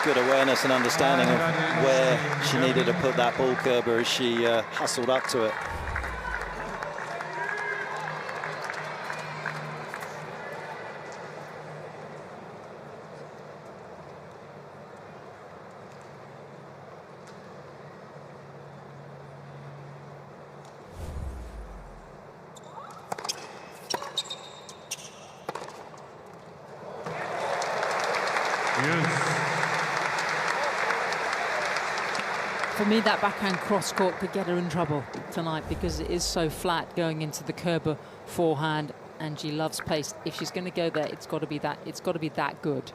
good awareness and understanding of where she needed to put that ball, Kerber, as she hustled up to it. For me, that backhand cross-court could get her in trouble tonight because it is so flat going into the Kerber forehand, and she loves pace. If she's going to go there, it's got to be that. It's got to be that good.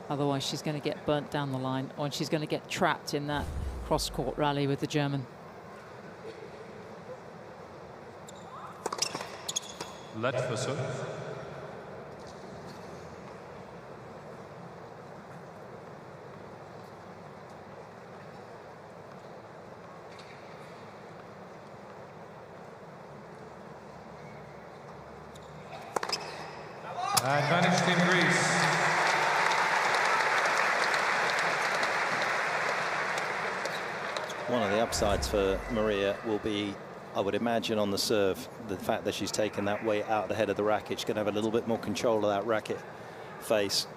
Otherwise, she's going to get burnt down the line, or she's going to get trapped in that cross-court rally with the German. Let for serve. Advantage Team Greece. One of the upsides for Maria will be, I would imagine, on the serve, the fact that she's taken that weight out of the head of the racket. She's going to have a little bit more control of that racket face.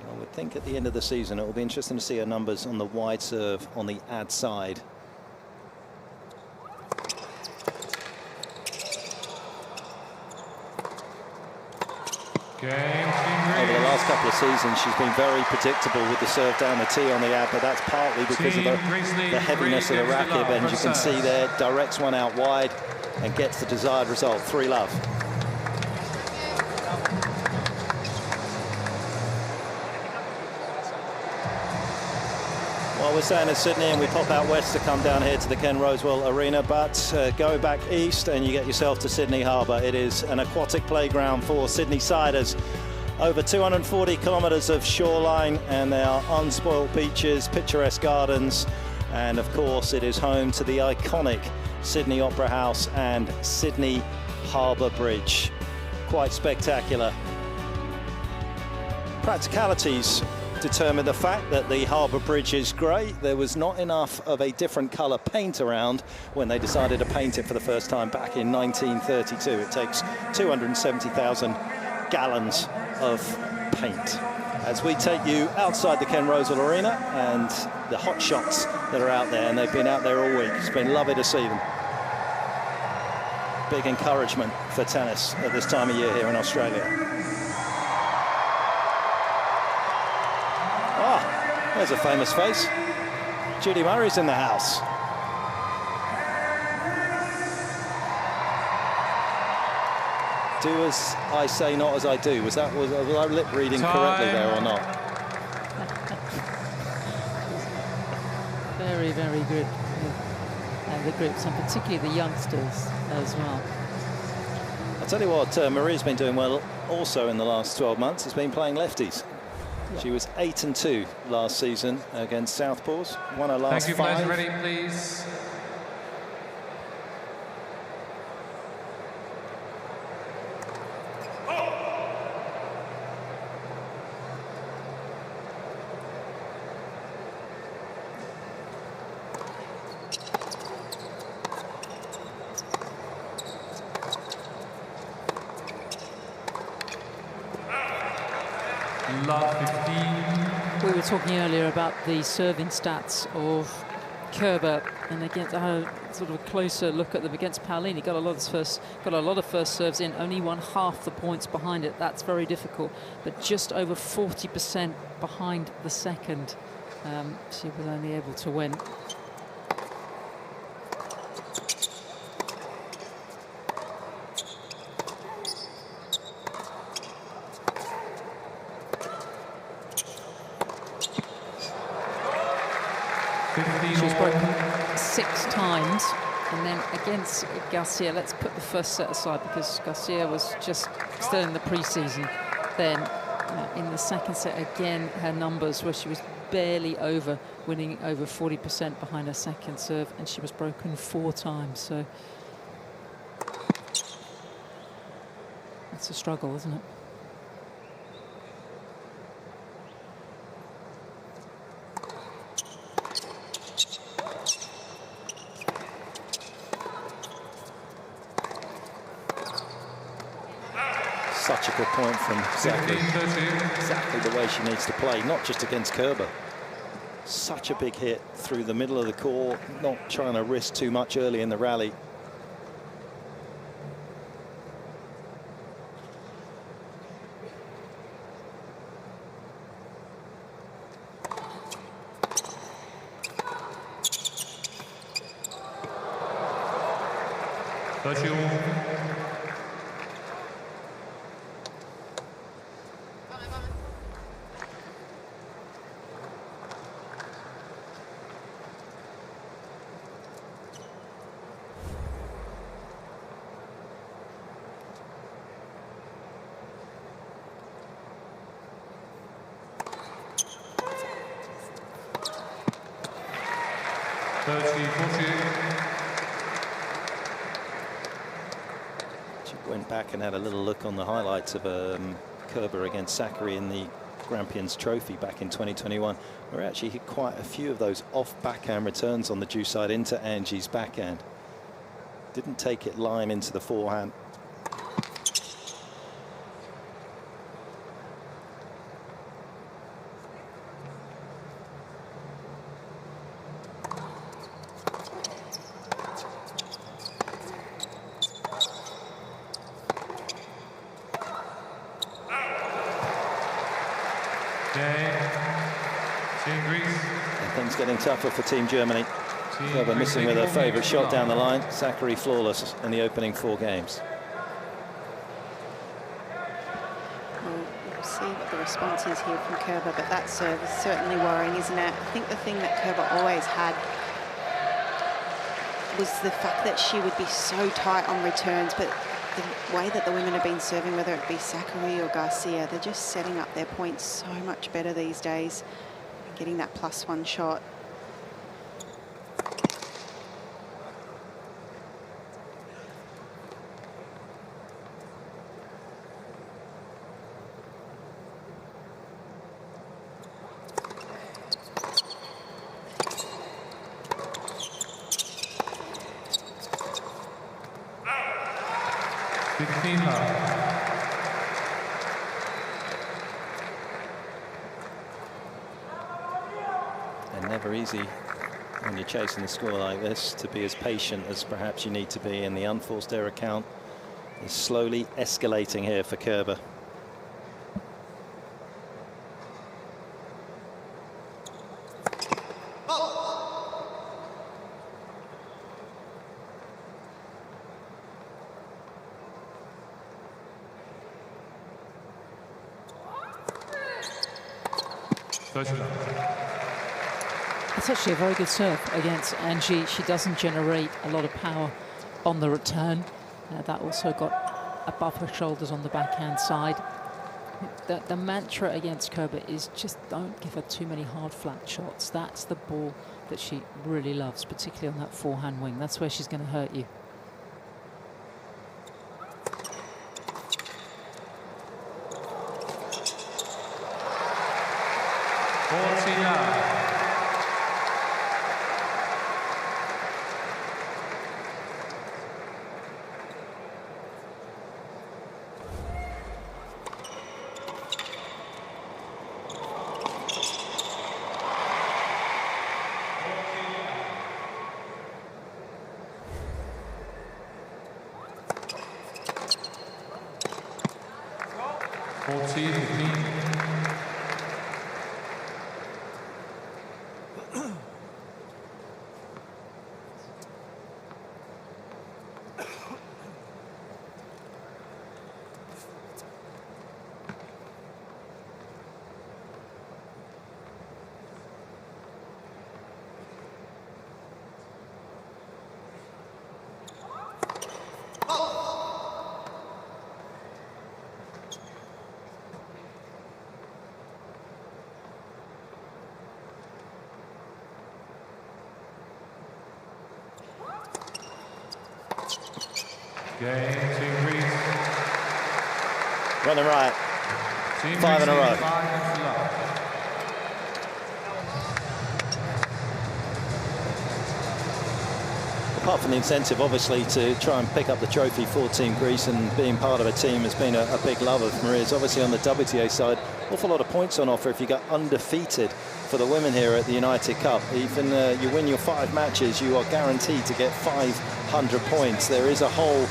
I would think at the end of the season it will be interesting to see her numbers on the wide serve on the ad side. Over the last couple of seasons, she's been very predictable with the serve down the tee on the ad, but that's partly because of the heaviness of the racket. And you can see there, directs one out wide and gets the desired result. 3-love. Well, we're staying in Sydney and we pop out west to come down here to the Ken Rosewell Arena, but go back east and you get yourself to Sydney Harbour. It is an aquatic playground for Sydney siders. Over 240 kilometres of shoreline, and there are unspoilt beaches, picturesque gardens, and of course it is home to the iconic Sydney Opera House and Sydney Harbour Bridge. Quite spectacular. Practicalities determine the fact that the Harbour Bridge is grey. There was not enough of a different colour paint around when they decided to paint it for the first time back in 1932. It takes 270,000 gallons of paint. As we take you outside the Ken Rosewell Arena and the hot shots that are out there, and they've been out there all week. It's been lovely to see them. Big encouragement for tennis at this time of year here in Australia. Ah, there's a famous face. Judy Murray's in the house. Do as I say, not as I do. Was I lip reading correctly there or not? Very, very good. And the groups, and particularly the youngsters as well. I'll tell you what, Maria's been doing well also in the last 12 months. Has been playing lefties. Yeah. She was 8-2 last season against Southpaws. Won her last 5. Thank you, players. Ready, please. We were talking earlier about the serving stats of Kerber, and against sort of a closer look at them against Paolini. Got a lot of first serves in, only won half the points behind it. That's very difficult, but just over 40% behind the second. She was only able to win. She's broken 6 times, and then against Garcia, let's put the first set aside because Garcia was just still in the pre-season. Then in the second set again, her numbers where she was barely over, winning over 40% behind her second serve, and she was broken 4 times. So it's a struggle, isn't it? Such a good point from Sakkari. 15-13. Exactly the way she needs to play, not just against Kerber. Such a big hit through the middle of the court, not trying to risk too much early in the rally. She went back and had a little look on the highlights of Kerber against Sakkari in the Grampians Trophy back in 2021, where actually hit quite a few of those off backhand returns on the due side into Angie's backhand. Didn't take it line into the forehand. Things getting tougher for Team Germany. Kerber missing with her favourite shot down the line. Sakkari flawless in the opening 4 games. Well, we'll see what the response is here from Kerber, but that serve is certainly worrying, isn't it? I think the thing that Kerber always had was the fact that she would be so tight on returns, but the way that the women have been serving, whether it be Sakkari or Garcia, they're just setting up their points so much better these days, getting that +1 shot. And never easy when you're chasing the score like this to be as patient as perhaps you need to be, and the unforced error count is slowly escalating here for Kerber. It's actually a very good serve against Angie. She doesn't generate a lot of power on the return. That also got above her shoulders on the backhand side. The mantra against Kerber is just don't give her too many hard flat shots. That's the ball that she really loves, particularly on that forehand wing. That's where she's going to hurt you. Running right. 5 in a row. apart from the incentive, obviously, to try and pick up the trophy for Team Greece, and being part of a team has been a big love of Maria's. Obviously, on the WTA side, awful lot of points on offer if you go undefeated for the women here at the United Cup. Even you win your 5 matches, you are guaranteed to get 500 points. There is a whole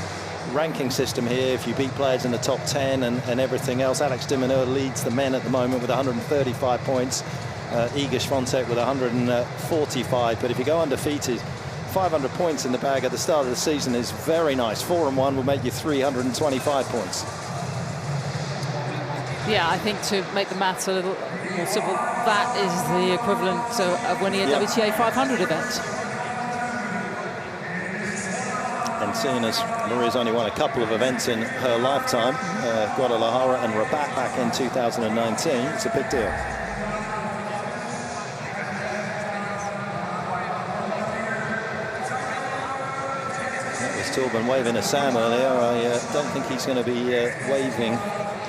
ranking system here if you beat players in the top 10 and everything else. Alex de Minaur leads the men at the moment with 135 points. Iga Swiatek with 145. But if you go undefeated, 500 points in the bag at the start of the season is very nice. 4-1 will make you 325 points. Yeah, I think to make the maths a little more simple, that is the equivalent of winning a WTA 500 event. And seeing as Maria's only won a couple of events in her lifetime, Guadalajara and Rabat back in 2019, it's a big deal. That was Torben waving a Sam earlier. I don't think he's going to be waving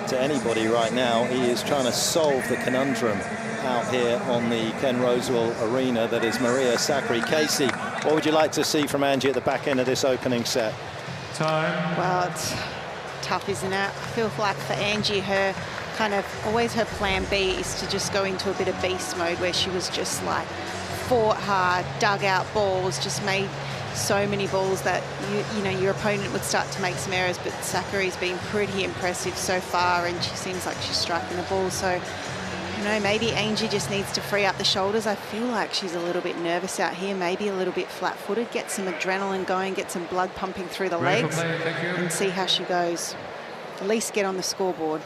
to anybody right now. He is trying to solve the conundrum out here on the Ken Rosewell Arena that is Maria Sakkari. Casey, what would you like to see from Angie at the back end of this opening set? Time. Well, it's tough, isn't it? I feel like for Angie, her kind of always her plan B is to just go into a bit of beast mode where she was just like fought hard, dug out balls, just made so many balls that you know your opponent would start to make some errors. But Sakkari's been pretty impressive so far, and she seems like she's striking the ball. So, you know, maybe Angie just needs to free up the shoulders. I feel like she's a little bit nervous out here, maybe a little bit flat-footed. Get some adrenaline going, get some blood pumping through the legs, and see how she goes. At least get on the scoreboard.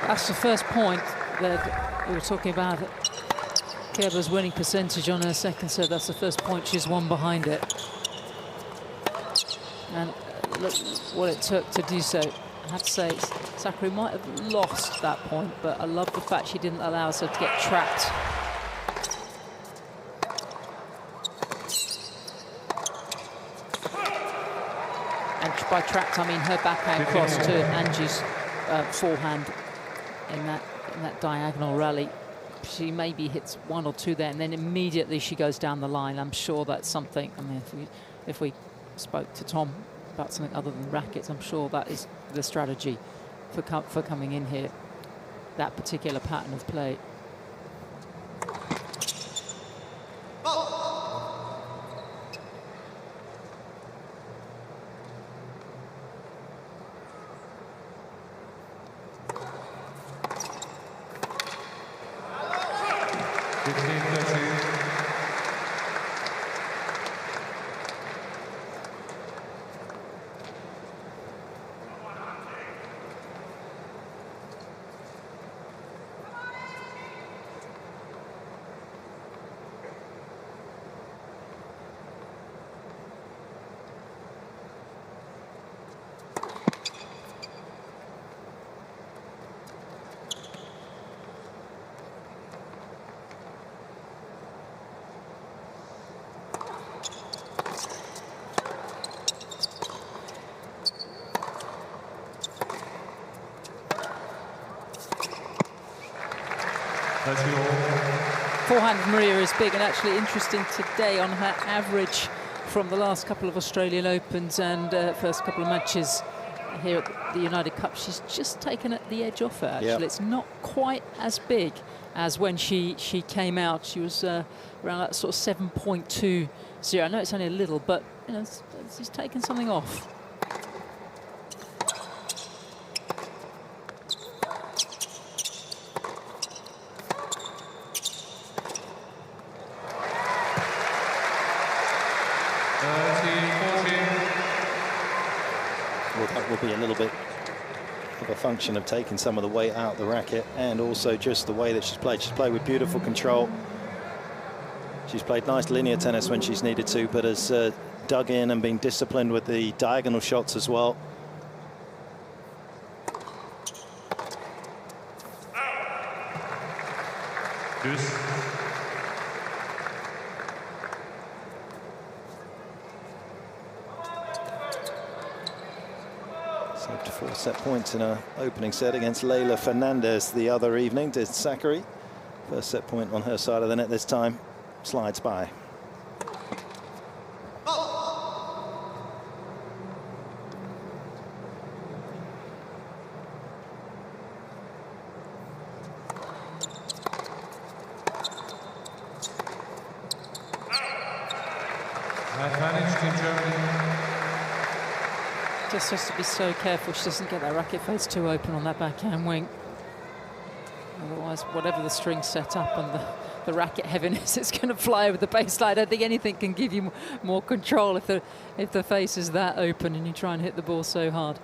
That's the first point that we were talking about. Kerber's winning percentage on her second serve. That's the first point she's won behind it. And look what it took to do so. I have to say, Sakkari might have lost that point, but I love the fact she didn't allow herself to get trapped. And by trapped, I mean her backhand cross to Angie's forehand in that diagonal rally. She maybe hits 1 or 2 there, and then immediately she goes down the line. I'm sure that's something. I mean, if we spoke to Tom about something other than rackets, I'm sure that is the strategy for coming in here. That particular pattern of play. Forehand of Maria is big, and actually interesting today on her average from the last couple of Australian Opens and first couple of matches here at the United Cup. She's just taken the edge off her, actually. Yep. It's not quite as big as when she came out. She was around that sort of 7.20. I know it's only a little, but you know, she's taken something off. Well, that will be a little bit of a function of taking some of the weight out the racket, and also just the way that she's played. She's played with beautiful control. She's played nice linear tennis when she's needed to, but has dug in and been disciplined with the diagonal shots as well. Saved 4 set points in her opening set against Leylah Fernandez the other evening. Did Sakkari. First set point on her side of the net this time. Slides by. Advantage Team Germany. Just has to be so careful she doesn't get that racket face too open on that backhand wing. Otherwise, whatever the string set up and the racket heaviness, it's going to fly over the baseline. I don't think anything can give you more control if the face is that open and you try and hit the ball so hard.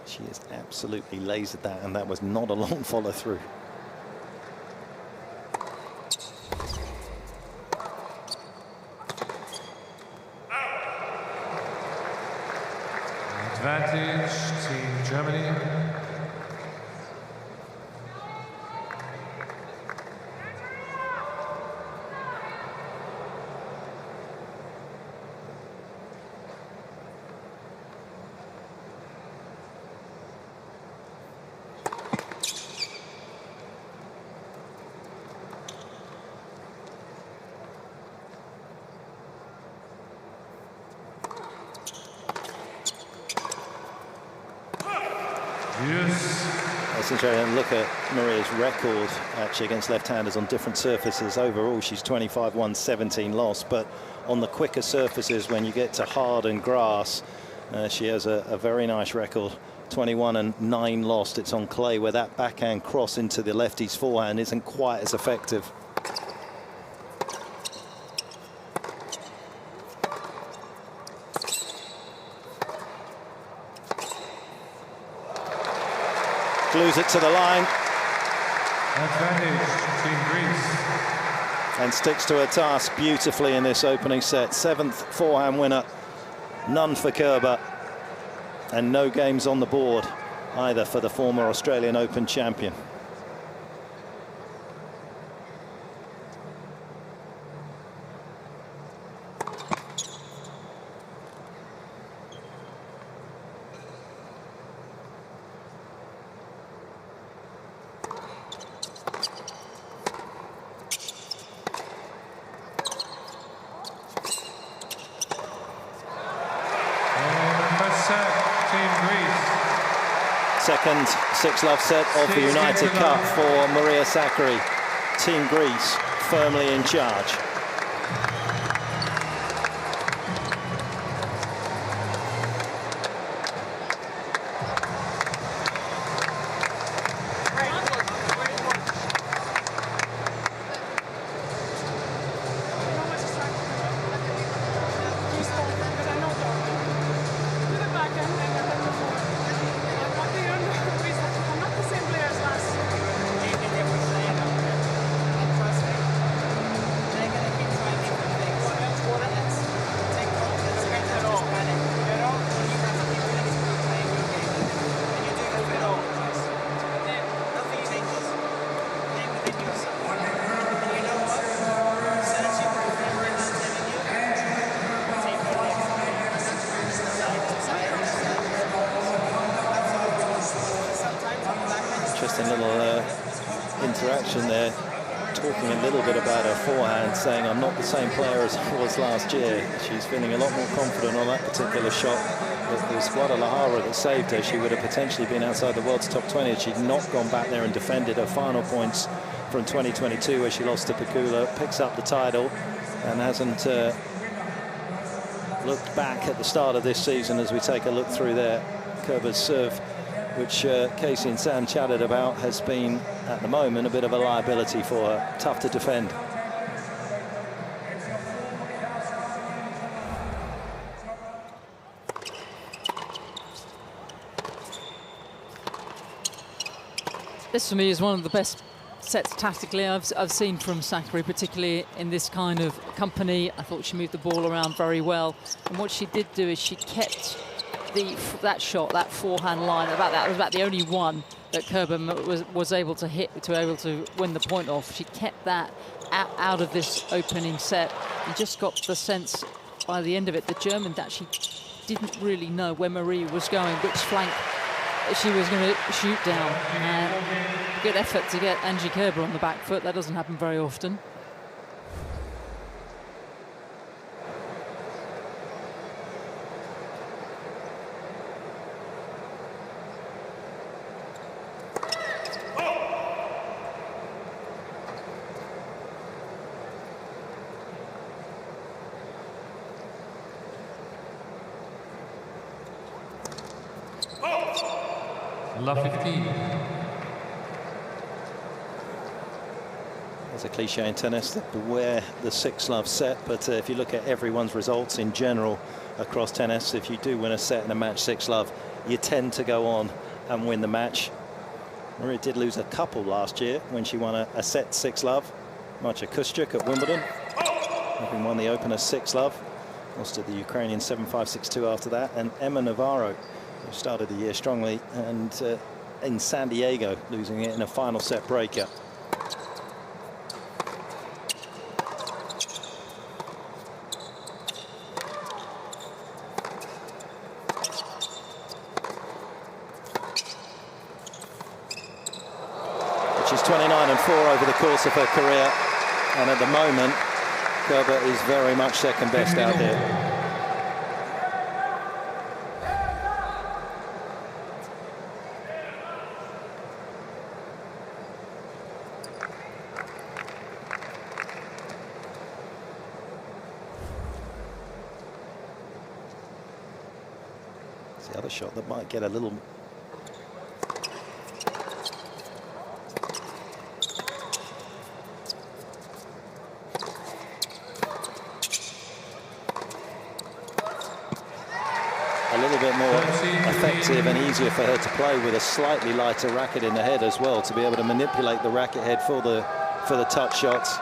She has absolutely lasered that, and that was not a long follow through. Advantage Team Germany. It's interesting to look at Maria's record actually against left-handers on different surfaces. Overall, she's 25-1, 17 lost, but on the quicker surfaces, when you get to hard and grass, she has a very nice record. 21-9 lost. It's on clay, where that backhand cross into the lefty's forehand isn't quite as effective. Glues it to the line. Advantage Team Greece. And sticks to her task beautifully in this opening set. 7th forehand winner, none for Kerber, and no games on the board either for the former Australian Open champion. Second 6-love set of the United Cup for Maria Sakkari. Team Greece firmly in charge. Interesting little interaction there, talking a little bit about her forehand, saying I'm not the same player as I was last year. She's feeling a lot more confident on that particular shot. It was Guadalajara that saved her. She would have potentially been outside the world's top 20 if she'd not gone back there and defended her final points from 2022, where she lost to Pegula, picks up the title, and hasn't looked back at the start of this season. As we take a look through there, Kerber's serve, which Casey and Sam chatted about, has been, at the moment, a bit of a liability for her. Tough to defend. This, for me, is one of the best sets tactically I've seen from Sakkari, particularly in this kind of company. I thought she moved the ball around very well. And what she did do is she kept that shot, that forehand line, that was about the only one that Kerber was able to hit, to win the point off. She kept that out of this opening set. You just got the sense by the end of it, the German actually didn't really know where Marie was going, which flank she was going to shoot down. Good effort to get Angie Kerber on the back foot. That doesn't happen very often. La 15. There's a cliche in tennis that beware the 6-love set, but if you look at everyone's results in general across tennis, if you do win a set in a match 6-love, you tend to go on and win the match. Maria did lose a couple last year when she won a set 6-love. Marcia Kustyuk at Wimbledon, having won the opener 6-love. Lost to the Ukrainian 7-5, 6-2 after that. And Emma Navarro, who started the year strongly, and in San Diego, losing it in a final set breaker. She's 29-4 over the course of her career, and at the moment, Kerber is very much second best out here. It's the other shot that might get a little. A little bit more effective and easier for her to play with a slightly lighter racket in the head as well, to be able to manipulate the racket head for the touch shots.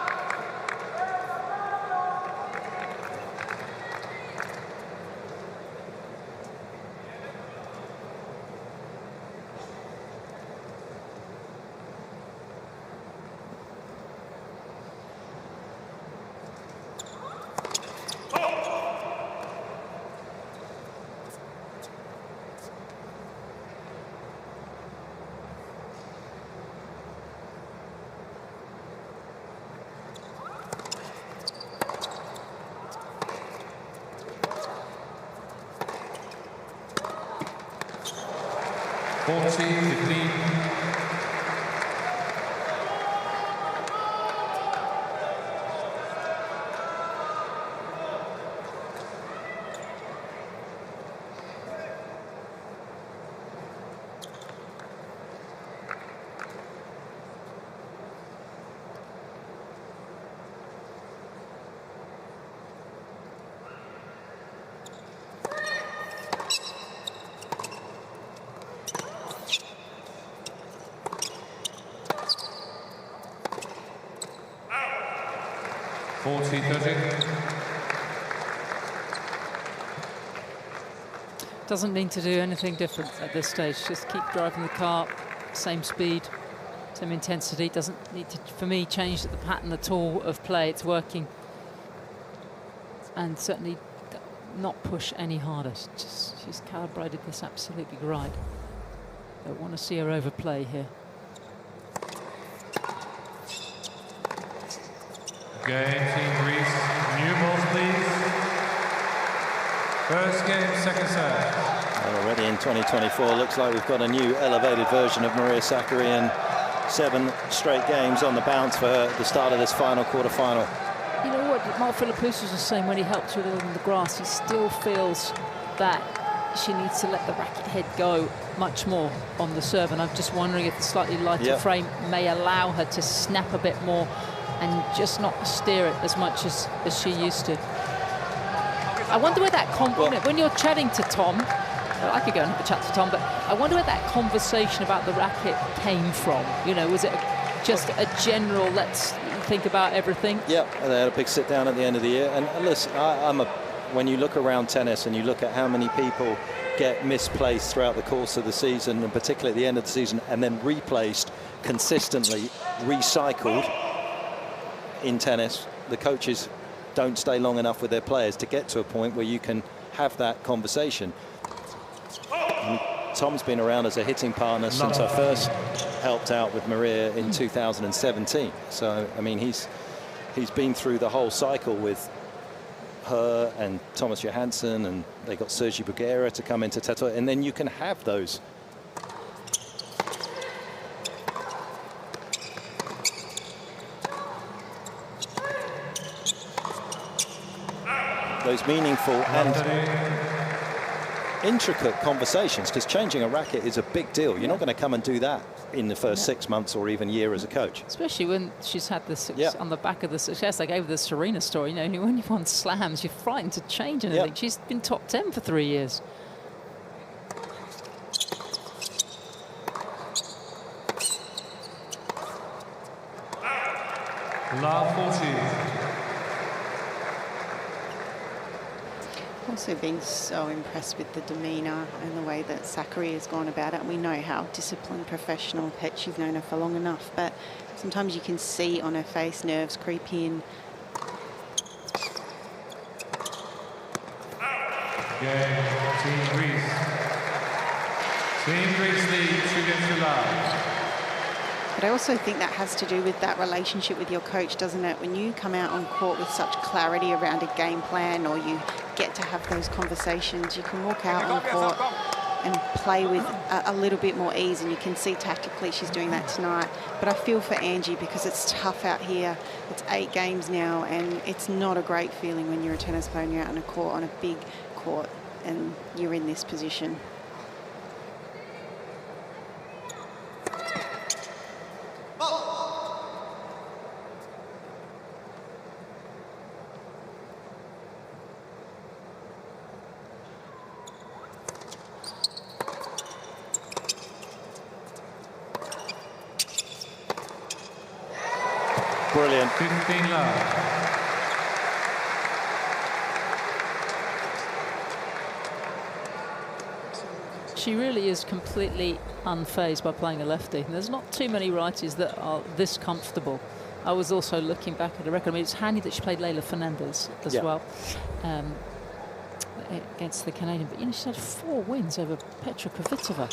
Doesn't need to do anything different at this stage. Just keep driving the car, same speed, same intensity. Doesn't need to, for me, change the pattern at all of play. It's working. And certainly not push any harder. She's calibrated this absolutely right. Don't want to see her overplay here. Game, Team Greece. New balls, please. First game, second set. in 2024. Looks like we've got a new elevated version of Maria Sakkari, and 7 straight games on the bounce for her at the start of this final quarter-final. You know what Mark Philippoussis was saying when he helped her on the grass, he still feels that she needs to let the racket head go much more on the serve, and I'm just wondering if the slightly lighter frame may allow her to snap a bit more and just not steer it as much as she used to. I wonder where that when you're chatting to Tom, I could go and have a chat to Tom, but I wonder where that conversation about the racket came from. You know, was it just a general let's think about everything? Yeah, they had a big sit down at the end of the year. And listen, when you look around tennis and you look at how many people get misplaced throughout the course of the season, and particularly at the end of the season, and then replaced consistently, recycled in tennis, the coaches don't stay long enough with their players to get to a point where you can have that conversation. And Tom's been around as a hitting partner since I first helped out with Maria in 2017. So, I mean, he's been through the whole cycle with her and Thomas Johansson, and they got Sergi Bruguera to come into Teto, and then you can have those meaningful and intricate conversations, because changing a racket is a big deal. You're not going to come and do that in the first 6 months or even year as a coach. Especially when she's had the success on the back of the success. I gave the Serena story. You know, when you won slams, you're frightened to change anything. She's been top 10 for 3 years. Love 40. Also been so impressed with the demeanour and the way that Sakkari has gone about it. And we know how disciplined, professional, Pet, you've known her for long enough, but sometimes you can see on her face nerves creep in. Game, Team Greece. Team Greece lead 2-2 But I also think that has to do with that relationship with your coach, doesn't it? When you come out on court with such clarity around a game plan, or you get to have those conversations, you can walk out on court and play with a little bit more ease, and you can see tactically she's doing that tonight. But I feel for Angie, because it's tough out here. It's 8 games now, and it's not a great feeling when you're a tennis player and you're out on a court, on a big court, and you're in this position. Brilliant. 15 love. She really is completely unfazed by playing a lefty. And there's not too many righties that are this comfortable. I was also looking back at the record. I mean, it's handy that she played Leylah Fernandez as well against the Canadian. But, you know, she's had 4 wins over Petra Kvitova.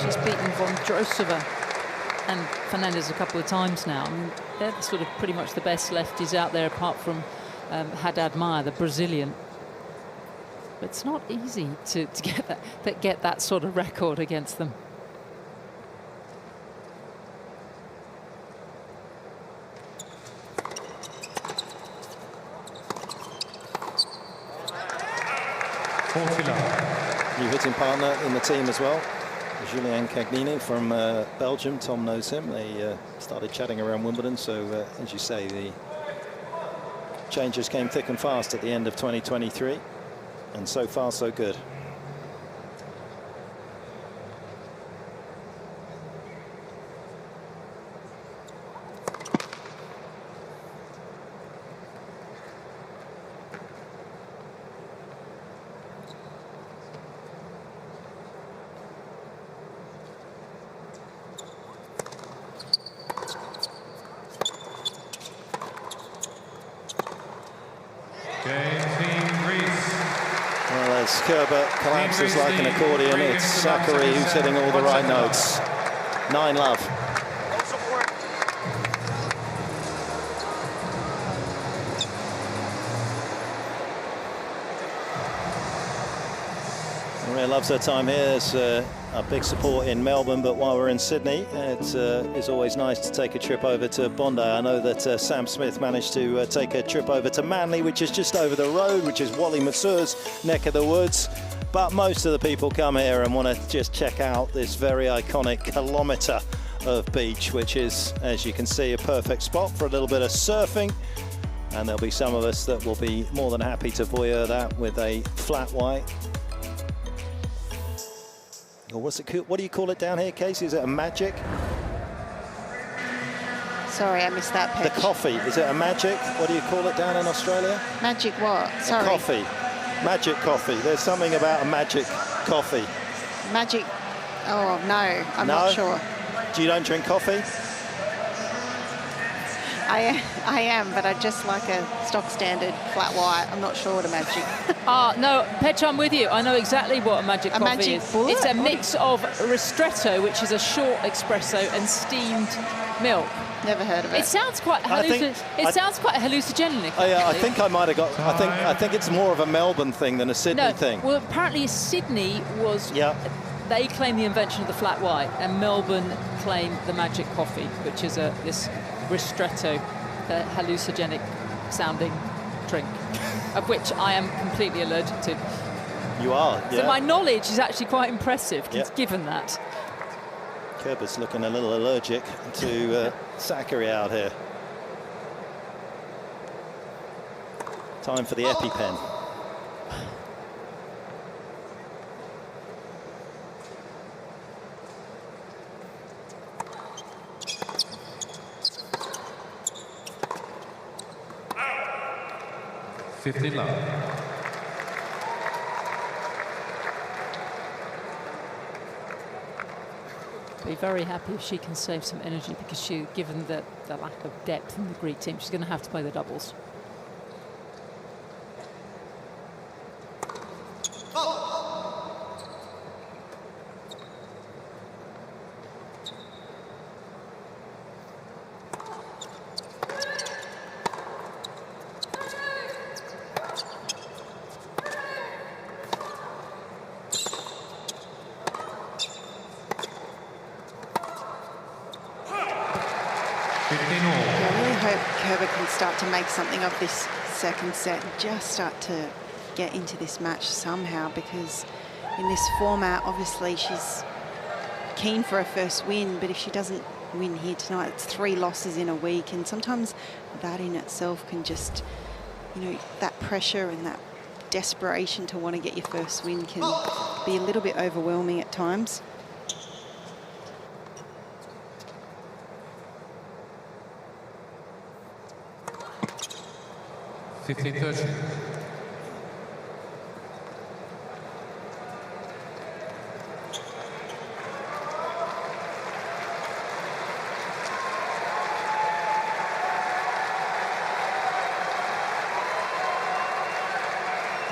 She's beaten Vondrousova and Fernandez a couple of times now. I mean, they're sort of pretty much the best lefties out there, apart from Haddad Maia, the Brazilian. But it's not easy to get that sort of record against them. New hitting partner in the team as well, Julien Cagnini from Belgium. Tom knows him. They started chatting around Wimbledon, so as you say, the changes came thick and fast at the end of 2023, and so far so good. Well, as Kerber collapses like an accordion, it's Sakkari who's hitting all the right notes. 9 love. Maria loves her time here. There's a big support in Melbourne, but while we're in Sydney, it's always nice to take a trip over to Bondi. I know that Sam Smith managed to take a trip over to Manly, which is just over the road, which is Wally Massour's neck of the woods. But most of the people come here and want to just check out this very iconic kilometre of beach, which is, as you can see, a perfect spot for a little bit of surfing. And there'll be some of us that will be more than happy to voyeur that with a flat white. Or what's it? What do you call it down here, Casey? Is it a magic? Sorry, I missed that pitch. The coffee. Is it a magic? What do you call it down in Australia? Magic what? Sorry. A coffee. Magic coffee. There's something about a magic coffee. Magic. Oh, no. I'm not sure. You don't drink coffee? I am, but I just like a stock standard flat white. I'm not sure what a magic. No, Petch, I'm with you. I know exactly what a magic coffee magic is. bullet? It's a mix of ristretto, which is a short espresso, and steamed milk. Never heard of it. It sounds quite hallucinogenic. Oh, yeah, I think I might have got. I think it's more of a Melbourne thing than a Sydney thing. Well, apparently Sydney was. Yeah. They claim the invention of the flat white, and Melbourne claimed the magic coffee, which is this ristretto, hallucinogenic sounding drink, of which I am completely allergic to. You are, yeah. So my knowledge is actually quite impressive, given that. Kerber's looking a little allergic to Sakkari out here. Time for the EpiPen. Be very happy if she can save some energy, because given the lack of depth in the Greek team, she's going to have to play the doubles. I really hope Kerber can start to make something of this second set and just start to get into this match somehow, because in this format, obviously she's keen for her first win, but if she doesn't win here tonight, it's 3 losses in a week, and sometimes that in itself can just, you know, that pressure and that desperation to want to get your first win can be a little bit overwhelming at times.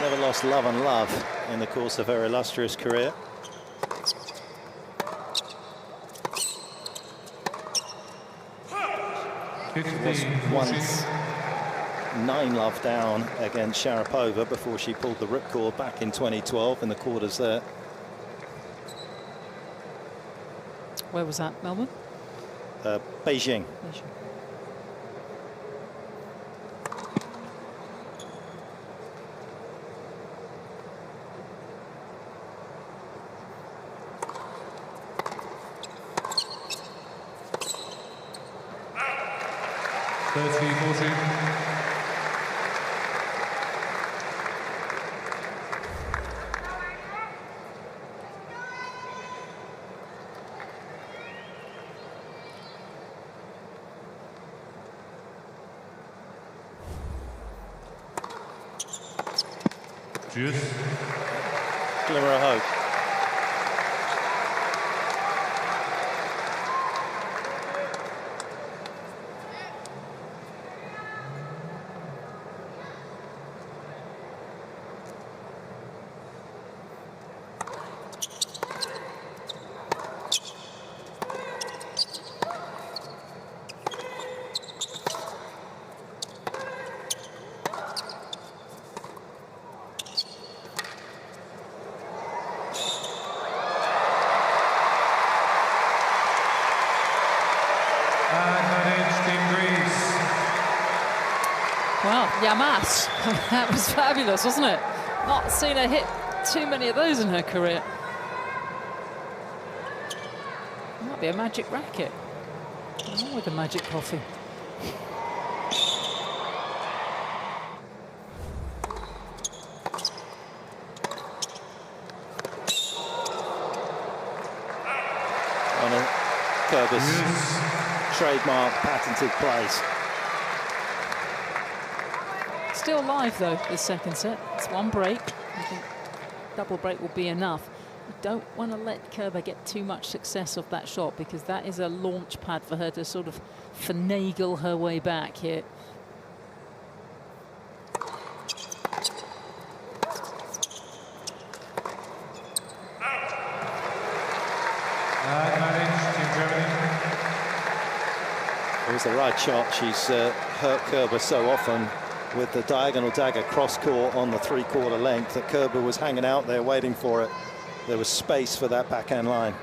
Never lost love and love in the course of her illustrious career. Was once 9-love down against Sharapova before she pulled the ripcord back in 2012 in the quarters there. Where was that, Melbourne? Beijing. Glimmer of hope. Yamas. That was fabulous, wasn't it? Not seen her hit too many of those in her career. Might be a magic racket. What's wrong with the magic coffee? One of Kerber's trademark patented plays. Still live though, this second set. It's one break. I think double break will be enough. You don't want to let Kerber get too much success off that shot, because that is a launch pad for her to sort of finagle her way back here. It was the right shot. She's hurt Kerber so often with the diagonal dagger cross court on the 3/4 length that Kerber was hanging out there waiting for it. There was space for that backhand line.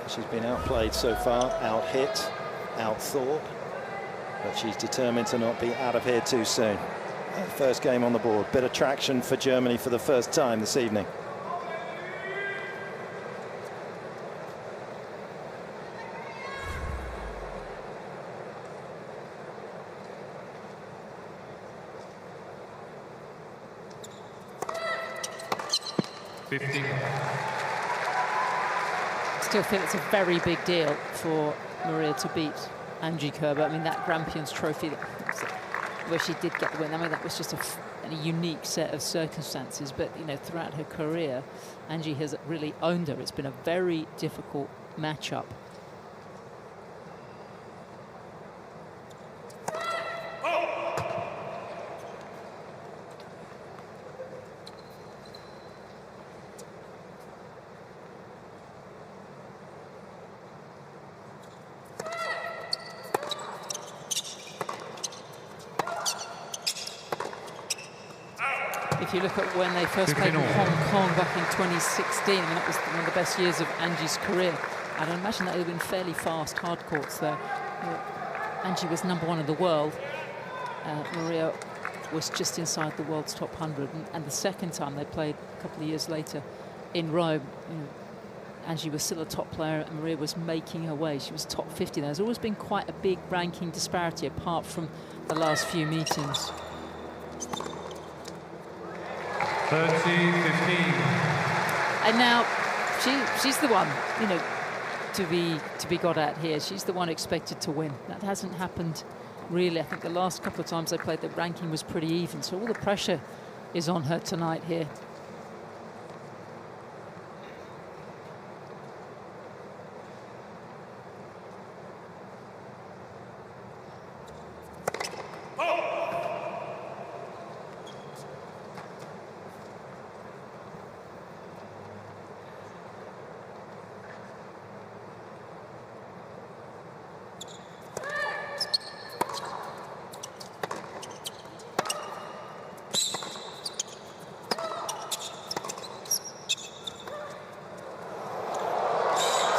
She's been outplayed so far, out-hit, out-thought, but she's determined to not be out of here too soon. First game on the board. Bit of traction for Germany for the first time this evening. Still think it's a very big deal for Maria to beat Angie Kerber. I mean, that Grampians Trophy where she did get the win, I mean, that was just a unique set of circumstances. But, you know, throughout her career, Angie has really owned her. It's been a very difficult matchup. If you look at when they first played in Hong Kong back in 2016, I mean, that was one of the best years of Angie's career. And I imagine that would have been fairly fast hard courts there. Angie was #1 in the world. Maria was just inside the world's top 100. And the second time they played a couple of years later in Rome, you know, Angie was still a top player and Maria was making her way. She was top 50. There's always been quite a big ranking disparity apart from the last few meetings. 30-15. And now she's the one, you know, to be got at here. She's the one expected to win. That hasn't happened really. I think the last couple of times they played, the ranking was pretty even. So all the pressure is on her tonight here.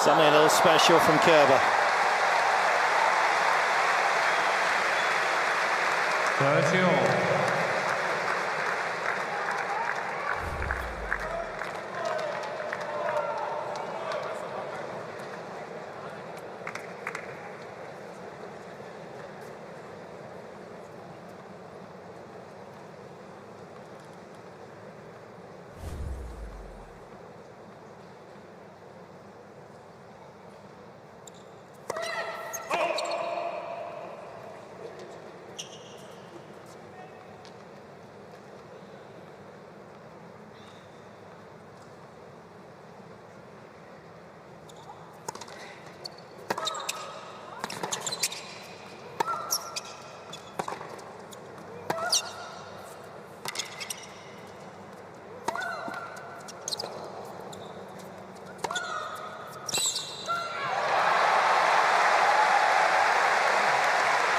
Something a little special from Kerber. 30-all.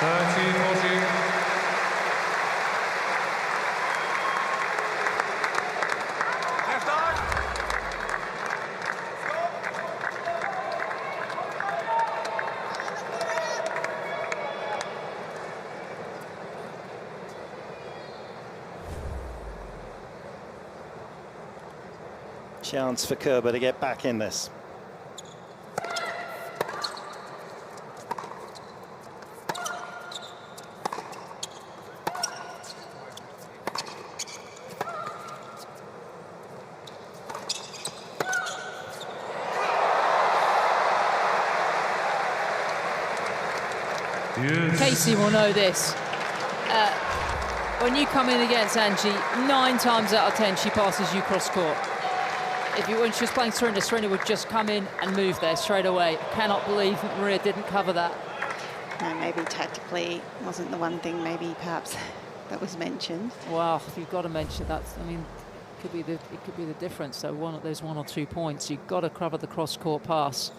30-40. Chance for Kerber to get back in this. Yes. Casey will know this. When you come in against Angie, 9 times out of 10 she passes you cross court. When she was playing Serena, Serena would just come in and move there straight away. I cannot believe Maria didn't cover that. No, maybe tactically wasn't the one thing maybe perhaps that was mentioned. Wow, you've got to mention that. I mean, it could be the difference. So there's 1 or 2 points. You've got to cover the cross court pass.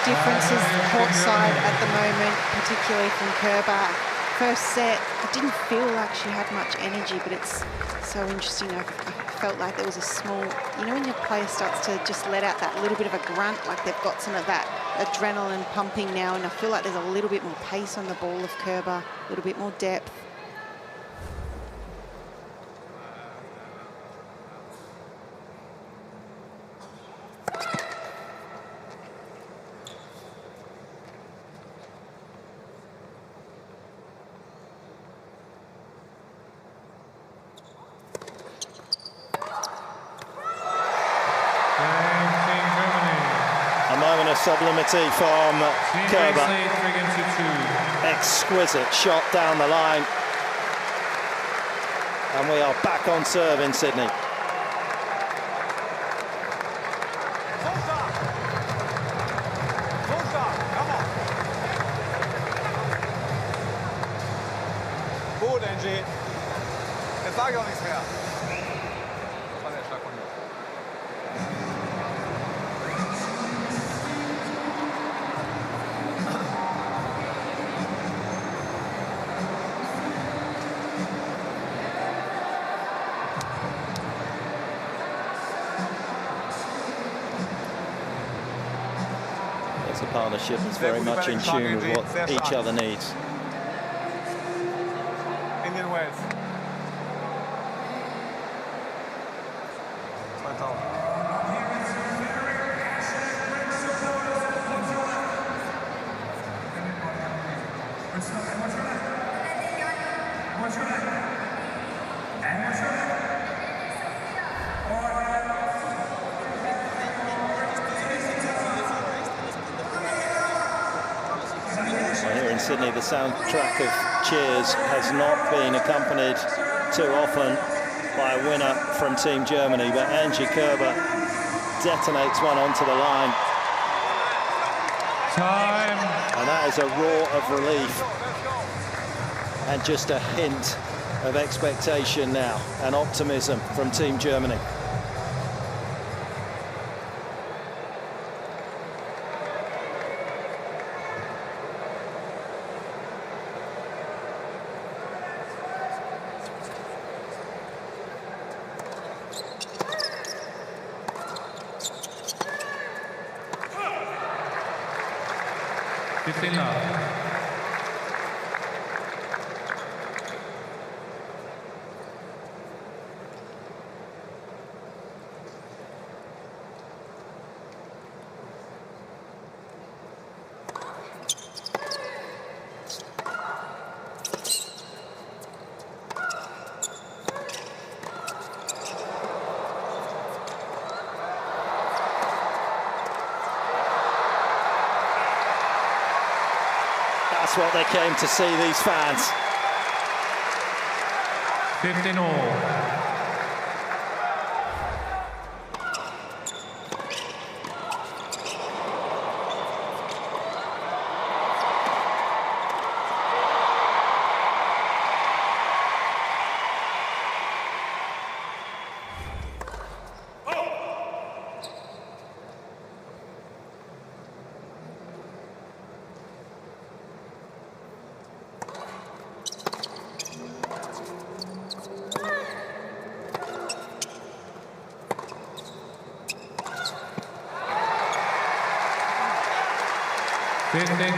Differences court side at the moment, particularly from Kerber. First set, I didn't feel like she had much energy, but it's so interesting. I felt like there was a small, you know, when your player starts to just let out that little bit of a grunt, like they've got some of that adrenaline pumping now, and I feel like there's a little bit more pace on the ball of Kerber, a little bit more depth. Sublimity from Kerber. Exquisite shot down the line. And we are back on serve in Sydney. Gut, Angie. Jetzt sage ich auch nichts mehr. Das war der Schlag von mir. It's a partnership that's very much in tune with what each other needs. Indian Wells. 2000. Here in Sydney, the soundtrack of cheers has not been accompanied too often by a winner from Team Germany, but Angie Kerber detonates one onto the line. Time. And that is a roar of relief and just a hint of expectation now and optimism from Team Germany. That's what they came to see, these fans. 15 all.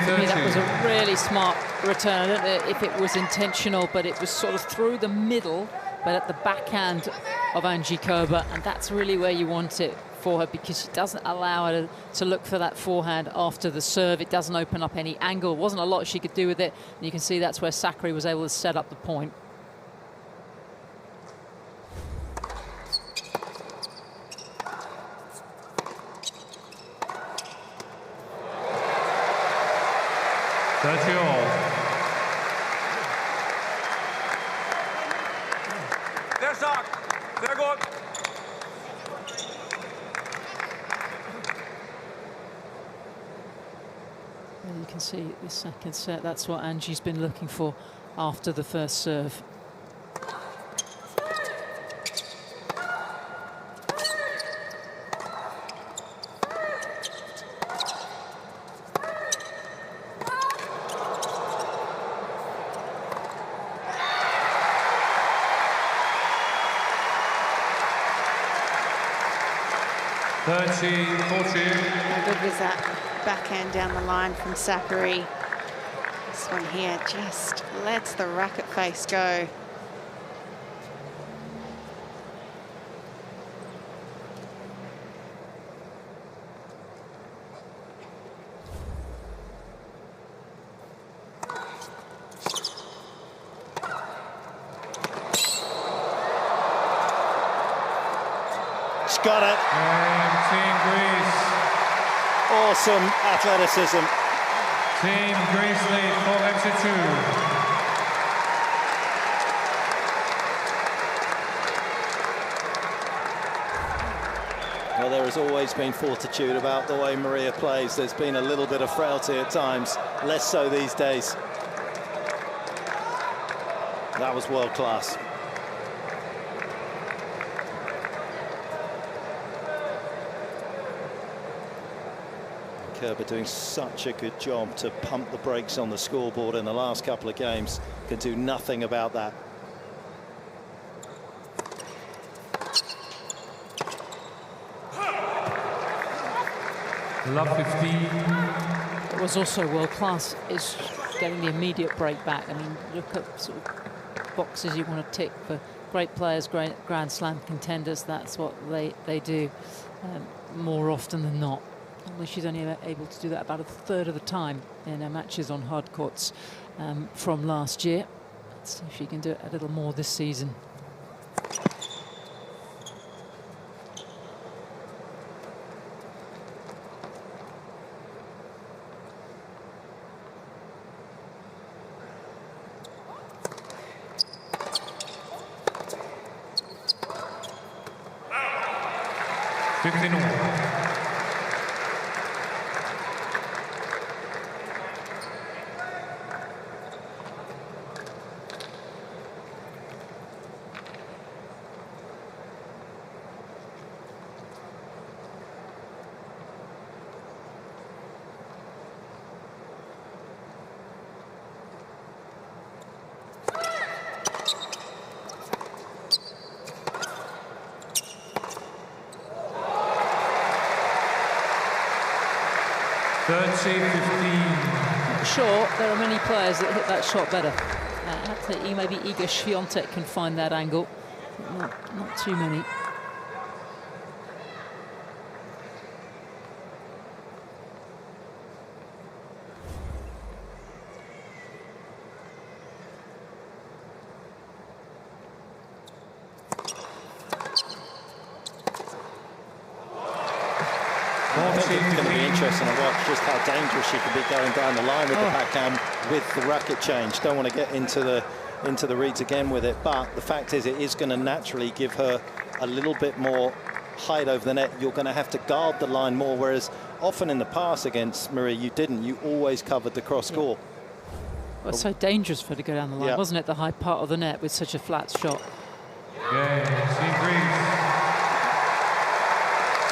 To me, that was a really smart return. I don't know if it was intentional, but it was sort of through the middle, but at the backhand of Angie Kerber, and that's really where you want it for her, because she doesn't allow her to look for that forehand after the serve. It doesn't open up any angle. Wasn't a lot she could do with it, and you can see that's where Sakkari was able to set up the point. You can see the second set, that's what Angie's been looking for after the first serve. How good was that backhand down the line from Sakkari? This one here just lets the racket face go. She's got it. Team Greece. Awesome athleticism. Team Greece lead for MC2. Well, there has always been fortitude about the way Maria plays. There's been a little bit of frailty at times, less so these days. That was world class. Kerber doing such a good job to pump the brakes on the scoreboard in the last couple of games. Can do nothing about that. Love 15. It was also world class is getting the immediate break back. I mean, look at sort of boxes you want to tick for great players, great Grand Slam contenders. That's what they do more often than not. Although she's only able to do that about a third of the time in her matches on hard courts from last year. Let's see if she can do it a little more this season. Not sure there are many players that hit that shot better. Maybe Iga Świątek can find that angle. Not too many. it's going to be interesting to watch just how dangerous she could be going down the line with the backhand with the racket change. Don't want to get into the reads again with it, but the fact is it is going to naturally give her a little bit more height over the net. You're going to have to guard the line more, whereas often in the past against Maria you didn't. You always covered the cross court. Well, it's so dangerous for her to go down the line, wasn't it? The high part of the net with such a flat shot. Yeah, Team Greece.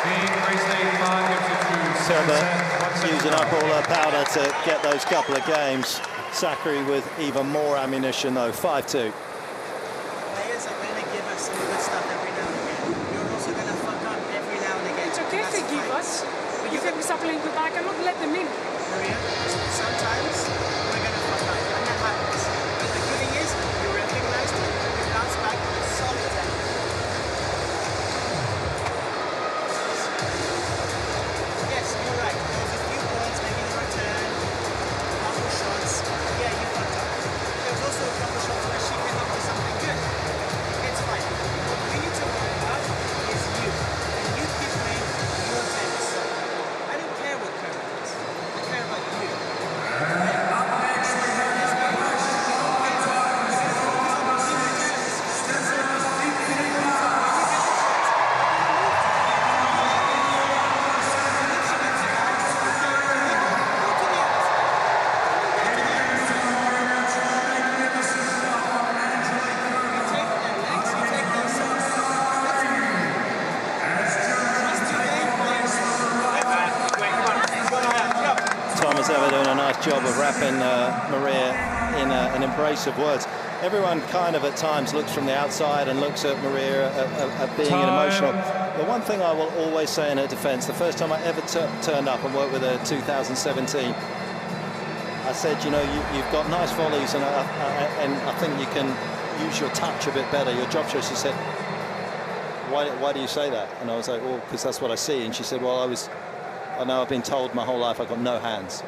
Team Greece lead 5 games to 2. Kerber using up all her powder to get those couple of games. Sakkari with even more ammunition though, 5-2. Players are going to give us some good stuff every now and again. You're also going to fuck up every now and again. It's okay if they give us, but you can be supplying to back and not let them in. Maria, sometimes we're going to fuck up, and that happens. But the good thing is, you recognized it, you bounce back with a solid tempo. Yes, you're right. There was a few points, maybe in return, a couple shots. Yeah, you fucked up. There was also a couple shots where she came up with something good. It's fine. What we need to worry about is you. And you keep playing your tennis. I don't care what Kerber does. I care about you. Tom is ever doing a nice job of wrapping Maria in an embrace of words. Everyone kind of at times looks from the outside and looks at Maria at being emotional. The one thing I will always say in her defence, the first time I ever turned up and worked with her in 2017, I said, you know, you've got nice volleys and I think you can use your touch a bit better, your drop shot. She said, why do you say that? And I was like, well, because that's what I see. And she said, well, I know I've been told my whole life I've got no hands.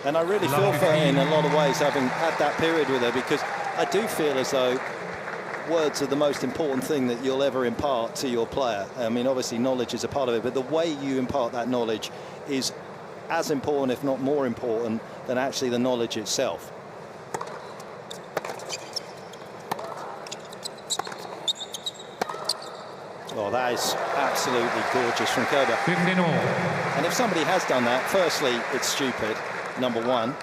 And I really feel for her in a lot of ways, having had that period with her, because I do feel as though words are the most important thing that you'll ever impart to your player. I mean, obviously knowledge is a part of it, but the way you impart that knowledge is as important, if not more important, than actually the knowledge itself. Oh, that is absolutely gorgeous from Kerber. 15 all. And if somebody has done that, firstly, it's stupid, number one,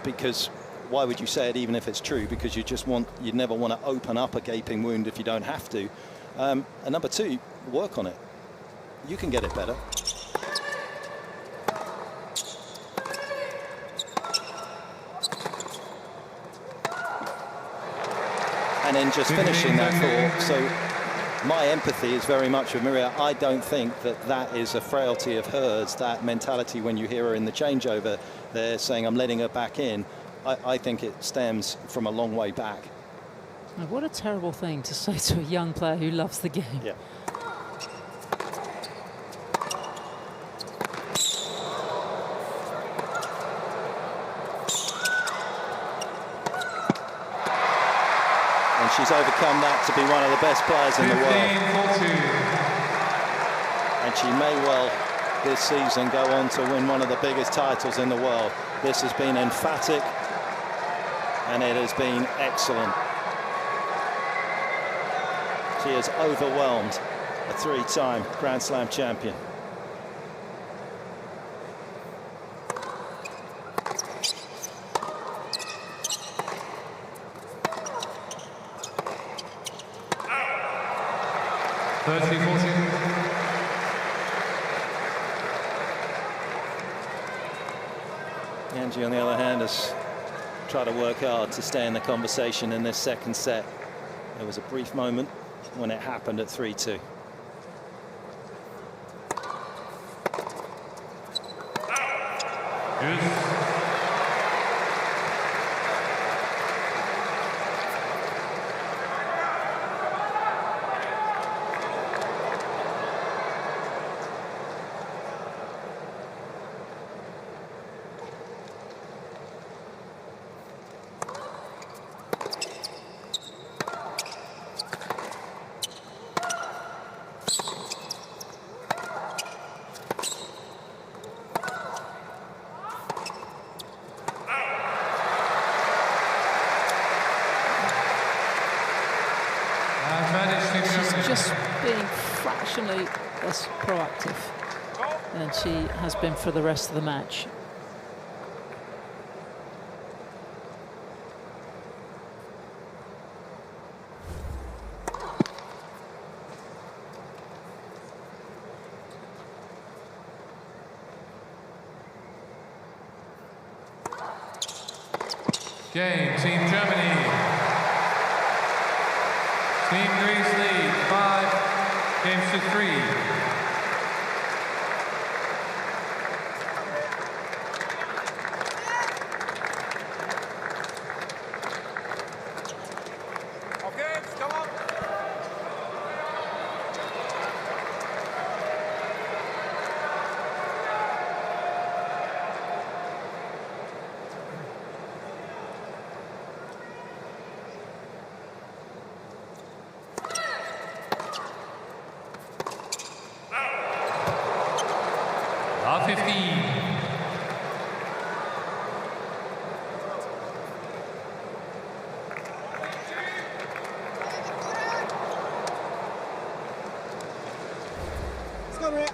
because why would you say it even if it's true? Because you'd never want to open up a gaping wound if you don't have to. And number two, work on it. You can get it better. And then just finishing that thought. So my empathy is very much with Maria. I don't think that is a frailty of hers, that mentality when you hear her in the changeover there saying, I'm letting her back in. I think it stems from a long way back. Now, what a terrible thing to say to a young player who loves the game. Yeah. And she's overcome that to be one of the best players in the world. 15-14. And she may well this season go on to win one of the biggest titles in the world. This has been emphatic and it has been excellent. She has overwhelmed a three-time Grand Slam champion. Angie, on the other hand, has tried to work hard to stay in the conversation in this second set. There was a brief moment when it happened at 3-2. being fractionally less proactive than she has been for the rest of the match. Game, Team Germany. Team Greece lead 5-3. Okay, come on. Love 15. Let's go, Maria.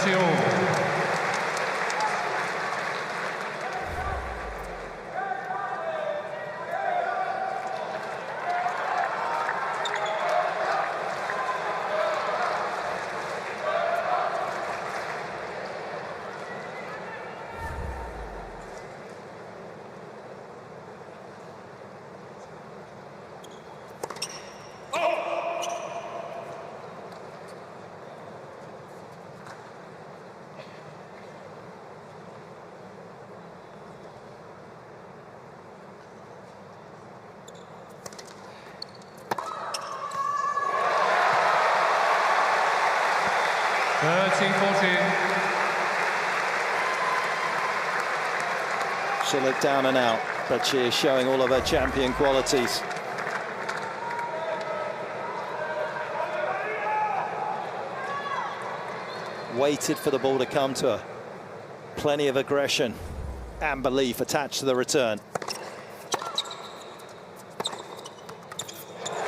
All. She looked down and out, but she is showing all of her champion qualities. Waited for the ball to come to her. Plenty of aggression and belief attached to the return.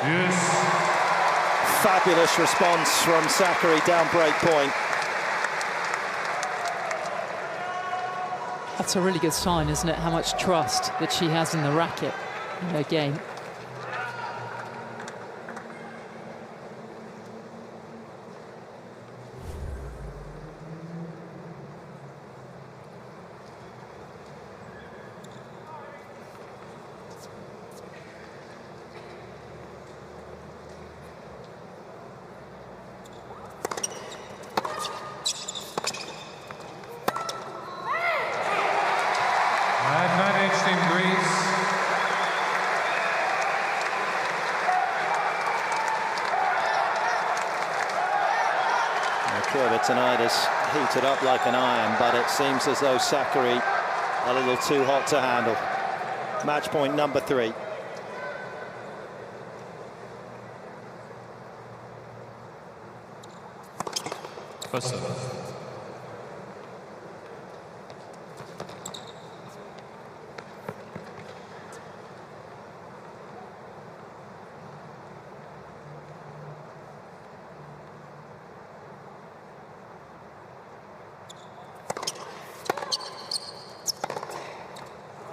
Yes. Fabulous response from Sakkari down break point. That's a really good sign, isn't it? How much trust that she has in the racket in her game. tonight has heated up like an iron, but it seems as though Sakkari a little too hot to handle. Match point number 3. First serve.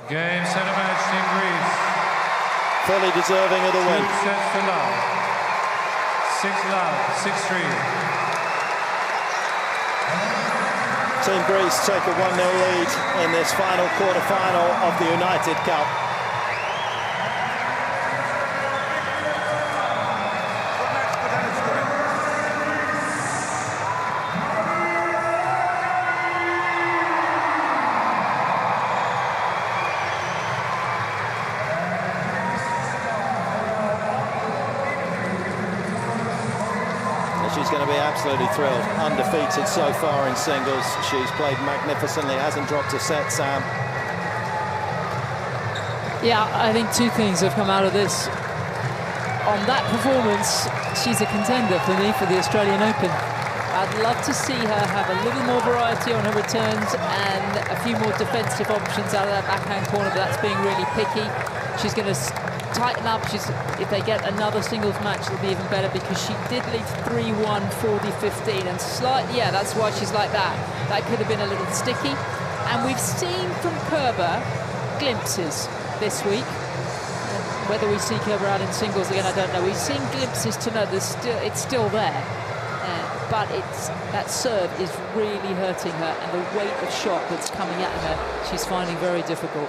Game, set, match, Team Greece. Fully deserving of the win. 2 sets to love. 6-love, 6-3. Team Greece take a 1-0 lead in this final quarter-final of the United Cup. She's going to be absolutely thrilled. Undefeated so far in singles. She's played magnificently, hasn't dropped a set, Sam. Yeah, I think 2 things have come out of this. On that performance, she's a contender for me for the Australian Open. I'd love to see her have a little more variety on her returns and a few more defensive options out of that backhand corner, but that's being really picky. She's going to tighten up. If they get another singles match, it'll be even better, because she did lead 3-1, 40-15, and slightly, yeah, that's why she's like that. That could have been a little sticky. And we've seen from Kerber glimpses this week. Whether we see Kerber out in singles again, I don't know. We've seen glimpses to know it's still there. But that serve is really hurting her, and the weight of shot that's coming at her, she's finding very difficult.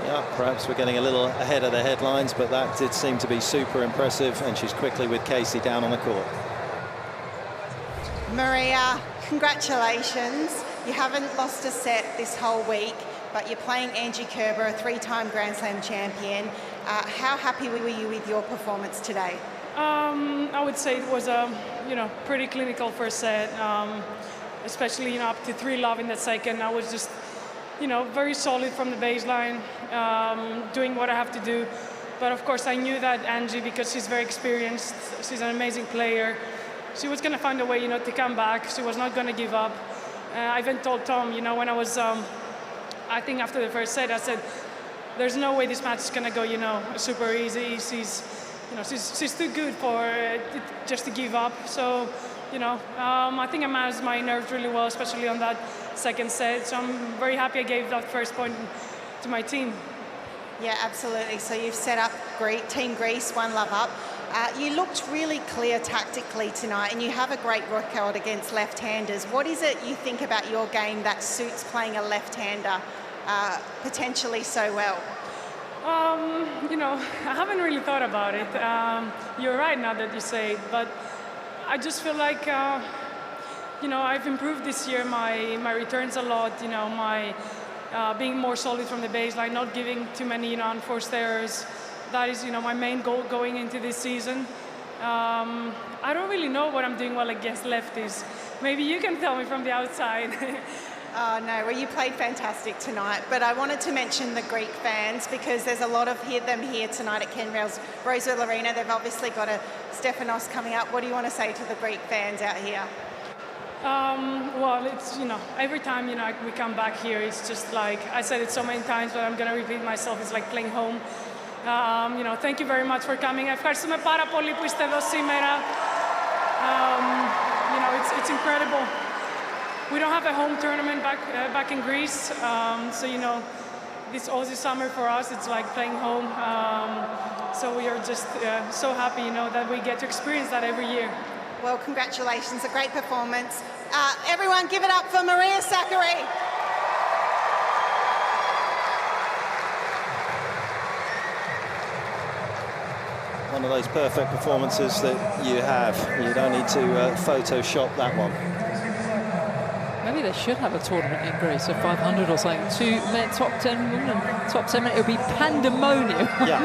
Yeah, perhaps we're getting a little ahead of the headlines, but that did seem to be super impressive, and she's quickly with Casey down on the court. Maria, congratulations. You haven't lost a set this whole week, but you're playing Angie Kerber, a 3-time Grand Slam champion. How happy were you with your performance today? I would say it was a pretty clinical first set, especially up to 3-love in the second. I was just very solid from the baseline, doing what I have to do. But of course, I knew that Angie, because she's very experienced, she's an amazing player, she was going to find a way, to come back. She was not going to give up. I even told Tom, when I was, I think after the first set, I said, there's no way this match is going to go, super easy. She's too good for just to give up. So, I think I managed my nerves really well, especially on that second set. So I'm very happy I gave that first point to my team. Yeah, absolutely. So you've set up Team Greece, 1-love up. You looked really clear tactically tonight, and you have a great record against left-handers. What is it you think about your game that suits playing a left-hander potentially so well? I haven't really thought about it. You're right now that you say it, but I just feel like, I've improved this year, my returns a lot, my being more solid from the baseline, not giving too many, unforced errors. That is, my main goal going into this season. I don't really know what I'm doing well against lefties. Maybe you can tell me from the outside. Oh, no, well, you played fantastic tonight, but I wanted to mention the Greek fans, because there's a lot of them here tonight at Ken Rosewell Arena. They've obviously got a Stefanos coming up. What do you want to say to the Greek fans out here? Well, it's, every time, we come back here, it's just like, I said it so many times, but I'm going to repeat myself, it's like playing home. Thank you very much for coming. Ευχαριστούμε πάρα πολύ που είστε εδώ σήμερα. It's incredible. We don't have a home tournament back in Greece, so this Aussie summer for us, it's like playing home. So we are just so happy, that we get to experience that every year. Well, congratulations, a great performance. Everyone, give it up for Maria Sakkari. One of those perfect performances that you have. You don't need to Photoshop that one. Maybe they should have a tournament in Greece, a 500 or something. 2 men, top 10 women, top 10 men. It would be pandemonium. Yeah.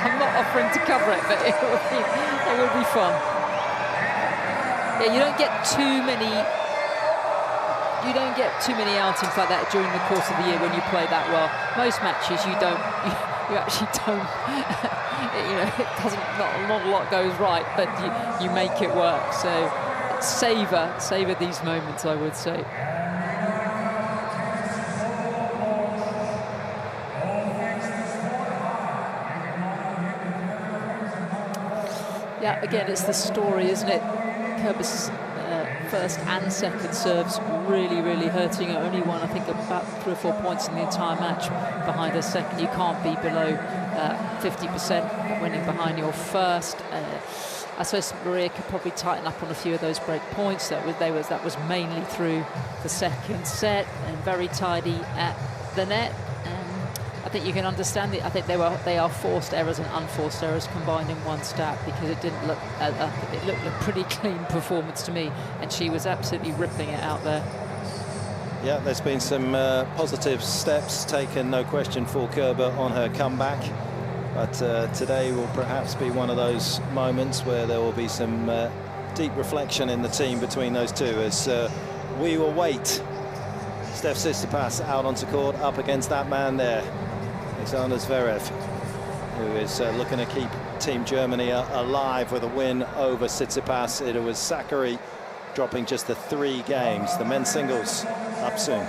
I'm not offering to cover it, but it would be fun. Yeah, you don't get too many. You don't get too many outings like that during the course of the year when you play that well. Most matches you don't. You actually don't. It doesn't. Not a lot goes right, but you make it work. So savor these moments, I would say. Yeah, again, it's the story, isn't it? Kerber's first and second serves really hurting her. Only won, I think, about 3 or 4 points in the entire match behind her second. You can't be below 50% winning behind your first. I suppose Maria could probably tighten up on a few of those break points. That was mainly through the second set, and very tidy at the net. I think you can understand it. I think they are forced errors and unforced errors combined in one stat, because it didn't look it looked a pretty clean performance to me, and she was absolutely ripping it out there. Yeah, there's been some positive steps taken, no question, for Kerber on her comeback. But today will perhaps be one of those moments where there will be some deep reflection in the team between those two, as we will wait. Steph Tsitsipas out onto court, up against that man there, Alexander Zverev, who is looking to keep Team Germany alive with a win over Tsitsipas. It was Sakkari dropping just the 3 games. The men's singles up soon.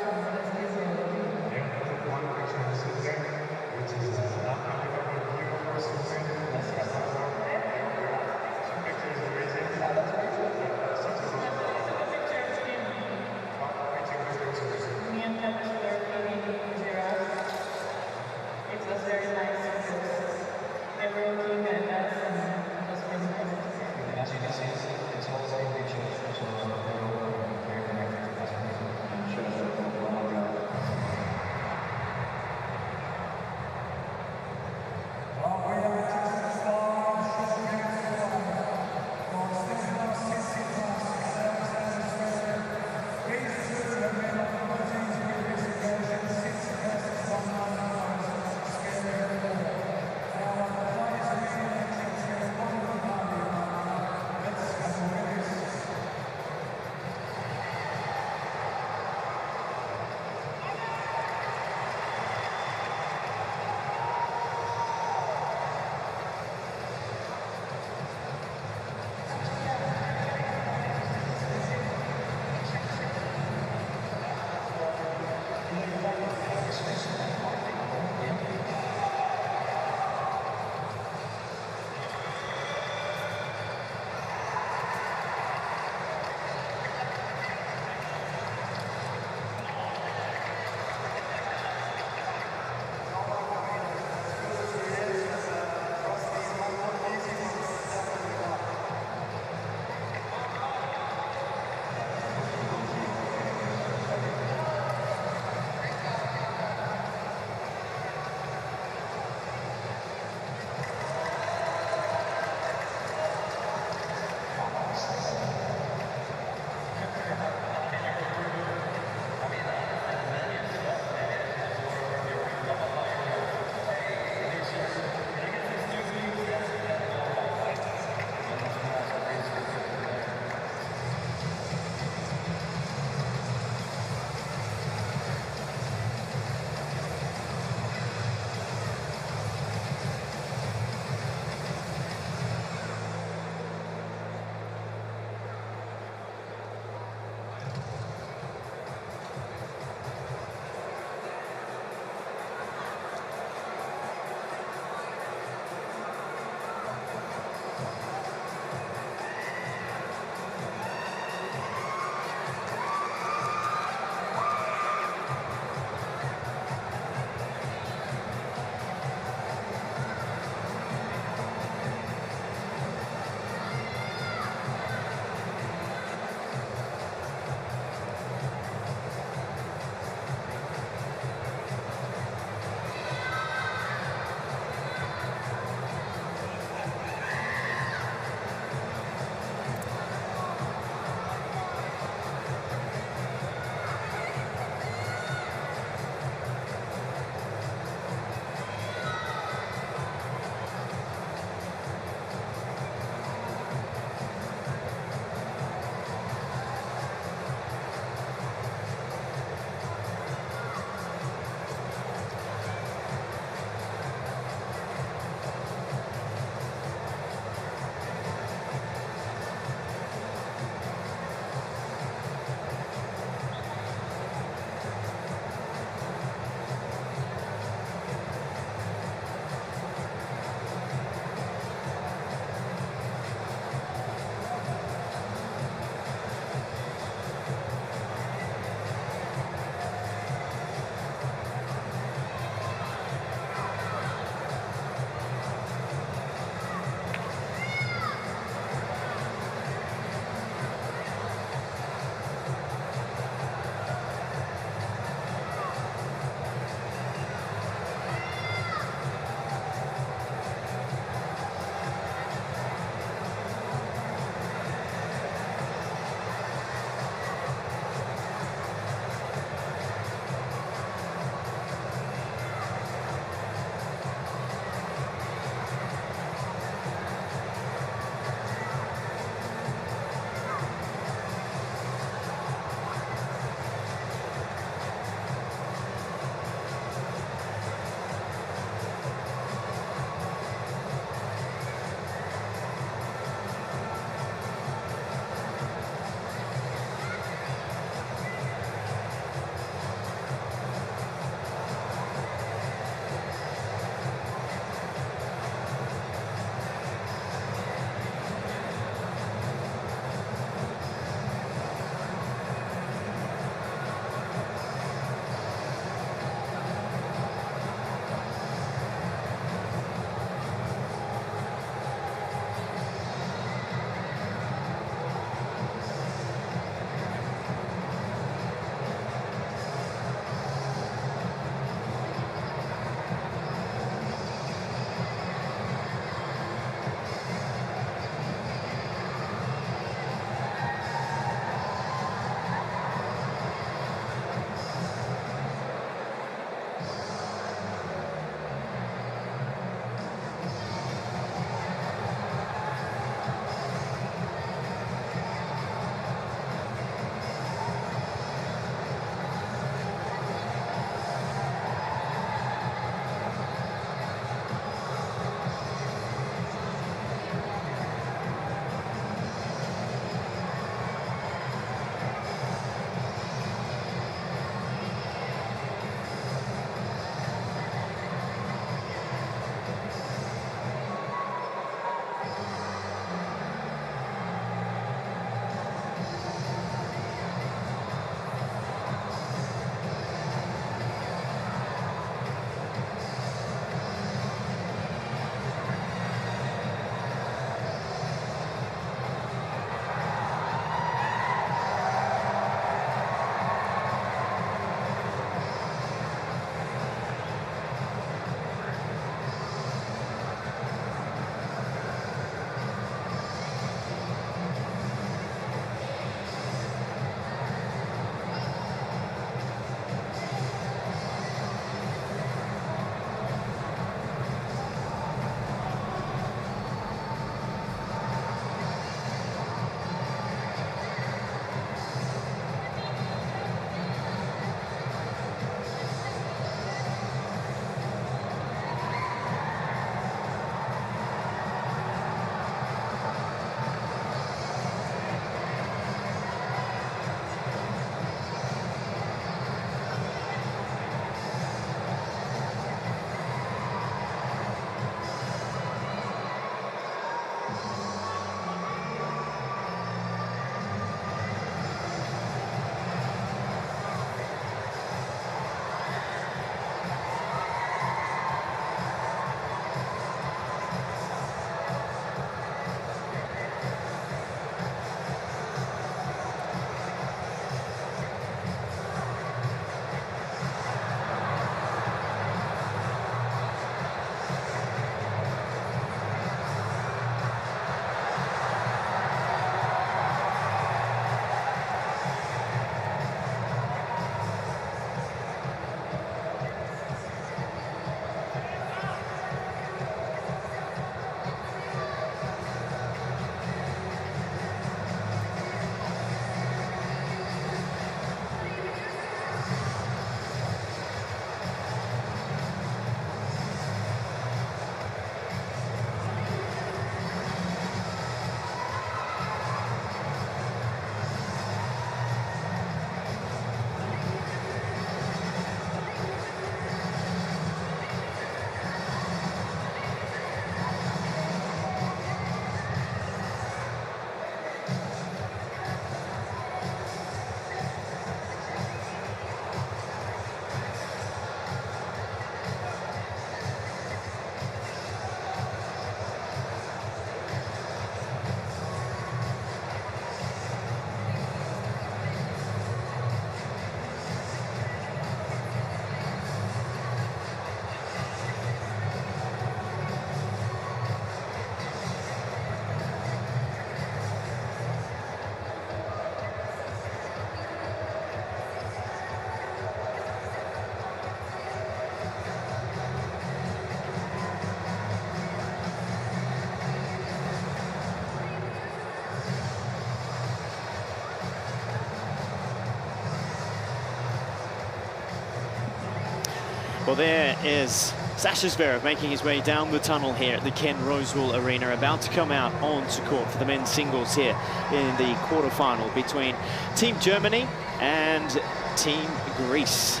Well, there is Sasha Zverev making his way down the tunnel here at the Ken Rosewall Arena, about to come out onto court for the men's singles here in the quarterfinal between Team Germany and Team Greece.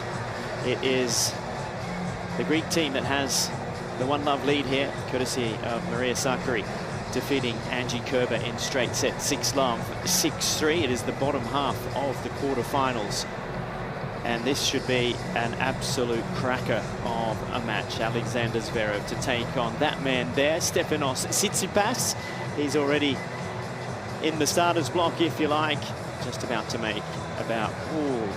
It is the Greek team that has the 1-love lead here, courtesy of Maria Sakkari, defeating Angie Kerber in straight set 6-love, 6-3. It is the bottom half of the quarterfinals. And this should be an absolute cracker of a match. Alexander Zverev to take on that man there, Stefanos Tsitsipas. He's already in the starter's block, if you like, just about to make about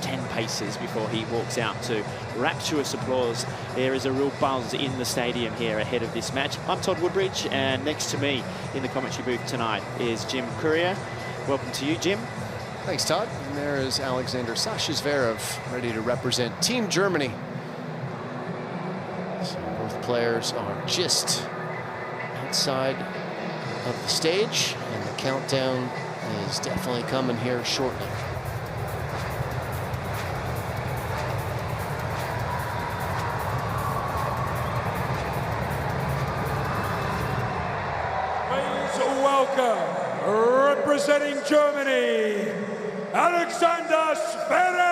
10 paces before he walks out to rapturous applause. There is a real buzz in the stadium here ahead of this match. I'm Todd Woodbridge, and next to me in the commentary booth tonight is Jim Courier. Welcome to you, Jim. Thanks, Todd. And there is Alexander Sasha Zverev, ready to represent Team Germany. So both players are just outside of the stage, and the countdown is definitely coming here shortly. Please welcome, representing Germany, Alexander Zverev.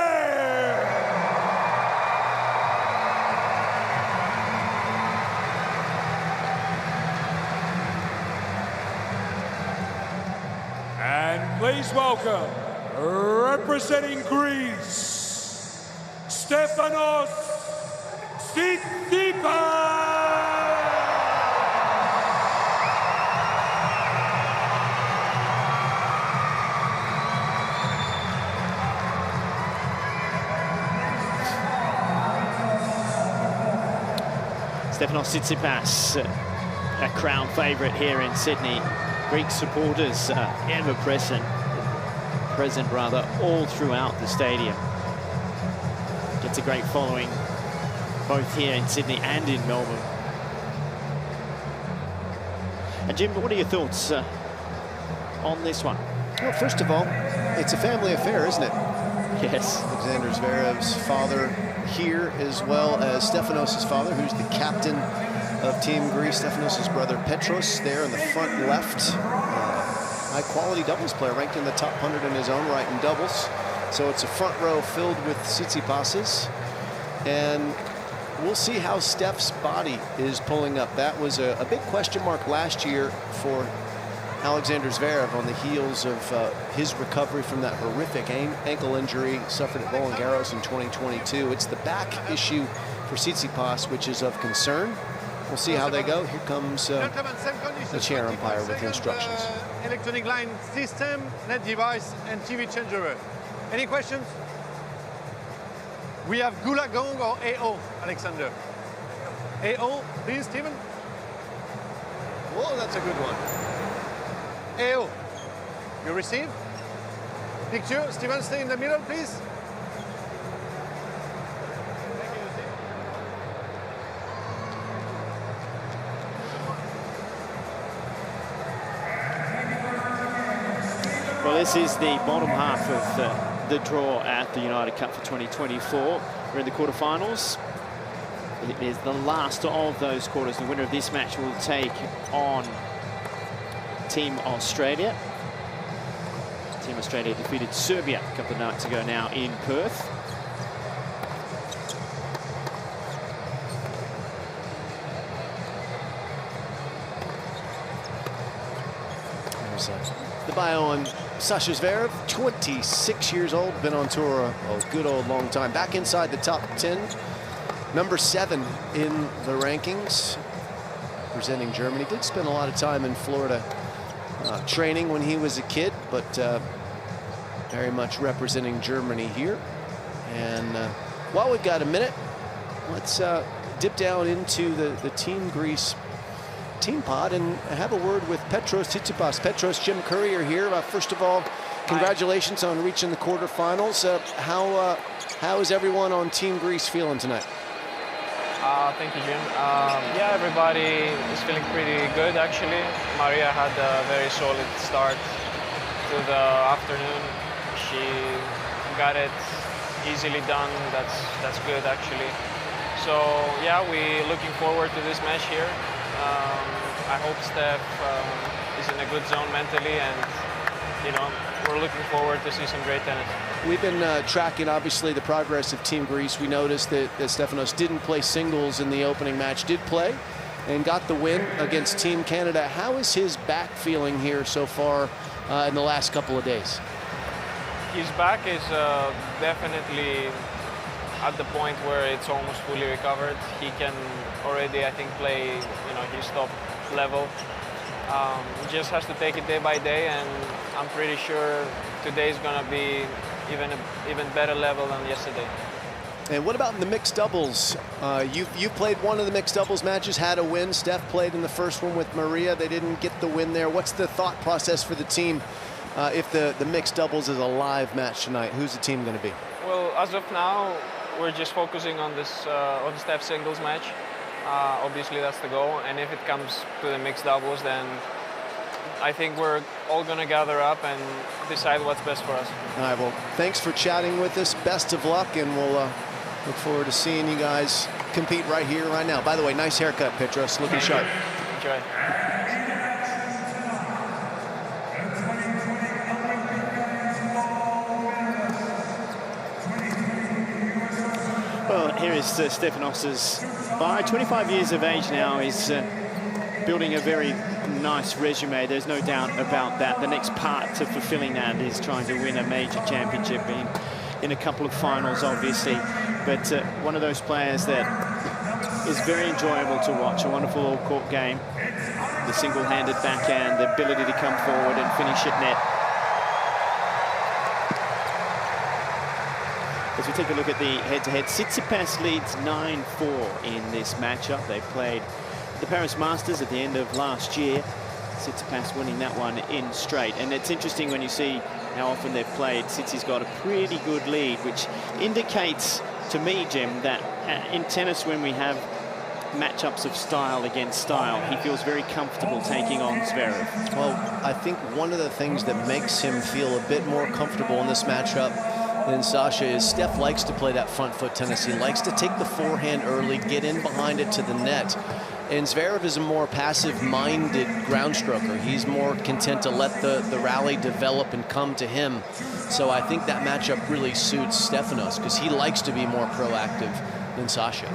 And please welcome, representing Greece, Stefanos Tsitsipas. Stefanos Tsitsipas, a crowd favourite here in Sydney. Greek supporters ever present all throughout the stadium. Gets a great following both here in Sydney and in Melbourne. And Jim, what are your thoughts on this one? Well, first of all, it's a family affair, isn't it? Yes. Alexander Zverev's father here, as well as Stefanos' father, who's the captain of Team Greece. Stefanos' brother Petros there in the front left. High-quality doubles player, ranked in the top 100 in his own right in doubles. So it's a front row filled with Tsitsipas's. And we'll see how Steph's body is pulling up. That was a big question mark last year for Alexander Zverev on the heels of his recovery from that horrific ankle injury suffered at Roland Garros in 2022. It's the back issue for Tsitsipas, which is of concern. We'll see how they go. Here comes the chair umpire with instructions. Electronic line system, net device, and TV changeover. Any questions? We have Gula Gong or AO, Alexander? AO, please, Stephen. Whoa, that's a good one. AO, you receive? Picture, Stephen, stay in the middle, please. Well, this is the bottom half of the draw at the United Cup for 2024. We're in the quarterfinals. It is the last of those quarters. The winner of this match will take on Team Australia. Team Australia defeated Serbia a couple of nights ago now in Perth. There's the bio on Sasha Zverev, 26 years old, been on tour a good old long time. Back inside the top 10, number 7 in the rankings, representing Germany. Did spend a lot of time in Florida training when he was a kid, but very much representing Germany here. And while we've got a minute, let's dip down into the Team Greece team pod and have a word with Petros Tsitsipas. Petros, Jim Courier here. First of all, congratulations on reaching the quarterfinals. How is everyone on Team Greece feeling tonight? Thank you, Jim. Yeah, everybody is feeling pretty good, actually. Maria had a very solid start to the afternoon. She got it easily done. That's good, actually. So yeah, we're looking forward to this match here. I hope Steph is in a good zone mentally, and you know, we're looking forward to see some great tennis. We've been tracking, obviously, the progress of Team Greece. We noticed that Stefanos didn't play singles in the opening match, did play, and got the win against Team Canada. How is his back feeling here so far in the last couple of days? His back is definitely at the point where it's almost fully recovered. He can already, I think, play, you know, his top level. He just has to take it day by day, and I'm pretty sure today's going to be even better level than yesterday. And what about in the mixed doubles? You played one of the mixed doubles matches, had a win. Steph played in the first one with Maria. They didn't get the win there. What's the thought process for the team if the mixed doubles is a live match tonight? Who's the team going to be? Well, as of now, we're just focusing on this on the Steph singles match. Obviously, that's the goal. And if it comes to the mixed doubles, then I think we're all going to gather up and decide what's best for us. All right, well, thanks for chatting with us. Best of luck, and we'll look forward to seeing you guys compete right here, right now. By the way, nice haircut, Petros. Looking sharp. Enjoy. Well, here is Stefanos. By 25 years of age now, he's building a very nice resume. There's no doubt about that. The next part to fulfilling that is trying to win a major championship in a couple of finals, obviously. But one of those players that is very enjoyable to watch. A wonderful all-court game. The single-handed backhand, the ability to come forward and finish at net. As we take a look at the head-to-head, Tsitsipas leads 9-4 in this matchup. They played the Paris Masters at the end of last year. Tsitsipas winning that one in straight. And it's interesting when you see how often they've played. Tsitsi's got a pretty good lead, which indicates to me, Jim, that in tennis, when we have matchups of style against style, he feels very comfortable taking on Zverev. Well, I think one of the things that makes him feel a bit more comfortable in this matchup than Sasha is Steph likes to play that front foot tennis. He likes to take the forehand early, get in behind it to the net. And Zverev is a more passive-minded ground stroker. He's more content to let the rally develop and come to him. So I think that matchup really suits Stefanos because he likes to be more proactive than Sasha.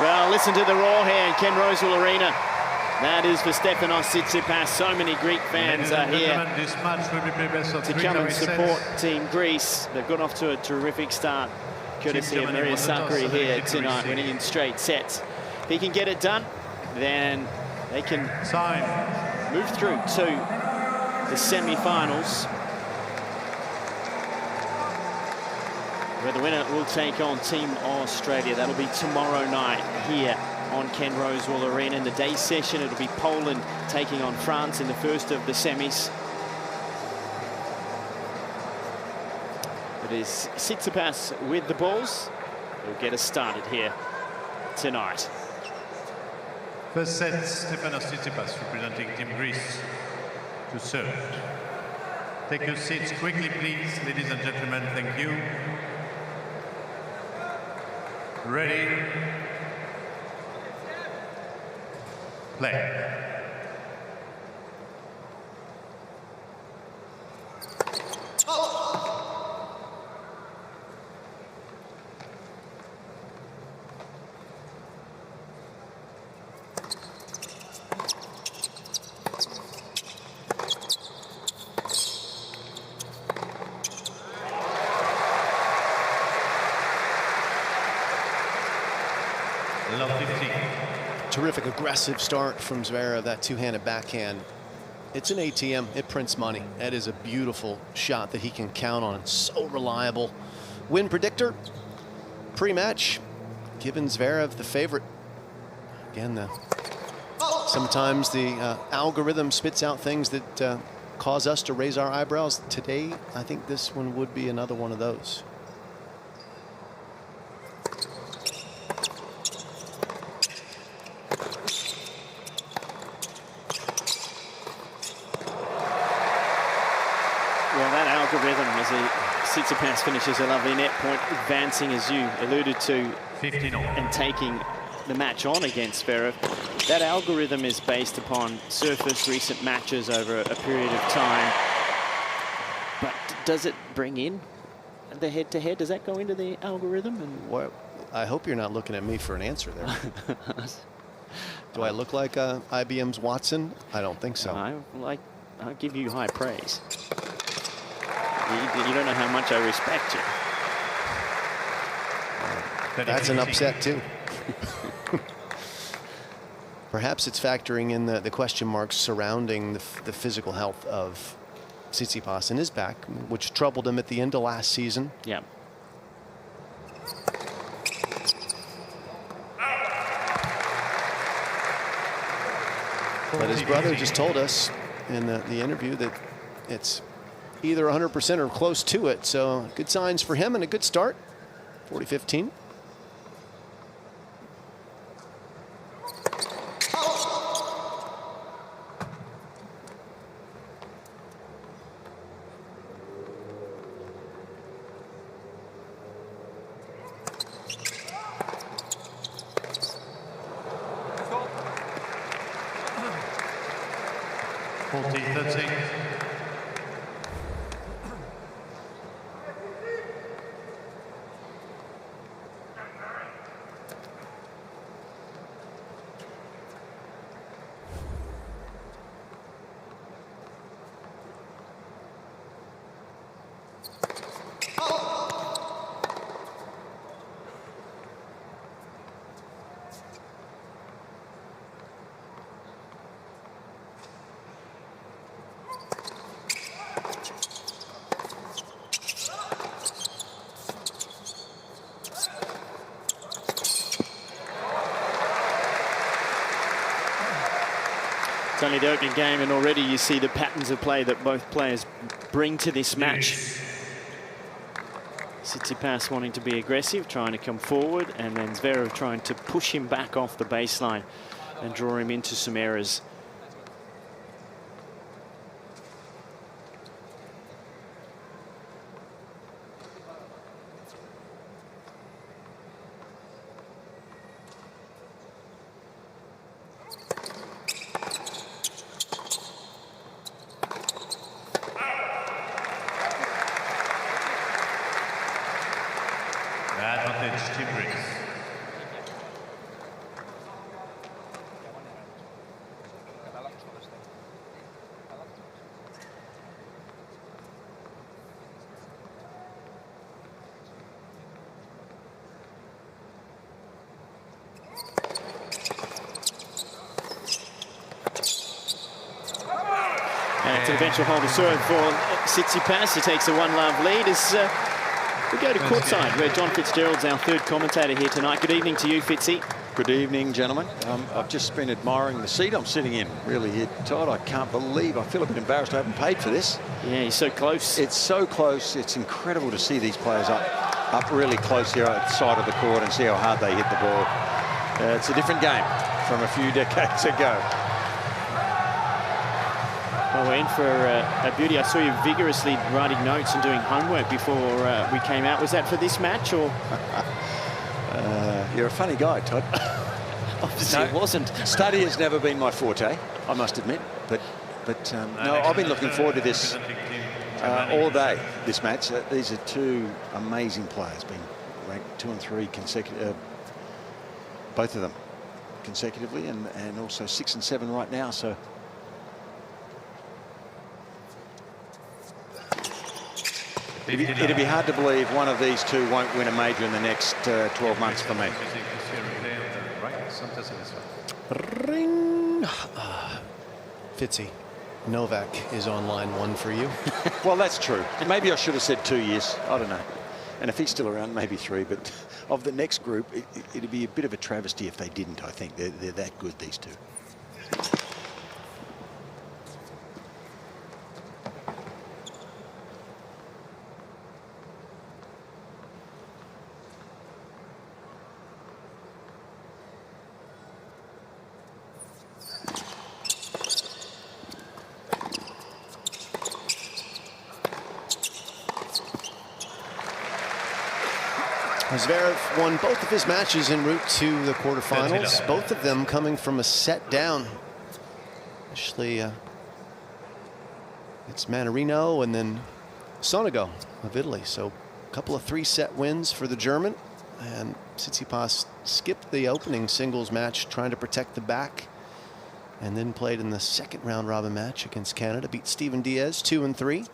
Well, listen to the roar here in Ken Rosewall Arena. That is for Stefanos Tsitsipas. So many Greek fans are here to come and support Team Greece. They've got off to a terrific start, courtesy of Maria Sakkari here tonight, winning in straight sets. If he can get it done, then they can move through to the semi-finals, where the winner will take on Team Australia. That'll be tomorrow night here on Ken Rosewall Arena. In the day session, it'll be Poland taking on France in the first of the semis. It is Tsitsipas with the balls. He'll get us started here tonight. First set, Stefanos Tsitsipas representing Team Greece to serve. Take your seats quickly, please, ladies and gentlemen. Thank you. Ready? Play. Terrific aggressive start from Zverev, that two-handed backhand. It's an ATM, it prints money. That is a beautiful shot that he can count on. So reliable. Win predictor, pre-match, giving Zverev the favorite. Again, sometimes the algorithm spits out things that cause us to raise our eyebrows. Today, I think this one would be another one of those. as Tsitsipas finishes a lovely net point, advancing, as you alluded to, 15 all. and taking the match on against Zverev. That algorithm is based upon surface recent matches over a period of time. But does it bring in the head-to-head? Does that go into the algorithm? And Well, I hope you're not looking at me for an answer there. Do I look like IBM's Watson? I don't think so. I'll give you high praise. You don't know how much I respect you. That's an upset too. Perhaps it's factoring in the question marks surrounding the physical health of Tsitsipas in his back, which troubled him at the end of last season. Yeah. But his brother just told us in the interview that it's either 100% or close to it. So good signs for him and a good start. 40-15. It's only the opening game, and already you see the patterns of play that both players bring to this match. Tsitsipas wanting to be aggressive, trying to come forward, and then Zverev trying to push him back off the baseline and draw him into some errors. Advantage Team Greece. And it's an eventual hold to serve for Tsitsipas. He takes a 1-love lead as we go to courtside, where John Fitzgerald's our third commentator here tonight. Good evening to you, Fitzy. Good evening, gentlemen. I've just been admiring the seat I'm sitting in. Really, Todd, I can't believe, I feel a bit embarrassed I haven't paid for this. Yeah, he's so close. It's so close. It's incredible to see these players up really close here at the side of the court and see how hard they hit the ball. It's a different game from a few decades ago. Well, we're in for a beauty. I saw you vigorously writing notes and doing homework before we came out. Was that for this match, or? You're a funny guy, Todd. Obviously, it wasn't. Study has never been my forte, I must admit. But no, I've been looking forward to this all day, this match. These are two amazing players, being ranked 2 and 3 consecutive, both of them consecutively, and also 6 and 7 right now. So. It'd be hard to believe one of these two won't win a major in the next 12 months for me. Ring. Fitzy, Novak is on line 1 for you. Well, that's true. Maybe I should have said 2 years. I don't know. And if he's still around, maybe 3. But of the next group, it'd be a bit of a travesty if they didn't, I think. They're that good, these two. Zverev won both of his matches en route to the quarterfinals, both of them coming from a set down. Actually, it's Mannarino and then Sonego of Italy. So a couple of 3-set wins for the German. And Tsitsipas skipped the opening singles match trying to protect the back, and then played in the second round robin match against Canada, beat Steven Diaz 2-3.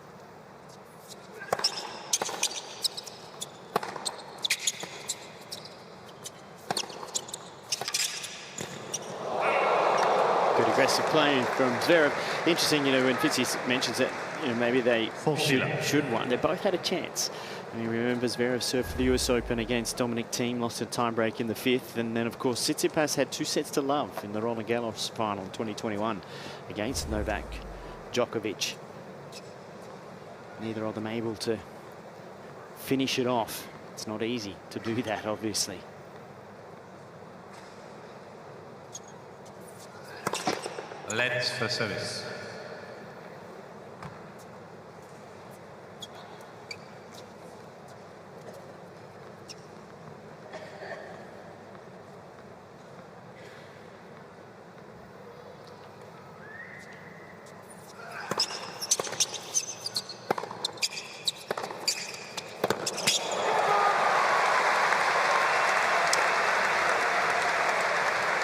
Good aggressive play from Zverev. Interesting, you know, when Fitzy mentions that, you know, maybe they should win. They both had a chance. I mean, remember Zverev served for the US Open against Dominic Thiem, lost a tiebreak in the 5th. And then, of course, Tsitsipas had 2 sets to love in the Roland Garros final in 2021 against Novak Djokovic. Neither of them able to finish it off. It's not easy to do that, obviously. Let's for service.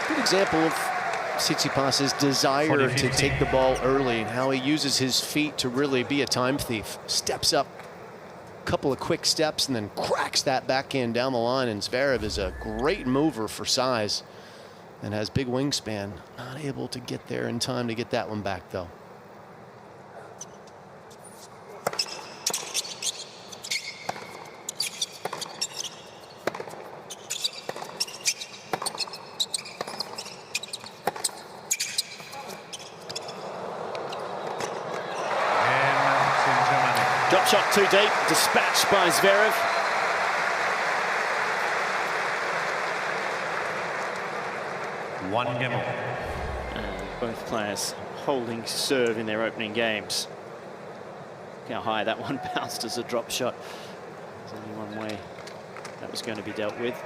Good example of Tsitsipas's desire to take the ball early and how he uses his feet to really be a time thief. Steps up, a couple of quick steps, and then cracks that backhand down the line. And Zverev is a great mover for size and has big wingspan. Not able to get there in time to get that one back, though. Drop shot too deep, dispatched by Zverev. One game on. And both players holding serve in their opening games. Look how high that one bounced as a drop shot. There's only one way that was going to be dealt with.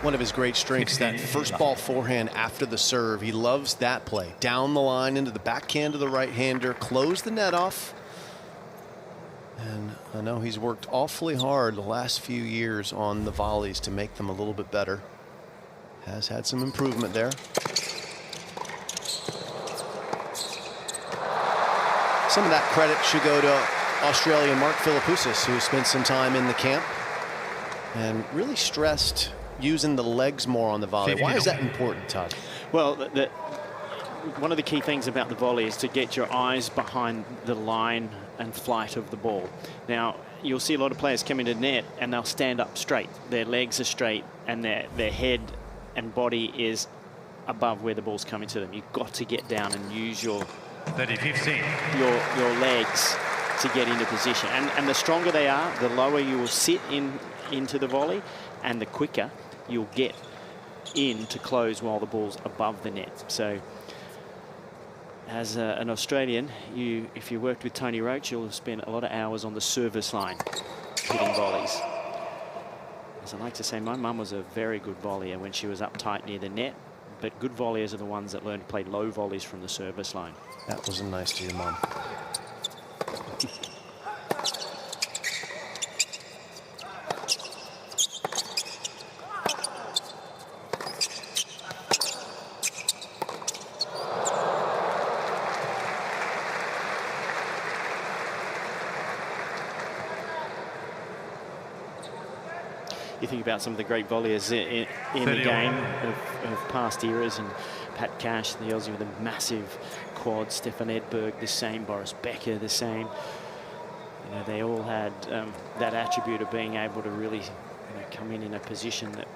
One of his great strengths, that first ball forehand after the serve. He loves that play. Down the line into the backhand of the right-hander, close the net off. And I know he's worked awfully hard the last few years on the volleys to make them a little bit better. Has had some improvement there. Some of that credit should go to Australian Mark Philippoussis, who spent some time in the camp and really stressed using the legs more on the volley. Why is that important, Todd? Well, one of the key things about the volley is to get your eyes behind the line and flight of the ball. Now, you'll see a lot of players come into net and they'll stand up straight. Their legs are straight and their head and body is above where the ball's coming to them. You've got to get down and use your 30-15. your legs to get into position. And the stronger they are, the lower you will sit into the volley, and the quicker you'll get in to close while the ball's above the net. So as an Australian, if you worked with Tony Roach, you'll have spent a lot of hours on the service line hitting volleys. As I like to say, my mum was a very good volleyer when she was up tight near the net, but good volleyers are the ones that learn to play low volleys from the service line. That wasn't nice to your mum. You think about some of the great volleyers in the game of past eras, and Pat Cash, the Aussie with a massive quad, Stefan Edberg the same, Boris Becker the same. You know, they all had that attribute of being able to really come in a position that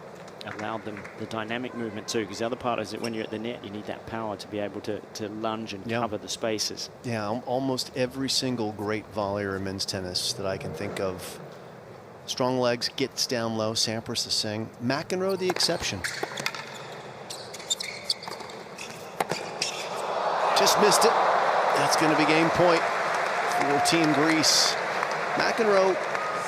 allowed them the dynamic movement too, because the other part is that when you're at the net, you need that power to be able to lunge and cover the spaces. Yeah, almost every single great volleyer in men's tennis that I can think of. Strong legs, gets down low. Sampras the same. McEnroe the exception. Just missed it. That's going to be game point for Team Greece. McEnroe,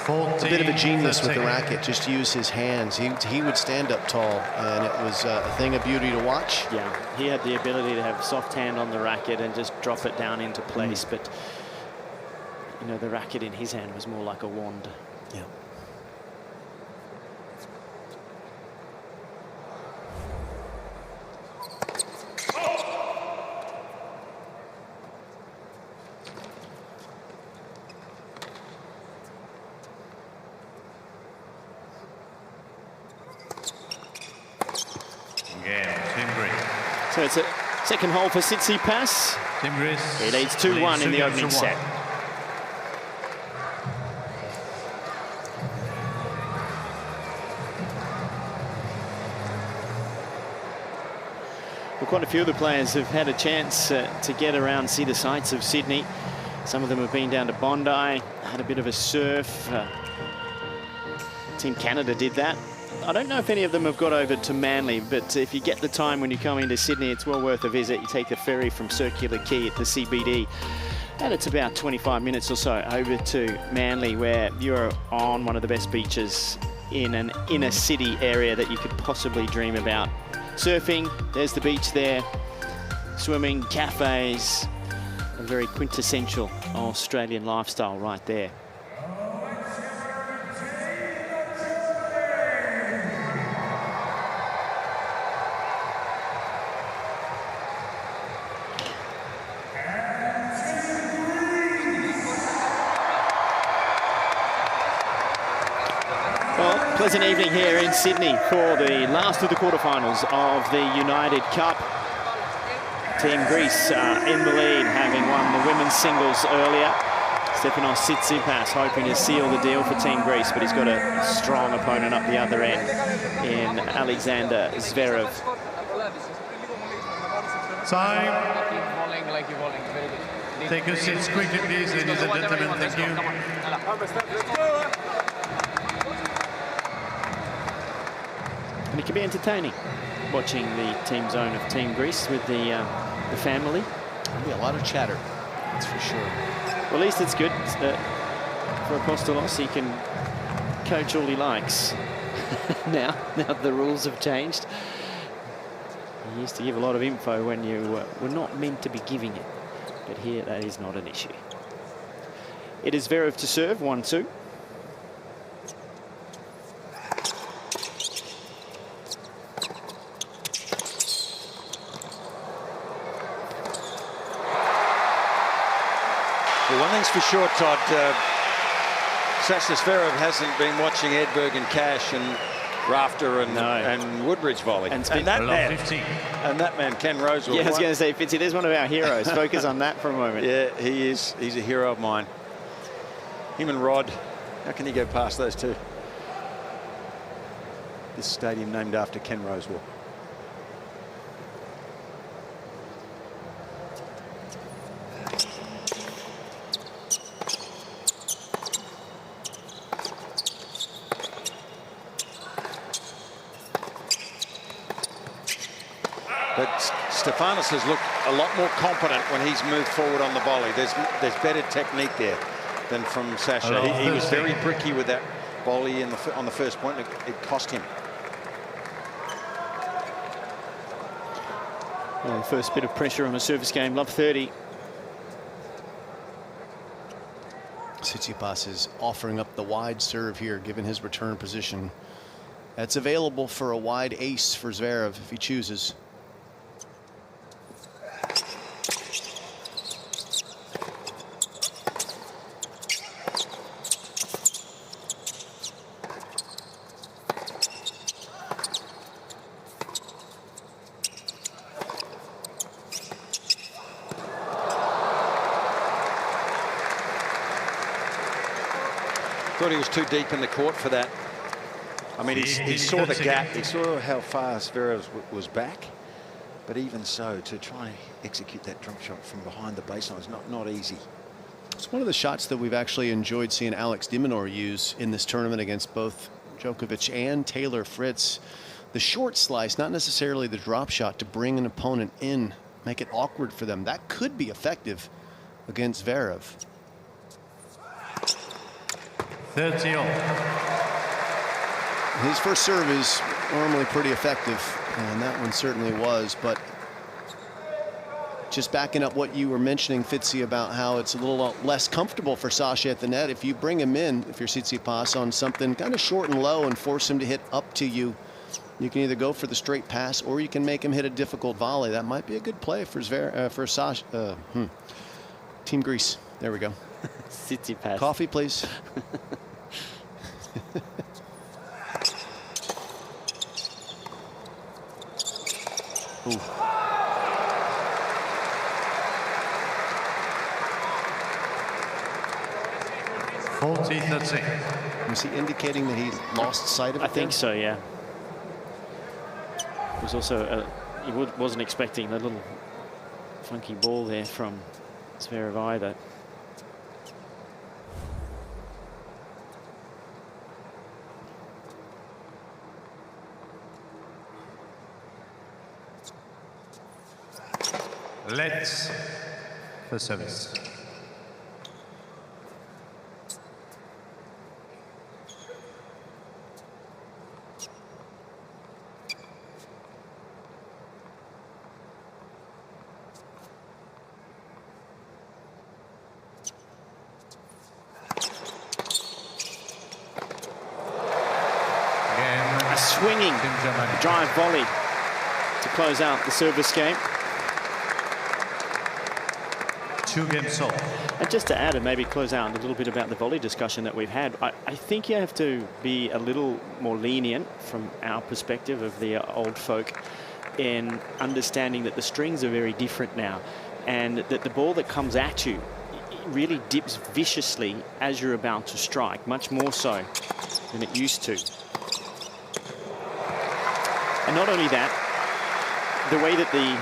a bit of a genius with the racket, just to use his hands. He would stand up tall, and it was a thing of beauty to watch. Yeah, he had the ability to have soft hand on the racket and just drop it down into place, but you know, the racket in his hand was more like a wand. Yeah. So it's a second hole for Tsitsipas. Team Greece. He leads 2-1 in the opening set. Well, quite a few of the players have had a chance to get around, see the sights of Sydney. Some of them have been down to Bondi, had a bit of a surf. Team Canada did that. I don't know if any of them have got over to Manly, but if you get the time when you come into Sydney, it's well worth a visit. You take the ferry from Circular Quay at the CBD, and it's about 25 minutes or so over to Manly, where you're on one of the best beaches in an inner city area that you could possibly dream about. Surfing, there's the beach there, swimming, cafes, a very quintessential Australian lifestyle right there. Pleasant evening here in Sydney for the last of the quarterfinals of the United Cup. Team Greece in the lead, having won the women's singles earlier. Stefanos Tsitsipas hoping to seal the deal for Team Greece, but he's got a strong opponent up the other end in Alexander Zverev. Time. Take your seats quickly, please, ladies and gentlemen. Thank you. And it can be entertaining watching the team zone of Team Greece with the family. There'll be a lot of chatter, that's for sure. Well, at least it's good for Apostolos. He can coach all he likes. now the rules have changed. He used to give a lot of info when you were not meant to be giving it. But here, that is not an issue. It is Zverev to serve, 1-2. One thing's for sure, Todd, Sasha Zverev hasn't been watching Edberg and Cash and Rafter and Woodbridge volley. And that man, Ken Rosewell. Yeah, I was going to say, Fitzy, there's one of our heroes. Focus on that for a moment. Yeah, he is. He's a hero of mine. Him and Rod, how can you go past those two? This stadium named after Ken Rosewell. But Stefanos has looked a lot more competent when he's moved forward on the volley. There's better technique there than from Sasha. He was very bricky with that volley on the first point. It cost him. Well, the first bit of pressure on a service game, love 30. Tsitsipas is offering up the wide serve here, given his return position. That's available for a wide ace for Zverev if he chooses. Thought he was too deep in the court for that. I mean, he saw the gap. He saw how far Zverev was back. But even so, to try and execute that drop shot from behind the baseline is not easy. It's one of the shots that we've actually enjoyed seeing Alex de Minaur use in this tournament against both Djokovic and Taylor Fritz. The short slice, not necessarily the drop shot, to bring an opponent in, make it awkward for them. That could be effective against Zverev. 30-all. His first serve is normally pretty effective, and that one certainly was. But just backing up what you were mentioning, Fitzy, about how it's a little less comfortable for Sasha at the net. If you bring him in, if you're Tsitsipas, on something kind of short and low and force him to hit up to you, you can either go for the straight pass or you can make him hit a difficult volley. That might be a good play for Sasha. Team Greece. There we go. Tsitsipas. Coffee, please. Ooh. Was he indicating that he lost sight of it? I think so, yeah. It was also, he wasn't expecting the little funky ball there from Zverev either. Let's for service. A swinging drive volley to close out the service game. 2 games solved. And just to add and maybe close out a little bit about the volley discussion that we've had, I think you have to be a little more lenient from our perspective of the old folk in understanding that the strings are very different now, and that the ball that comes at you really dips viciously as you're about to strike, much more so than it used to. And not only that, the way that the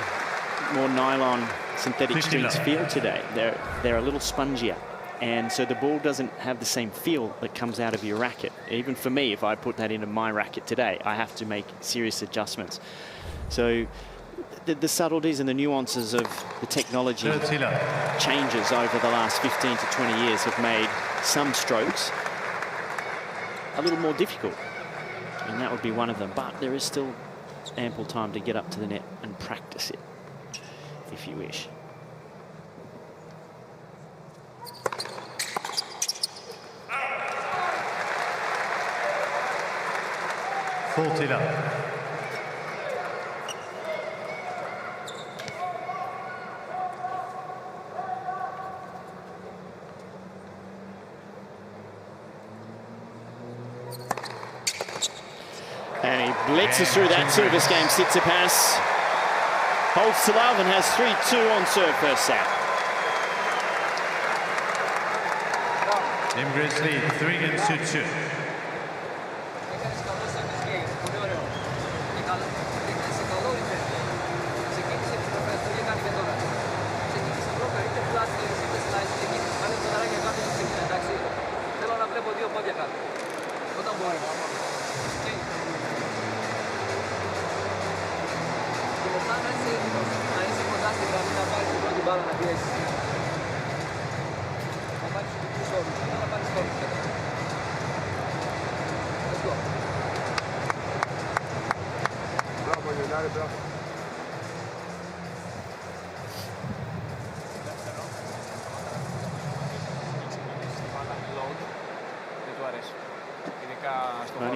more nylon synthetic strings feel today, they're a little spongier, and so the ball doesn't have the same feel that comes out of your racket. Even for me, if I put that into my racket today, I have to make serious adjustments. So the subtleties and the nuances of the technology changes over the last 15 to 20 years have made some strokes a little more difficult, and that would be one of them. But there is still ample time to get up to the net and practice it, if you wish. And he blitzes through that service game. Tsitsipas holds to love and has 3-2 on serve first set. Team Greece lead 3 games to 2.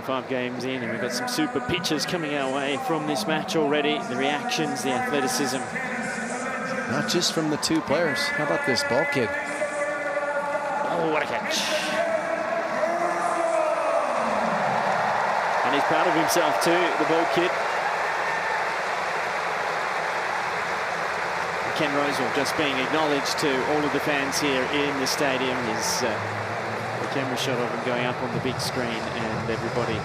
Five games in, and we've got some super pictures coming our way from this match already. The reactions, the athleticism. Not just from the two players. How about this ball kid? Oh, what a catch. And he's proud of himself too, the ball kid. Ken Rosewall just being acknowledged to all of the fans here in the stadium. His the camera shot of him going up on the big screen, and everybody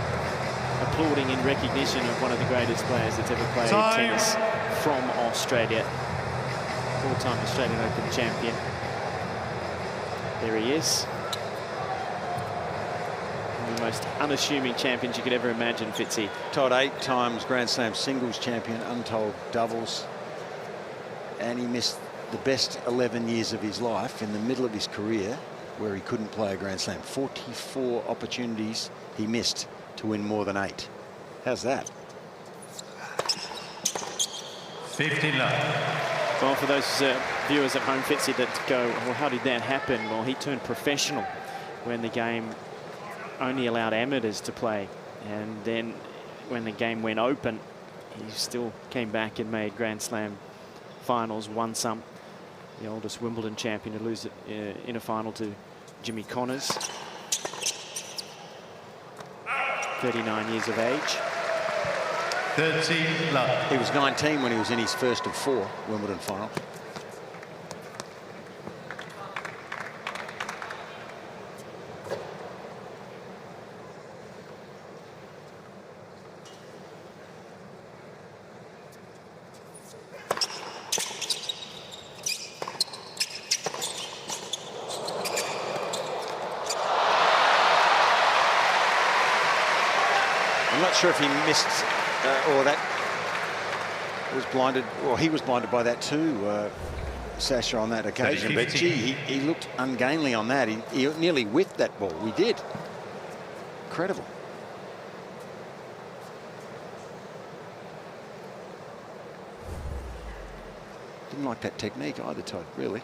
applauding in recognition of one of the greatest players that's ever played tennis from Australia. Four-time Australian Open champion. There he is. One of the most unassuming champions you could ever imagine, Fitzy. Todd, 8 times Grand Slam singles champion, untold doubles. And he missed the best 11 years of his life in the middle of his career, where he couldn't play a Grand Slam. 44 opportunities he missed to win more than 8. How's that? 50 love. Well, for those viewers at home, Fitzy, that go, well, how did that happen? Well, he turned professional when the game only allowed amateurs to play. And then when the game went open, he still came back and made Grand Slam finals, won some. The oldest Wimbledon champion to lose it in a final to Jimmy Connors. 39 years of age. 13 love. He was 19 when he was in his first of 4 Wimbledon finals. I'm not sure if he missed or that was blinded, or he was blinded by that too, Sasha, on that occasion. But gee, he looked ungainly on that. He nearly whiffed that ball. We did. Incredible. Didn't like that technique either, Todd, really.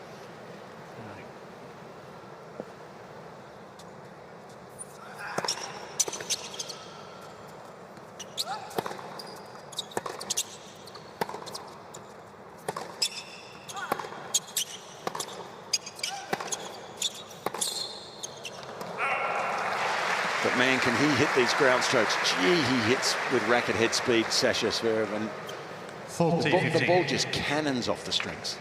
But man, can he hit these ground strokes. Gee, he hits with racket head speed, Sasha Zverev, and the ball just cannons off the strings.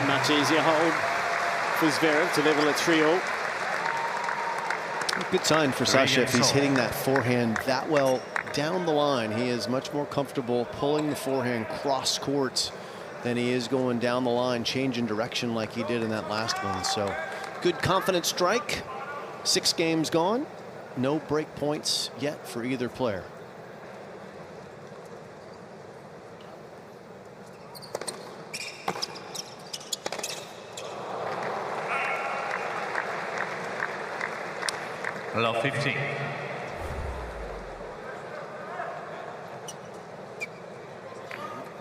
Much easier hold for Zverev to level at 3-all. Good sign for Sasha if he's hitting that forehand that well down the line. He is much more comfortable pulling the forehand cross court than he is going down the line, changing direction like he did in that last one. So good confident strike. 6 games gone. No break points yet for either player. Love 15.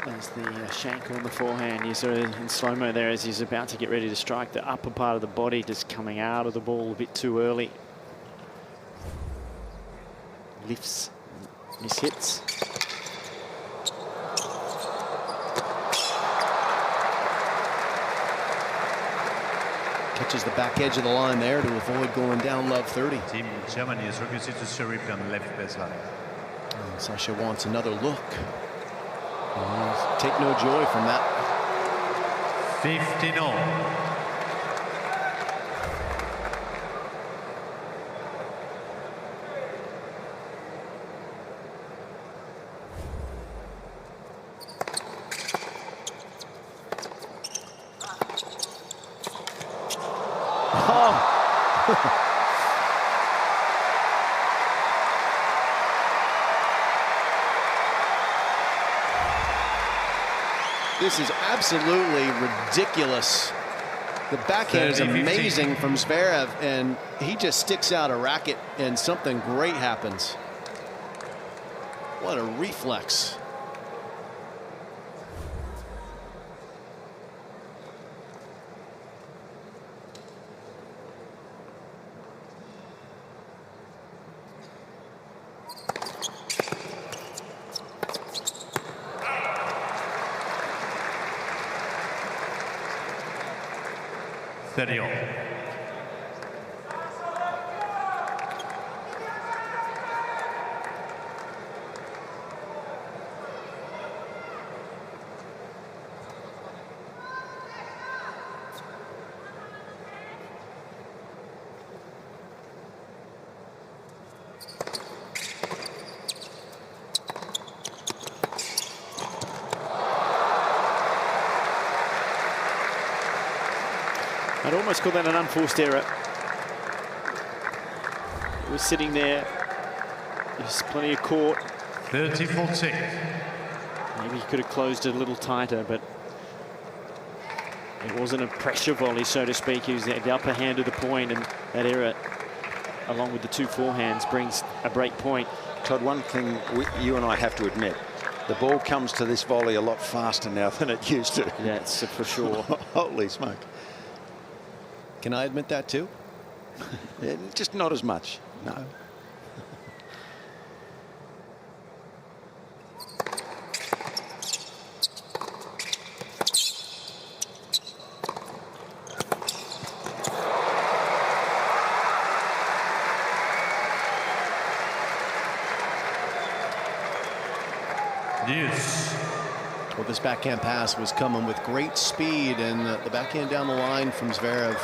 There's the shank on the forehand. You saw it in slow-mo there as he's about to get ready to strike. The upper part of the body just coming out of the ball a bit too early. Lifts, mishits. Touches the back edge of the line there to avoid going down love 30. Team Germany is requested to serve on left baseline. And Sasha wants another look. Take no joy from that. 15-all. This is absolutely ridiculous. The backhand is amazing from Zverev, and he just sticks out a racket and something great happens. What a reflex. 30 all. I'd almost call that an unforced error. It was sitting there. There's plenty of court. 30-14. Maybe he could have closed it a little tighter, but it wasn't a pressure volley, so to speak. He was at the upper hand of the point, and that error, along with the two forehands, brings a break point. Todd, one thing you and I have to admit, the ball comes to this volley a lot faster now than it used to. That's for sure. Holy smoke. Can I admit that too? Yeah, just not as much. No. Yes. Well, this backhand pass was coming with great speed, and the backhand down the line from Zverev.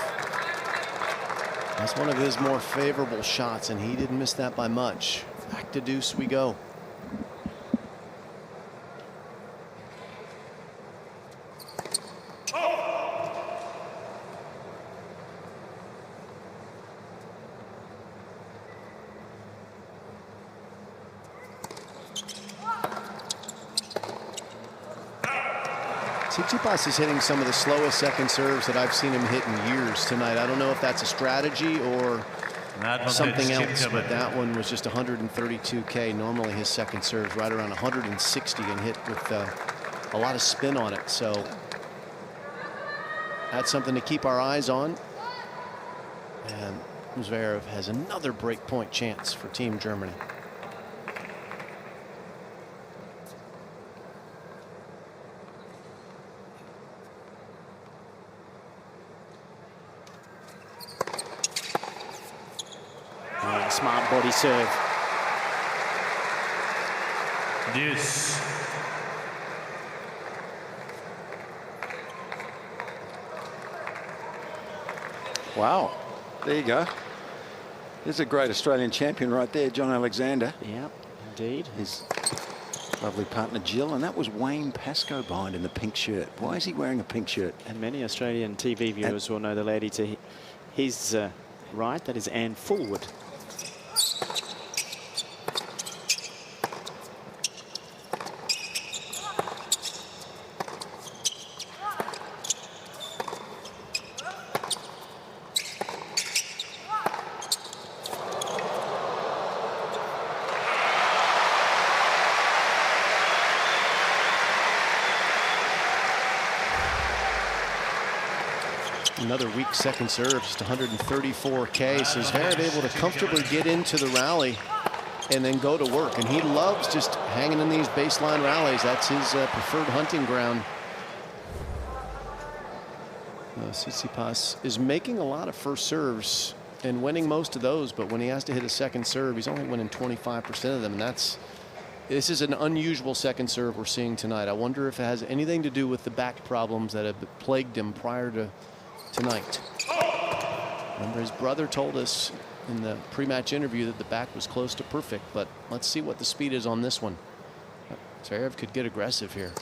That's one of his more favorable shots, and he didn't miss that by much. Back to deuce we go. Tsitsipas is hitting some of the slowest second serves that I've seen him hit in years tonight. I don't know if that's a strategy or something else, but that one was just 132K. Normally his second serve's right around 160 and hit with a lot of spin on it. So that's something to keep our eyes on. And Zverev has another breakpoint chance for Team Germany. Smart body serve. Deuce. Wow. There you go. There's a great Australian champion right there, John Alexander. Yeah, indeed. His lovely partner Jill, and that was Wayne Pascoe behind in the pink shirt. Why is he wearing a pink shirt? And many Australian TV viewers will know the lady to his right. That is Anne Fullwood. Another weak second serve, just 134K. So Zverev able to comfortably get into the rally and then go to work. And he loves just hanging in these baseline rallies. That's his preferred hunting ground. Tsitsipas is making a lot of first serves and winning most of those, but when he has to hit a second serve, he's only winning 25% of them. And this is an unusual second serve we're seeing tonight. I wonder if it has anything to do with the back problems that have plagued him prior to tonight. Remember, his brother told us in the pre-match interview that the back was close to perfect, but let's see what the speed is on this one. Zverev could get aggressive here.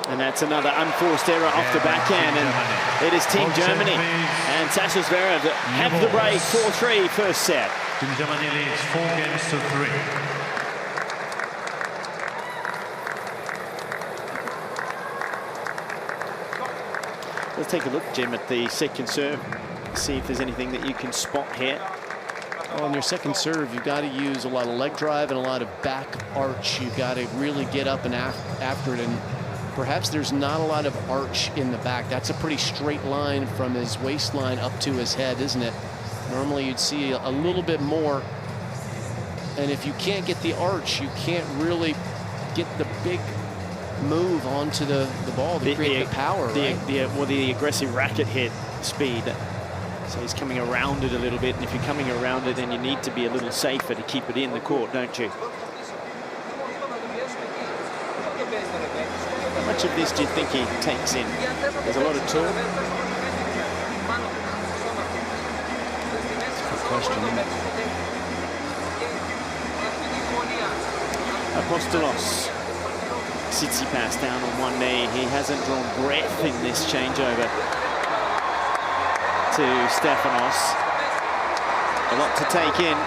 And that's another unforced error off the backhand, and it is Team Germany. And Sasha Zverev have the break, 4-3 first set. Team Germany leads 4-3. Let's take a look, Jim, at the second serve. See if there's anything that you can spot here. Well, on your second serve, you've got to use a lot of leg drive and a lot of back arch. You've got to really get up and after it. And perhaps there's not a lot of arch in the back. That's a pretty straight line from his waistline up to his head, isn't it? Normally you'd see a little bit more. And if you can't get the arch, you can't really get the big move onto the ball to create the power, right? The aggressive racket hit speed. So he's coming around it a little bit, and if you're coming around it, then you need to be a little safer to keep it in the court, don't you? How much of this do you think he takes in? There's a lot of talk. Good question, isn't it? Apostolos. Tsitsipas down on one knee. He hasn't drawn breath in this changeover to Stefanos. A lot to take in.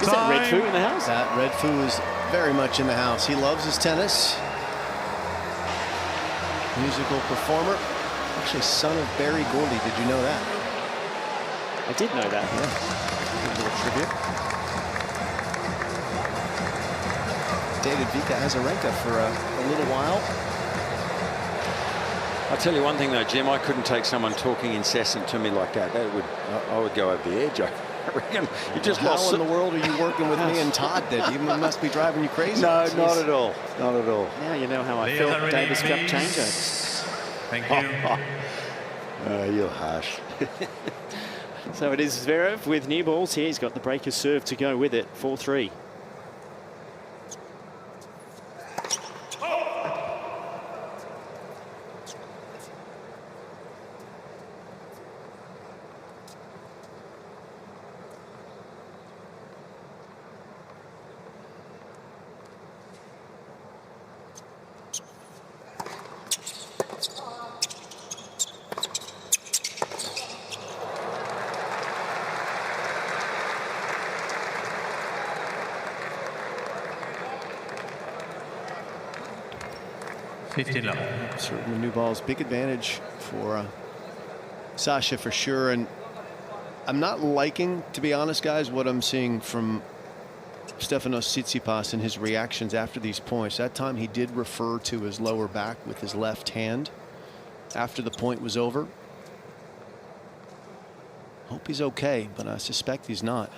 Is that Red Foo in the house? That Red Foo is very much in the house. He loves his tennis. Musical performer. Actually, son of Barry Gordy. Did you know that? I did know that. Yeah. A little trivia. Dated Vika Azarenka for a little while. I'll tell you one thing though, Jim, I couldn't take someone talking incessant to me like that. I would go over the edge. I reckon you just lost. How in the world are you working with me and Todd that you must be driving you crazy? No, not at all. Not at all. Now you know how I felt Davis Cup changeovers. Thank you. You're harsh. So it is Zverev with new balls here. He's got the breaker serve to go with it. 4-3. Certainly new balls, big advantage for Sasha for sure. And I'm not liking, to be honest, guys, what I'm seeing from Stefanos Tsitsipas and his reactions after these points. That time he did refer to his lower back with his left hand after the point was over. Hope he's okay, but I suspect he's not.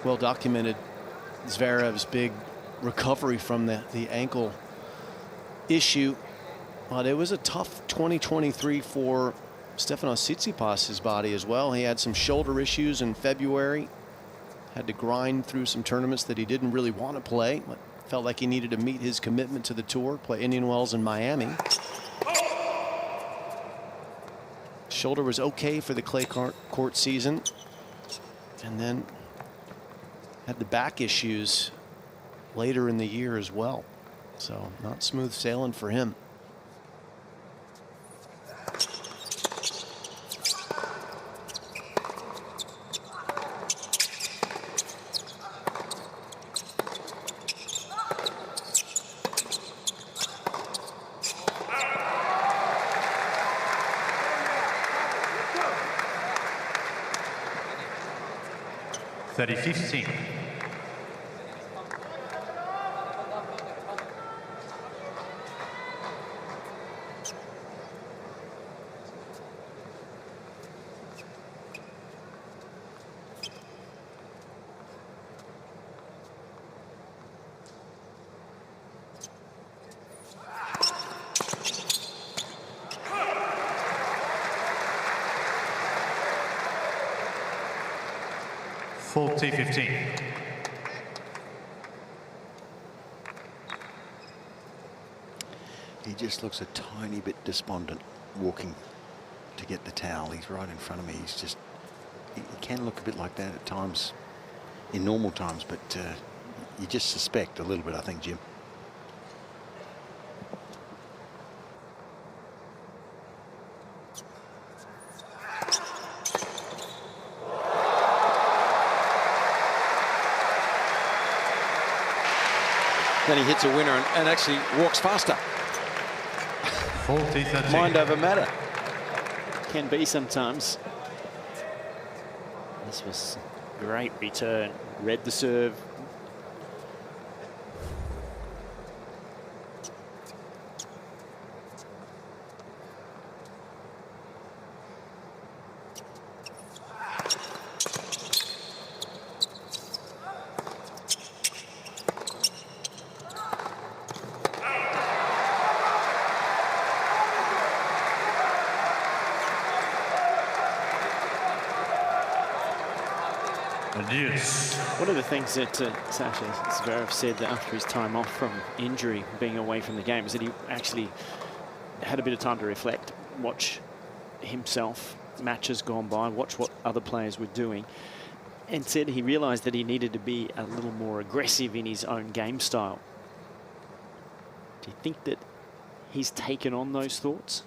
Well documented Zverev's big recovery from the ankle issue, but it was a tough 2023 for Stefanos Tsitsipas' body as well. He had some shoulder issues in February, had to grind through some tournaments that he didn't really want to play, but felt like he needed to meet his commitment to the tour, play Indian Wells in Miami. Shoulder was okay for the clay court season, and then had the back issues later in the year as well. So not smooth sailing for him. He just looks a tiny bit despondent walking to get the towel. He's right in front of me. He's just, he can look a bit like that at times in normal times, but you just suspect a little bit, I think, Jim. then he hits a winner and actually walks faster. 40-30. Mind over matter. Can be sometimes. This was a great return. Read the serve. One of the things that Sasha Zverev said that after his time off from injury, being away from the game, is that he actually had a bit of time to reflect, watch himself, matches gone by, watch what other players were doing, and said he realised that he needed to be a little more aggressive in his own game style. Do you think that he's taken on those thoughts?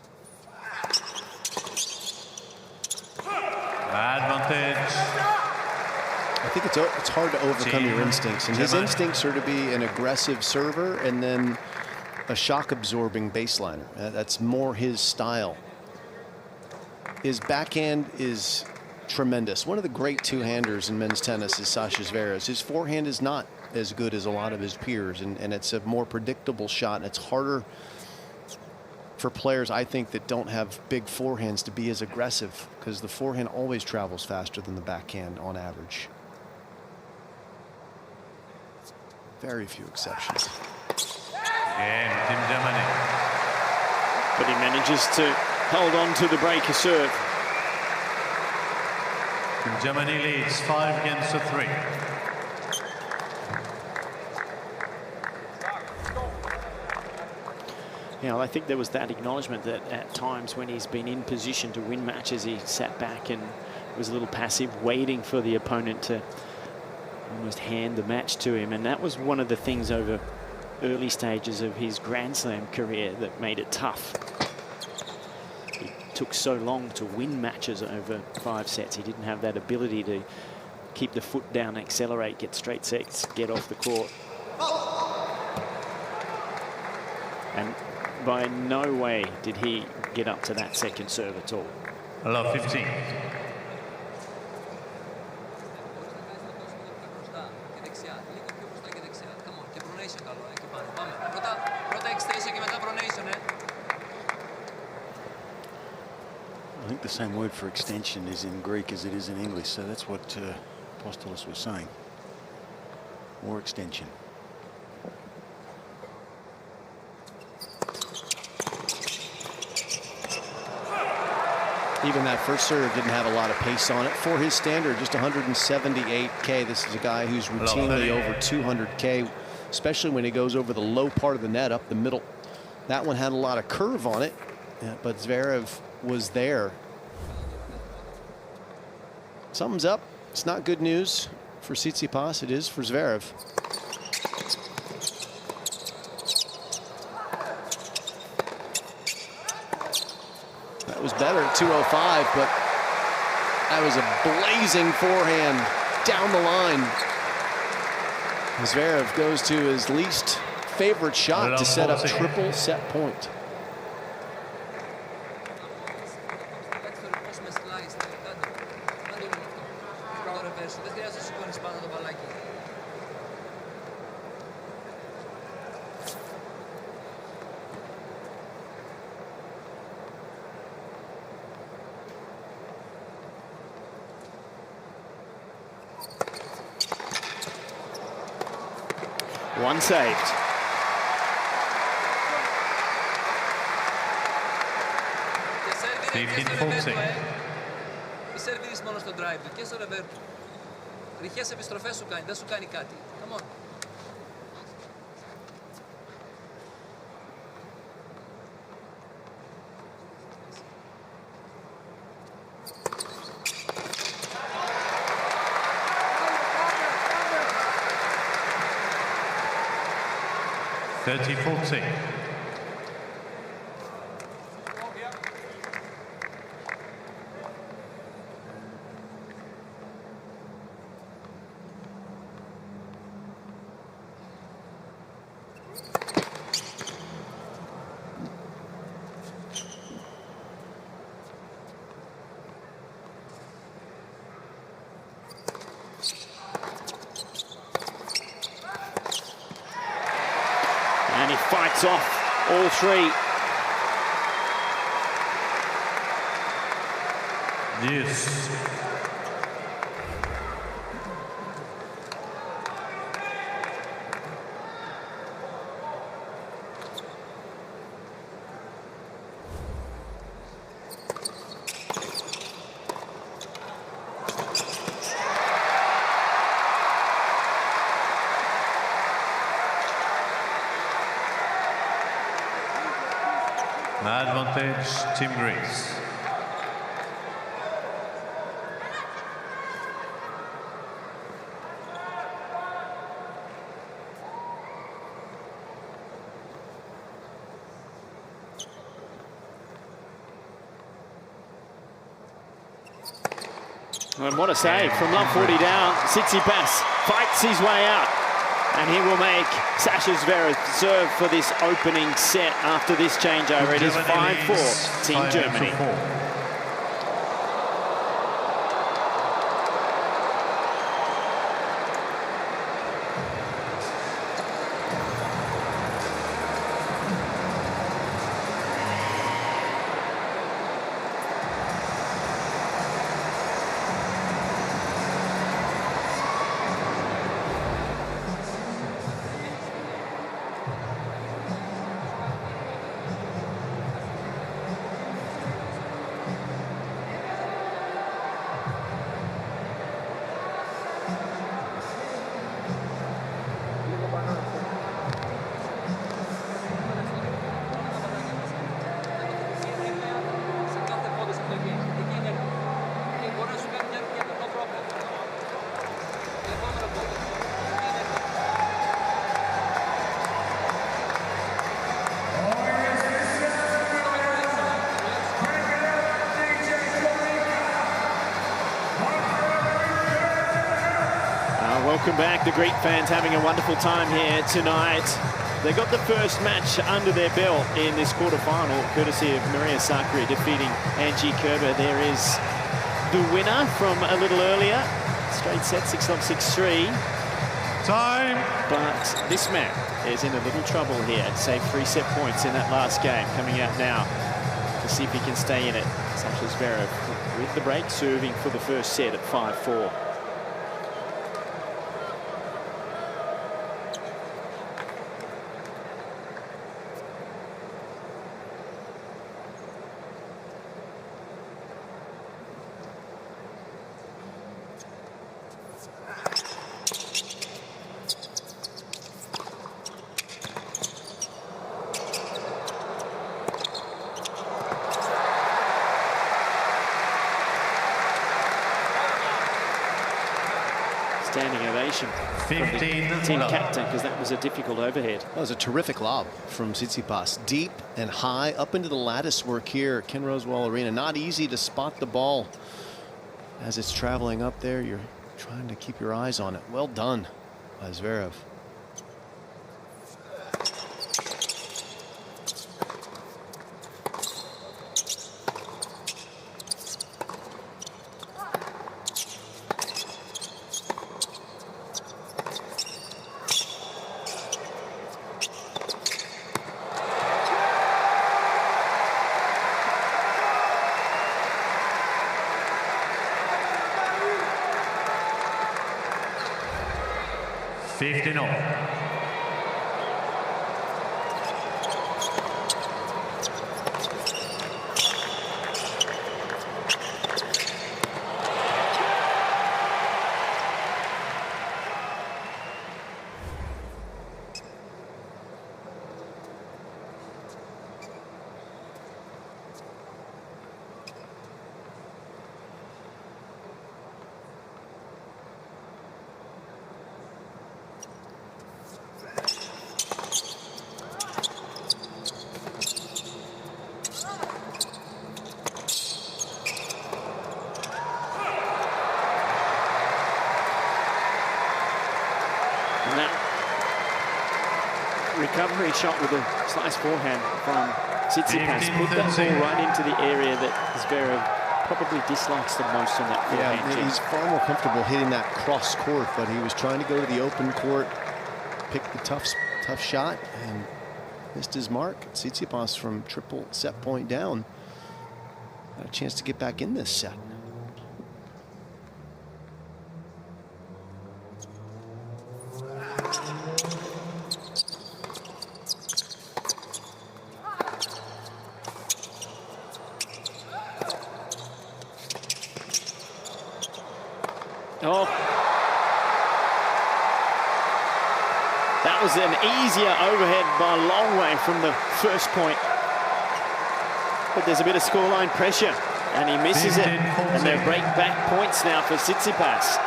Advantage. I think it's hard to overcome your instincts, and his instincts are to be an aggressive server and then a shock-absorbing baseliner. That's more his style. His backhand is tremendous. One of the great two-handers in men's tennis is Sasha Zverev. His forehand is not as good as a lot of his peers, and it's a more predictable shot, and it's harder for players, I think, that don't have big forehands to be as aggressive, because the forehand always travels faster than the backhand on average. Very few exceptions. Game, Team Germany. But he manages to hold on to the breaker serve. Team Germany leads 5-3. Yeah, well, I think there was that acknowledgement that at times when he's been in position to win matches, he sat back and was a little passive, waiting for the opponent to almost hand the match to him. And that was one of the things over early stages of his Grand Slam career that made it tough. It took so long to win matches over 5 sets. He didn't have that ability to keep the foot down, accelerate, get straight sets, get off the court. And by no way did he get up to that second serve at all. Love 15. I think the same word for extension is in Greek as it is in English, so that's what Apostolos was saying. More extension. Even that first serve didn't have a lot of pace on it. For his standard, just 178K. This is a guy who's routinely over 200K, especially when he goes over the low part of the net, up the middle. That one had a lot of curve on it, but Zverev was there. Something's up. It's not good news for Tsitsipas. It is for Zverev. That was better at 205, but that was a blazing forehand down the line. Zverev goes to his least favorite shot to set up triple set point. One saved. Μη σερβίρεις μόνο στο drive του και στο revert του. Ρηχές επιστροφές σου κάνει, δεν σου κάνει κάτι. Come on. fights off all three. Yes. Advantage, Team Greece. And what a save from love 40 down. Tsitsipas fights his way out. And he will make Sasha Zverev serve for this opening set after this changeover. It is 5-4, Team Germany. Welcome back. The Greek fans having a wonderful time here tonight. They got the first match under their belt in this quarterfinal, courtesy of Maria Sakkari defeating Angie Kerber. There is the winner from a little earlier. Straight set, 6-love, 6-3. Time! But this man is in a little trouble here. Saved 3 set points in that last game. Coming out now to see if he can stay in it. Sasha Zverev with the break, serving for the first set at 5-4. Standing ovation from the team captain, because that was a difficult overhead. That was a terrific lob from Tsitsipas. Deep and high up into the lattice work here at Ken Rosewall Arena. Not easy to spot the ball as it's traveling up there. You're trying to keep your eyes on it. Well done by Zverev. Recovery shot with a slice forehand from Tsitsipas. Put that ball right into the area that Zverev probably dislikes the most on that forehand. Yeah, he's far more comfortable hitting that cross court, but he was trying to go to the open court, pick the tough shot, and missed his mark. Tsitsipas from triple set point down. Got a chance to get back in this set. Oh. That was an easier overhead by a long way from the first point. But there's a bit of scoreline pressure, and he misses it. And they're break back points now for Tsitsipas.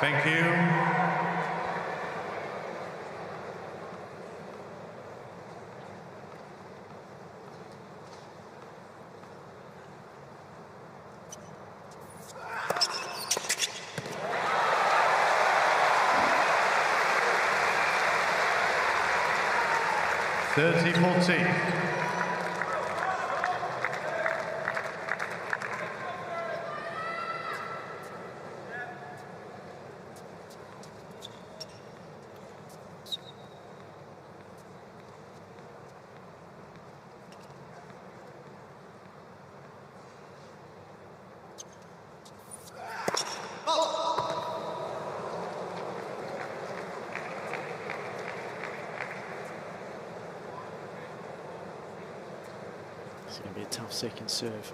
Thank you. It's going to be a tough second serve.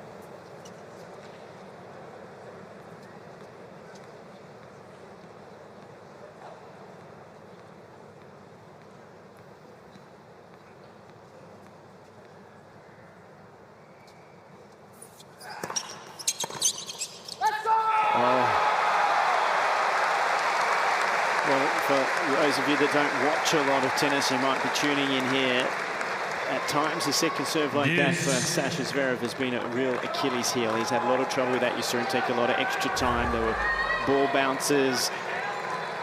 Well, for those of you that don't watch a lot of tennis, you might be tuning in here. At times, a second serve like that for Sasha Zverev has been a real Achilles heel. He's had a lot of trouble with that. Used to take a lot of extra time. There were ball bounces,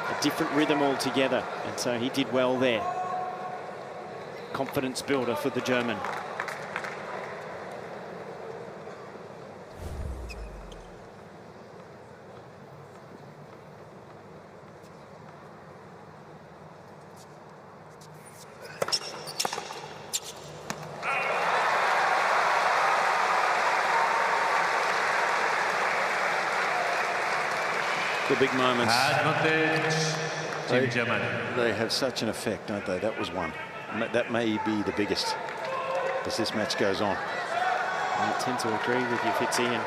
a different rhythm altogether. And so he did well there. Confidence builder for the German. The big moments. Advantage, Team Germany. They have such an effect, don't they? That was one. That may be the biggest as this match goes on. I tend to agree with you, Fitzy. And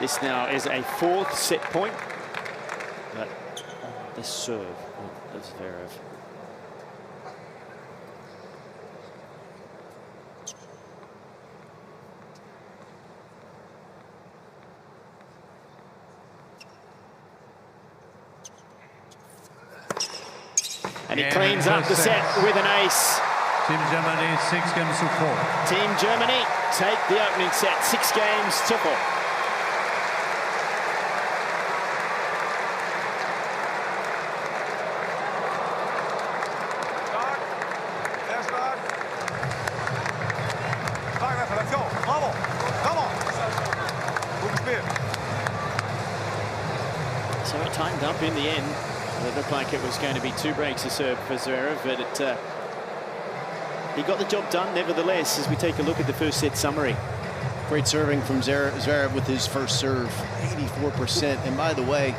this now is a fourth set point. But the serve of Zverev. And he cleans up the set with an ace. Team Germany 6 games to 4. Team Germany take the opening set 6 games to 4. Stark. Sehr stark. Stark einfach, let's go. Bravo. Come on. Gutes Spiel. So it timed up in the end. It looked like it was going to be 2 breaks to serve for Zverev, but he got the job done nevertheless as we take a look at the first set summary. Great serving from Zverev with his first serve, 84%. And by the way,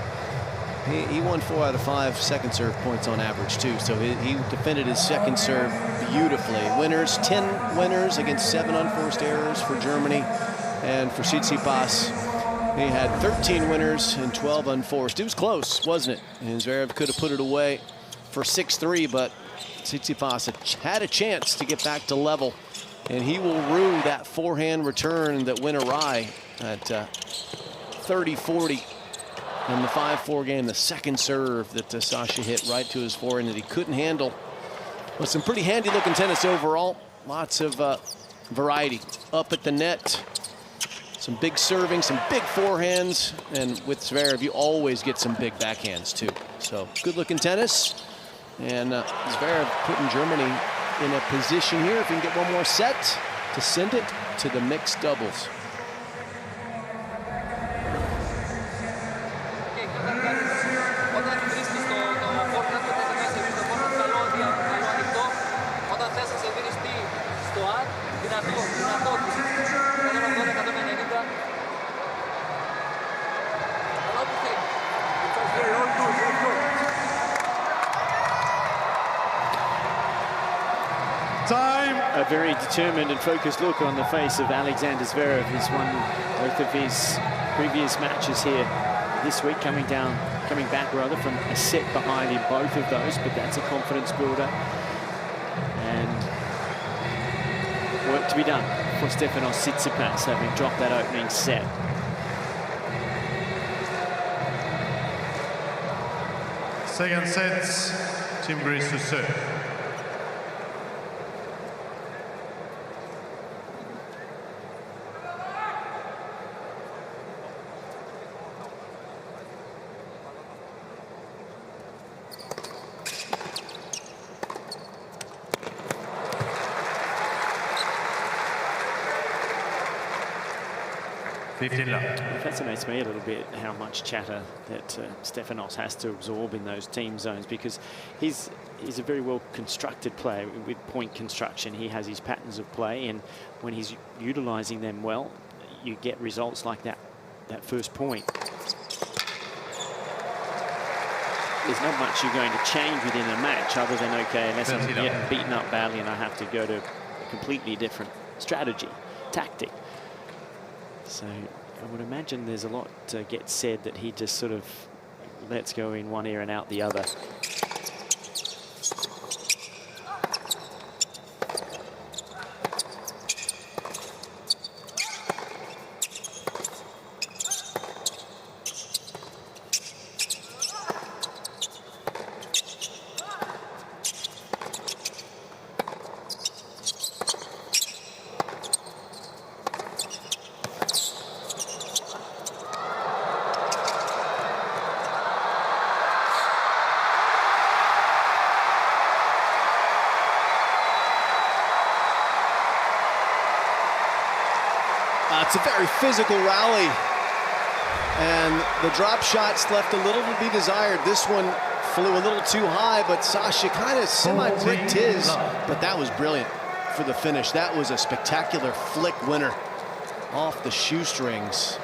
he won 4 out of 5 second serve points on average too. So he defended his second serve beautifully. Winners, 10 winners against 7 unforced errors for Germany. And for Tsitsipas, he had 13 winners and 12 unforced. It was close, wasn't it? And Zverev could have put it away for 6-3, but Tsitsipas had a chance to get back to level. And he will rue that forehand return that went awry at 30-40 in the 5-4 game. The second serve that Sasha hit right to his forehand that he couldn't handle. But some pretty handy looking tennis overall. Lots of variety up at the net. Some big serving, some big forehands, and with Zverev, you always get some big backhands too. So good-looking tennis, and Zverev putting Germany in a position here, if he can get one more set, to send it to the mixed doubles. Time. A very determined and focused look on the face of Alexander Zverev. He's won both of his previous matches here this week, coming back rather from a set behind in both of those, but that's a confidence builder. And work to be done for Stefanos Tsitsipas, having dropped that opening set. Second sets, Team Greece to serve. It fascinates me a little bit how much chatter that Stefanos has to absorb in those team zones, because he's a very well constructed player with point construction. He has his patterns of play, and when he's utilizing them well, you get results like that first point. There's not much you're going to change within a match other than, okay, unless I'm getting beaten up badly and I have to go to a completely different strategy, tactic. So I would imagine there's a lot gets said that he just sort of lets go in one ear and out the other. It's a very physical rally, and the drop shots left a little to be desired. This one flew a little too high, but Sasha kind of semi-bricked his, but that was brilliant for the finish. That was a spectacular flick winner off the shoestrings.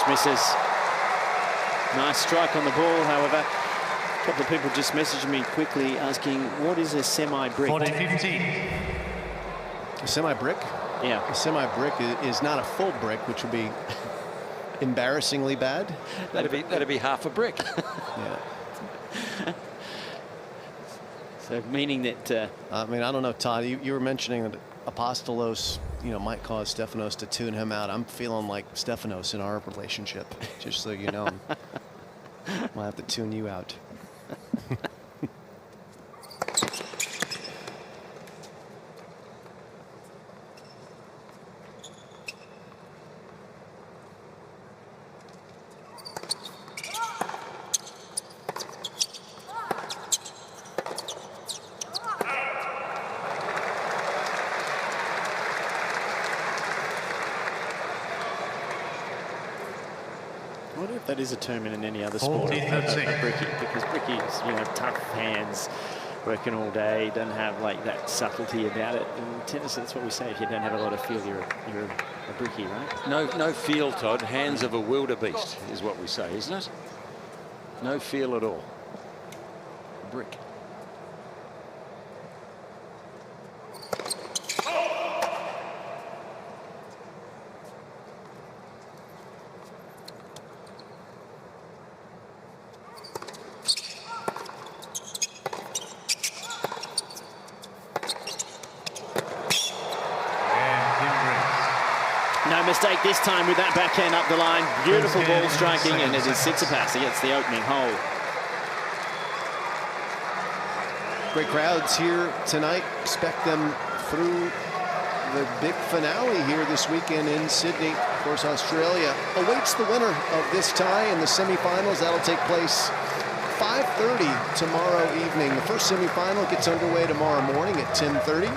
Misses. Nice strike on the ball, however. A couple of people just messaged me quickly asking, what is a semi-brick? 40-15. A semi-brick? Yeah. A semi-brick is not a full brick, which would be embarrassingly bad. That'd be half a brick. Yeah. So meaning that... I mean, I don't know, Todd, you were mentioning that Apostolos, might cause Stefanos to tune him out. I'm feeling like Stefanos in our relationship, just so you know. I'll have to tune you out. I wonder if that is a term in any other sport, a bricky, because bricky's, tough hands, working all day, doesn't have like that subtlety about it. In tennis, that's what we say. If you don't have a lot of feel, you're a bricky, right? No feel, Todd. Hands of a wildebeest is what we say, isn't it? No feel at all. Brick. No mistake this time with that backhand up the line. Beautiful ball striking, and it is Tsitsipas against the opening hole. Great crowds here tonight. Expect them through the big finale here this weekend in Sydney. Of course, Australia awaits the winner of this tie in the semifinals. That'll take place 5:30 tomorrow evening. The first semifinal gets underway tomorrow morning at 10:30.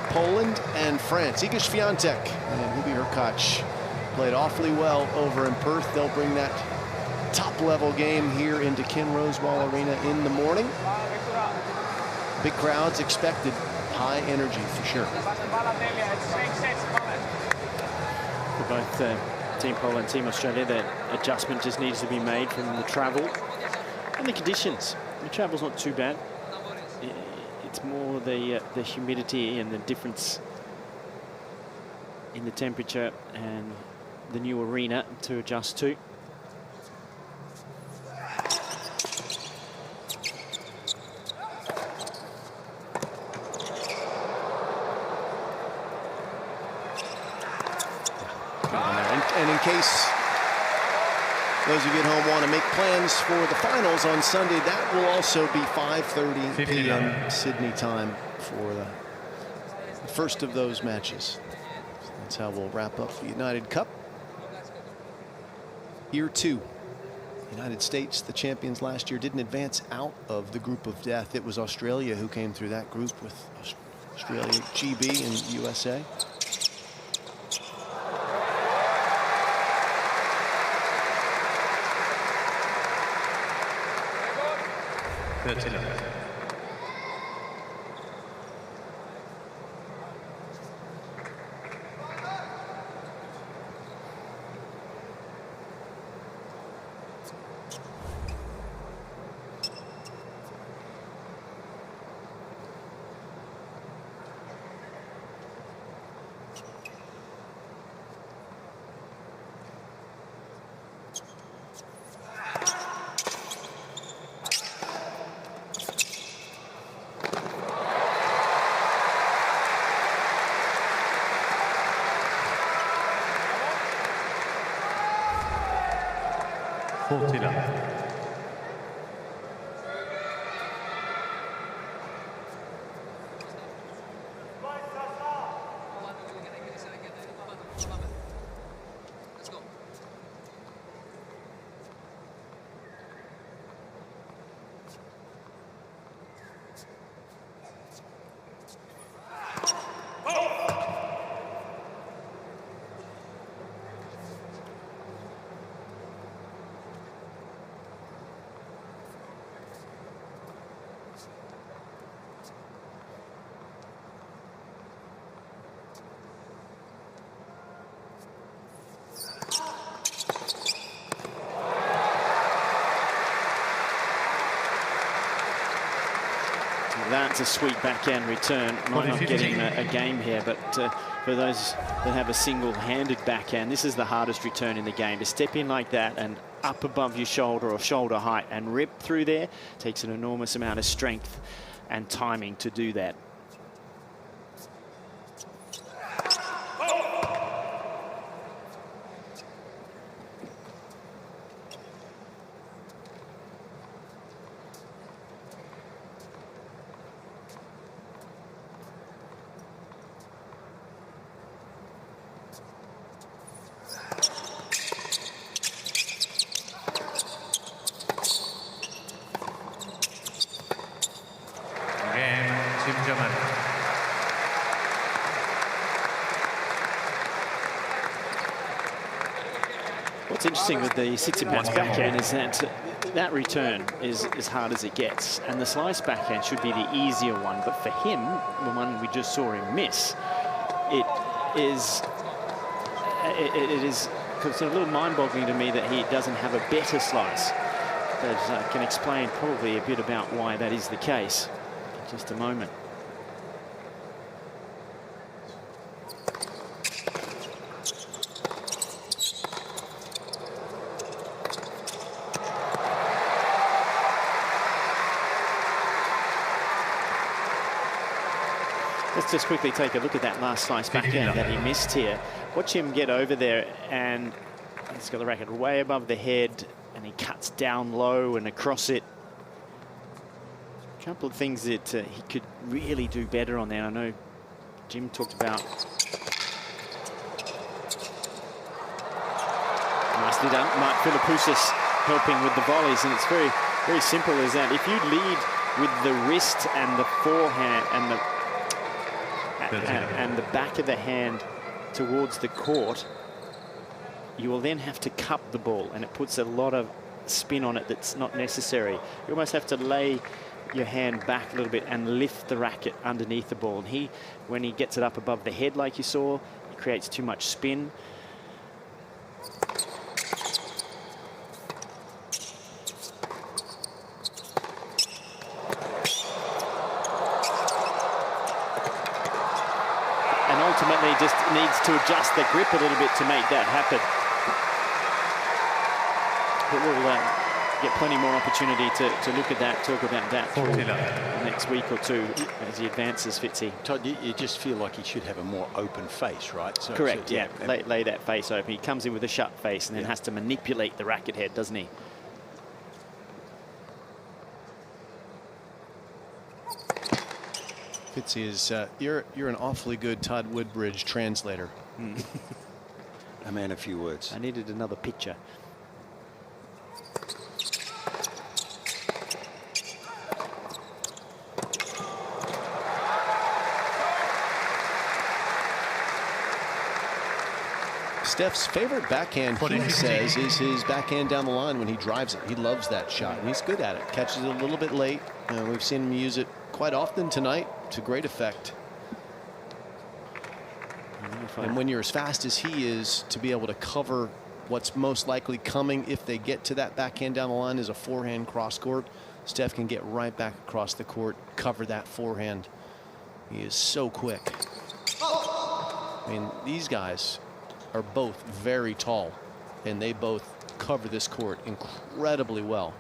Poland and France. Iga Świątek and Hubie Hurkacz played awfully well over in Perth. They'll bring that top-level game here into Ken Rosewall Arena in the morning. Big crowds expected, high energy for sure. For both Team Poland and Team Australia, that adjustment just needs to be made from the travel and the conditions. The travel's not too bad. It's more the humidity and the difference in the temperature and the new arena to adjust to. And in case those of you at home want to make plans for the finals on Sunday, that will also be 5:30 p.m. Sydney time for the first of those matches. That's how we'll wrap up the United Cup. Year 2. United States, the champions last year, didn't advance out of the group of death. It was Australia who came through that group with Australia, GB, and USA. That's a sweet backhand return. Might not get him a game here, but for those that have a single-handed backhand, this is the hardest return in the game. To step in like that and up above your shoulder or shoulder height and rip through there takes an enormous amount of strength and timing to do that. What's interesting with the Tsitsipas backhand is that that return is as hard as it gets, and the slice backhand should be the easier one, but for him, the one we just saw him miss, it is sort of a little mind-boggling to me that he doesn't have a better slice. That can explain probably a bit about why that is the case. In just a moment. Let's just quickly take a look at that last slice backhand that he missed here. Watch him get over there, and he's got the racket way above the head, and he cuts down low and across it. couple of things that he could really do better on there. I know Jim talked about nicely done, Mark Philippoussis helping with the volleys, and it's very, very simple as that. If you lead with the wrist and the forehand and the back of the hand towards the court, you will then have to cup the ball, and it puts a lot of spin on it that's not necessary. You almost have to lay your hand back a little bit and lift the racket underneath the ball. And when he gets it up above the head like you saw, it creates too much spin. And ultimately just needs to adjust the grip a little bit to make that happen. But we'll get plenty more opportunity to look at that, talk about that through the next week or two as he advances, Fitzy. Todd, you just feel like he should have a more open face, right? So, correct, yeah. Lay that face open. He comes in with a shut face and then has to manipulate the racket head, doesn't he? Fitzy is you're an awfully good Todd Woodbridge translator. A man of few words. I needed another picture. Steph's favorite backhand, he says, is his backhand down the line when he drives it. He loves that shot, and he's good at it. Catches it a little bit late. We've seen him use it quite often tonight to great effect. And when you're as fast as he is, to be able to cover what's most likely coming if they get to that backhand down the line is a forehand cross court. Steph can get right back across the court, cover that forehand. He is so quick. I mean, these guys are both very tall, and they both cover this court incredibly well.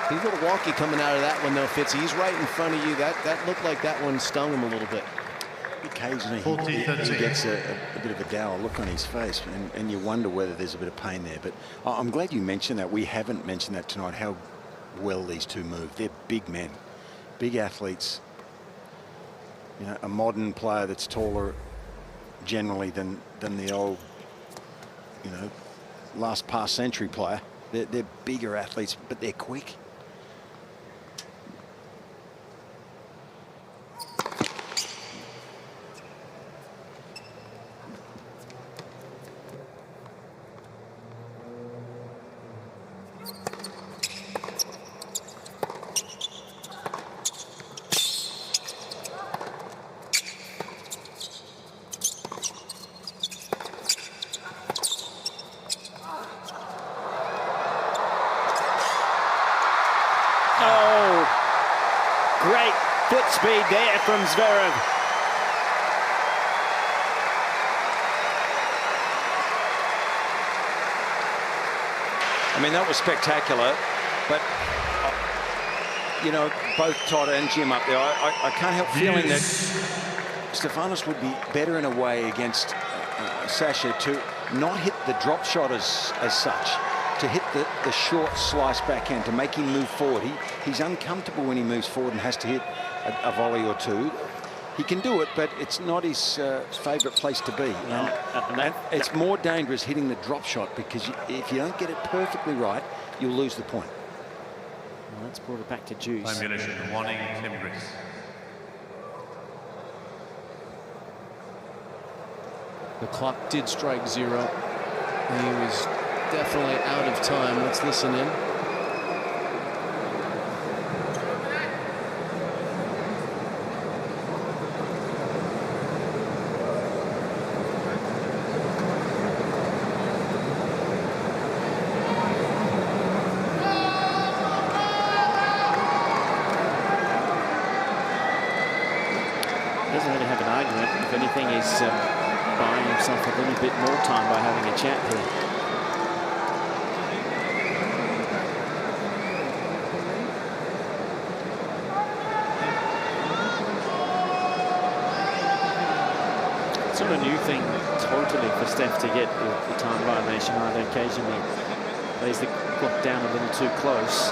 He's a little wonky coming out of that one, though, Fitzy. He's right in front of you. That looked like that one stung him a little bit. Occasionally he gets a bit of a dour look on his face, and you wonder whether there's a bit of pain there. But I'm glad you mentioned that. We haven't mentioned that tonight, how well these two move. They're big men, big athletes. You know, a modern player that's taller generally than the old, you know, last past century player. They're bigger athletes, but they're quick. Speed there from Zverev. I mean, that was spectacular, but you know, both Todd and Jim up there, I can't help feeling that Stefanos would be better in a way against Sasha to not hit the drop shot as such, to hit the short slice backhand, to make him move forward. He's uncomfortable when he moves forward and has to hit a volley or two. He can do it, but it's not his favourite place to be. And it's more dangerous hitting the drop shot, because if you don't get it perfectly right, you'll lose the point. Well, that's brought it back to juice. Simulation warning, Tim Grease. The clock did strike 0. He was definitely out of time. Let's listen in. Doesn't really have an argument. If anything, he's buying himself a little bit more time by having a chat here. It's not a new thing totally for Steph to get the time violation either occasionally. Lays the clock down a little too close.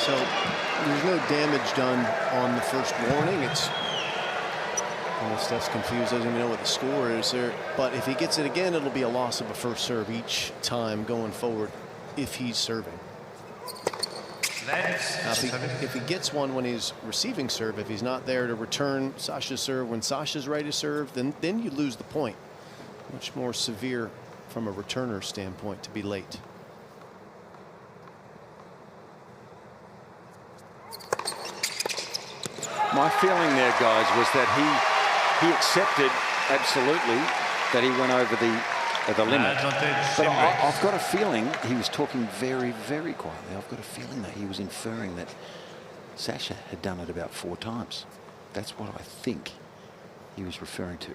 So there's no damage done on the first warning. It's, Steph's confused, doesn't even know what the score is there. But if he gets it again, it'll be a loss of a first serve each time going forward if he's serving. Now, if he gets one when he's receiving serve, if he's not there to return Sasha's serve when Sasha's ready to serve, then you lose the point. Much more severe from a returner standpoint to be late. My feeling there, guys, was that he accepted absolutely that he went over the limit. But I've got a feeling he was talking very, very quietly. I've got a feeling that he was inferring that Sasha had done it about 4 times. That's what I think he was referring to.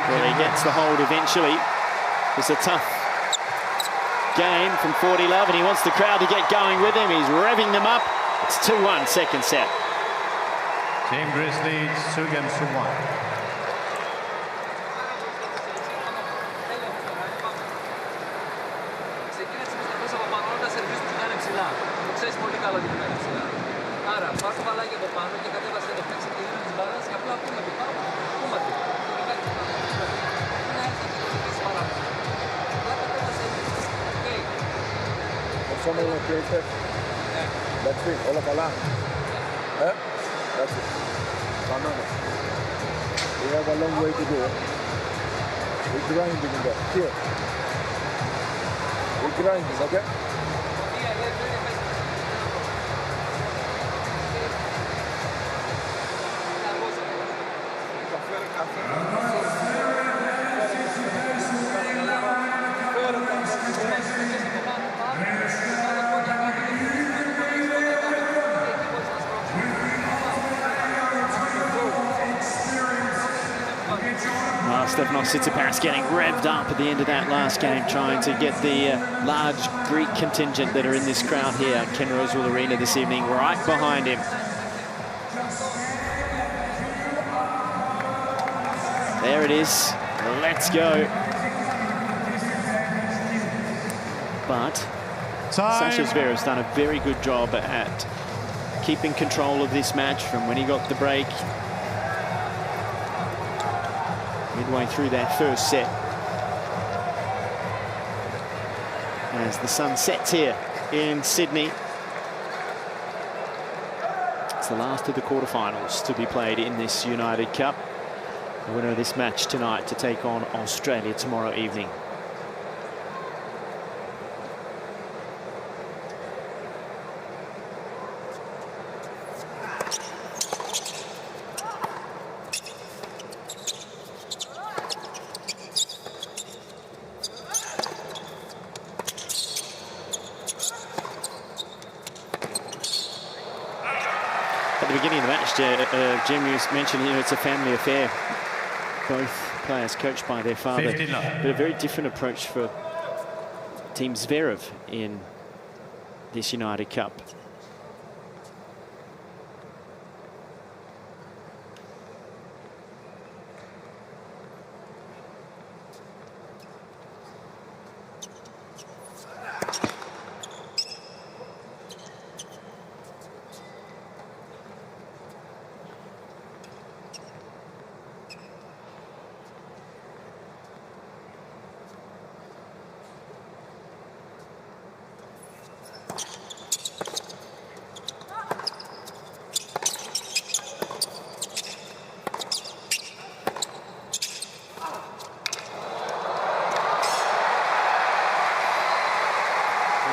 Well, he gets the hold eventually. It's a tough game from 40 love, and he wants the crowd to get going with him. He's revving them up. It's 2-1 second set. Team Greece leads 2 games to 1. Ξεκίνησε μέσα από πάνω, τα σερβίς του ήταν ψηλά. Το ξέρεις πολύ καλά ότι είναι ψηλά. Άρα, πάρ' το μπαλάκι από πάνω και κατέβασε το παίξει και δίνει της μπάλας και απλά πούμε του πάνω, πούμε του. Και κάτι του πάνω. Να έρθει και το ζητήσει παράπονο. Απλά κατέβασε εκεί. Οκ. Someone will create that. That's it. Όλα καλά. That's it. We have a long way to go. We're grinding in there. Here. We're grinding, okay? Stefanos Tsitsipas getting revved up at the end of that last game, trying to get the large Greek contingent that are in this crowd here at Ken Rosewall Arena this evening right behind him. There it is. Let's go. But Sasha Zverev's done a very good job at keeping control of this match from when he got the break. Midway through that first set. As the sun sets here in Sydney. It's the last of the quarterfinals to be played in this United Cup. The winner of this match tonight to take on Australia tomorrow evening. Jim, you mentioned, it's a family affair. Both players coached by their father. But a very different approach for Team Zverev in this United Cup.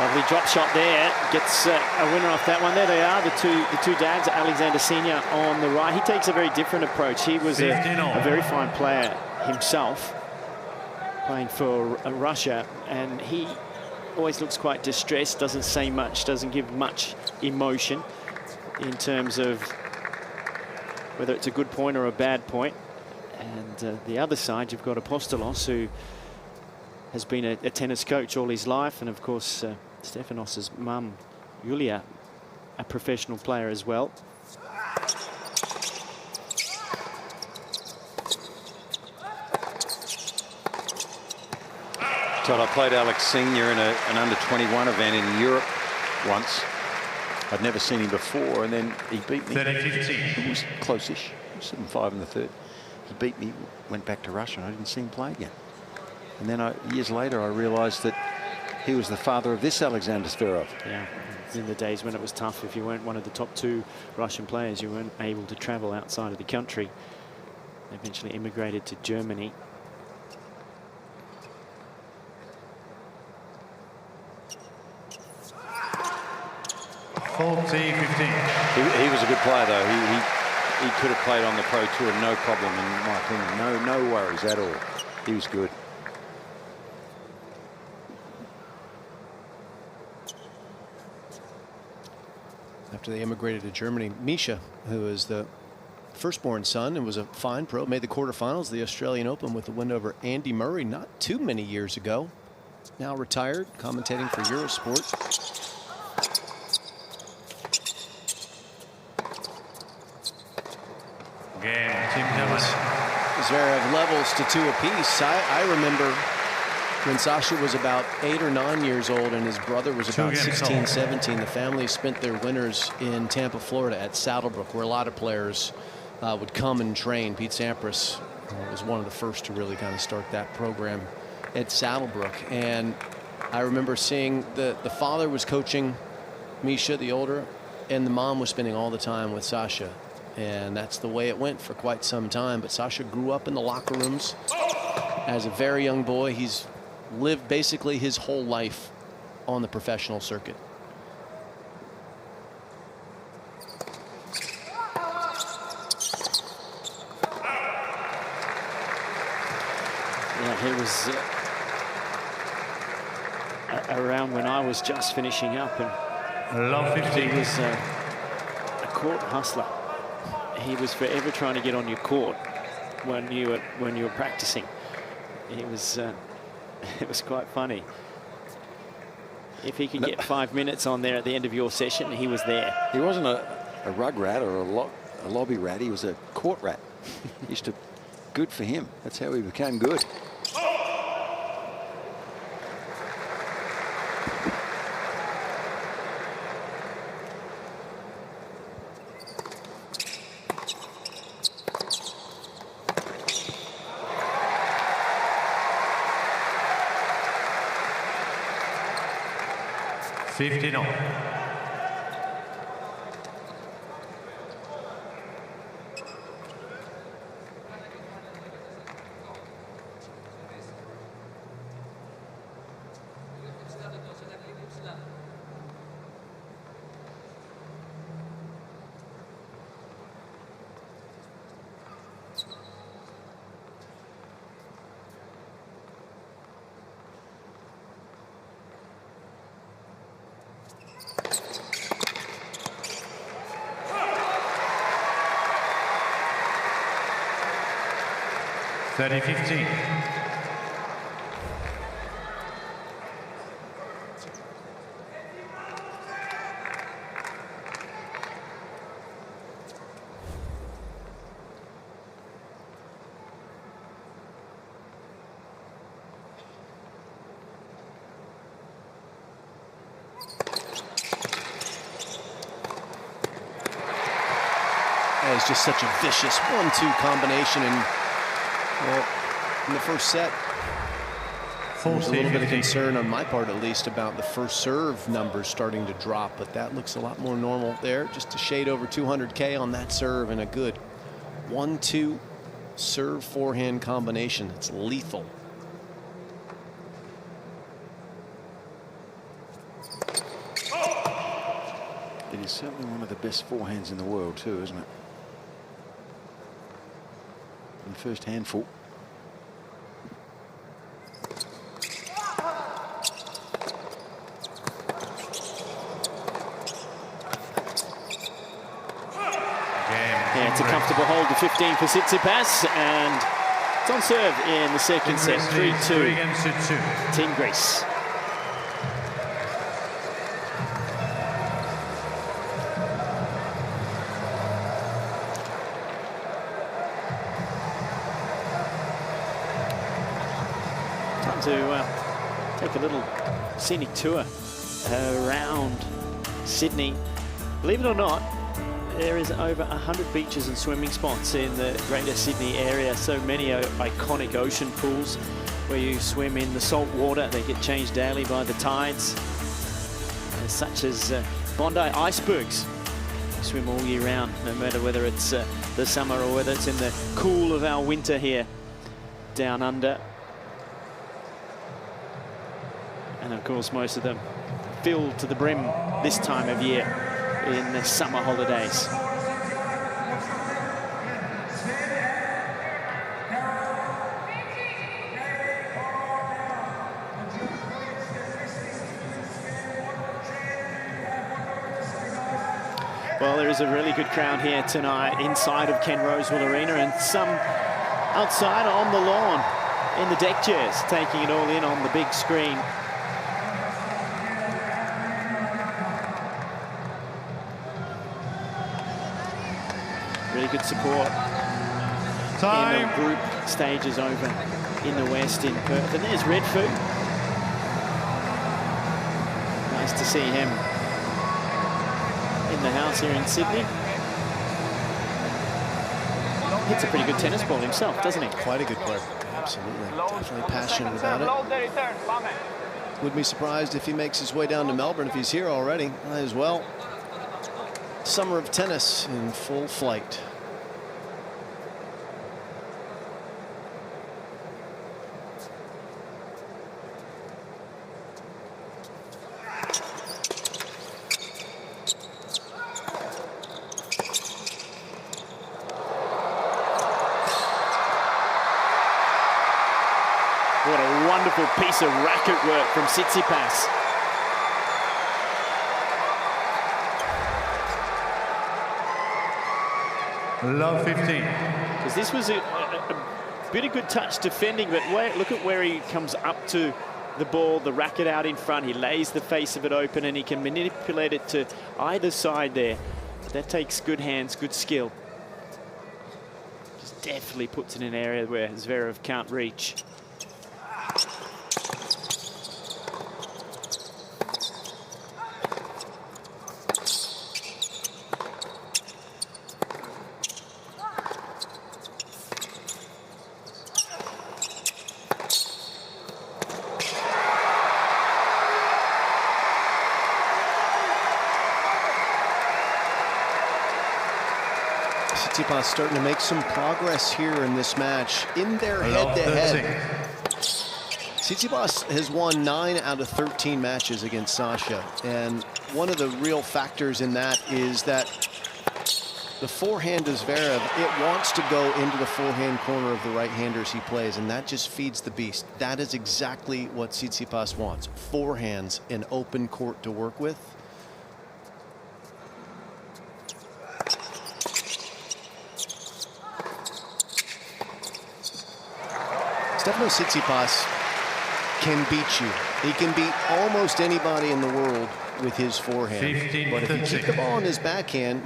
Lovely drop shot there, gets a winner off that one. There they are, the two dads, Alexander Senior on the right. He takes a very different approach. He was a very fine player himself, playing for Russia, and he always looks quite distressed, doesn't say much, doesn't give much emotion in terms of whether it's a good point or a bad point. And the other side, you've got Apostolos, who has been a tennis coach all his life, and of course Stefanos's mum, Yulia, a professional player as well. Todd, I played Alex Senior in an under-21 event in Europe once. I'd never seen him before, and then he beat me. 30-15. It was close-ish, 7-5 in the third. He beat me, went back to Russia, and I didn't see him play again. And then years later, I realised that he was the father of this Alexander Zverev. Yeah, in the days when it was tough, if you weren't one of the top 2 Russian players, you weren't able to travel outside of the country. Eventually immigrated to Germany. He was a good player, though. He could have played on the Pro Tour, no problem, in my opinion. No worries at all. He was good. After they immigrated to Germany, Misha, who is the firstborn son and was a fine pro, made the quarterfinals of the Australian Open with the win over Andy Murray not too many years ago. Now retired, commentating for Eurosport. Zverev levels to 2 apiece. I remember when Sasha was about 8 or 9 years old and his brother was about 16, 17. The family spent their winters in Tampa, Florida at Saddlebrook, where a lot of players would come and train. Pete Sampras was one of the first to really kind of start that program at Saddlebrook. And I remember seeing the father was coaching Misha, the older, and the mom was spending all the time with Sasha. And that's the way it went for quite some time. But Sasha grew up in the locker rooms as a very young boy. He's lived basically his whole life on the professional circuit. Yeah, he was around when I was just finishing up, and he was a court hustler. He was forever trying to get on your court when you were practicing. It was quite funny. If he could get 5 minutes on there at the end of your session, he was there. He wasn't a rug rat or a lobby rat. He was a court rat. Good for him. That's how he became good. It's just such a vicious 1-2 combination, and well, in the first set, there's a little bit of concern on my part, at least, about the first serve numbers starting to drop, but that looks a lot more normal there. Just a shade over 200K on that serve, and a good 1-2 serve forehand combination. It's lethal. It is certainly one of the best forehands in the world too, isn't it? In the first handful. Yeah, it's a comfortable hold to 15 for Tsitsipas, and it's on serve in the second set, 3-2. Team Greece. Time to take a little scenic tour around Sydney. Believe it or not, there is over 100 beaches and swimming spots in the Greater Sydney area. So many iconic ocean pools where you swim in the salt water. They get changed daily by the tides, such as Bondi icebergs. You swim all year round, no matter whether it's the summer or whether it's in the cool of our winter here down under. And of course, most of them filled to the brim this time of year in the summer holidays. Well, there is a really good crowd here tonight inside of Ken Rosewall Arena, and some outside on the lawn in the deck chairs, taking it all in on the big screen. Really good support in the group stages over in the West in Perth. And there's Redfoo. Nice to see him in the house here in Sydney. Hits a pretty good tennis ball himself, doesn't he? Quite a good player. Absolutely. Definitely passionate about it. Wouldn't be surprised if he makes his way down to Melbourne if he's here already. Might as well. Summer of tennis in full flight. What a wonderful piece of racket work from Tsitsipas. Love 15. Because this was a bit of good touch defending, but look at where he comes up to the ball, the racket out in front. He lays the face of it open and he can manipulate it to either side there. But that takes good hands, good skill. Just definitely puts it in an area where Zverev can't reach. Tsitsipas starting to make some progress here in this match. In their head-to-head, Tsitsipas has won 9 out of 13 matches against Sasha. And one of the real factors in that is that the forehand of Zverev, it wants to go into the forehand corner of the right-handers he plays, and that just feeds the beast. That is exactly what Tsitsipas wants. Forehands, an open court to work with. Stefanos Tsitsipas can beat you. He can beat almost anybody in the world with his forehand. But if you keep the ball in his backhand,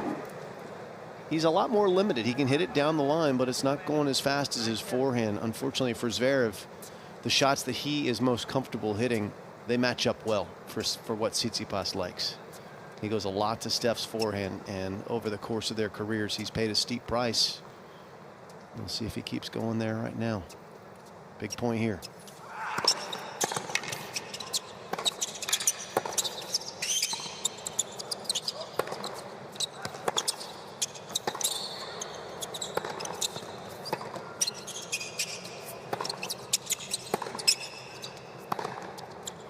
he's a lot more limited. He can hit it down the line, but it's not going as fast as his forehand. Unfortunately for Zverev, the shots that he is most comfortable hitting, they match up well for what Tsitsipas likes. He goes a lot to Steph's forehand, and over the course of their careers, he's paid a steep price. We'll see if he keeps going there right now. Big point here.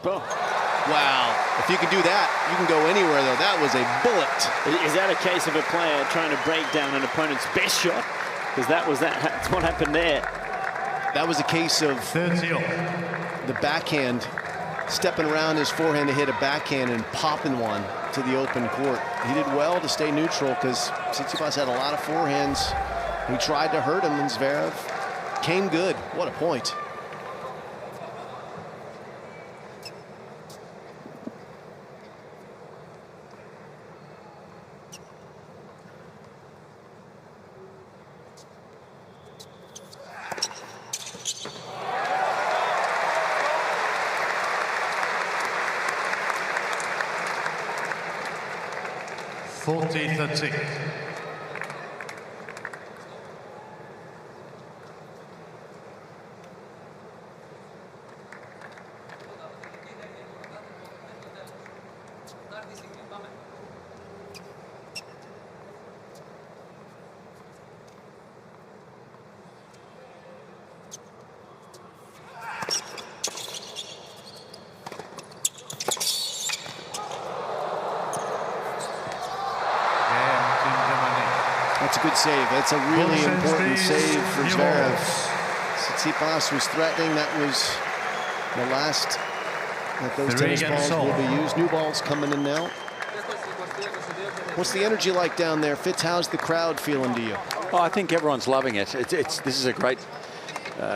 Wow. If you can do that, you can go anywhere, though. That was a bullet. Is that a case of a player trying to break down an opponent's best shot? Because that's what happened there. That was a case of the backhand stepping around his forehand to hit a backhand and popping one to the open court. He did well to stay neutral because Tsitsipas had a lot of forehands He tried to hurt him, and Zverev came good. What a point. That's a good save. That's a really important save for Zverev. Tsitsipas was threatening. That was the last that those tennis balls will be used. New balls coming in now. What's the energy like down there? Fitz, how's the crowd feeling to you? Oh, I think everyone's loving it. This is a great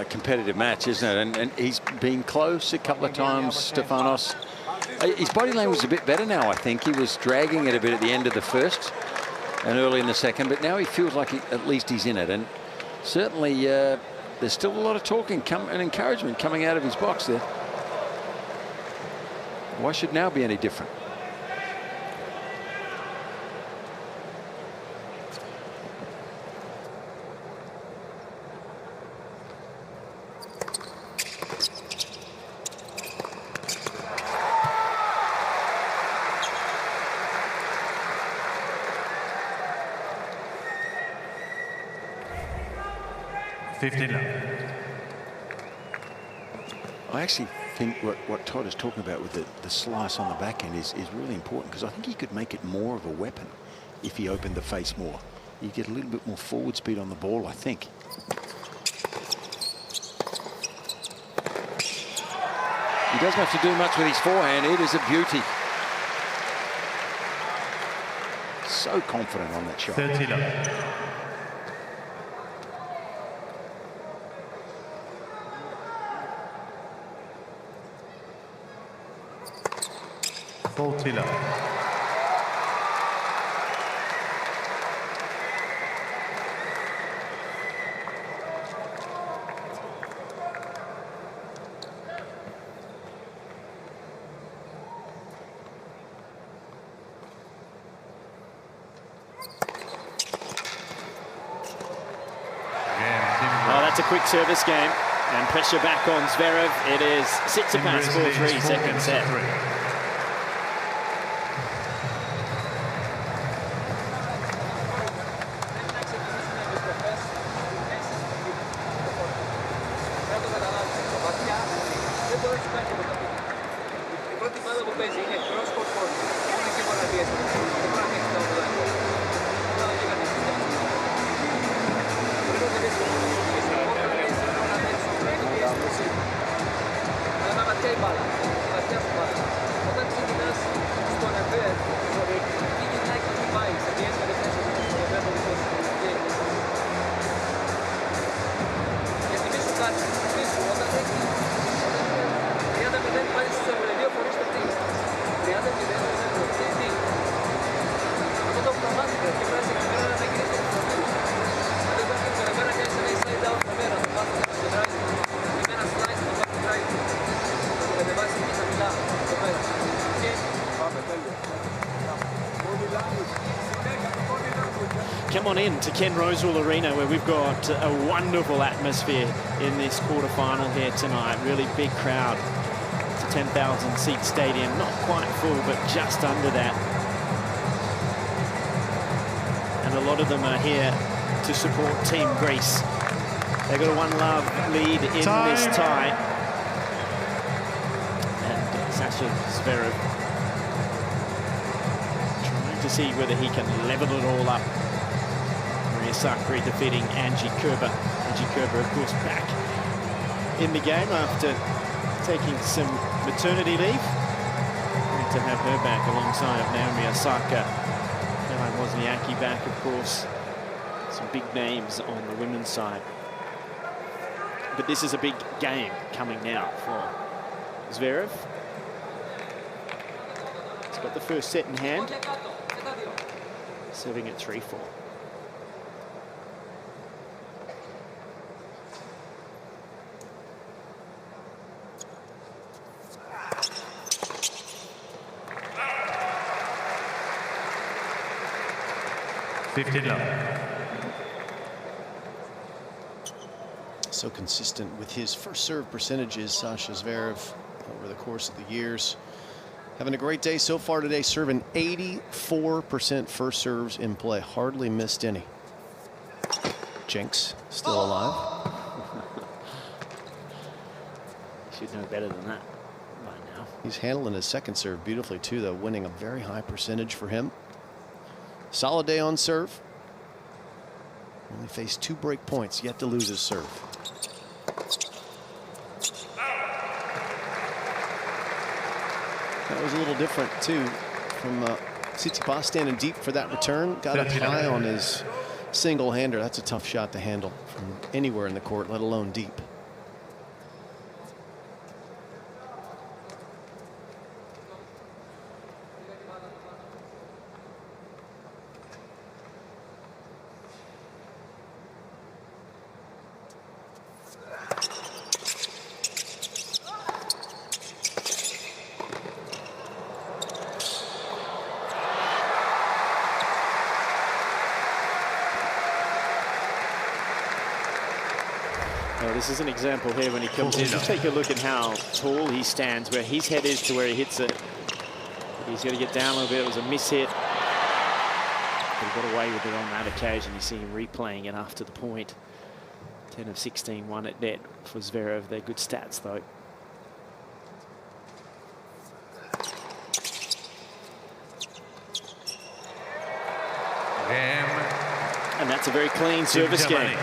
competitive match, isn't it? And he's been close a couple of times, Stefanos. His body language is a bit better now, I think. He was dragging it a bit at the end of the first and early in the second, but now he feels like at least he's in it. And certainly there's still a lot of talking and encouragement coming out of his box there. Why should now be any different? I actually think what Todd is talking about with the slice on the back end is really important, because I think he could make it more of a weapon if he opened the face more. You get a little bit more forward speed on the ball, I think. He doesn't have to do much with his forehand. It is a beauty. So confident on that shot. 30 love. That's a quick service game, and pressure back on Zverev. It is Tsitsipas for 3 second set. Come on in to Ken Rosewall Arena, where we've got a wonderful atmosphere in this quarterfinal here tonight. Really big crowd. It's a 10,000 seat stadium, not quite full, but just under that. And a lot of them are here to support Team Greece. They've got a 1-love lead in this tie. And Sasha Zverev trying to see whether he can level it all up. Sakkari defeating Angie Kerber. Angie Kerber, of course, back in the game after taking some maternity leave. Great to have her back alongside of Naomi Osaka. Caroline Wozniacki back, of course. Some big names on the women's side. But this is a big game coming now for Zverev. He's got the first set in hand. Serving at 3-4. So consistent with his first serve percentages, Sasha Zverev, over the course of the years. Having a great day so far today, serving 84% first serves in play. Hardly missed any. Jinx still alive. Should know better than that by now. He's handling his second serve beautifully too, though, winning a very high percentage for him. Solid day on serve. Only faced 2 break points, yet to lose his serve. That was a little different too from Tsitsipas, standing deep for that return. Got up high on his single-hander. That's a tough shot to handle from anywhere in the court, let alone deep. This is an example here when he comes in. Just take a look at how tall he stands, where his head is to where he hits it. He's got to get down a little bit. It was a miss hit. But he got away with it on that occasion. You see him replaying it after the point. 10 of 16, 1 at net for Zverev. They're good stats, though. And that's a very clean service game.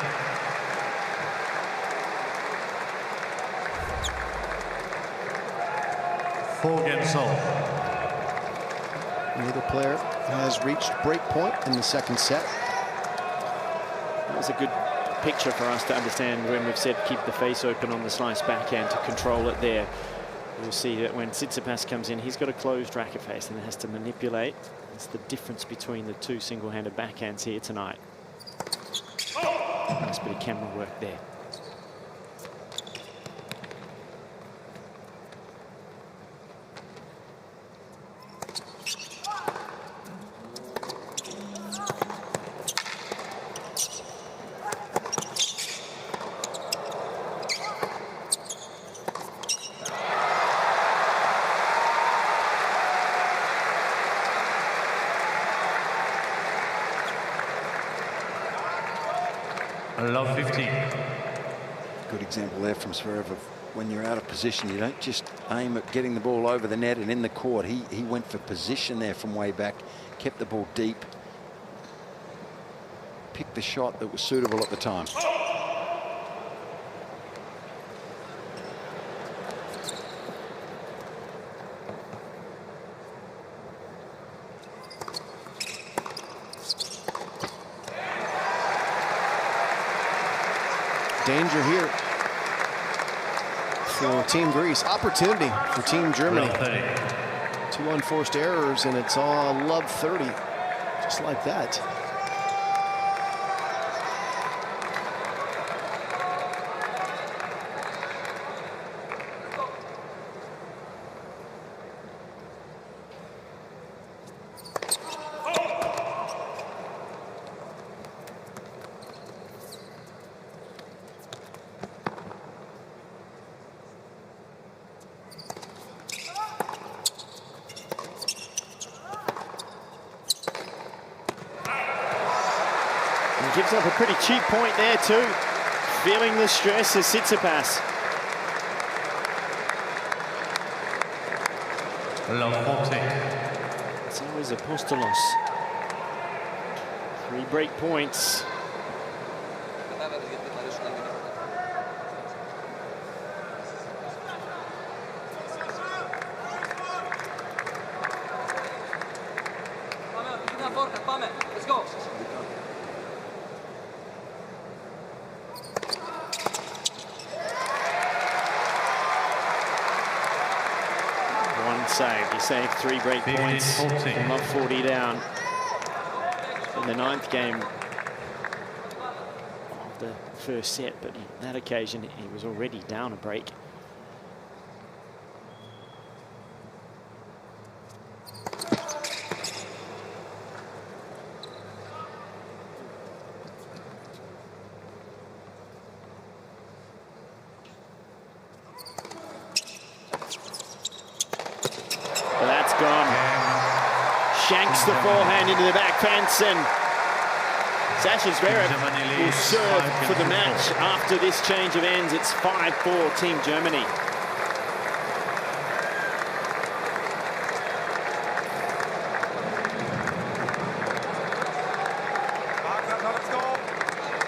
Neither player has reached break point in the second set. That was a good picture for us to understand when we've said keep the face open on the slice backhand to control it there. You'll see that when Tsitsipas comes in, he's got a closed racket face and has to manipulate. That's the difference between the 2 single-handed backhands here tonight. Nice bit of camera work there. Love 15. Good example there from Zverev of when you're out of position, you don't just aim at getting the ball over the net and in the court. He went for position there from way back, kept the ball deep, picked the shot that was suitable at the time. Danger here for Team Greece. Opportunity for Team Germany. 2 unforced errors, and it's all love 30, just like that. Gives up a pretty cheap point there too. Feeling the stress is Tsitsipas. So is Apostolos. 3 break points. one save. He saved 3 break points from up 40 down in the 9th game of the first set, but on that occasion he was already down a break. Shanks the forehand into the back fence, and Zverev will serve for the match after this change of ends. It's 5-4 Team Germany.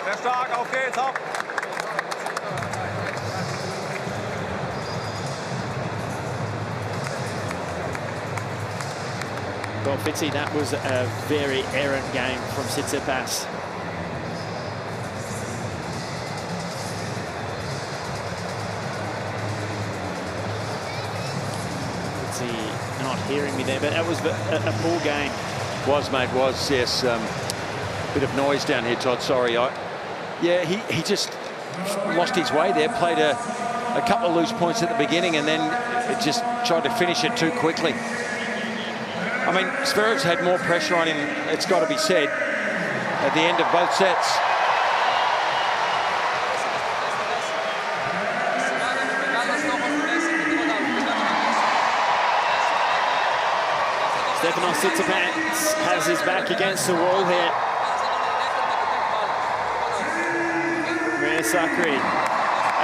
Sehr stark, auf geht's, hopp! Well, Fitzy, that was a very errant game from Tsitsipas. Fitzy not hearing me there, but that was a poor game. Was, mate, was, yes. Bit of noise down here, Todd, sorry. Yeah, he just lost his way there, played a couple of loose points at the beginning, and then it just tried to finish it too quickly. I mean, Zverev's had more pressure on him, it's got to be said, at the end of both sets. Tsitsipas has his back against the wall here. Sakkari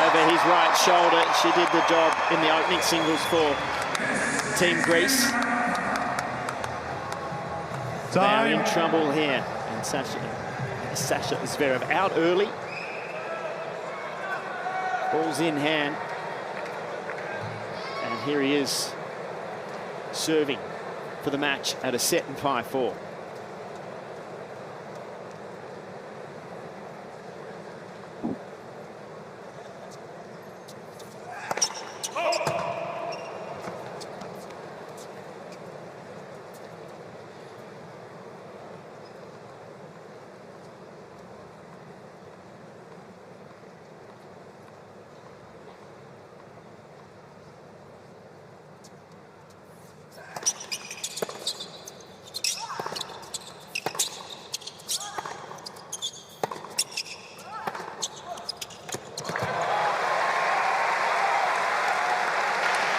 over his right shoulder. She did the job in the opening singles for Team Greece. They're in trouble here. And Sasha Zverev out early. Ball's in hand. And here he is serving for the match at a set and 5-4.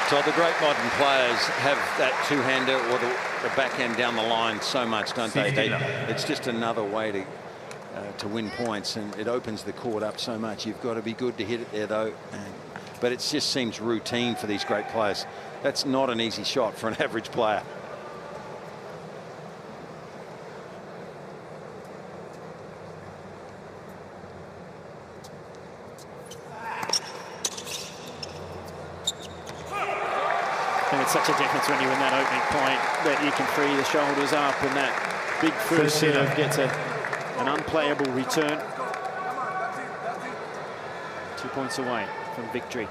So the great modern players have that two-hander or the backhand down the line so much, don't they? It's just another way to win points, and it opens the court up so much. You've got to be good to hit it there, though. But it just seems routine for these great players. That's not an easy shot for an average player. And it's such a difference when you win that opening point that you can free the shoulders up, and that big first serve gets an unplayable return. 2 points away from victory.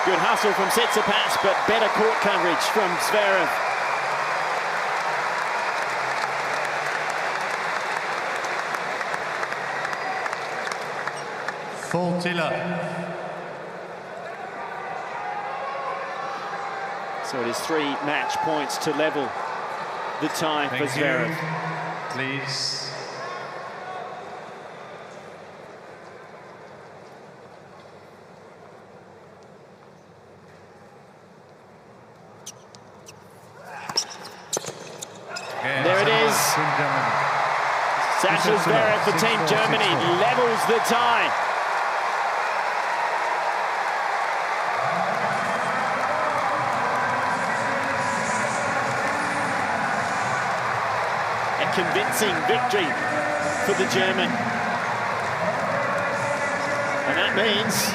Good hustle from Tsitsipas, but better court coverage from Zverev. Full tiller. So it is 3 match points to level the tie for Zverev. Please. There it is. Team Germany. Sasha Zverev for Team Germany levels the tie. A convincing victory for the German. And that means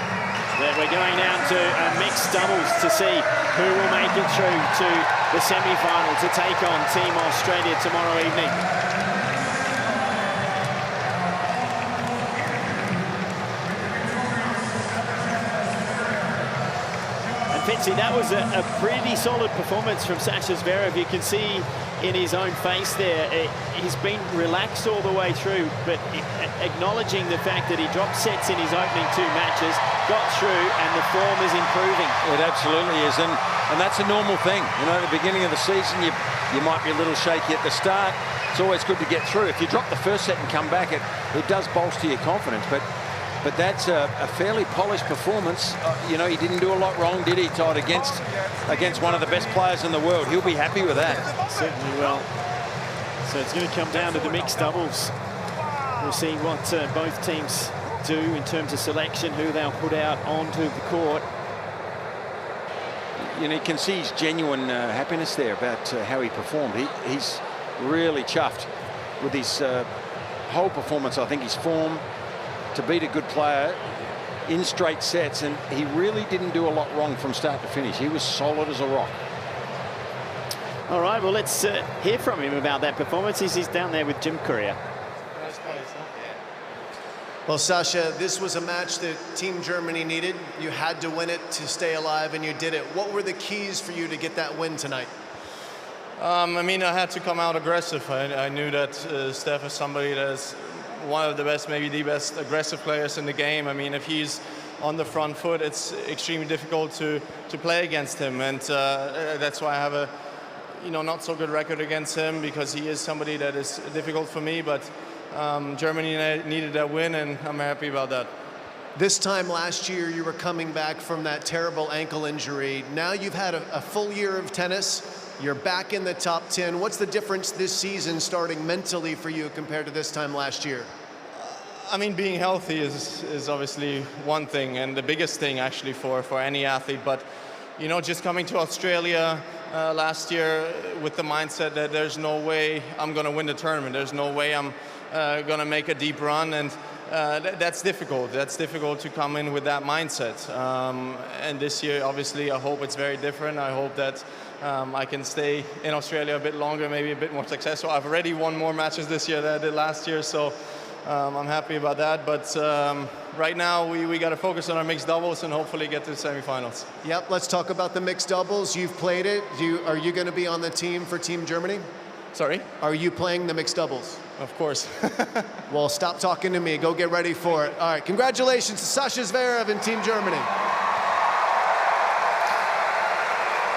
that we're going down to a mixed doubles to see who will make it through to the semi-final to take on Team Australia tomorrow evening. And Fitzy, that was a pretty solid performance from Sasha Zverev. You can see in his own face there, he's been relaxed all the way through, but acknowledging the fact that he dropped sets in his opening 2 matches, got through, and the form is improving. It absolutely is, and that's a normal thing. You know, at the beginning of the season, you might be a little shaky at the start. It's always good to get through. If you drop the first set and come back, it does bolster your confidence, but that's a fairly polished performance. You know, he didn't do a lot wrong, did he, Todd, against one of the best players in the world? He'll be happy with that. Certainly will. So it's going to come down to the mixed doubles. We'll see what both teams do in terms of selection, who they'll put out onto the court. You know, you can see his genuine happiness there about how he performed. He's really chuffed with his whole performance. I think his form to beat a good player in straight sets, and he really didn't do a lot wrong from start to finish. He was solid as a rock. All right, well, let's hear from him about that performance. He's down there with Jim Courier. Well, Sasha, this was a match that Team Germany needed. You had to win it to stay alive, and you did it. What were the keys for you to get that win tonight? I mean, I had to come out aggressive. I knew that Steph is somebody that's one of the best, maybe the best aggressive players in the game. I mean, if he's on the front foot, it's extremely difficult to play against him, and that's why I have a not so good record against him, because he is somebody that is difficult for me. But Germany needed that win, and I'm happy about that. This time last year, you were coming back from that terrible ankle injury. Now you've had a full year of tennis. You're back in the top 10. What's the difference this season starting mentally for you compared to this time last year? I mean, being healthy is obviously one thing, and the biggest thing actually for any athlete. But, just coming to Australia last year with the mindset that there's no way I'm going to win the tournament. There's no way I'm going to make a deep run, and that's difficult. That's difficult to come in with that mindset. And this year, obviously, I hope it's very different. I hope that I can stay in Australia a bit longer, maybe a bit more successful. I've already won more matches this year than I did last year, so I'm happy about that. But right now, we got to focus on our mixed doubles and hopefully get to the semifinals. Yep, let's talk about the mixed doubles. You've played it. Are you going to be on the team for Team Germany? Sorry? Are you playing the mixed doubles? Of course. Well, stop talking to me. Go get ready for it. All right, congratulations to Sasha Zverev and Team Germany.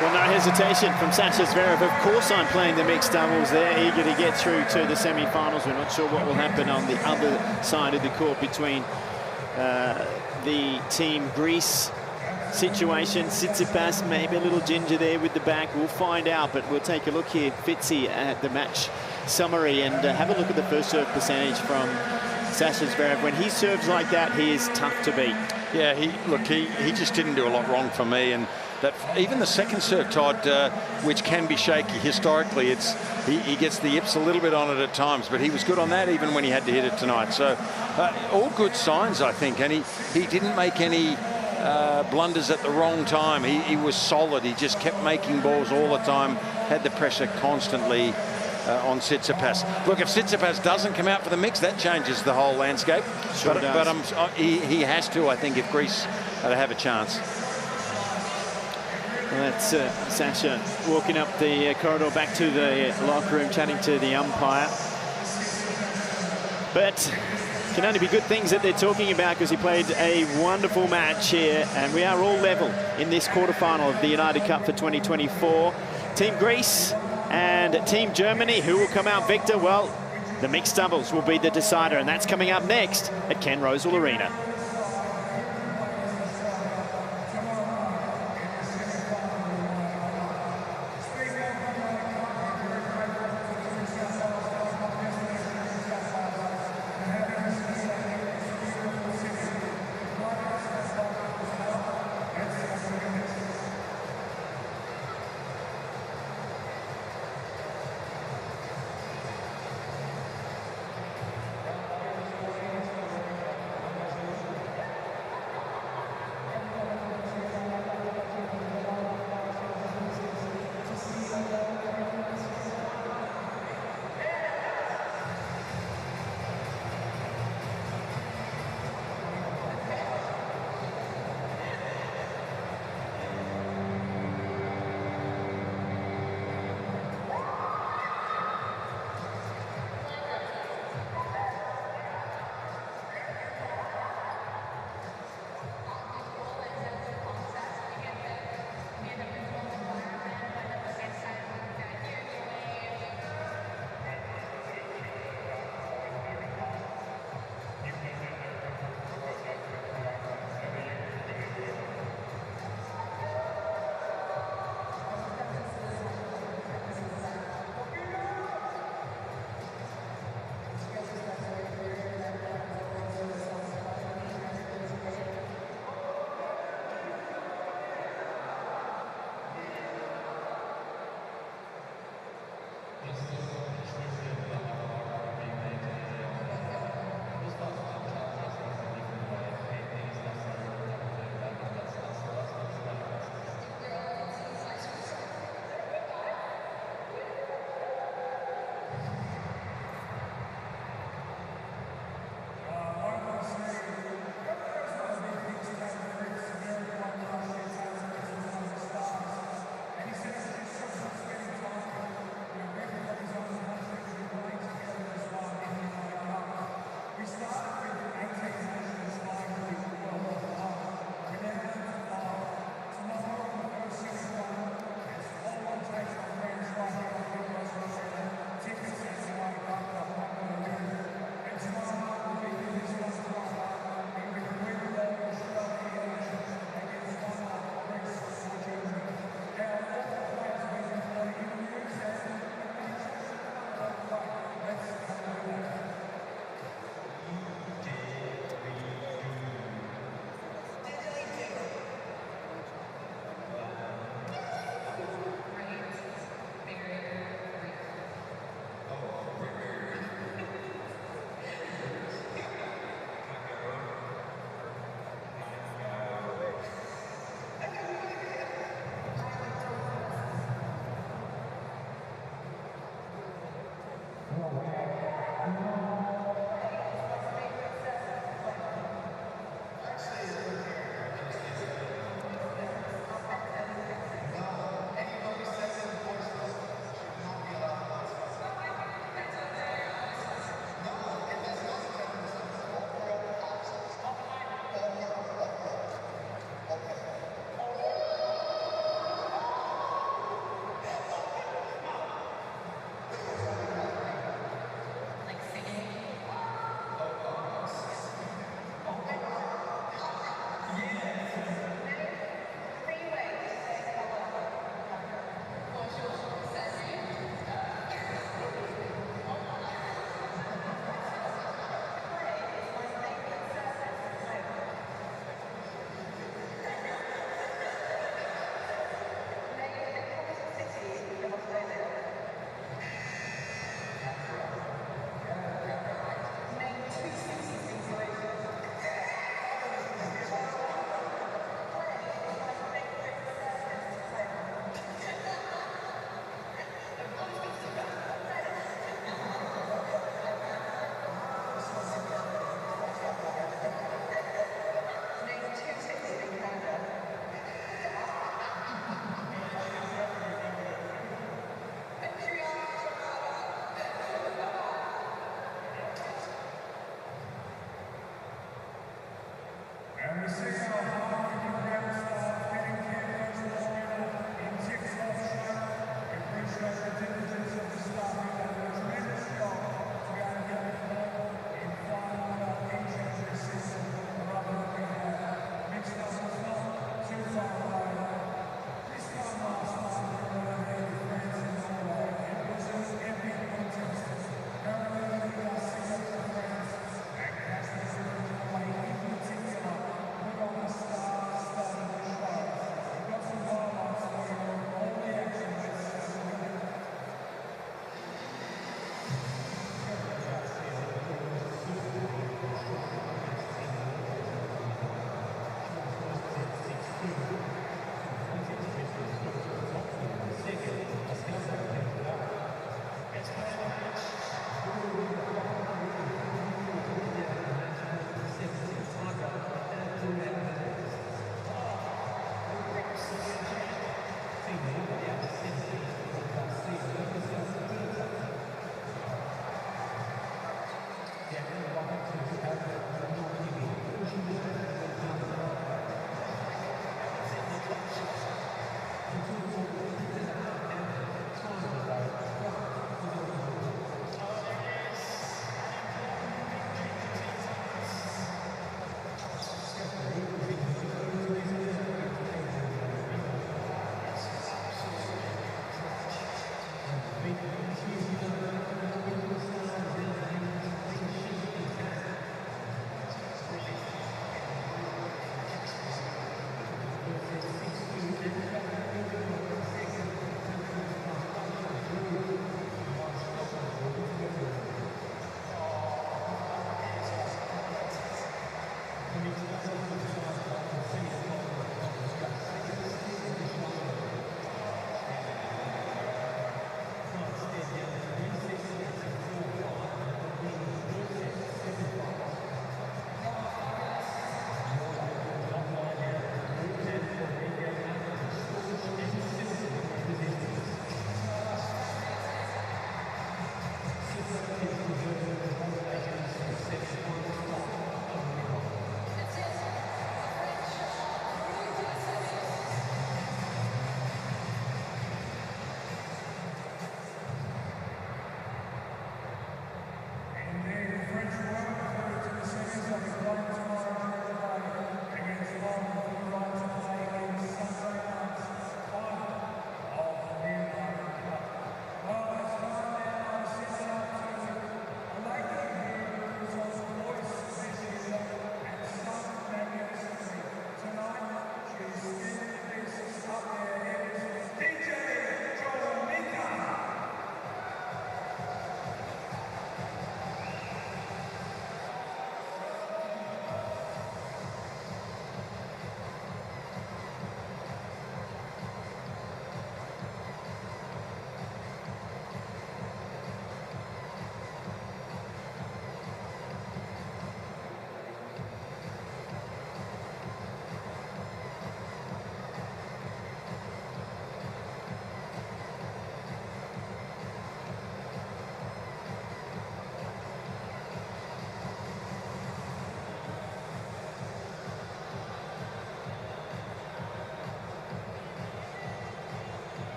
Well, no hesitation from Sasha Zverev. Of course I'm playing the mixed doubles. They're eager to get through to the semi-finals. We're not sure what will happen on the other side of the court between the Team Greece situation. Tsitsipas, maybe a little ginger there with the back. We'll find out, but we'll take a look here, Fitzy, at the match summary and have a look at the first serve percentage from Sasha Zverev. When he serves like that, he is tough to beat. Yeah, he just didn't do a lot wrong for me, and that even the second serve, Todd, which can be shaky historically, he gets the yips a little bit on it at times, but he was good on that even when he had to hit it tonight. So all good signs, I think, and he didn't make any blunders at the wrong time. He was solid. He just kept making balls all the time, had the pressure constantly on Tsitsipas. Look, if Tsitsipas doesn't come out for the mix, that changes the whole landscape. Sure does. But he has to, I think, if Greece are to have a chance. Well, that's Sasha walking up the corridor back to the locker room, chatting to the umpire. But can only be good things that they're talking about, because he played a wonderful match here, and we are all level in this quarterfinal of the United Cup for 2024. Team Greece and Team Germany, who will come out victor? Well, the mixed doubles will be the decider, and that's coming up next at Ken Rosewall Arena.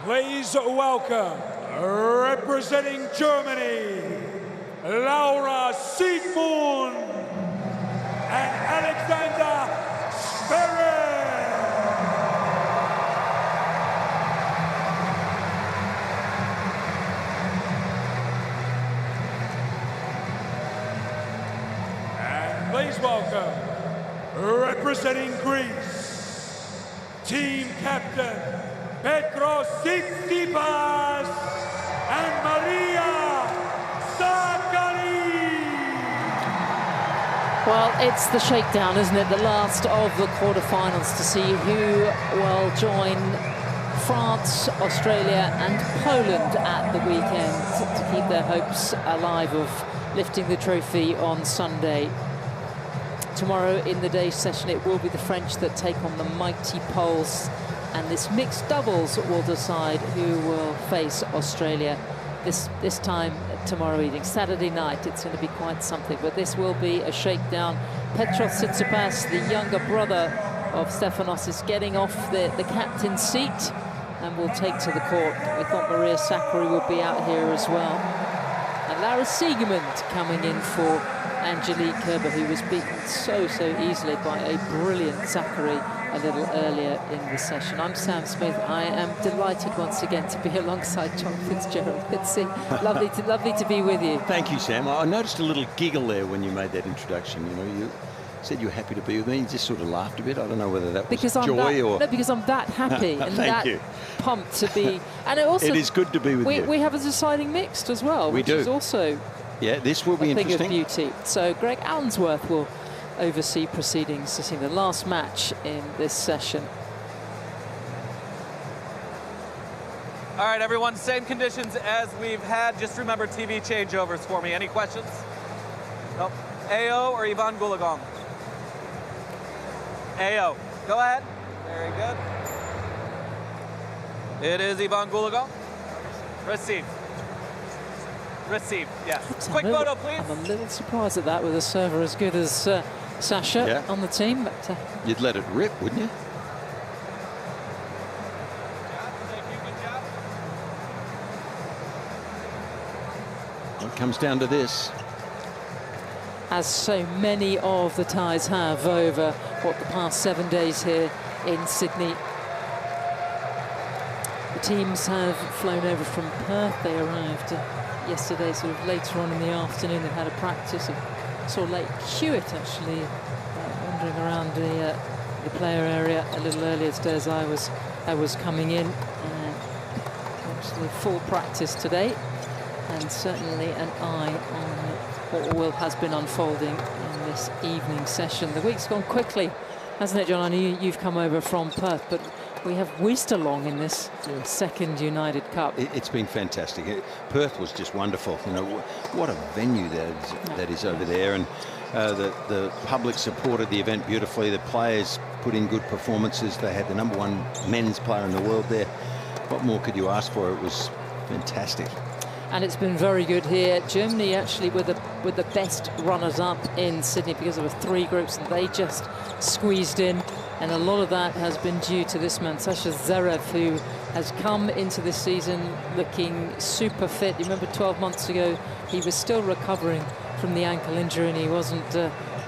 please welcome, representing Germany, Laura Siegmund and Alexander Zverev. And please welcome, representing Greece, team captain Tsitsipas and Maria Sakkari. Well, it's the shakedown, isn't it? The last of the quarterfinals to see who will join France, Australia and Poland at the weekend to keep their hopes alive of lifting the trophy on Sunday. Tomorrow in the day session, it will be the French that take on the mighty Poles, and this mixed doubles will decide who will face Australia this time tomorrow evening. Saturday night, it's going to be quite something, but this will be a shakedown. Petros Tsitsipas, the younger brother of Stefanos, is getting off the captain's seat and will take to the court. We thought Maria Sakkari would be out here as well. And Laura Siegmund coming in for Angelique Kerber, who was beaten so easily by a brilliant Sakkari a little earlier in the session. I'm Sam Smith. I am delighted once again to be alongside John Fitzgerald. Lovely to be with you. Thank you, Sam. I noticed a little giggle there when you made that introduction. You know, you said you were happy to be with me. You just sort of laughed a bit. I don't know whether that was joy or... No, because I'm that happy and that pumped to be... And it is good to be with you. We have a deciding mixed as well, which is also... Yeah, this will be interesting. A thing of beauty. So Greg Allensworth will oversee proceedings to see the last match in this session. All right, everyone, same conditions as we've had. Just remember TV changeovers for me. Any questions? Nope. AO or Ivan Goolagong? AO. Go ahead. Very good. It is Ivan Goolagong. Receive. Receive, yes. Quick photo, please. I'm a little surprised at that with a server as good as Sasha on the team. But, you'd let it rip, wouldn't you? It comes down to this. As so many of the ties have over the past 7 days here in Sydney. The teams have flown over from Perth. They arrived yesterday, sort of later on in the afternoon. They had a practice. I saw Lake Hewitt actually wandering around the player area a little earlier today as I was coming in. Actually, full practice today, and certainly an eye on what has been unfolding in this evening session. The week's gone quickly, hasn't it, John? I know you've come over from Perth, but we have whizzed along in this second United Cup. It's been fantastic. Perth was just wonderful. You know, what a venue that is over there, and the public supported the event beautifully. The players put in good performances. They had the #1 men's player in the world there. What more could you ask for? It was fantastic. And it's been very good here. Germany actually with the best runners-up in Sydney because of the 3 groups, and they just squeezed in. And a lot of that has been due to this man, Zverev, who has come into this season looking super fit. You remember 12 months ago, he was still recovering from the ankle injury and he wasn't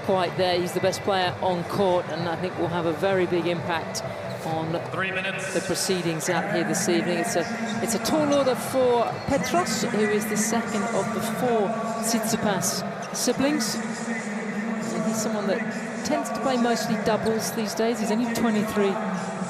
quite there. He's the best player on court, and I think will have a very big impact on the proceedings out here this evening. It's a tall order for Petros, who is the second of the 4 Tsitsipas siblings. And he's someone that tends to play mostly doubles these days. He's only 23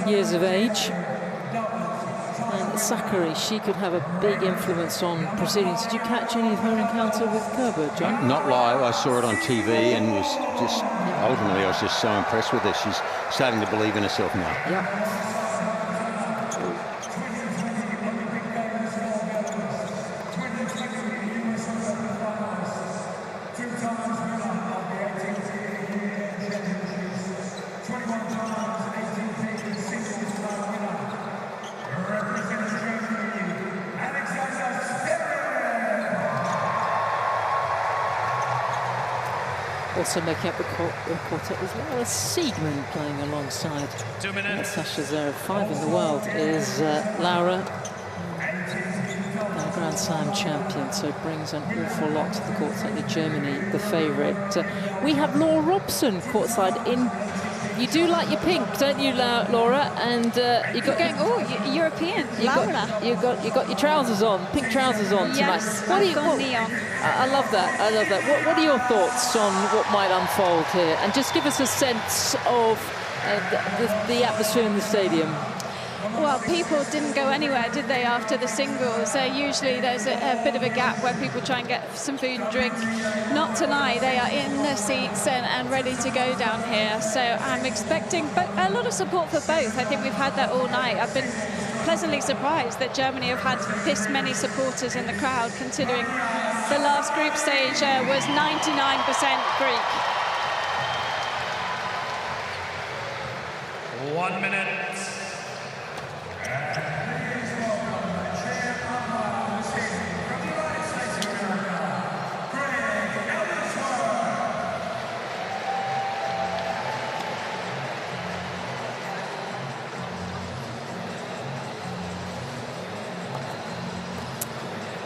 years of age. And Sakkari, she could have a big influence on proceedings. Did you catch any of her encounter with Kerber, John? Not live. I saw it on TV and was just, ultimately, I was just so impressed with her. She's starting to believe in herself now. Yeah. Also making up the quartet is Laura Siegmund playing alongside 2 minutes. Sasha Zverev. 5 in the world is Laura. Grand Slam champion, so brings an awful lot to the courtside of Germany, the favourite. We have Laura Robson courtside in. You do like your pink, don't you, Laura? And you got European. You got your trousers on, pink trousers on tonight. Yes, I've gone neon. I love that. I love that. What are your thoughts on what might unfold here? And just give us a sense of the atmosphere in the stadium. Well, people didn't go anywhere, did they, after the singles? Usually there's a bit of a gap where people try and get some food and drink. Not tonight. They are in the seats and ready to go down here. So I'm expecting a lot of support for both. I think we've had that all night. I've been pleasantly surprised that Germany have had this many supporters in the crowd, considering the last group stage was 99% Greek. 1 minute.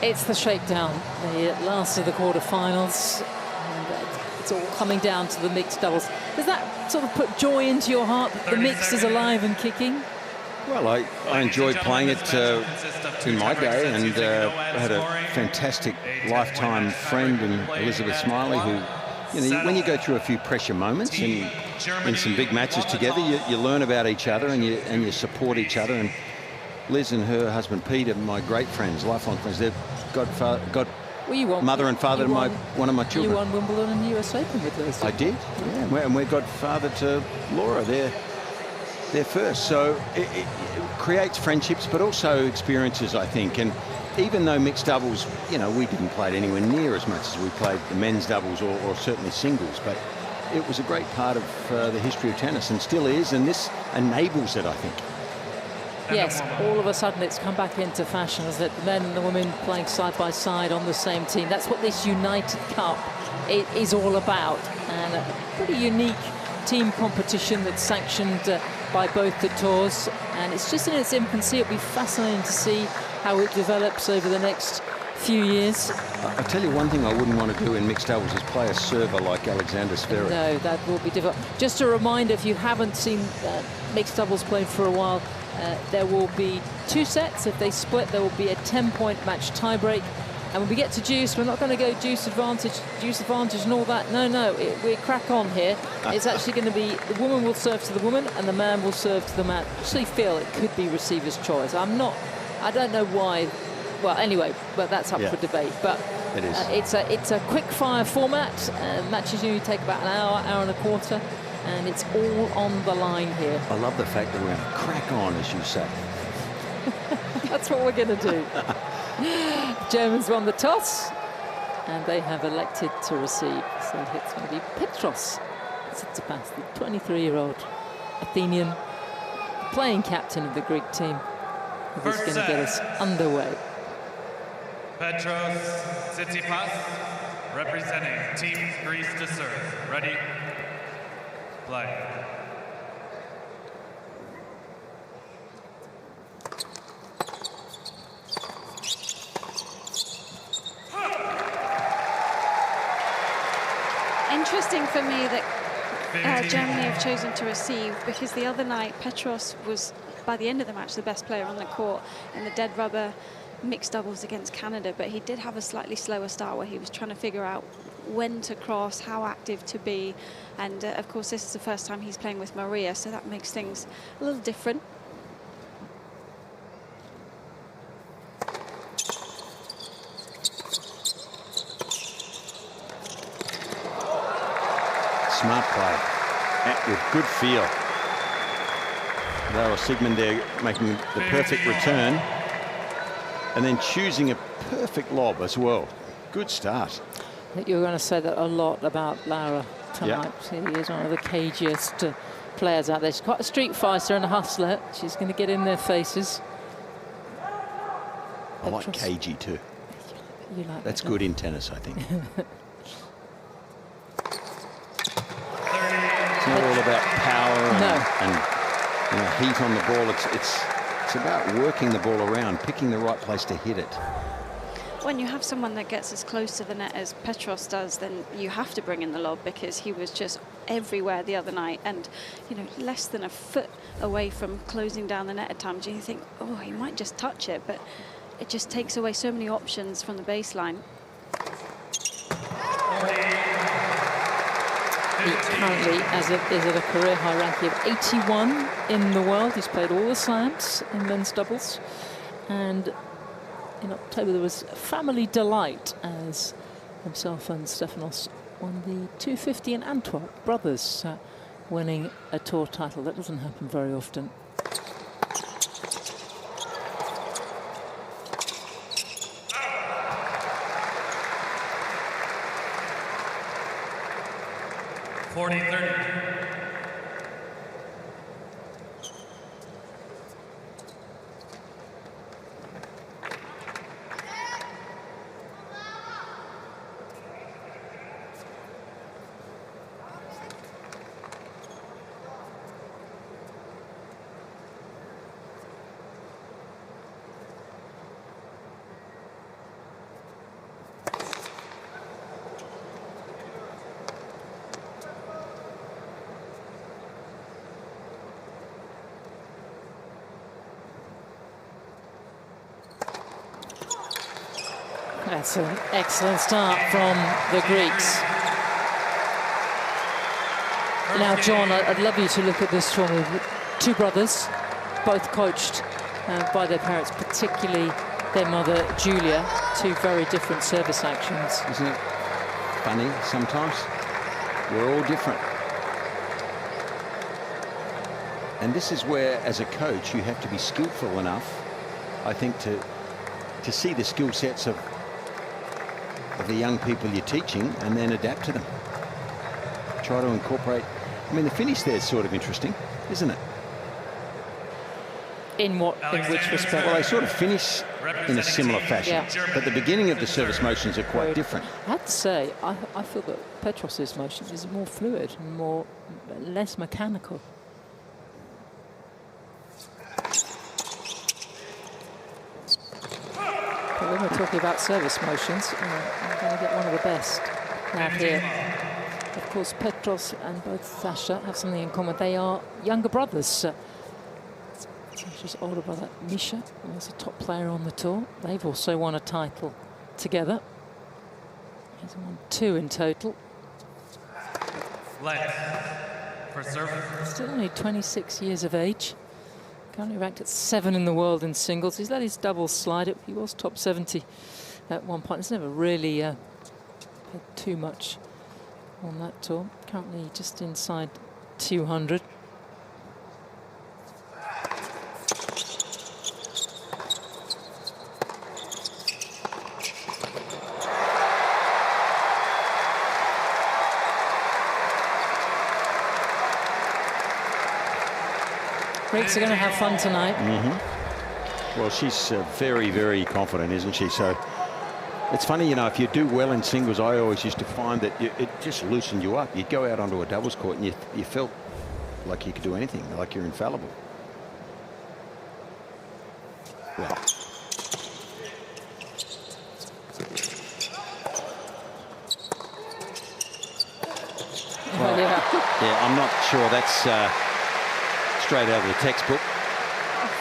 It's the shakedown, the last of the quarterfinals, and it's all coming down to the mixed doubles. Does that sort of put joy into your heart that the mix is alive and kicking? Well, I enjoyed playing it in my day, and I had a fantastic lifetime friend in Elizabeth Smiley, who, you know, when you go through a few pressure moments and in some big matches together, you learn about each other and you support each other. And Liz and her husband Pete are my great friends, lifelong friends. They're mother and father to one of my children. You won Wimbledon and the US Open with those. I did, yeah. And we're godfather to Laura. They're first. So it creates friendships, but also experiences, I think. And even though mixed doubles, you know, we didn't play it anywhere near as much as we played the men's doubles or certainly singles, but it was a great part of the history of tennis and still is, and this enables it, I think. Yes, all of a sudden it's come back into fashion, is that the men and the women playing side by side on the same team. That's what this United Cup is all about, and a pretty unique team competition that's sanctioned by both the tours, and it's just in its infancy. It'll be fascinating to see how it develops over the next few years. I'll tell you one thing I wouldn't want to do in mixed doubles is play a server like Alexander Zverev. No, that will be difficult. Just a reminder, if you haven't seen mixed doubles played for a while, there will be 2 sets. If they split, there will be a 10-point match tiebreak. And when we get to deuce, we're not going to go deuce advantage and all that. No, we crack on here. It's actually going to be the woman will serve to the woman and the man will serve to the man. I actually feel it could be receiver's choice. I don't know why. Well, anyway, but that's up for debate. But it is. It's a quick fire format. Matches usually take about an hour and a quarter. And it's all on the line here. I love the fact that we're going to crack on, as you say. That's what we're going to do. Germans won the toss, and they have elected to receive. So it's going to be Petros Tsitsipas, the 23-year-old Athenian, playing captain of the Greek team, who's going to get us underway. Petros Tsitsipas, representing Team Greece to serve. Ready? Play. Interesting for me that Germany have chosen to receive, because the other night Petros was, by the end of the match, the best player on the court in the dead rubber mixed doubles against Canada, but he did have a slightly slower start where he was trying to figure out when to cross, how active to be, and of course this is the first time he's playing with Maria, so that makes things a little different. Smart play with good feel. Laura Sigmund there making the perfect return and then choosing a perfect lob as well. Good start. I think you're going to say that a lot about Laura tonight. She is one of the cagiest players out there. She's quite a street fighter and a hustler. She's going to get in their faces. I like cagey too. You like That's good in tennis, I think. It's not all about power and heat on the ball. It's about working the ball around, picking the right place to hit it. when you have someone that gets as close to the net as Petros does, then you have to bring in the lob, because he was just everywhere the other night, and you know, less than a foot away from closing down the net at times. You think, oh, he might just touch it, but it just takes away so many options from the baseline. He currently is at a career high ranking of 81 in the world. He's played all the slams in men's doubles, and in October there was family delight as himself and Stefanos won the 250 in Antwerp. Brothers winning a tour title. That doesn't happen very often. That's an excellent start from the Greeks. Now, John, I'd love you to look at this for me. Two brothers, both coached by their parents, particularly their mother, Julia. Two very different service actions. Isn't it funny sometimes? We're all different. And this is where, as a coach, you have to be skillful enough, I think, to see the skill sets of the young people you're teaching and then adapt to them. Try to incorporate. I mean, the finish there is sort of interesting, isn't it? In what? In which respect? Well, they sort of finish in a similar fashion, but the beginning of the service motions are quite different. I have to say, I feel that Petros's motion is more fluid and less mechanical. But when we're talking about service motions, I'm going to get one of the best out here. Of course, Petros and both Sasha have something in common. They are younger brothers. Sasha's older brother, Misha, was a top player on the tour. They've also won a title together. He's won 2 in total. For service. Still only 26 years of age. Currently ranked at 7 in the world in singles. He's let his doubles slide. He was top 70 at one point. He's never really had too much on that tour. Currently just inside 200. Greeks are going to have fun tonight. Mm-hmm. Well, she's very, very confident, isn't she? So it's funny, you know, if you do well in singles, I always used to find that it just loosened you up. You'd go out onto a doubles court and you felt like you could do anything, like you're infallible. Wow. Well, yeah, I'm not sure that's straight out of the textbook.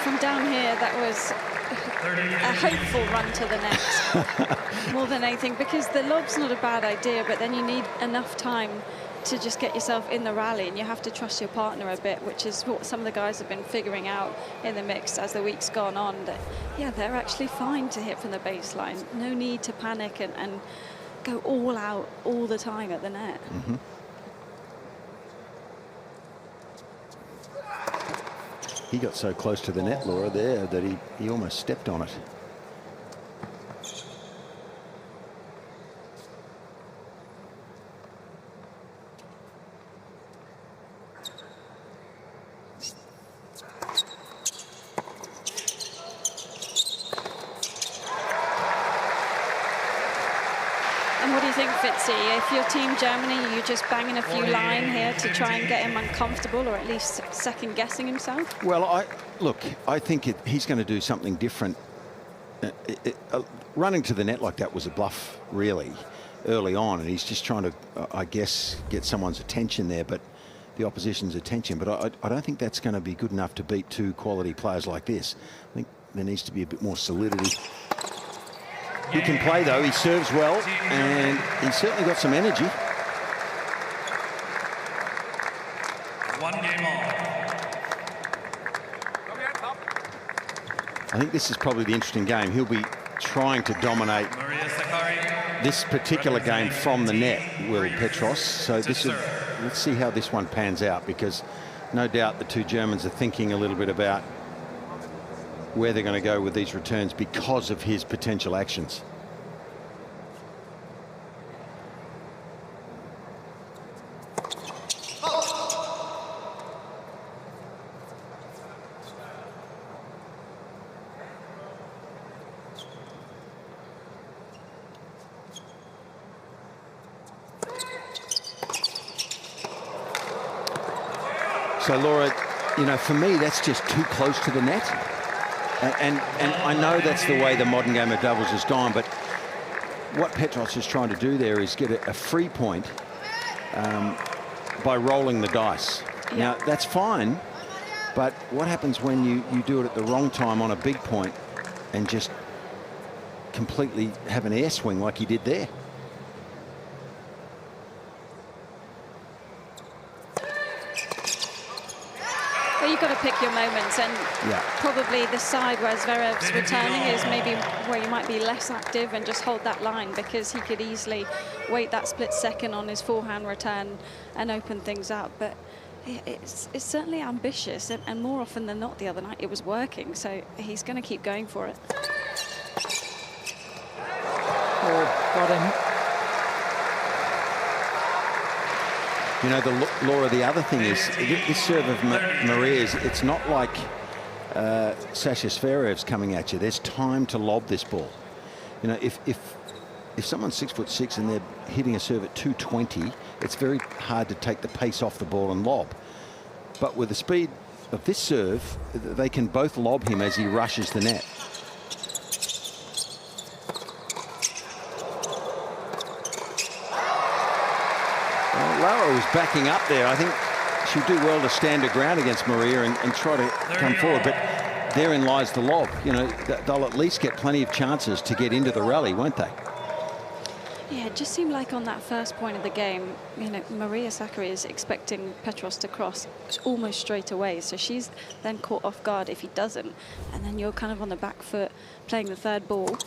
From down here, that was a hopeful run to the net more than anything, because the lob's not a bad idea, but then you need enough time to just get yourself in the rally, and you have to trust your partner a bit, which is what some of the guys have been figuring out in the mix as the week's gone on. That, yeah, they're actually fine to hit from the baseline. No need to panic and go all out all the time at the net. Mm-hmm. He got so close to the net, Laura, there that he almost stepped on it. And what do you think, Fitzy? If you're Team Germany, are you just banging a few line here to try and get him uncomfortable, or at least second-guessing himself? Well, I think he's going to do something different. running to the net like that was a bluff, really, early on, and he's just trying to, I guess, get someone's attention there, but the opposition's attention. But I don't think that's going to be good enough to beat two quality players like this. I think there needs to be a bit more solidity. He can play, though. He serves well, and he's certainly got some energy. One game on. I think this is probably the interesting game. He'll be trying to dominate this particular game from the net, Will Petros. So this is, let's see how this one pans out, because no doubt the two Germans are thinking a little bit about where they're going to go with these returns because of his potential actions. So, Laura, you know, for me, that's just too close to the net. And I know that's the way the modern game of doubles has gone, but what Petros is trying to do there is get a free point by rolling the dice. Yeah. Now, that's fine, but what happens when you do it at the wrong time on a big point and just completely have an air swing like he did there? You've got to pick your moments, and probably the side where Zverev's returning is maybe where you might be less active and just hold that line, because he could easily wait that split second on his forehand return and open things up. But it's certainly ambitious, and more often than not the other night it was working, so he's going to keep going for it. Oh, got him. You know, Laura, the other thing is, this serve of Maria's, it's not like Sasha Zverev's coming at you. There's time to lob this ball. You know, if someone's 6'6" and they're hitting a serve at 220, it's very hard to take the pace off the ball and lob. But with the speed of this serve, they can both lob him as he rushes the net. Lara was backing up there. I think she'd do well to stand her ground against Maria and try to come forward, but therein lies the lob. You know, they'll at least get plenty of chances to get into the rally, won't they? Yeah, it just seemed like on that first point of the game, you know, Maria Sakkari is expecting Petros to cross almost straight away, so she's then caught off guard if he doesn't, and then you're kind of on the back foot playing the third ball.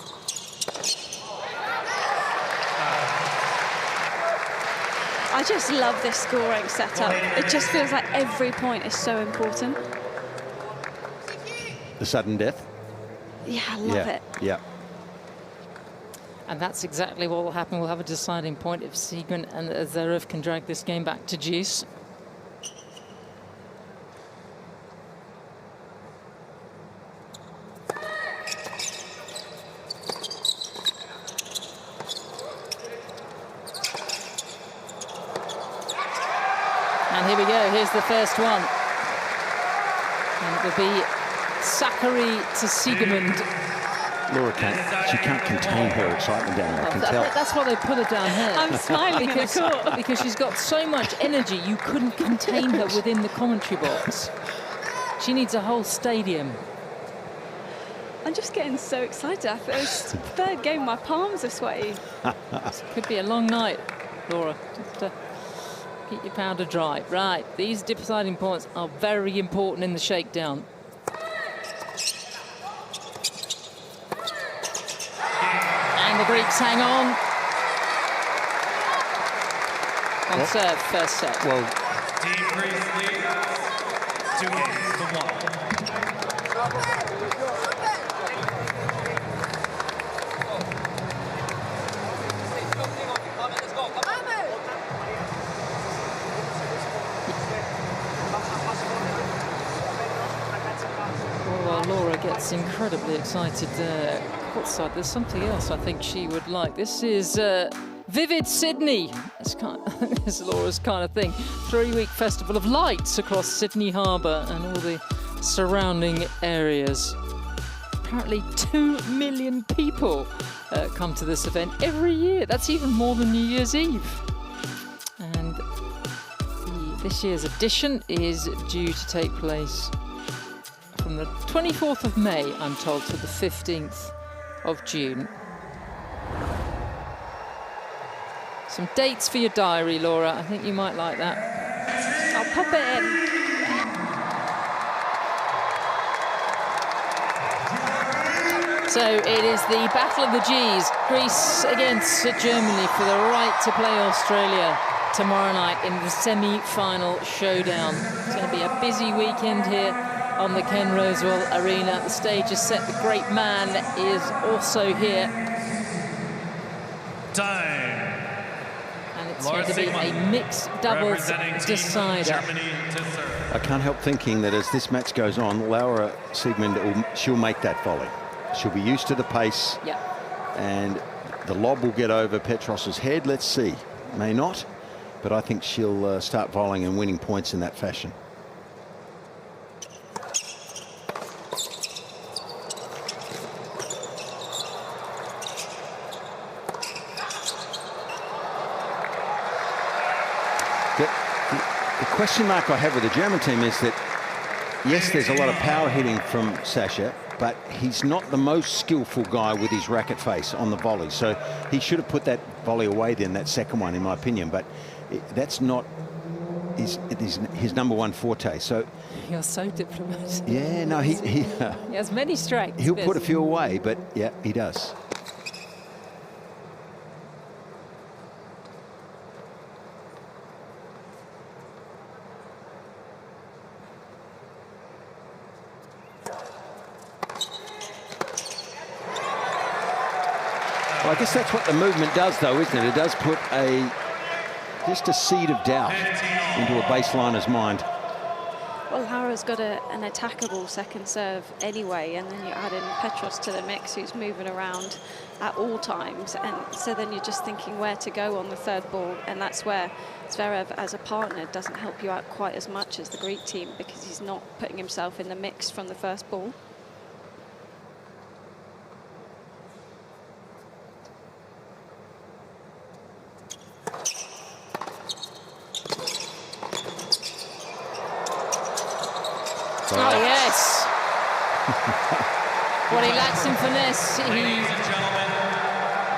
I just love this scoring setup. It just feels like every point is so important. The sudden death? Yeah, I love it. Yeah. And that's exactly what will happen. We'll have a deciding point if Sigmund and Zverev can drag this game back to deuce. And here we go, here's the first one. And it will be Sakkari to Sigmund. Laura she can't contain her excitement down there, I can tell. That's why they put her down here. I'm smiling in the court. Because she's got so much energy, you couldn't contain her within the commentary box. She needs a whole stadium. I'm just getting so excited. After this third game, my palms are sweaty. This could be a long night, Laura. Just keep your powder dry. Right, these deciding points are very important in the shakedown. And the Greeks hang on. On serve, first set. Well, Team Greece leads 2-1. Well, Laura gets incredibly excited courtside. There's something else I think she would like. This is Vivid Sydney. It's this is Laura's kind of thing. 3-week festival of lights across Sydney Harbour and all the surrounding areas. Apparently 2 million people come to this event every year. That's even more than New Year's Eve. And this year's edition is due to take place from the 24th of May, I'm told, to the 15th of June. Some dates for your diary, Laura. I think you might like that. I'll pop it in. So it is the Battle of the Gs, Greece against Germany for the right to play Australia tomorrow night in the semi-final showdown. It's going to be a busy weekend here on the Ken Rosewell Arena. The stage is set. The great man is also here. Time. And it's going to be a mixed doubles decider. I can't help thinking that as this match goes on, Laura Siegmund, she'll make that volley. She'll be used to the pace. Yeah. And the lob will get over Petros's head. Let's see. May not. But I think she'll start volleying and winning points in that fashion. The question mark I have with the German team is that, yes, there's a lot of power hitting from Sasha, but he's not the most skillful guy with his racket face on the volley. So he should have put that volley away then, that second one, in my opinion. But that's not his number one forte. So you're so diplomatic. Yeah, no, he has many strengths. He'll put a few away, but yeah, he does. Well, I guess that's what the movement does, though, isn't it? It does put just a seed of doubt into a baseliner's mind. Well, Laura's got an attackable second serve anyway, and then you add in Petros to the mix, who's moving around at all times. And so then you're just thinking where to go on the third ball, and that's where Zverev, as a partner, doesn't help you out quite as much as the Greek team, because he's not putting himself in the mix from the first ball. Oh, yes. What he lacks in finesse, he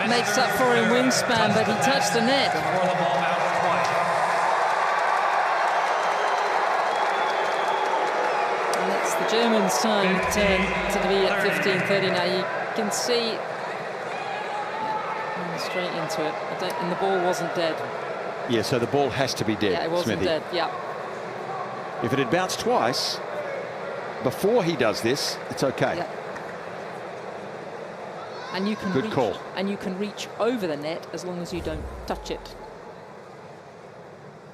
makes up for in wingspan, but he touched the net. And it's the Germans' time to be at 15:30 now. You can see straight into it, and the ball wasn't dead. Yeah, so the ball has to be dead. Yeah, it wasn't Smithy. dead. Yeah. If it had bounced twice before he does this, it's okay. Yeah. And you can Good call. And you can reach over the net as long as you don't touch it.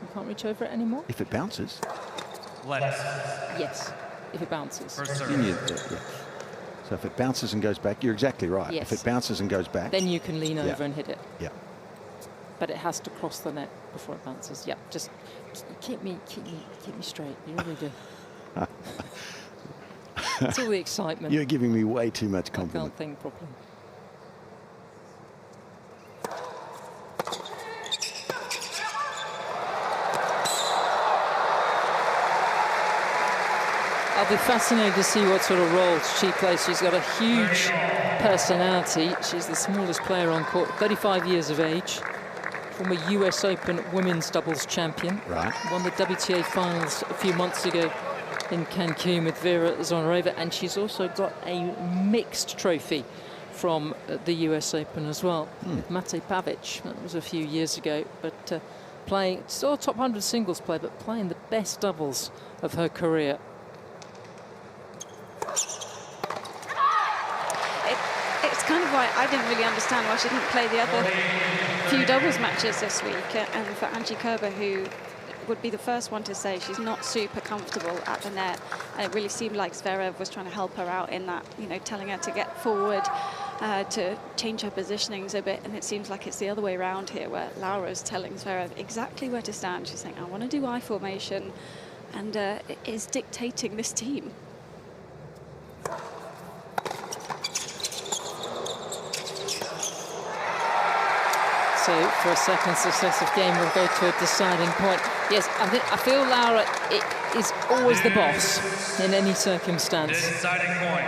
You can't reach over it anymore? If it bounces. Yes, if it bounces. Yeah. So if it bounces and goes back, you're exactly right. Yes. If it bounces and goes back. Then you can lean over and hit it. Yeah. But it has to cross the net before it bounces. Yeah, just keep me straight. You really do. It's all the excitement. You're giving me way too much compliment. I can't think properly. I'll be fascinated to see what sort of role she plays. She's got a huge personality. She's the smallest player on court, 35 years of age, former US Open women's doubles champion. Right. Won the WTA finals a few months ago in Cancun with Vera Zvonareva, and she's also got a mixed trophy from the US Open as well, with Mate Pavic. That was a few years ago, but playing, still a top 100 singles player, but playing the best doubles of her career. It's kind of why I didn't really understand why she didn't play the other few doubles matches this week, and for Angie Kerber, who would be the first one to say she's not super comfortable at the net, and it really seemed like Zverev was trying to help her out in that, you know, telling her to get forward, to change her positionings a bit, and it seems like it's the other way around here, where Laura's telling Zverev exactly where to stand. She's saying, I want to do I formation, and it is dictating this team. So for a second successive game, we'll go to a deciding point. Yes, I feel Laura is always the boss in any circumstance. Deciding point.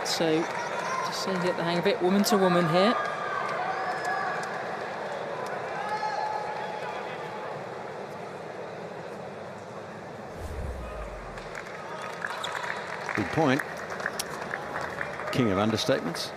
So just so you get the hang of it, woman to woman here. Big point. King of understatements.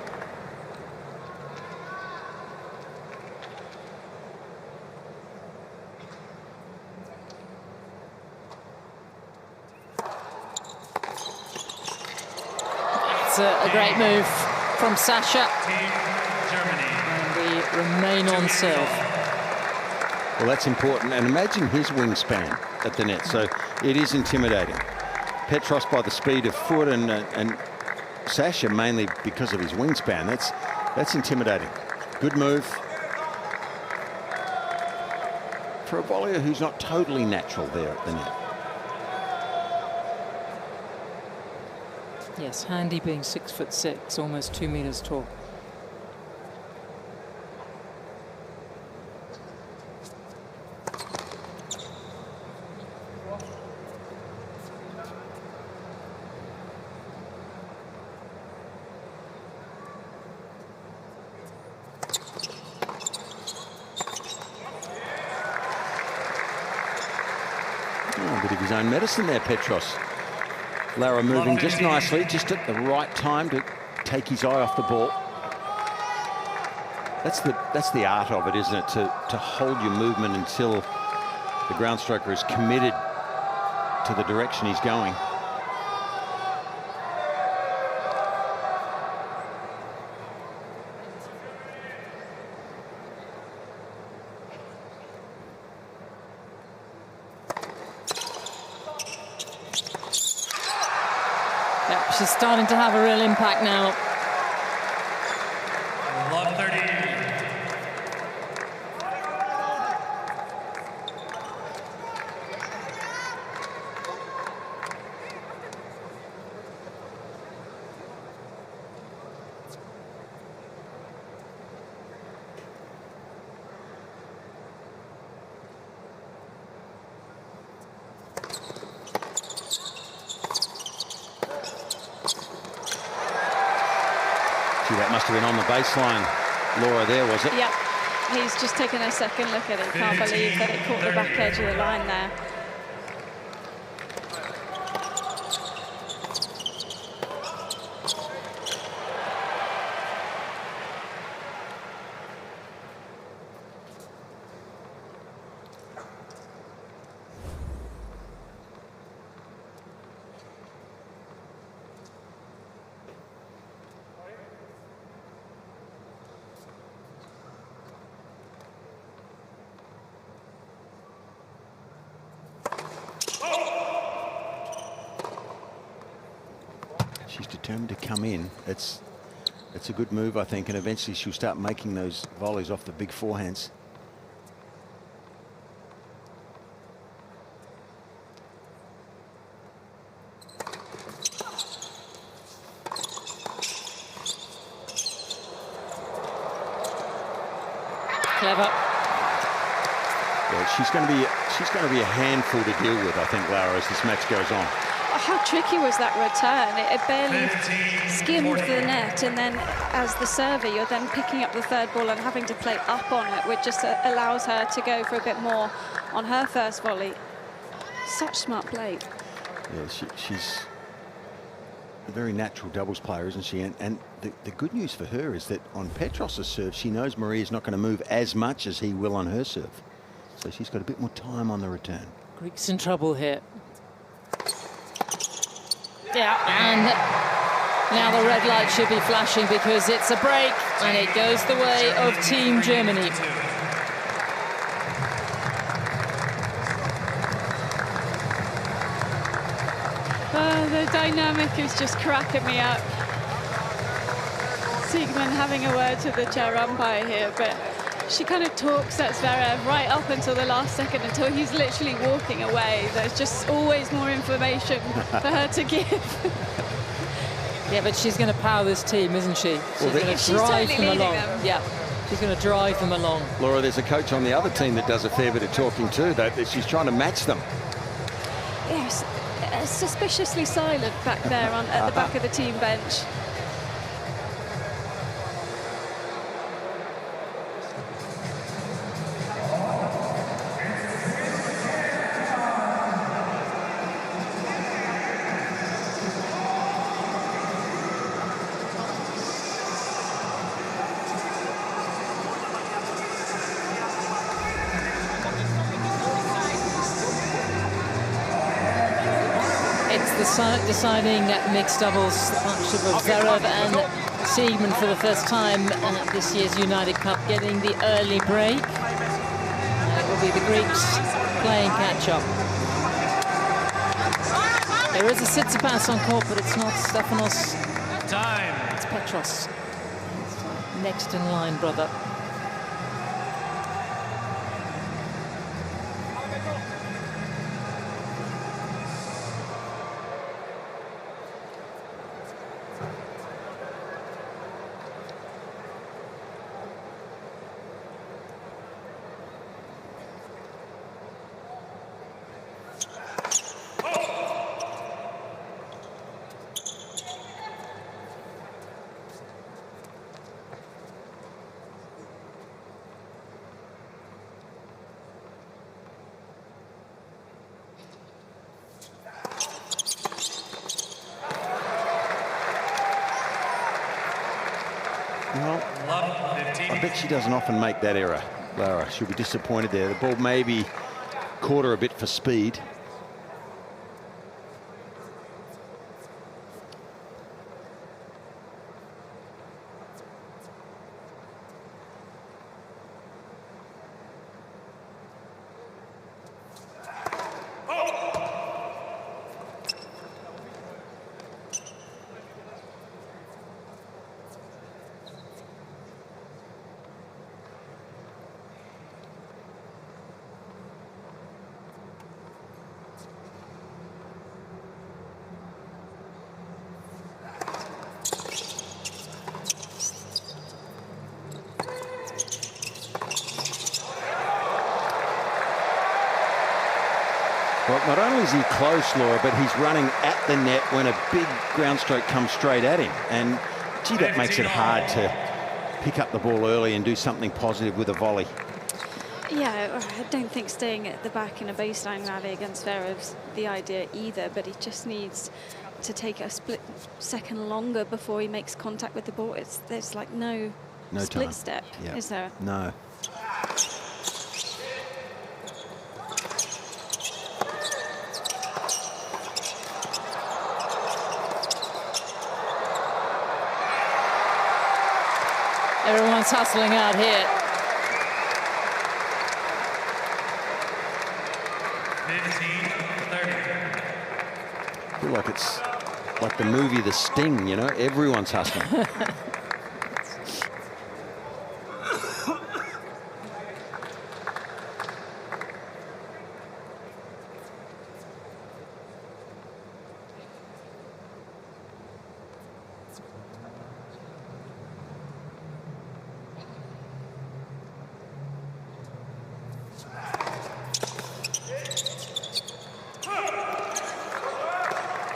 It's a great move from Sasha. And we remain on serve. Well, that's important. And imagine his wingspan at the net. So it is intimidating. Petros by the speed of foot and Sasha mainly because of his wingspan. That's intimidating. Good move for a volleyer who's not totally natural there at the net. Yes, handy being 6'6", almost 2 meters tall. A bit of his own medicine there, Petros. Lara moving just nicely, just at the right time to take his eye off the ball. That's the art of it, isn't it? To hold your movement until the ground stroker is committed to the direction he's going. She's starting to have a real impact now. Love 30. That must have been on the baseline, Laura, there, was it? Yep. He's just taken a second look at it. Can't believe that it caught the back edge of the line there. She's determined to come in. It's a good move, I think, and eventually she'll start making those volleys off the big forehands. Clever. Yeah, she's going to be a handful to deal with, I think, Laura, as this match goes on. How tricky was that return? It barely skimmed the net, and then as the server, you're then picking up the third ball and having to play up on it, which just allows her to go for a bit more on her first volley. Such smart play. Yeah, she's a very natural doubles player, isn't she? And the good news for her is that on Petros's serve, she knows Maria's not going to move as much as he will on her serve. So she's got a bit more time on the return. Greek's in trouble here. Yeah, and now the red light should be flashing because it's a break and it goes the way of Team Germany. The dynamic is just cracking me up. Siegmund having a word to the chair umpire here, but she kind of talks at Zverev right up until the last second, until he's literally walking away. There's just always more information for her to give. Yeah, but she's going to power this team, isn't she? She's going to drive them along. Yeah, she's going to drive them along. Laura, there's a coach on the other team that does a fair bit of talking too, that she's trying to match them. Yes, suspiciously silent back there at the back of the team bench. Deciding mixed doubles, the partnership of Zverev and Siegman for the first time this year's United Cup, getting the early break. It will be the Greeks playing catch-up. There is a Tsitsipas on court, but it's not Stefanos. Time. It's Petros. It's next in line, brother. Well, I bet she doesn't often make that error, Lara. She'll be disappointed there. The ball maybe caught her a bit for speed. Well, not only is he close, Laura, but he's running at the net when a big ground stroke comes straight at him. And, gee, that makes it hard to pick up the ball early and do something positive with a volley. Yeah, I don't think staying at the back in a baseline rally against Zverev's the idea either, but he just needs to take a split second longer before he makes contact with the ball. There's like no split time. step, Yep. is there? No. Everyone's hustling out here. 15-30. I feel like it's like the movie The Sting, you know? Everyone's hustling.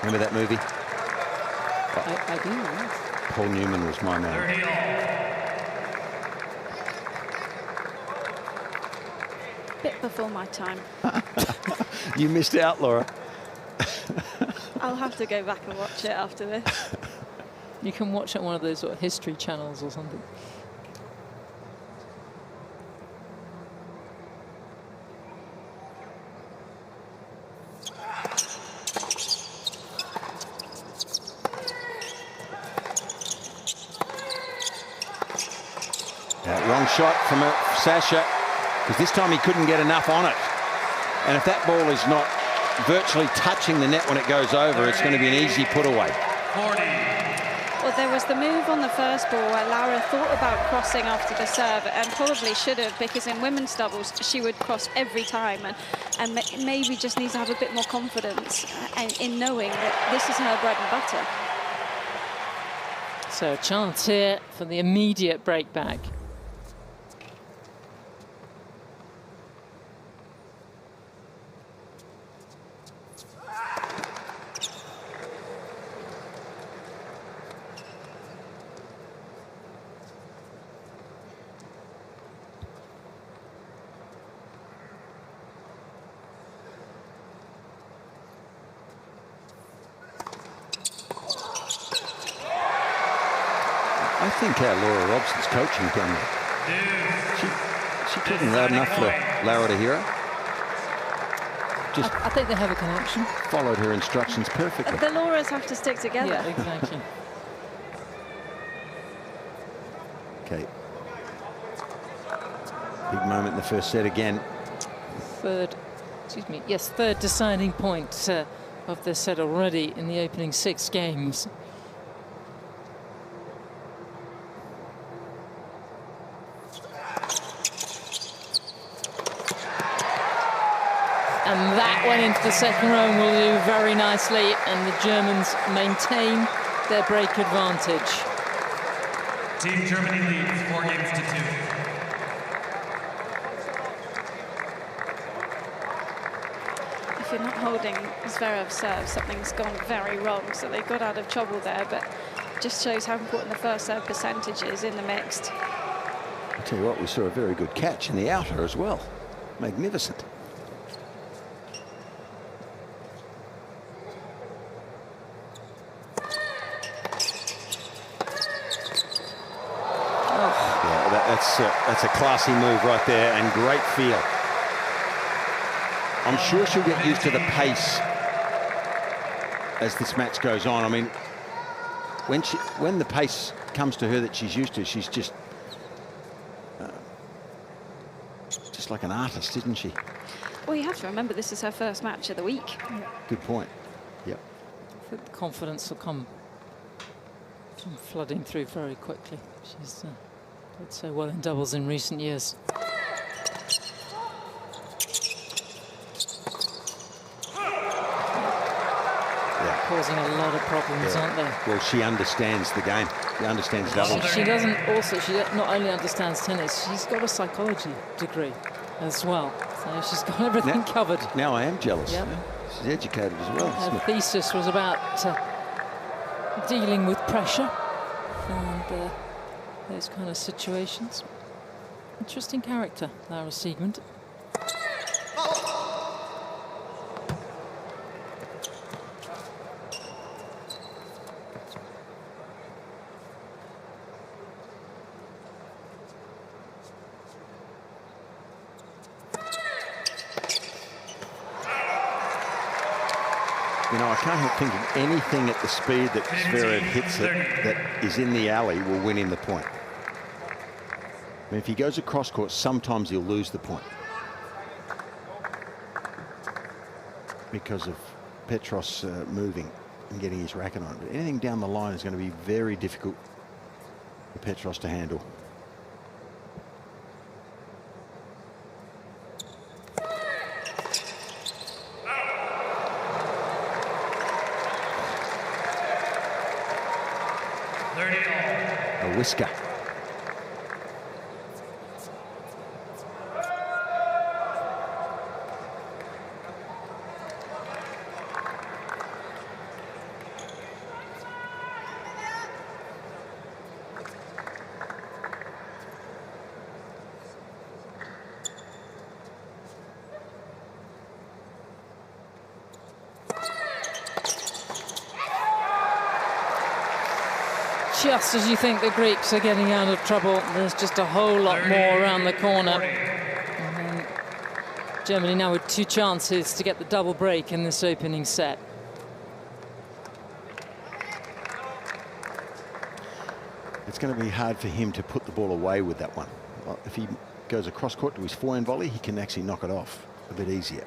Remember that movie? I do, yes. Paul Newman was my man. 30 all. Bit before my time. You missed out, Laura. I'll have to go back and watch it after this. You can watch it on one of those sort of history channels or something. Wrong shot from Sasha, because this time he couldn't get enough on it. And if that ball is not virtually touching the net when it goes over, it's going to be an easy put away. 40. Well, there was the move on the first ball where Lara thought about crossing after the serve and probably should have, because in women's doubles she would cross every time and maybe just needs to have a bit more confidence in knowing that this is her bread and butter. So a chance here for the immediate break back. I think Laura Robson's coaching done that. She talking loud enough for Lara to hear her. Just I think they have a connection. Followed her instructions perfectly. The Lauras have to stick together. Yeah, exactly. Okay. Big moment in the first set again. Third deciding point of the set already in the opening 6 games. And that went into the second row and will do very nicely, and the Germans maintain their break advantage. Team Germany leads 4 games to 2. If you're not holding Zverev's serve, something's gone very wrong. So they got out of trouble there, but just shows how important the first serve percentage is in the mixed. I'll tell you what, we saw a very good catch in the outer as well. Magnificent. That's a classy move right there, and great feel. I'm sure she'll get used to the pace as this match goes on. I mean, when the pace comes to her that she's used to, she's just like an artist, isn't she? Well, you have to remember this is her first match of the week. Good point. Yep. I think the confidence will come flooding through very quickly. She's played so well in doubles in recent years. Causing a lot of problems, aren't they? Well, she understands the game. She understands doubles. She doesn't also, she not only understands tennis, she's got a psychology degree as well. So she's got everything covered. Now I am jealous. Yep. She's educated as well. Her thesis was about dealing with pressure and those kind of situations. Interesting character, Lara Siegmund. You know, I can't help thinking anything at the speed that Zverev hits it that is in the alley will win him the point. I mean, if he goes across court, sometimes he'll lose the point because of Petros moving and getting his racket on. But anything down the line is going to be very difficult for Petros to handle. A whisker. Just as you think the Greeks are getting out of trouble, there's just a whole lot more around the corner. And Germany now with 2 chances to get the double break in this opening set. It's going to be hard for him to put the ball away with that one. If he goes across court to his forehand volley, he can actually knock it off a bit easier.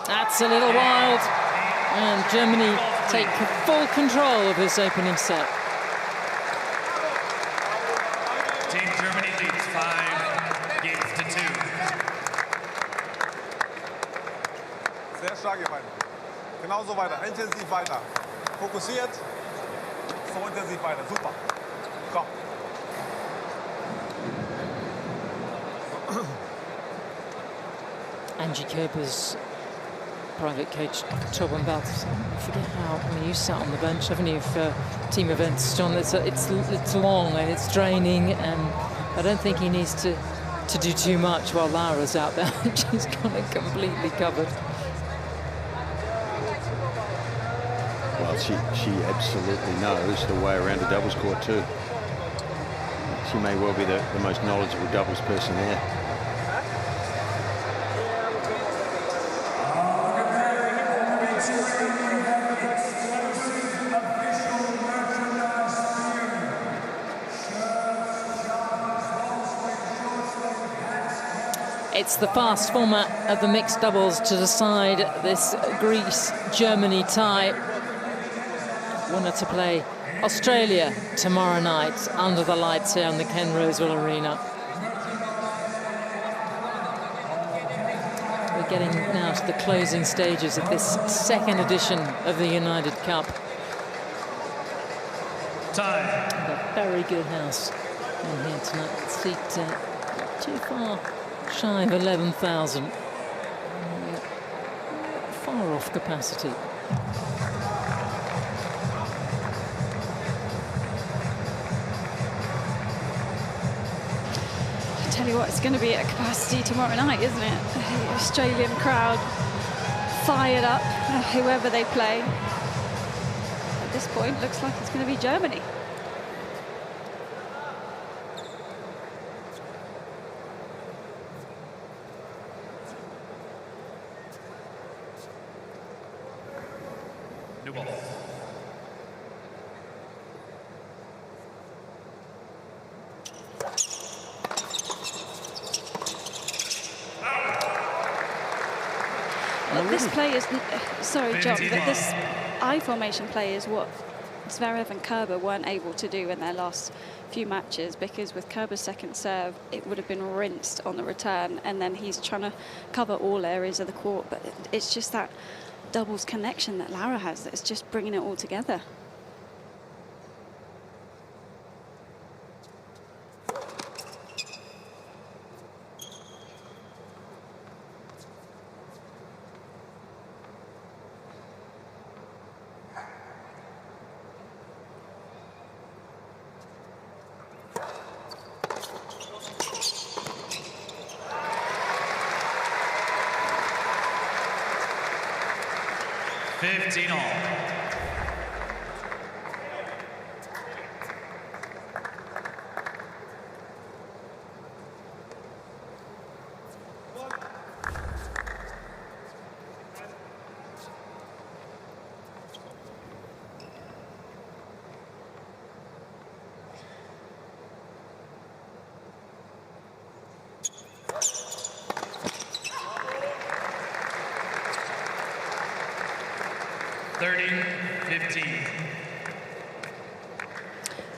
That's a little wild, and Germany take full control of this opening set. Team Germany leads 5 games to 2. Sehr stark, ihr beiden. Genauso weiter, intensiv weiter. Fokussiert, so intensiv weiter. Super. Komm. Angie Kerber's private coach told him about, I forget how, I mean, you sat on the bench, haven't you, for team events, John? It's long and it's draining, and I don't think he needs to do too much while Lara's out there. She's got it completely covered. Well, she absolutely knows the way around a doubles court too. She may well be the most knowledgeable doubles person there. It's the fast format of the mixed doubles to decide this Greece-Germany tie. Winner to play Australia tomorrow night under the lights here in the Ken Rosewell Arena. We're getting now to the closing stages of this second edition of the United Cup. Time. A very good house in here tonight. Seat not too far shy of 11,000. Far off capacity. I tell you what, it's going to be at capacity tomorrow night, isn't it? The Australian crowd fired up, whoever they play. At this point, looks like it's going to be Germany. New ball. But this play is, sorry John, but this I formation play is what Zverev and Kerber weren't able to do in their last few matches, because with Kerber's second serve, it would have been rinsed on the return, and then he's trying to cover all areas of the court, but it's just that doubles connection that Lara has that's just bringing it all together.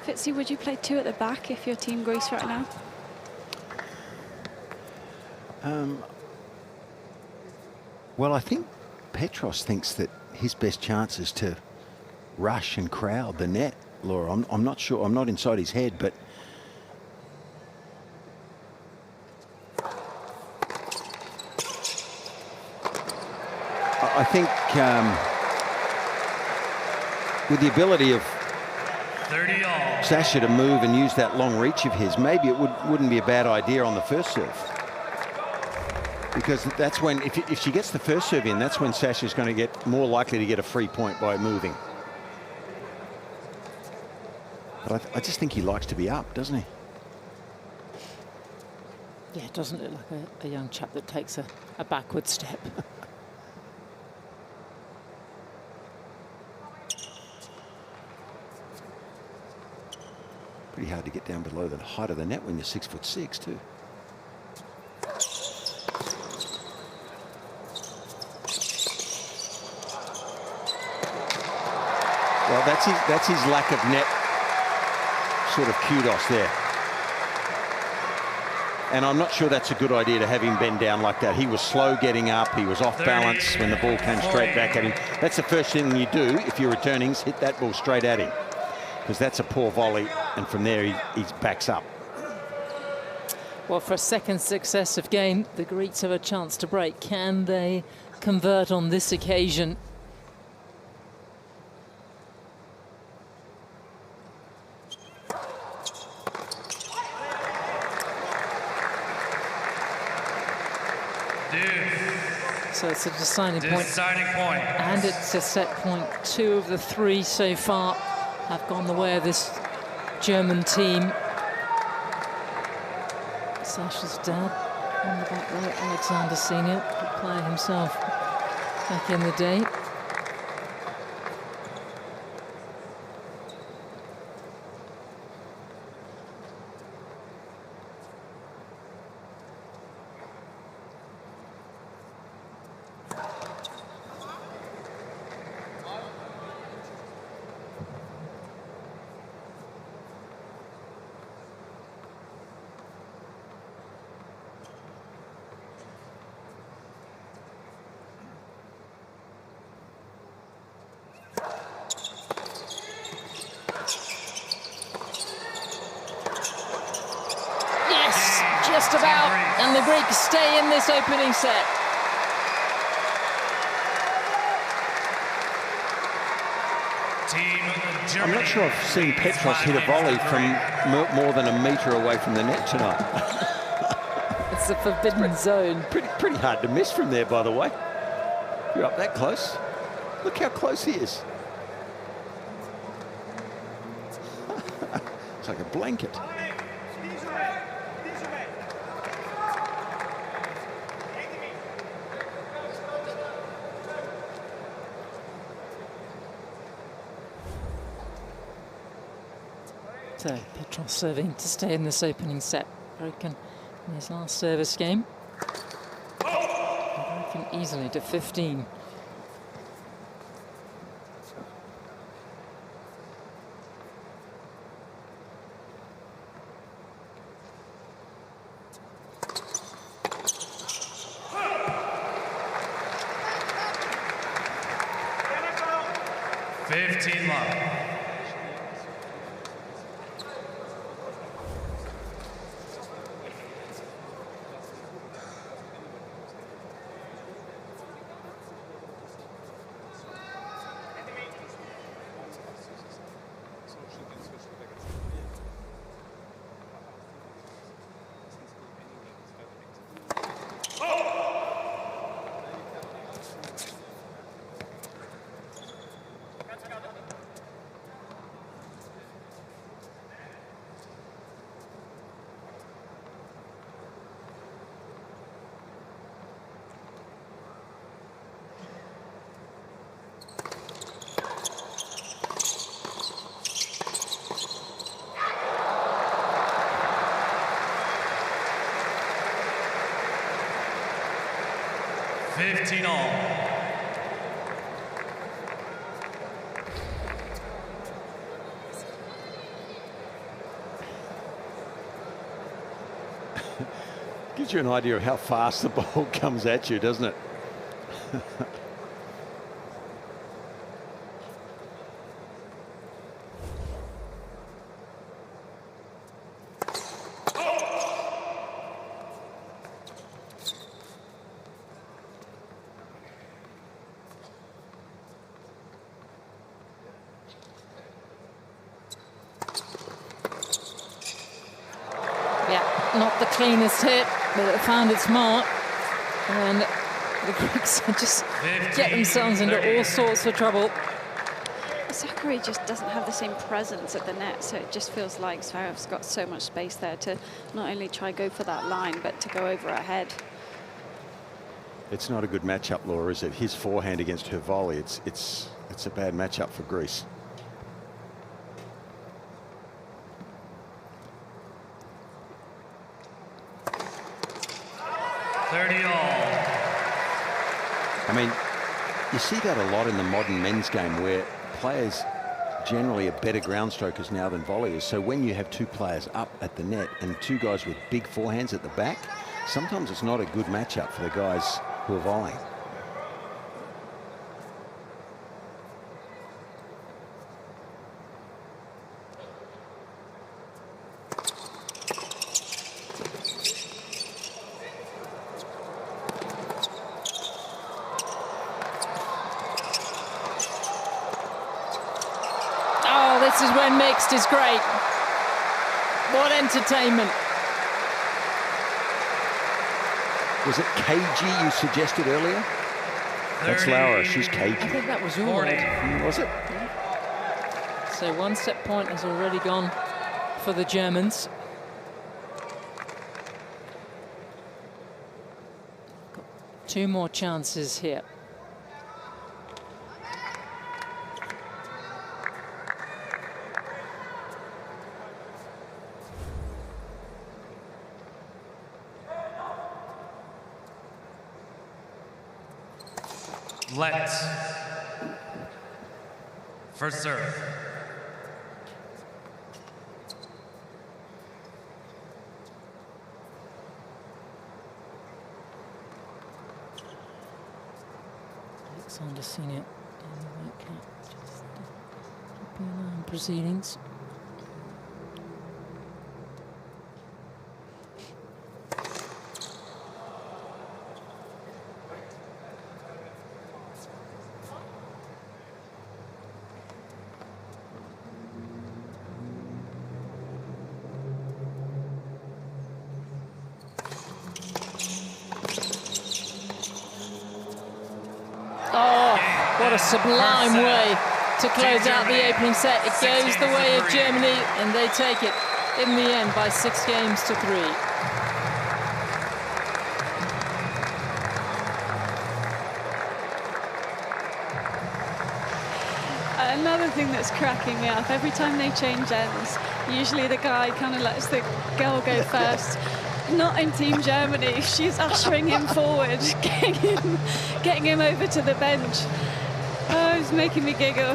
Fitzy, would you play two at the back if you're Team Greece right now? Well, I think Petros thinks that his best chance is to rush and crowd the net, Laura. I'm not sure. I'm not inside his head, but I think with the ability of Sasha to move and use that long reach of his, maybe it wouldn't be a bad idea on the first serve. Because that's when, if she gets the first serve in, that's when Sasha's going to get more likely to get a free point by moving. But I just think he likes to be up, doesn't he? Yeah, it doesn't look like a young chap that takes a backward step. Pretty hard to get down below the height of the net when you're 6'6" too. Well, that's his lack of net sort of kudos there. And I'm not sure that's a good idea to have him bend down like that. He was slow getting up. He was off balance when the ball came straight back at him. That's the first thing you do if you're returning, is hit that ball straight at him, because that's a poor volley, and from there he backs up. Well, for a second successive game, the Greeks have a chance to break. Can they convert on this occasion? So it's a deciding point. And it's a set point. 2 of the 3 so far have gone the way of this German team. Sasha's dad on the back row, Alexander Senior, good player himself back in the day. Just about, and the Greeks stay in this opening set. I'm not sure I've seen Petros hit a volley from more than a metre away from the net tonight. It's a forbidden zone. Pretty hard to miss from there, by the way. You're up that close. Look how close he is. It's like a blanket. So Petros serving to stay in this opening set. Broken in his last service game. Broken easily to 15. Gives you an idea of how fast the ball comes at you, doesn't it? Not the cleanest hit, but it found its mark. And the Greeks just get themselves into all sorts of trouble. Sakkari just doesn't have the same presence at the net, so it just feels like Zverev's got so much space there to not only try go for that line, but to go over her head. It's not a good matchup, Laura, is it? His forehand against her volley, it's a bad matchup for Greece. I mean, you see that a lot in the modern men's game where players generally are better ground strokers now than volleyers. So when you have two players up at the net and two guys with big forehands at the back, sometimes it's not a good matchup for the guys who are volleying. This is when mixed is great. What entertainment. Was it cagey you suggested earlier? That's Laura, she's cagey. I think that was your word. Was it? So one set point has already gone for the Germans. Got two more chances here. Let. First serve. Alexander Senior. Just keep an eye on proceedings. What a sublime way to close out the opening set. It goes the way of Germany, and they take it in the end by 6 games to 3. Another thing that's cracking me up, every time they change ends, usually the guy kind of lets the girl go first. Not in Team Germany. She's ushering him forward, getting him over to the bench. Oh, it's making me giggle.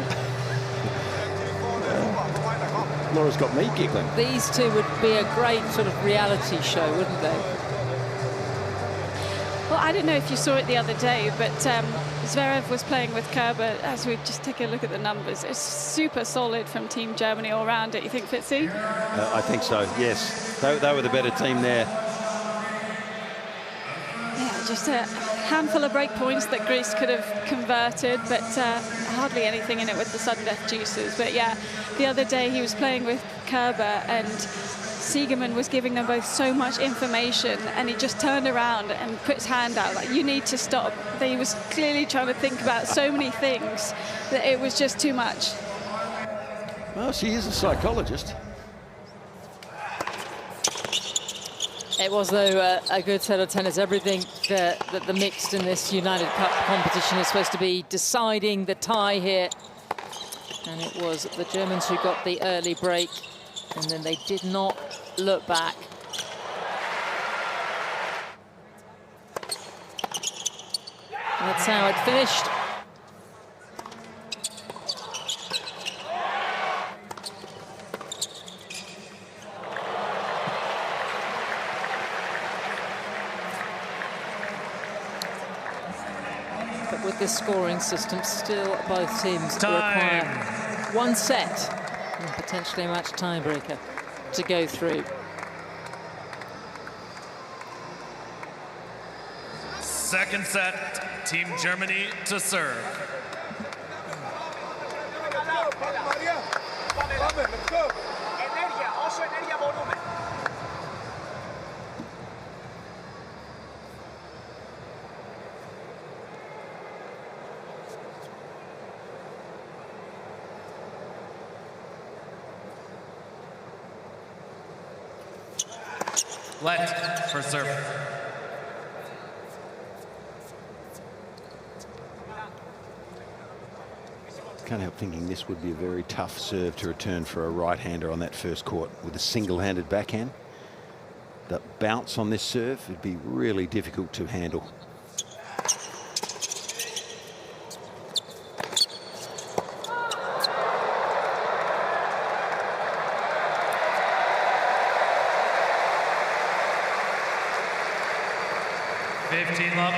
Laura's got me giggling. These two would be a great sort of reality show, wouldn't they? Well, I don't know if you saw it the other day, but Zverev was playing with Kerber. As we just take a look at the numbers, it's super solid from Team Germany all round it. You think, Fitzy? I think so, yes. They were the better team there. Yeah, just a handful of break points that Greece could have converted, but hardly anything in it with the sudden death juices. But yeah, the other day he was playing with Kerber and Siegerman was giving them both so much information, and he just turned around and put his hand out like, you need to stop. He was clearly trying to think about so many things that it was just too much. Well, she is a psychologist. It was, though, a good set of tennis. Everything that the mixed in this United Cup competition is supposed to be deciding the tie here. And it was the Germans who got the early break, and then they did not look back. That's how it finished. But with this scoring system, still both teams require one set and potentially a match tiebreaker to go through. Second set, Team Germany to serve. Let for serve. Can't help thinking this would be a very tough serve to return for a right-hander on that first court with a single-handed backhand. The bounce on this serve would be really difficult to handle. 15 love.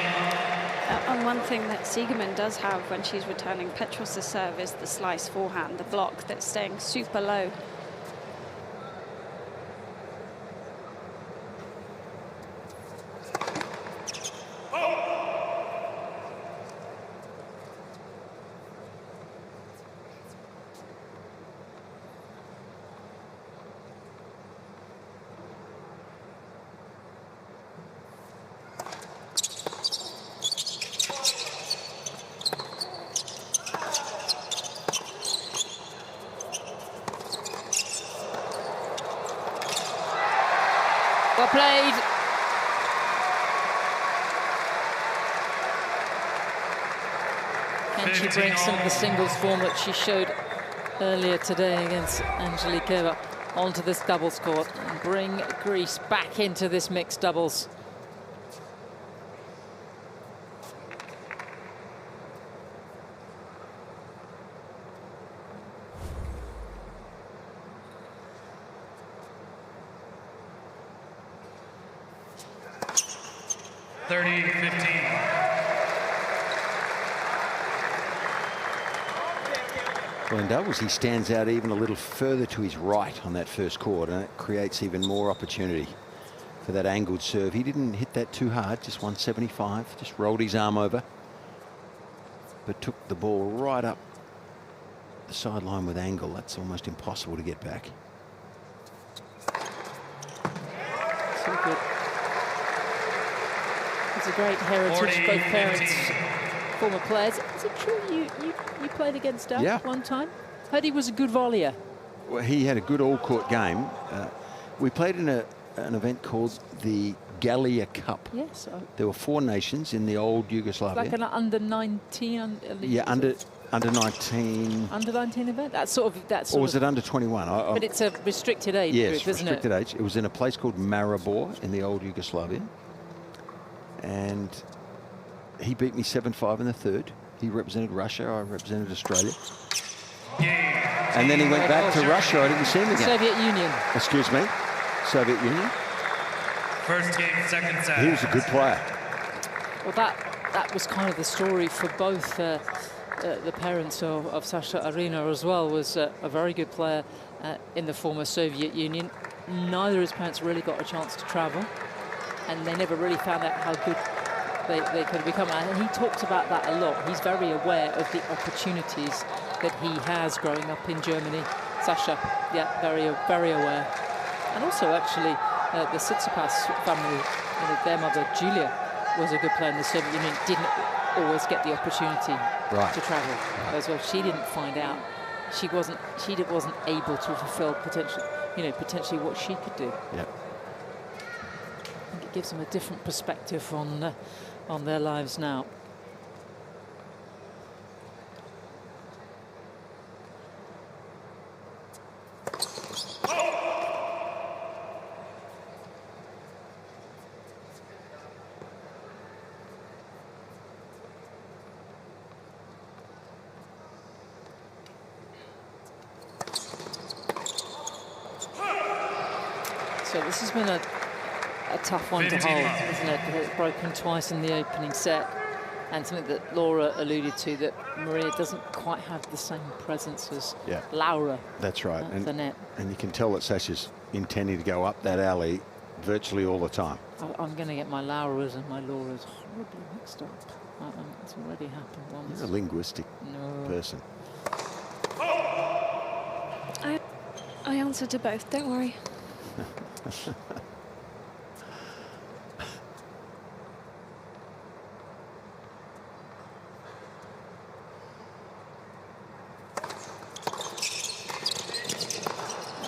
And one thing that Siegemund does have when she's returning Petros' serve is the slice forehand, the block that's staying super low. Well played. Can she bring some of the singles form that she showed earlier today against Angelique Kerber onto this doubles court and bring Greece back into this mixed doubles? Well, in doubles, he stands out even a little further to his right on that first court, and it creates even more opportunity for that angled serve. He didn't hit that too hard, just 175, just rolled his arm over, but took the ball right up the sideline with angle. That's almost impossible to get back. So good. It's a great heritage, both parents, former players. Is it true you played against Dad one time? Heard he was a good volleyer. Well, he had a good all-court game. We played in an event called the Gallia Cup. Yes. There were 4 nations in the old Yugoslavia. Like an under-19. Yeah, under 19. Under-19 event. That's sort of. Or was it under 21? But it's a restricted age group, isn't it? Restricted age. It was in a place called Maribor in the old Yugoslavia, and he beat me 7-5 in the third. He represented Russia. I represented Australia. And then he went back to Russia. I didn't see him again. Soviet Union. Excuse me. Soviet Union. First game, second set. He was a good player. Well, that was kind of the story for both the parents of Sasha Arina as well. Was a very good player in the former Soviet Union. Neither of his parents really got a chance to travel, and they never really found out how good they could become. And he talks about that a lot. He's very aware of the opportunities that he has growing up in Germany. Sasha, yeah, very aware. And also, actually, the Tsitsipas family, their mother Julia was a good player in the Soviet Union. Didn't always get the opportunity to travel as well. She didn't find out. She wasn't able to fulfil potentially what she could do. Yeah. I think it gives them a different perspective on their lives now. So this has been a tough one to hold, isn't it? It's broken twice in the opening set, and something that Laura alluded to, that Maria doesn't quite have the same presence as Laura. That's right. At the net. And you can tell that Sasha's intending to go up that alley virtually all the time. I'm going to get my Lauras and my Lauras horribly mixed up. It's already happened once. You're a linguistic person. I answer to both, don't worry.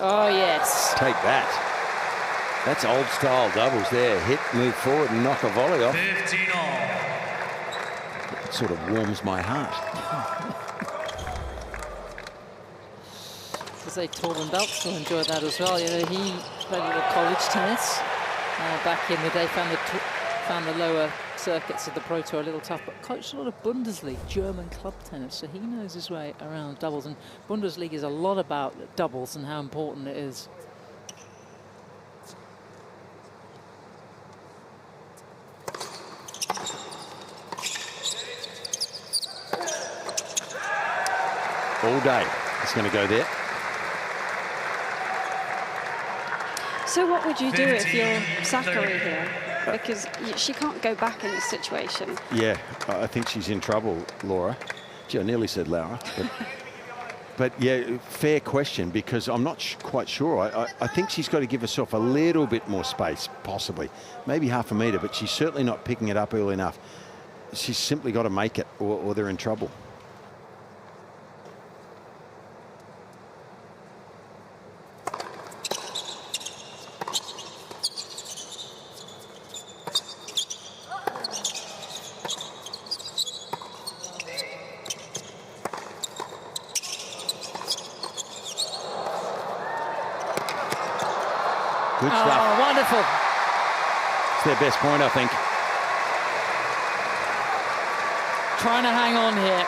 Oh, yes. Take that. That's old style doubles there. Hit, move forward and knock a volley off. 15 all. It sort of warms my heart. Say Torben Belts will enjoy that as well. He played a little college tennis back in the day, found the lower circuits of the Pro Tour a little tough, but coached a lot of Bundesliga, German club tennis, so he knows his way around doubles. And Bundesliga is a lot about doubles and how important it is. all day. It's going to go there. So what would you do if you're Sakkari here? Because she can't go back in this situation. Yeah, I think she's in trouble, Laura. Gee, I nearly said Laura. But yeah, fair question, because I'm not quite sure. I think she's got to give herself a little bit more space, possibly. Maybe half a metre, but she's certainly not picking it up early enough. She's simply got to make it, or they're in trouble. Good stuff. Oh, wonderful. It's their best point, I think. Trying to hang on here.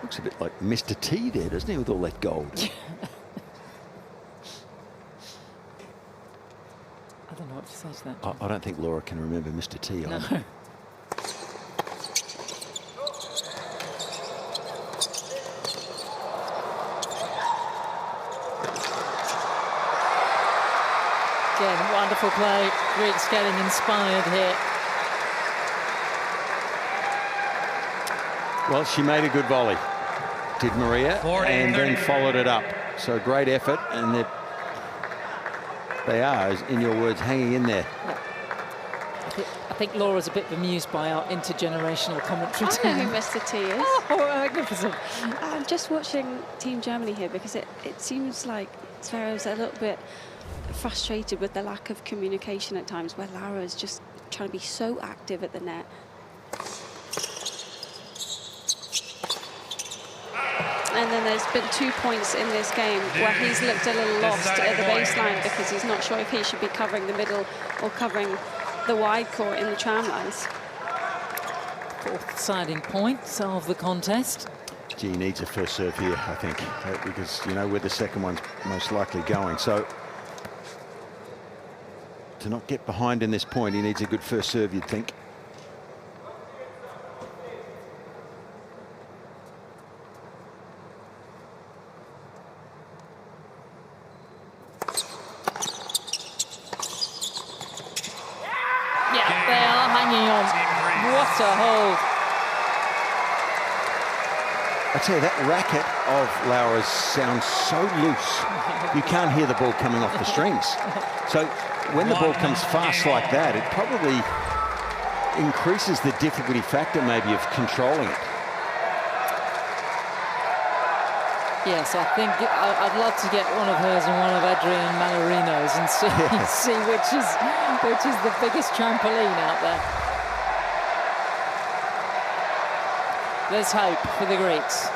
Looks a bit like Mr. T there, doesn't he, with all that gold? I don't know what to say to that. I don't think Laura can remember Mr. T. No. Either. Again, wonderful play. Greeks getting inspired here. Well, she made a good volley, did Maria, and then followed it up. So great effort, and they are, in your words, hanging in there. I think Laura's a bit bemused by our intergenerational commentary. I know who Mr. T is. Oh, magnificent. I'm just watching Team Germany here because it seems like Zverev's a little bit frustrated with the lack of communication at times, where Lara is just trying to be so active at the net. And then there's been 2 points in this game where he's looked a little lost at the baseline because he's not sure if he should be covering the middle or covering the wide court in the tram lines. Fourth deciding point of the contest. Gee, he needs a first serve here, I think, because you know where the second one's most likely going. So to not get behind in this point, he needs a good first serve, you'd think. What a hold. I tell you, that racket of Laura's sounds so loose. You can't hear the ball coming off the strings. So when the ball comes fast like that, it probably increases the difficulty factor maybe of controlling it. Yes, I think I'd love to get one of hers and one of Adrian Mallarino's and see which is the biggest trampoline out there. There's hope for the Greeks.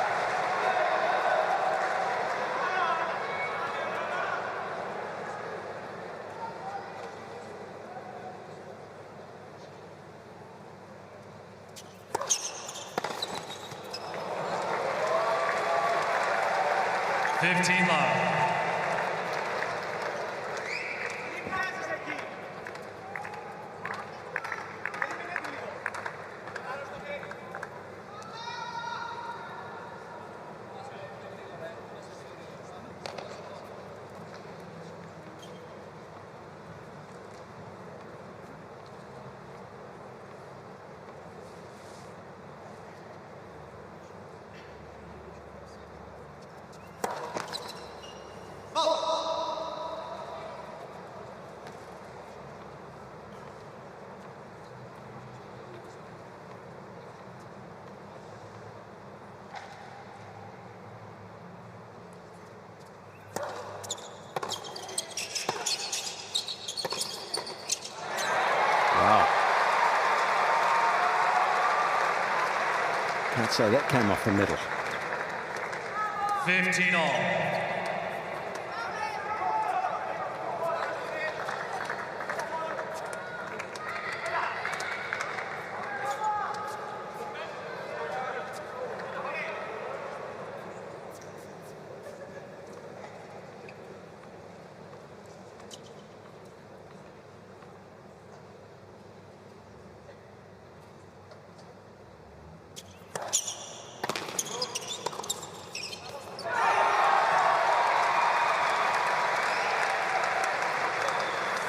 Can't say that came off the middle. 15-all.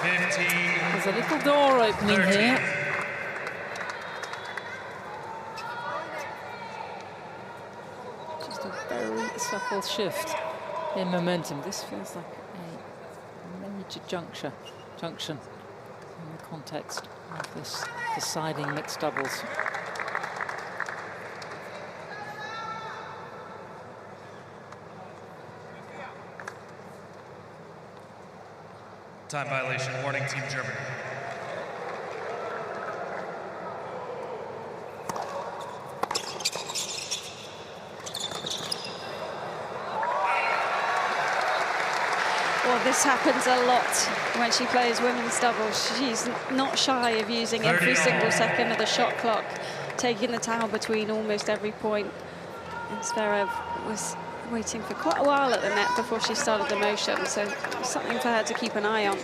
There's a little door opening here. Just a very subtle shift in momentum. This feels like a major junction in the context of this deciding mixed doubles. Time violation, warning Team Germany. Well, this happens a lot when she plays women's doubles. She's not shy of using every single second of the shot clock, taking the towel between almost every point. And Zverev was waiting for quite a while at the net before she started the motion, so something for her to keep an eye on.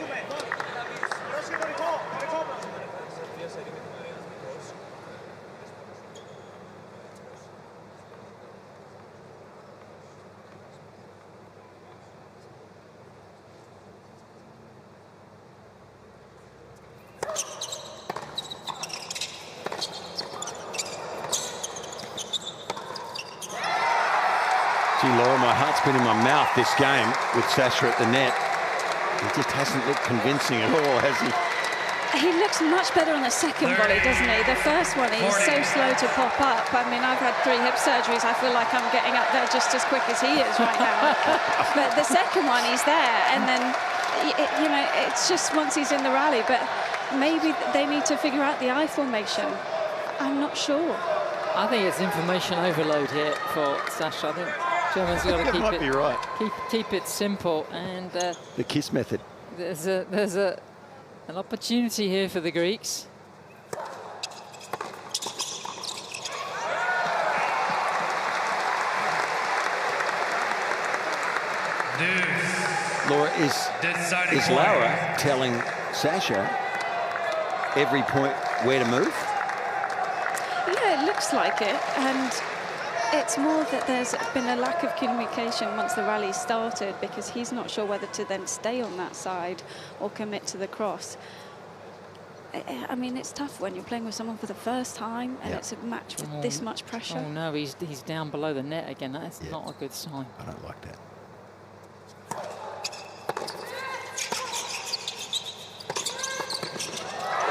Laura, my heart's been in my mouth this game with Sasha at the net. He just hasn't looked convincing at all, has he? He looks much better on the second volley, doesn't he? The first one, he's so slow to pop up. I mean, I've had 3 hip surgeries. I feel like I'm getting up there just as quick as he is right now. But the second one, he's there. And then, you know, it's just once he's in the rally. But maybe they need to figure out the eye formation. I'm not sure. I think it's information overload here for Sasha. I think Germans got to keep might be right. keep it simple, and the kiss method. There's an opportunity here for the Greeks. Laura, is Laura telling Sasha every point where to move? Yeah, it looks like it, and it's more that there's been a lack of communication once the rally started, because he's not sure whether to then stay on that side or commit to the cross. I mean, it's tough when you're playing with someone for the first time and it's a match with this much pressure. Oh no, he's down below the net again. That's not a good sign. I don't like that.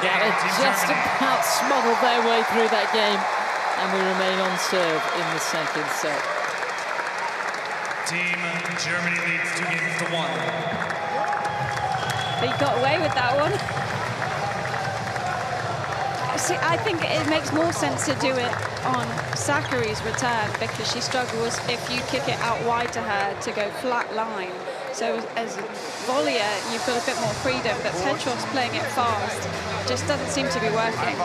Yeah, they just about smuggled their way through that game, and we remain on serve in the second set. Team Germany leads 2-1. But he got away with that one. See, I think it makes more sense to do it on Sakkari's return, because she struggles if you kick it out wide to her to go flat line. So as a volleyer, you've got a bit more freedom, but Petros playing it fast just doesn't seem to be working.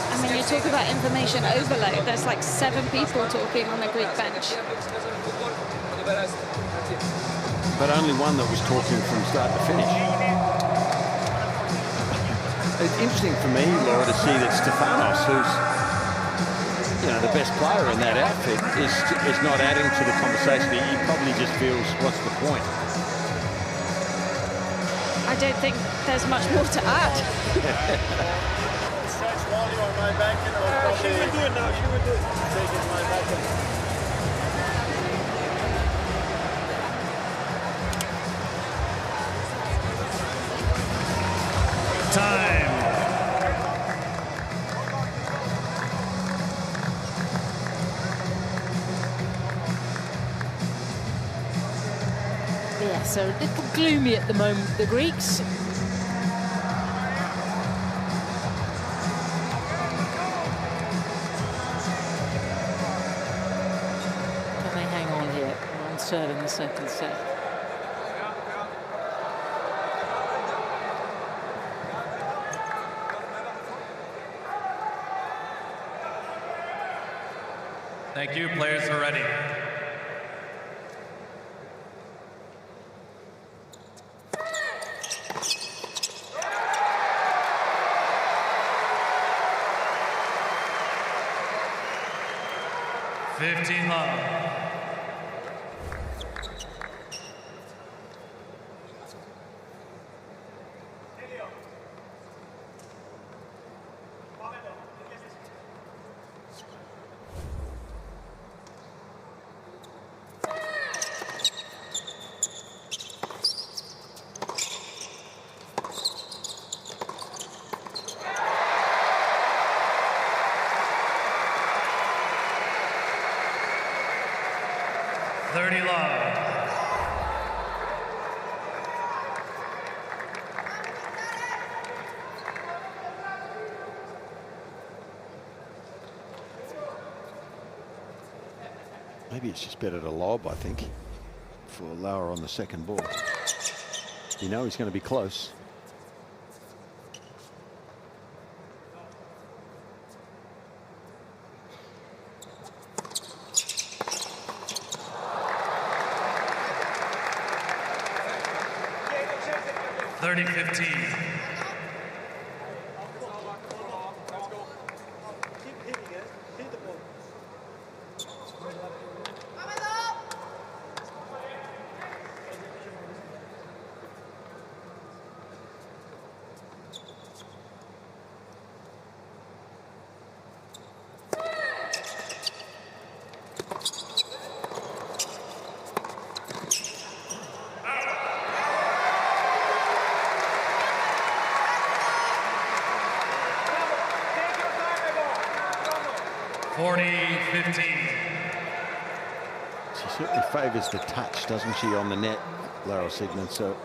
I mean, you talk about information overload. There's like 7 people talking on the Greek bench. But only one that was talking from start to finish. It's interesting for me, Laura, to see that Stefanos, who's the best player in that outfit, is not adding to the conversation. He probably just feels, what's the point? I don't think there's much more to add. She would do it now. She would do it. Take it my backhand. Time. Yeah, so a little gloomy at the moment, the Greeks. Can they hang on here? We're on serve in the second set. Thank you. Players are ready. 15 love. Maybe it's just better to lob, I think, for Lauer on the second ball. You know he's going to be close. Favours the touch, doesn't she, on the net, Laurel Sigmund? So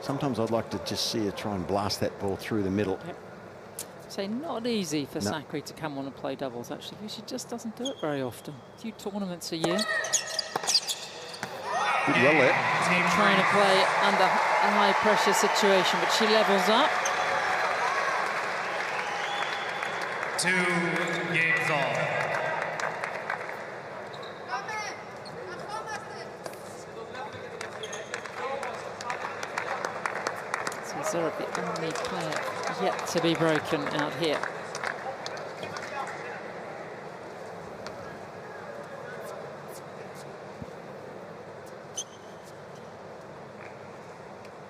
sometimes I'd like to just see her try and blast that ball through the middle. Yep. So not easy for Sakkari to come on and play doubles, actually, because she just doesn't do it very often. A few tournaments a year. Did well there. Trying to play under a high-pressure situation, but she levels up. 2 games all. Zverev, the only player yet to be broken out here.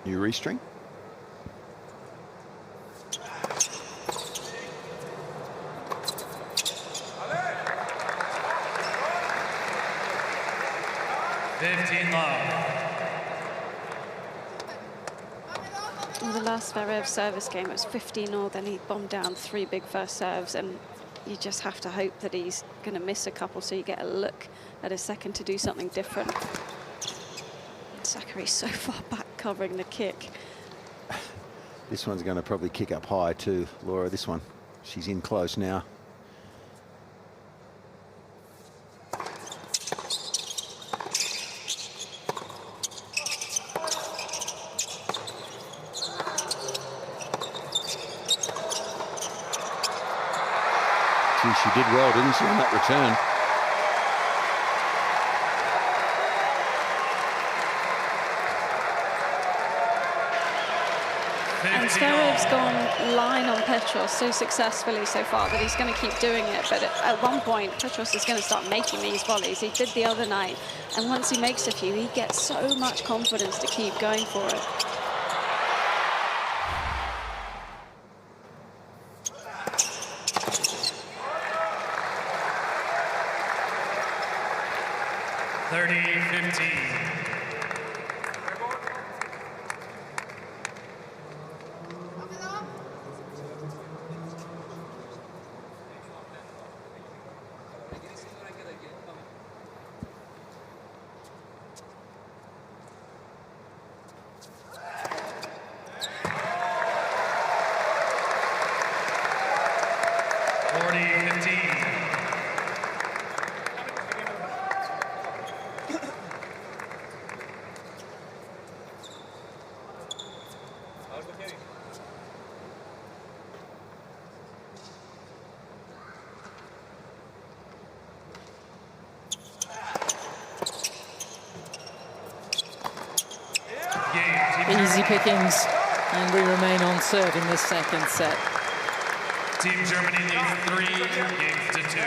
New restring. The last Zverev service game, it was 15-0, then he bombed down 3 big first serves, and you just have to hope that he's going to miss a couple so you get a look at his second to do something different. Sakkari's so far back covering the kick. This one's going to probably kick up high too, Laura, this one. She's in close now. She did well, didn't she, on that return? And Zverev's gone line on Petros so successfully so far that he's going to keep doing it. But at one point, Petros is going to start making these volleys. He did the other night. And once he makes a few, he gets so much confidence to keep going for it. Easy pickings, and we remain on serve in this second set. Team Germany leads 3 games to 2.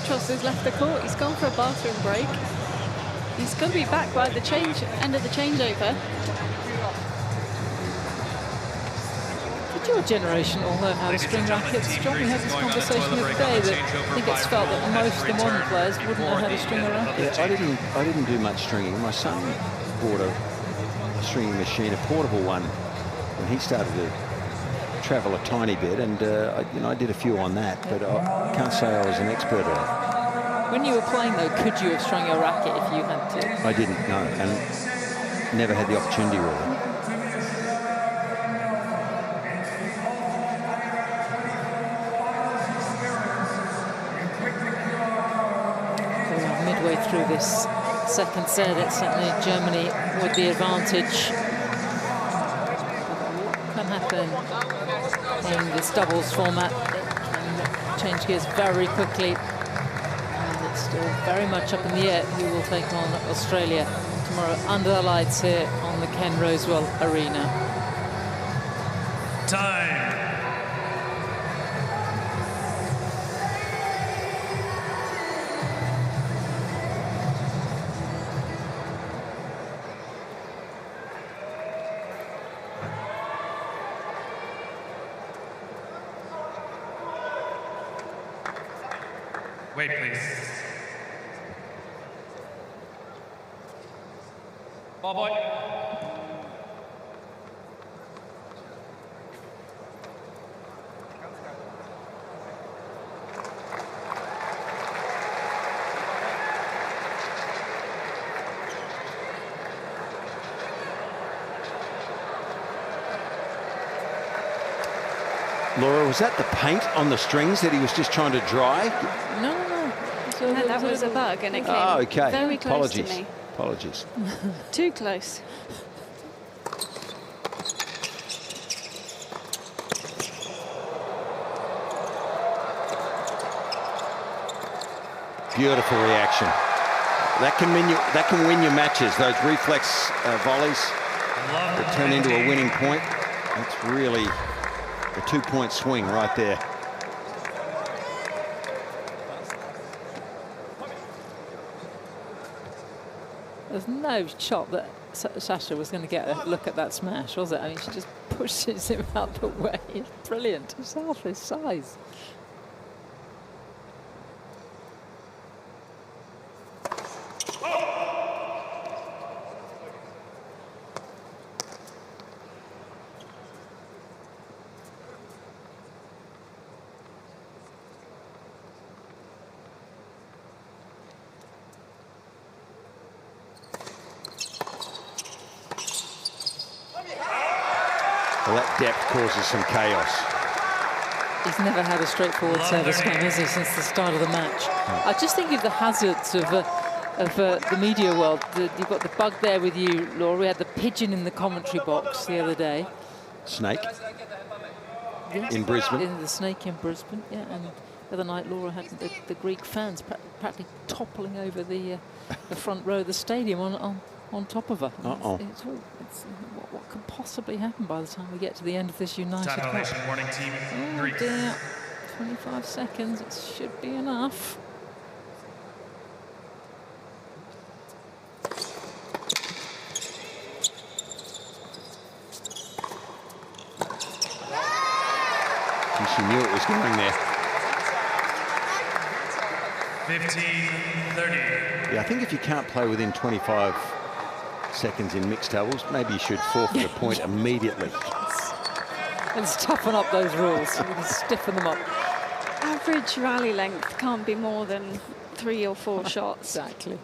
Petros has left the court. He's gone for a bathroom break. He's got to be back by the end of the changeover. Did your generation all know how to string rackets? John, we had this conversation the other day that I think it's felt that most of the modern players wouldn't know how to string a racket. Yeah, I didn't do much stringing. My son bought a stringing machine, a portable one, when he started to travel a tiny bit, and I did a few on that, but I can't say I was an expert at it. When you were playing, though, could you have strung your racket if you had to? I didn't, no, and never had the opportunity really. Midway through this second set, it's certainly Germany with the advantage. What can happen in this doubles format? It can change gears very quickly, and it's still very much up in the air who will take on Australia tomorrow under the lights here on the Ken Rosewell Arena. Time. Wait, please. Ball boy. Laura, was that the paint on the strings that he was just trying to dry? No. So no, that was a bug, and it came okay. very close Apologies. to me. Apologies. Too close. Beautiful reaction. That can win you matches. Those reflex volleys that turn into a winning point. That's really a 2-point swing right there. There's no shot that Sasha was going to get a look at that smash, was it? I mean, she just pushes him out the way. It's brilliant. It's half his size. Well, that depth causes some chaos. He's never had a straightforward service game, has he, since the start of the match? I just think of the hazards of the media world. You've got the bug there with you, Laura. We had the pigeon in the commentary box the other day. Snake? Yes. In Brisbane? In the snake in Brisbane, yeah. And the other night, Laura had the Greek fans practically toppling over the front row of the stadium on top of her. What could possibly happen by the time we get to the end of this United Cup? Violation warning team. Oh dear, 25 seconds, it should be enough. She knew it was going there. 15-30. Yeah, I think if you can't play within 25 seconds in mixed doubles, maybe you should forfeit a point immediately. Let's toughen up those rules. We can stiffen them up. Average rally length can't be more than 3 or 4 shots. Exactly.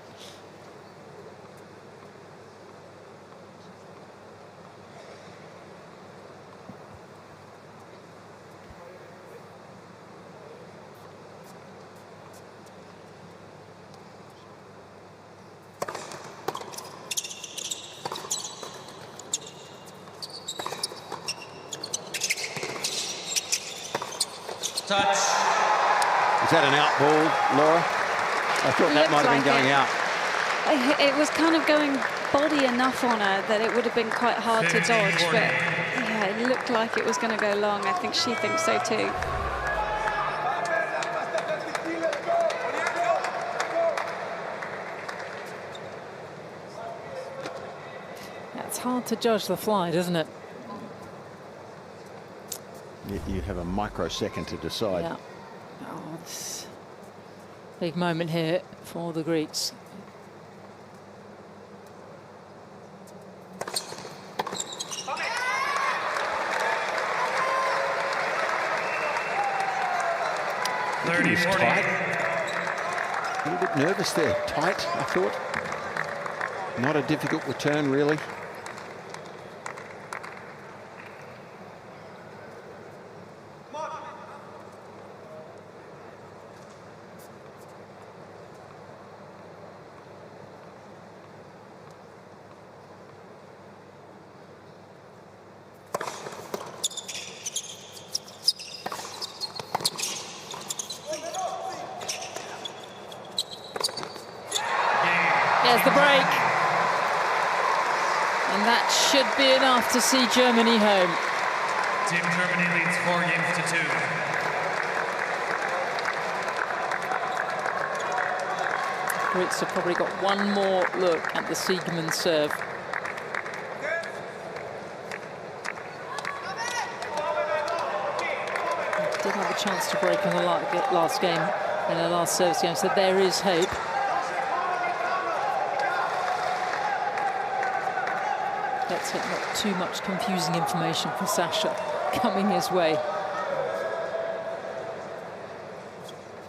Touch. Is that an out ball, Laura? I thought that might have been going out. It was kind of going body enough on her that it would have been quite hard to dodge, but yeah, it looked like it was going to go long. I think she thinks so too. It's hard to judge the flight, isn't it? You have a microsecond to decide. Yeah. Oh, this big moment here for the Greeks. He was tight. A little bit nervous there. Tight, I thought. Not a difficult return, really. There's the break. And that should be enough to see Germany home. Team Germany leads 4 games to 2. Greeks have probably got one more look at the Siegemund serve. They did have a chance to break in the last game, in the last service game, so there is hope. Let's hope not too much confusing information for Sasha coming his way.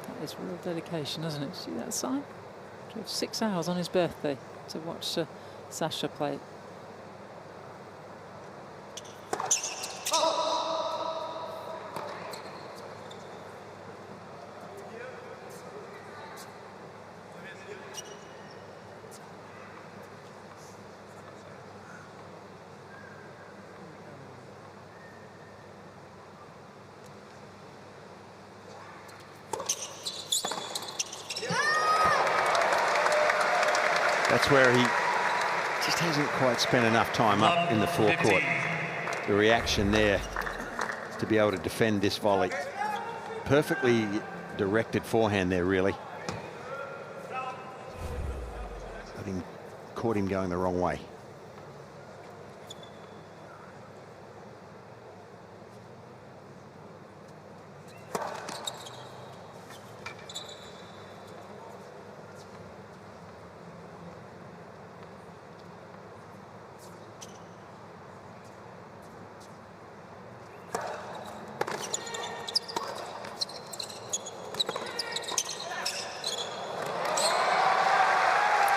That is real dedication, isn't it? See that sign? 6 hours on his birthday to watch Sasha play. That's where he just hasn't quite spent enough time up in the forecourt. The reaction there to be able to defend this volley. Perfectly directed forehand there, really. I think caught him going the wrong way.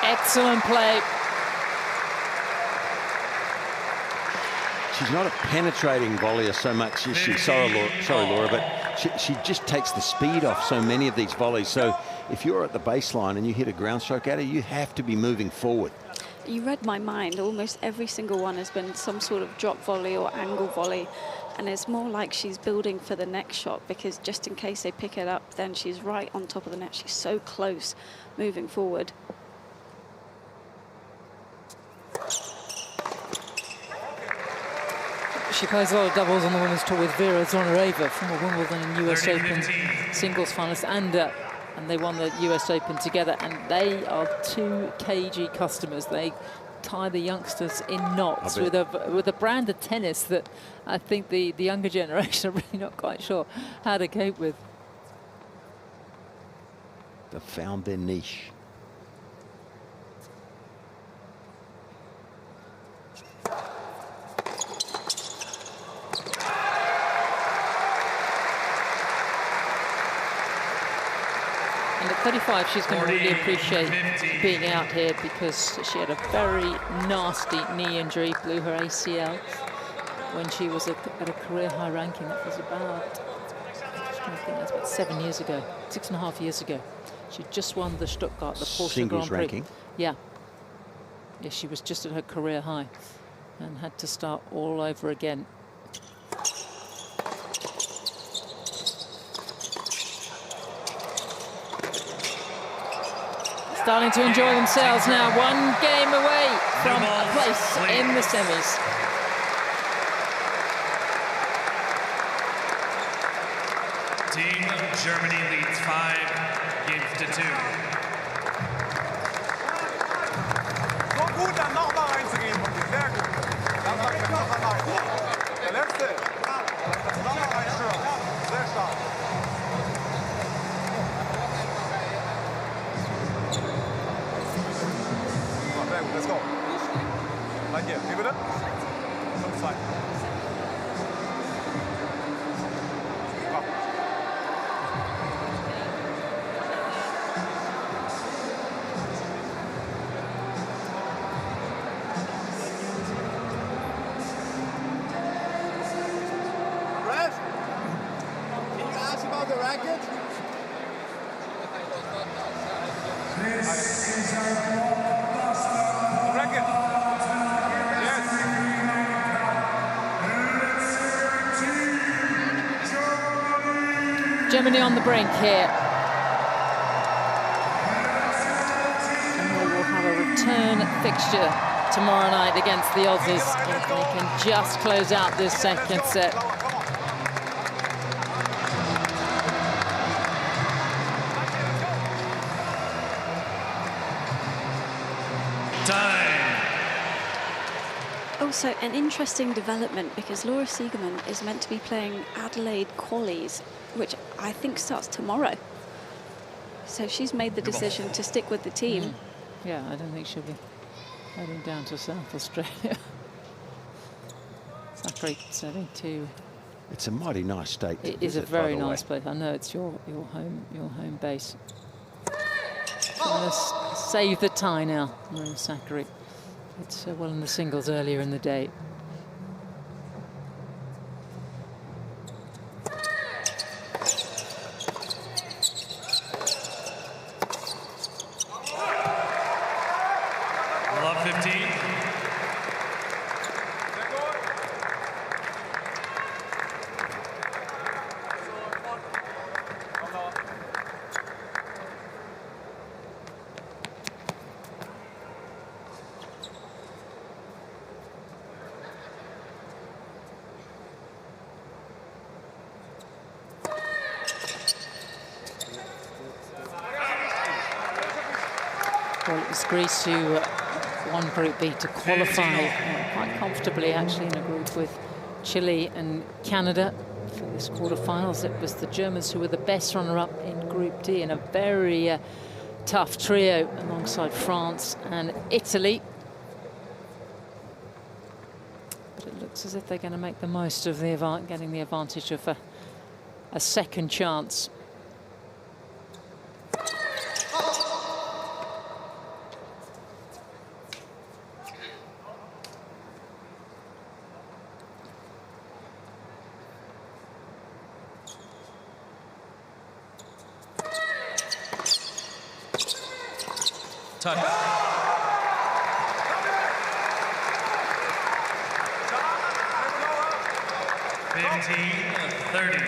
Excellent play. She's not a penetrating volleyer so much as she, sorry Laura, but she just takes the speed off so many of these volleys. So if you're at the baseline and you hit a ground stroke at her, you have to be moving forward. You read my mind. Almost every single one has been some sort of drop volley or angle volley. And it's more like she's building for the next shot, because just in case they pick it up, then she's right on top of the net. She's so close moving forward. She plays a lot of doubles on the women's tour with Vera Zvonareva, former Wimbledon and US Open singles finalist, and they won the US Open together, and they are 2 cagey customers. They tie the youngsters in knots with a brand of tennis that I think the younger generation are really not quite sure how to cope with. They've found their niche. And at 35, she's going to really appreciate being out here, because she had a very nasty knee injury, blew her ACL when she was at a career high ranking. That was about, I think that's about 7 years ago, 6.5 years ago. She just won the Stuttgart, the Porsche Singles Grand Prix. ranking. Yeah. Yeah, she was just at her career high and had to start all over again. Starting to enjoy themselves now. 1 game away from a place in the semis. Team Germany leads 5 games to 2. So gut, dann nochmal reinzugehen von dir. Sehr gut. Like here. Give it up. Some side. Come. Ref, can you ask about the racket? Racket. Yes. Germany on the brink here. And they will have a return fixture tomorrow night against the Aussies if they can just close out this second set. Also, an interesting development because Laura Siegerman is meant to be playing Adelaide qualies, which I think starts tomorrow. So she's made the decision to stick with the team. Yeah, I don't think she'll be heading down to South Australia. Sakkari setting to. It's a mighty nice state. It is a very nice place. I know it's your home base. Trying to save the tie now, Maria Sakkari. It's well in the singles earlier in the day. Love 15. Well, it was Greece who won Group B to qualify quite comfortably, actually, in a group with Chile and Canada for this quarterfinals. It was the Germans who were the best runner-up in Group D in a very tough trio alongside France and Italy. But it looks as if they're going to make the most of the getting the advantage of a second chance. Touch. 15-30.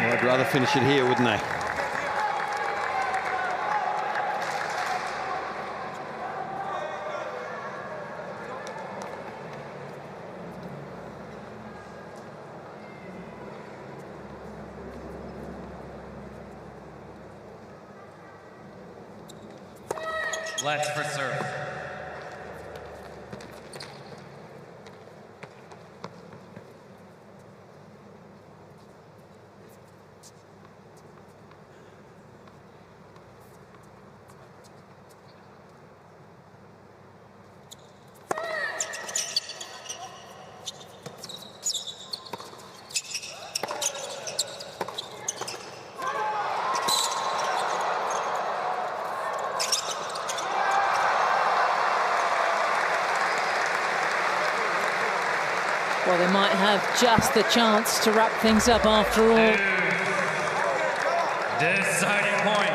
Well, I'd rather finish it here, wouldn't they? Let's for serve. Well, they might have just the chance to wrap things up after all. Deciding point.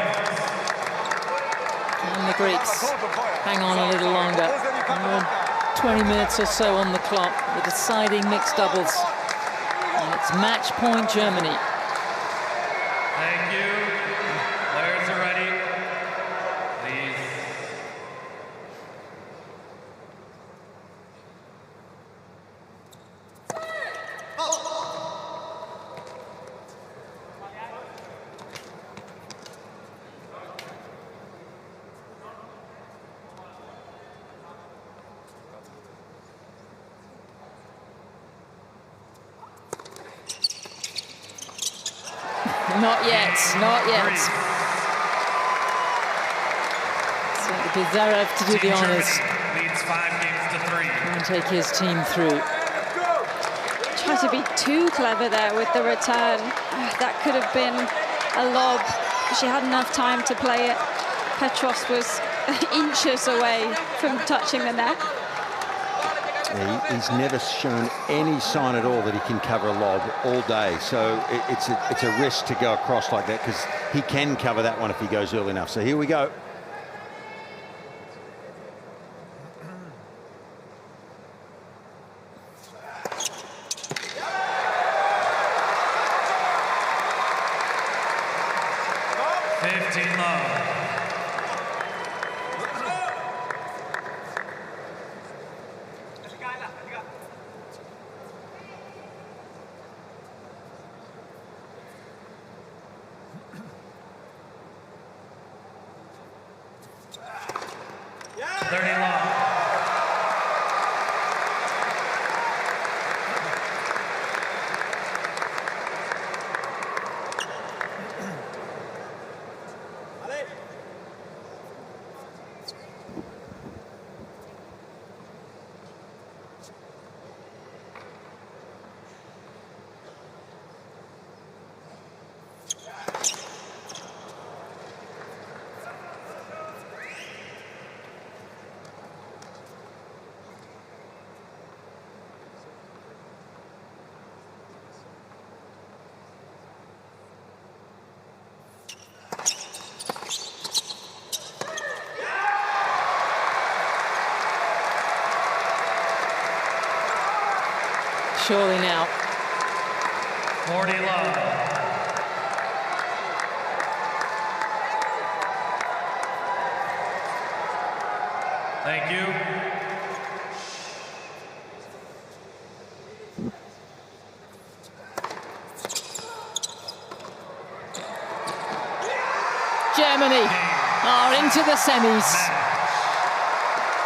And the Greeks hang on a little longer. 20 minutes or so on the clock. The deciding mixed doubles. And it's match point Germany. Thank you. Players are ready. Please. Not yet, not yet. So it'll be Zverev to do the honours. Leads 5 games to 3. And take his team through. Try to be too clever there with the return. That could have been a lob. She had enough time to play it. Petros was inches away from touching the net. Yeah, he's never shown any sign at all that he can cover a lob all day. So it's a risk to go across like that, because he can cover that one if he goes early enough. So here we go. Surely now. 40 love. Thank you. Germany are into the semis.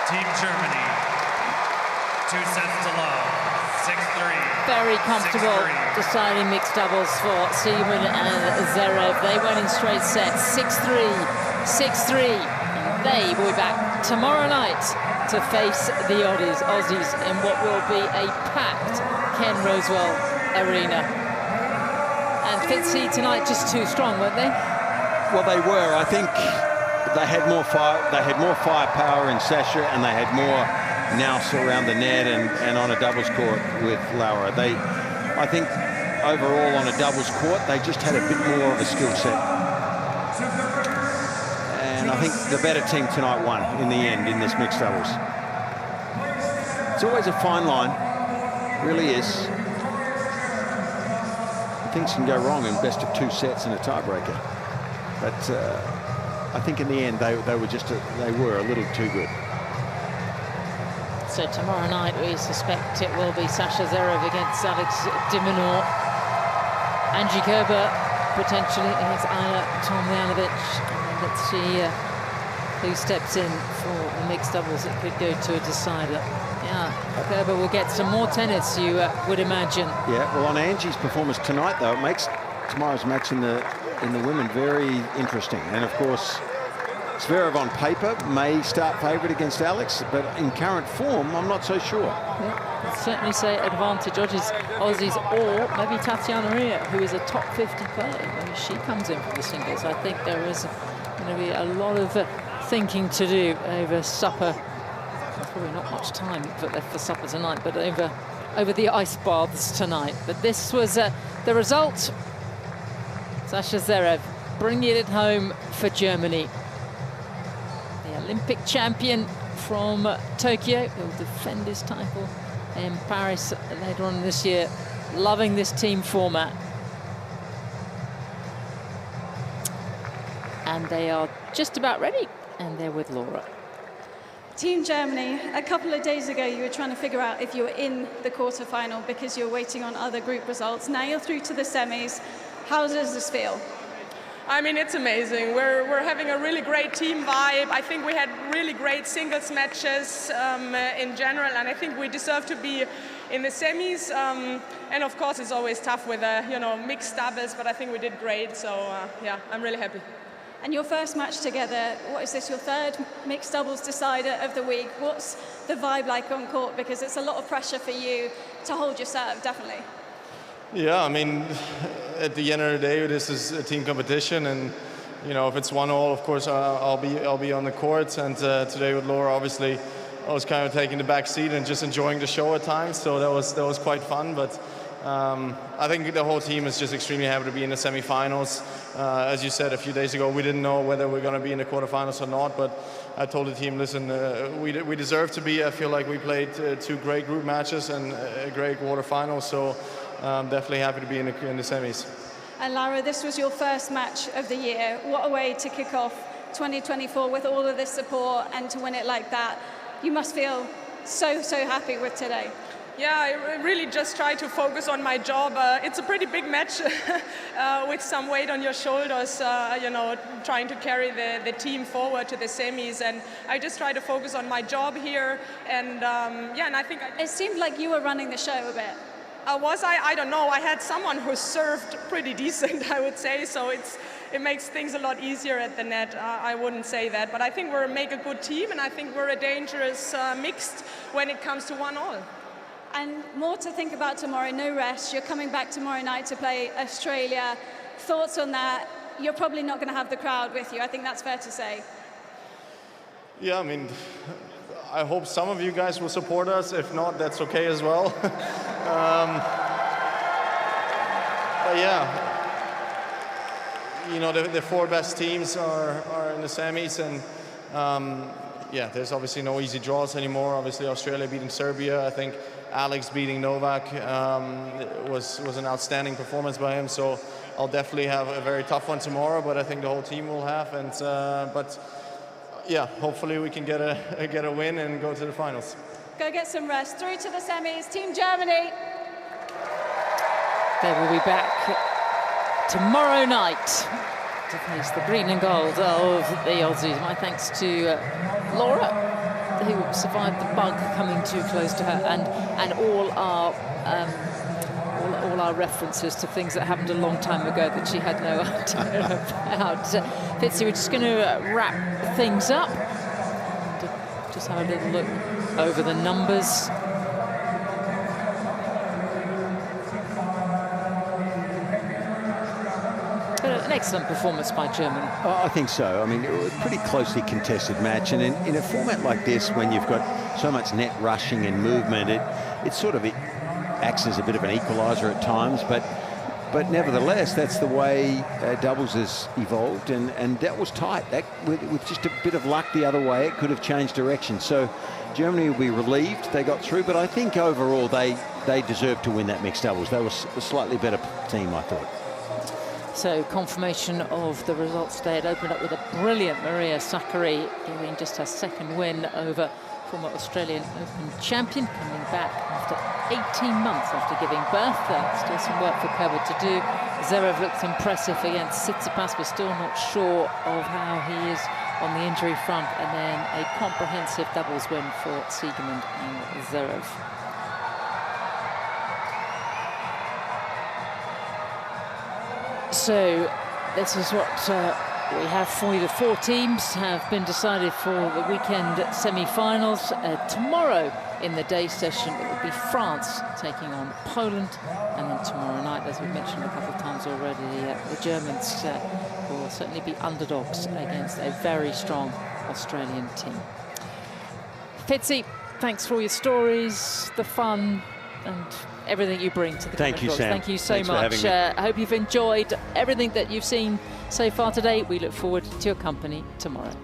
Team Germany. 2 sets to love. 6-3. Very comfortable 6-3. deciding mixed doubles for Seaman and Zverev. They went in straight sets, 6-3, 6-3. And they will be back tomorrow night to face the Aussies in what will be a packed Ken Rosewell Arena. And Fitzy tonight just too strong, weren't they? Well, they were. I think they had more fire. They had more firepower in Sasha, and they had more nous around the net and on a doubles court with Laura. I think overall on a doubles court, they just had a bit more of a skill set. And I think the better team tonight won in the end in this mixed doubles. It's always a fine line, really is. Things can go wrong in best of 2 sets and a tiebreaker. But I think in the end they were a little too good. So tomorrow night we suspect it will be Sasha Zverev against Alex de Minaur. Angie Kerber potentially against Ayla Tomljanovic. And let's see who steps in for the mixed doubles. It could go to a decider. Yeah, Kerber will get some more tennis, you would imagine. Yeah, well, on Angie's performance tonight, though, it makes tomorrow's match in the women very interesting. And of course, Zverev on paper may start favourite against Alex, but in current form, I'm not so sure. Yeah, I'd certainly say advantage Aussies, or maybe Tatiana Ria, who is a top 50 player. Maybe she comes in for the singles. I think there is going to be a lot of thinking to do over supper. Probably not much time left for supper tonight, but over over the ice baths tonight. But this was the result. Sasha Zverev bringing it home for Germany. The Olympic champion from Tokyo will defend his title in Paris later on this year. Loving this team format. And they are just about ready, and they're with Laura. Team Germany, a couple of days ago you were trying to figure out if you were in the quarterfinal because you're waiting on other group results. Now you're through to the semis. How does this feel? I mean, it's amazing. We're having a really great team vibe. I think we had really great singles matches in general, and I think we deserve to be in the semis. And of course, it's always tough with mixed doubles, but I think we did great. So yeah, I'm really happy. And your first match together, what is this, your third mixed doubles decider of the week? What's the vibe like on court? Because it's a lot of pressure for you to hold your serve, definitely. Yeah, I mean, at the end of the day, this is a team competition, and if it's 1-1, of course, I'll be on the court. And today with Laura, obviously, I was kind of taking the back seat and just enjoying the show at times. So that was quite fun. But I think the whole team is just extremely happy to be in the semifinals. As you said a few days ago, we didn't know whether we're going to be in the quarterfinals or not, but I told the team, listen, we deserve to be. I feel like we played 2 great group matches and a great quarterfinal, so I'm definitely happy to be in the semis. And Lara, this was your first match of the year. What a way to kick off 2024 with all of this support and to win it like that. You must feel so happy with today. Yeah, I really just try to focus on my job. It's a pretty big match with some weight on your shoulders, trying to carry the team forward to the semis. And I just try to focus on my job here. And and I think... It seemed like you were running the show a bit. Was I? I don't know. I had someone who served pretty decent, I would say. So it makes things a lot easier at the net. I wouldn't say that. But I think we make a good team, and I think we're a dangerous mixed when it comes to 1-1. And more to think about tomorrow, no rest. You're coming back tomorrow night to play Australia. Thoughts on that? You're probably not going to have the crowd with you. I think that's fair to say. Yeah, I mean, I hope some of you guys will support us. If not, that's okay as well. But yeah, the 4 best teams are in the semis, and yeah, there's obviously no easy draws anymore. Obviously, Australia beating Serbia. I think Alex beating Novak was an outstanding performance by him. So I'll definitely have a very tough one tomorrow, but I think the whole team will have. And but yeah, hopefully we can get a win and go to the finals. Go get some rest. Through to the semis, Team Germany. They will be back tomorrow night to face the green and gold of the Aussies. My thanks to Laura, who survived the bug coming too close to her, and all our references to things that happened a long time ago that she had no idea about. Fitzy, we're just going to wrap things up. Just have a little look over the numbers. An excellent performance by Germany. Oh, I think so. I mean, it was a pretty closely contested match, and in a format like this, when you've got so much net rushing and movement, it acts as a bit of an equaliser at times, but nevertheless, that's the way doubles has evolved, and that was tight. That with just a bit of luck the other way, it could have changed direction. So Germany will be relieved they got through, but I think overall they deserved to win that mixed doubles. They were a slightly better team, I thought. So confirmation of the results today. It opened up with a brilliant Maria Sakkari getting just her second win over former Australian Open champion, coming back after 18 months after giving birth. Still some work for Kerber to do. Zverev looks impressive against Tsitsipas. We're still not sure of how he is on the injury front. And then a comprehensive doubles win for Siegemund and Zverev. So this is what we have for you. The 4 teams have been decided for the weekend semi-finals. Tomorrow in the day session, it will be France taking on Poland. And then tomorrow night, as we've mentioned a couple of times already, the Germans will certainly be underdogs against a very strong Australian team. Fitzy, thanks for all your stories, the fun, and everything you bring to the Thank you, Kerber. Sam. Thank you so Thanks for much. having me. I hope you've enjoyed everything that you've seen so far today. We look forward to your company tomorrow.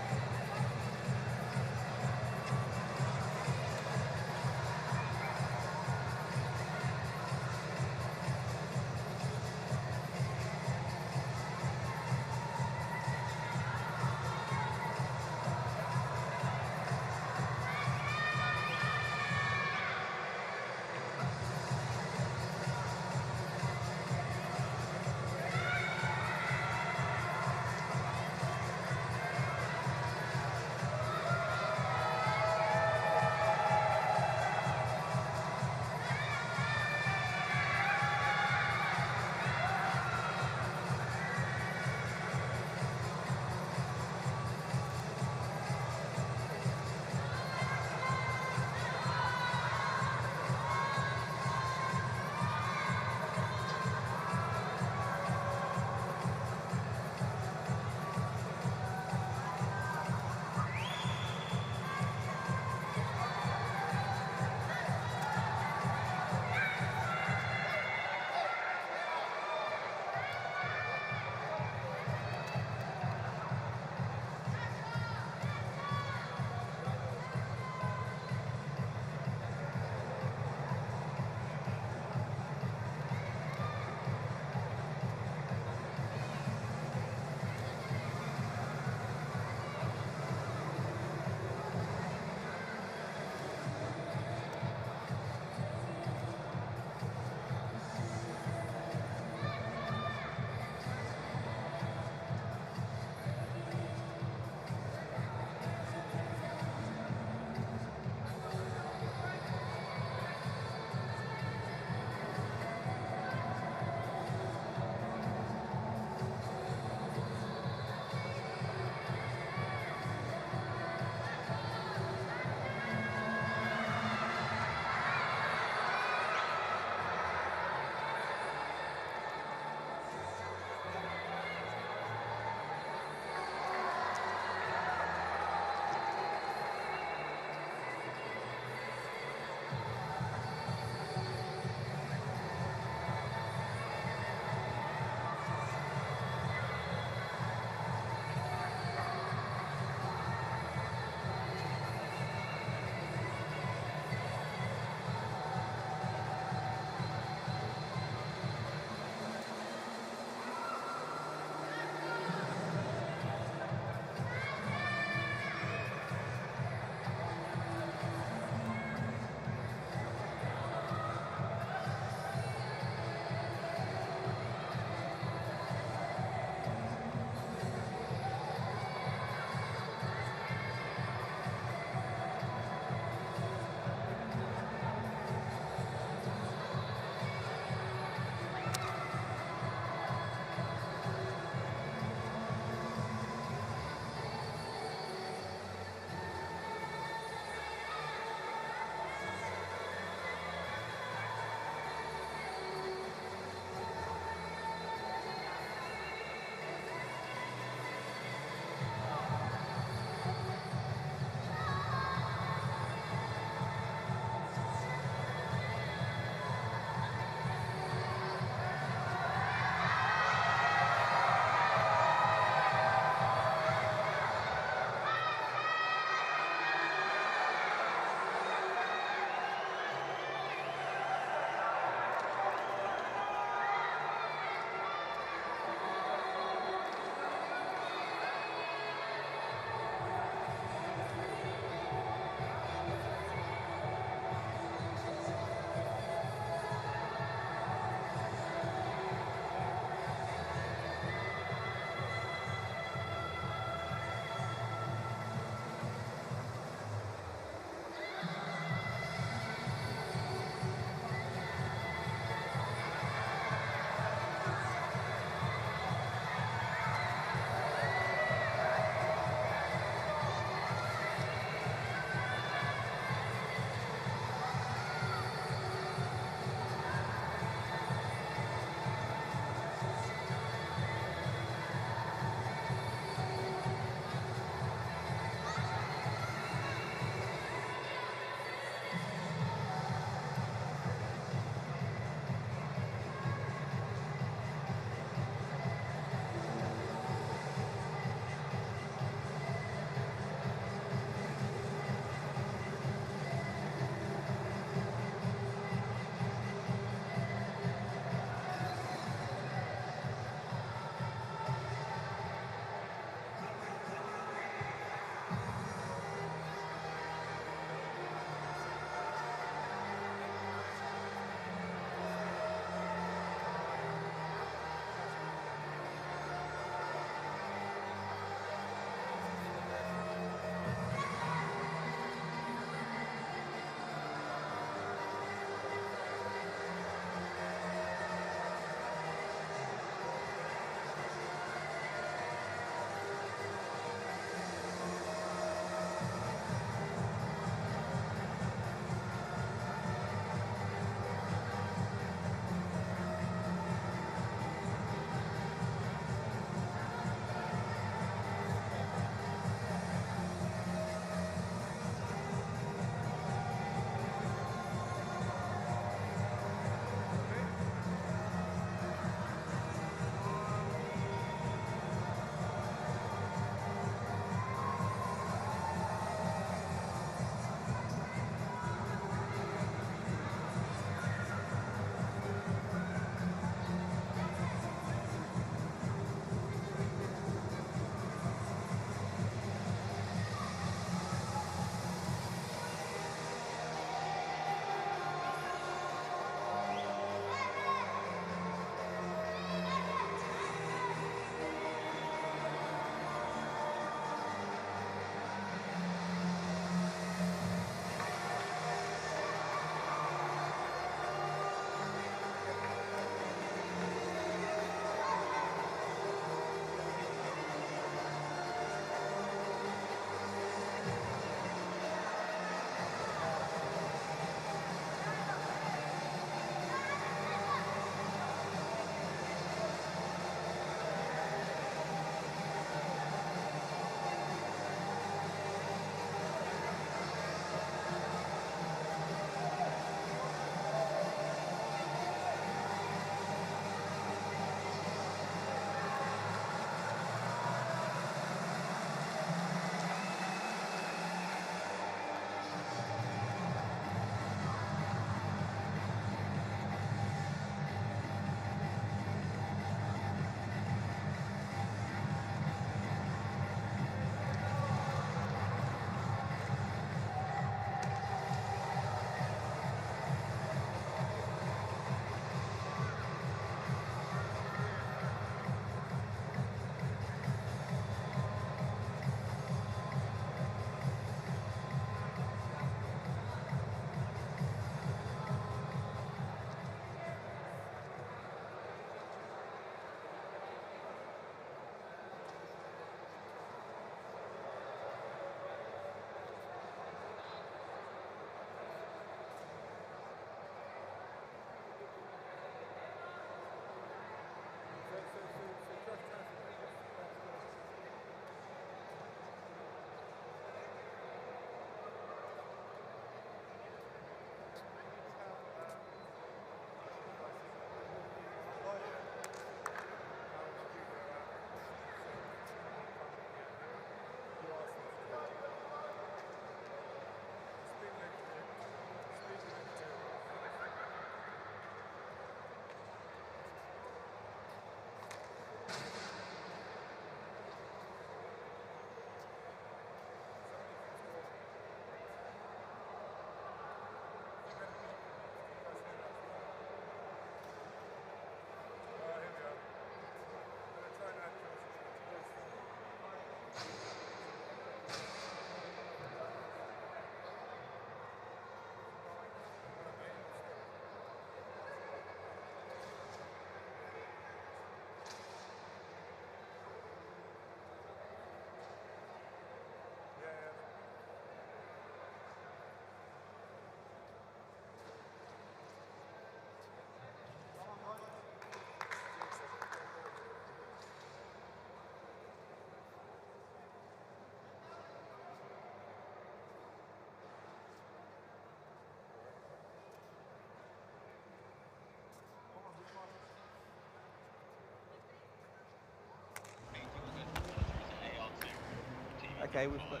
okay with it?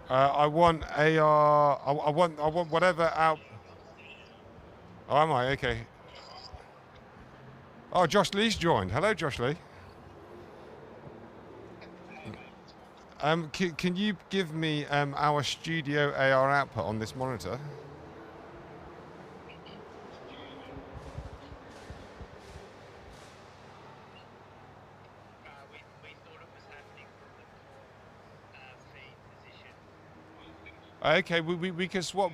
I want AR. I want whatever out. Oh, am I? Okay. Oh, Josh Lee's joined. Hello, Josh Lee. Can you give me our studio AR output on this monitor? Okay, we can swap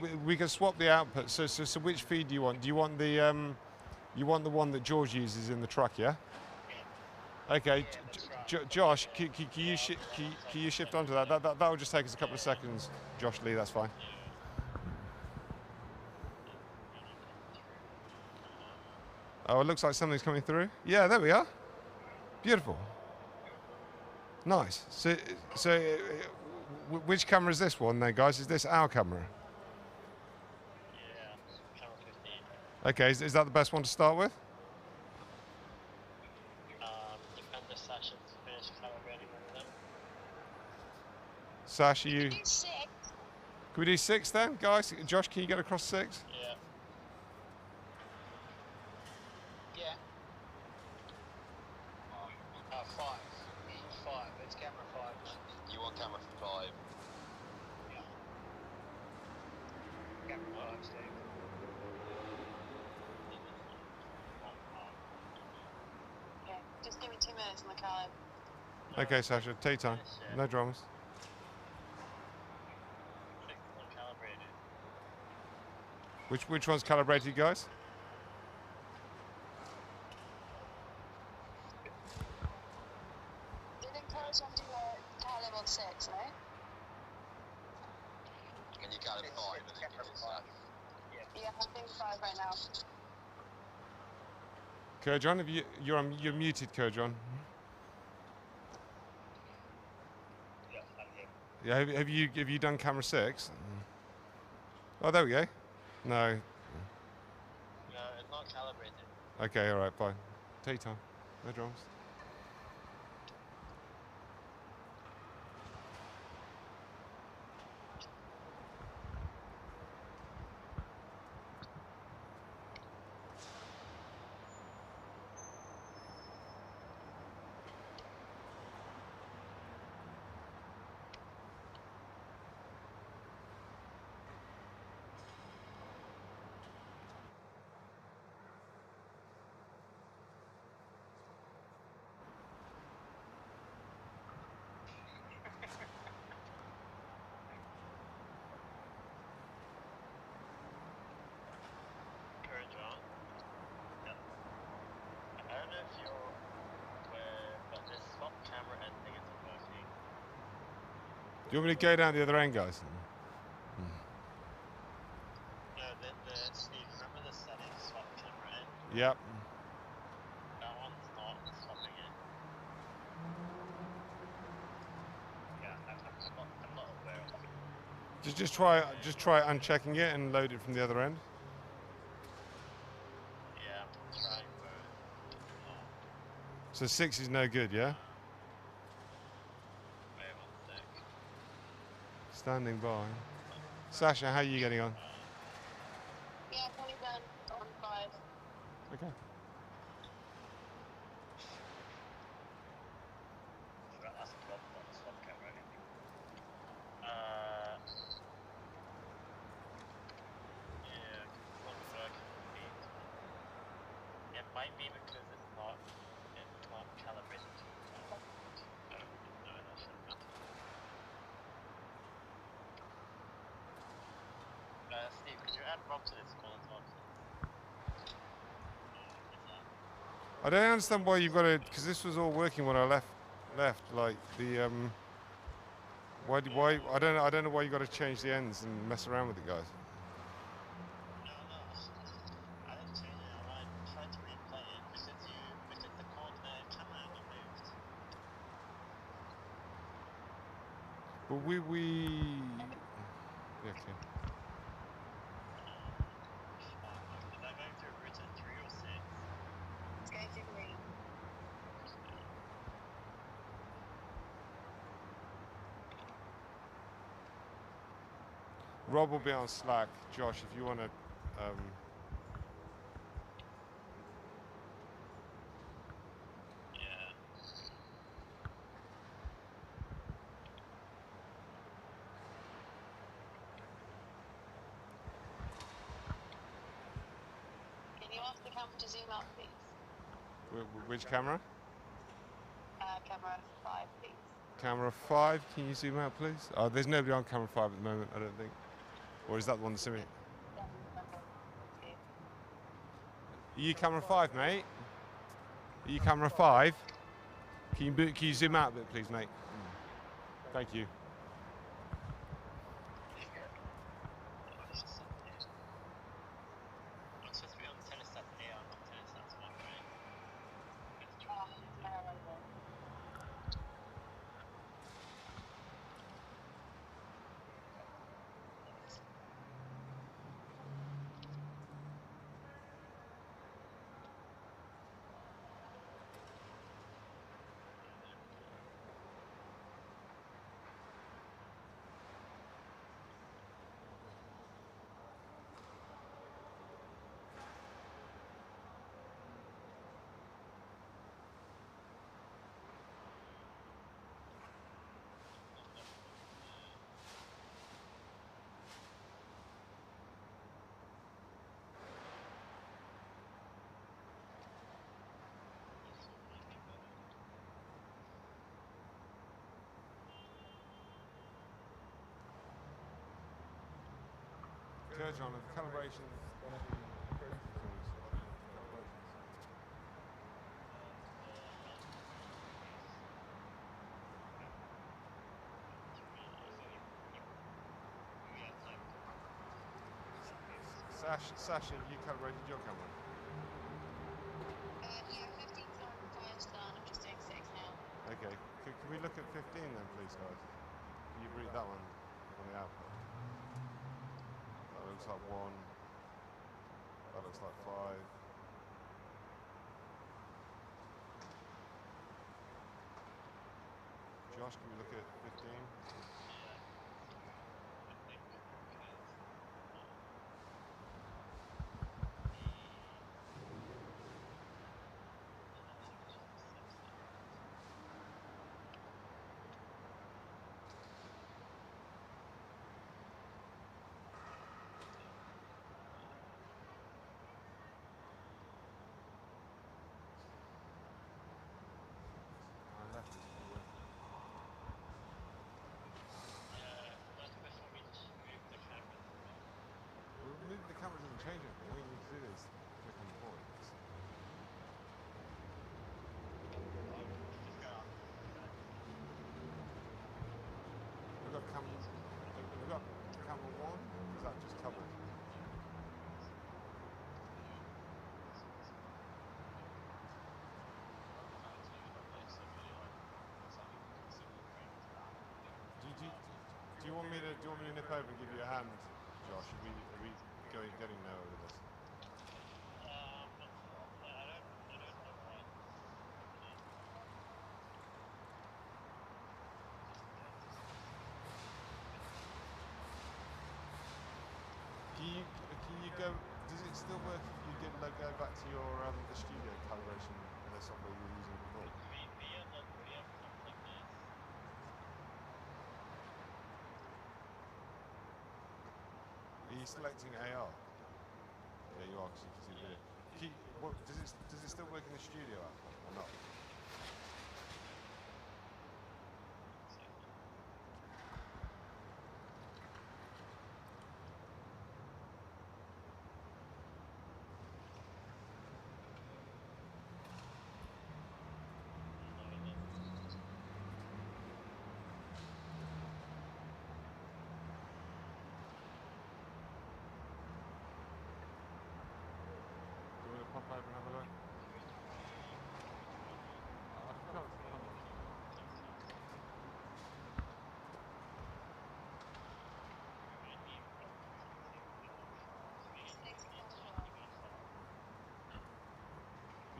the output. So which feed do you want? Do you want the one that George uses in the truck? Yeah. Okay, Josh, can you shift onto that? That will just take us a couple of seconds, Josh Lee. That's fine. Oh, it looks like something's coming through. Yeah, there we are. Beautiful. Nice. So which camera is this one then, guys? Is this our camera? Yeah, camera 15. Okay, is that the best one to start with? Defender Sasha finished calibrating one of them. Sasha, you... Can we do 6 then, guys? Josh, can you get across 6? Yeah. Yeah. 5. 5. It's camera 5. You want camera 5? Yeah. Camera 5, Steve. Yeah, just give me 2 minutes in the car. Okay, Sasha, take time. No dramas. Which one's calibrated, guys? Didn't Coach want to do a car level 6, right? Can you cut it 5 and then give it 5? Yeah, I'm doing 5 right now. Kerjon, you're muted, Kerjon. Yeah, have you done camera 6? Oh, there we go. No. No, it's not calibrated. Okay, all right, fine. Take time. No dramas. Do you want me to go down the other end, guys? No, Steve, remember the settings swap camera end? Yep. That one's not swapping it. Yeah, I'm not aware of it. Just try unchecking it and load it from the other end. Yeah, I'm trying for it. So 6 is no good, yeah? Standing by. Sasha, how are you getting on? Yeah, probably done on 5. Okay. That's a problem on the swap camera, I think. Yeah, one working feed. It might be because it's not calibrated to I don't know, that shouldn't matter. Steve, could you add Rob to this call as well, I don't understand why you've got to, because this was all working when I left. Like the why I don't know why you got to change the ends and mess around with it, guys. No, I didn't change it. I tried to replay it because the camera angle moved. But yeah, okay. Is that going through route 3 or 6? It's going through 3. Rob will be on Slack. Josh, if you want to... Can you ask the camera to zoom out, please? Which camera? Camera 5, please. Camera 5, can you zoom out, please? Oh, there's nobody on camera 5 at the moment, I don't think. Or is that the one that's in it? Are you camera 5, mate? Are you camera 5? Can you zoom out a bit, please, mate? Thank you. John, the calibration. Sasha, you calibrated your camera? Yeah, 15 times done. I'm just doing 6 now. Okay. Can we look at 15 then, please, guys? Can you read that one on the output? That looks like 1. That looks like 5. Josh, can we look at 15? The camera doesn't change anything. All you need to do is click on the points. We've got camera 1. Is that just covered? Do you want me to nip over and give you a hand, Josh? Are we getting nowhere with this? Can you go? Does it still work if you go back to your the studio calibration software you were using before? Are you selecting AR? Yeah, you are, because you can see video. Does it still work in the studio app or not? Pop over and have a look.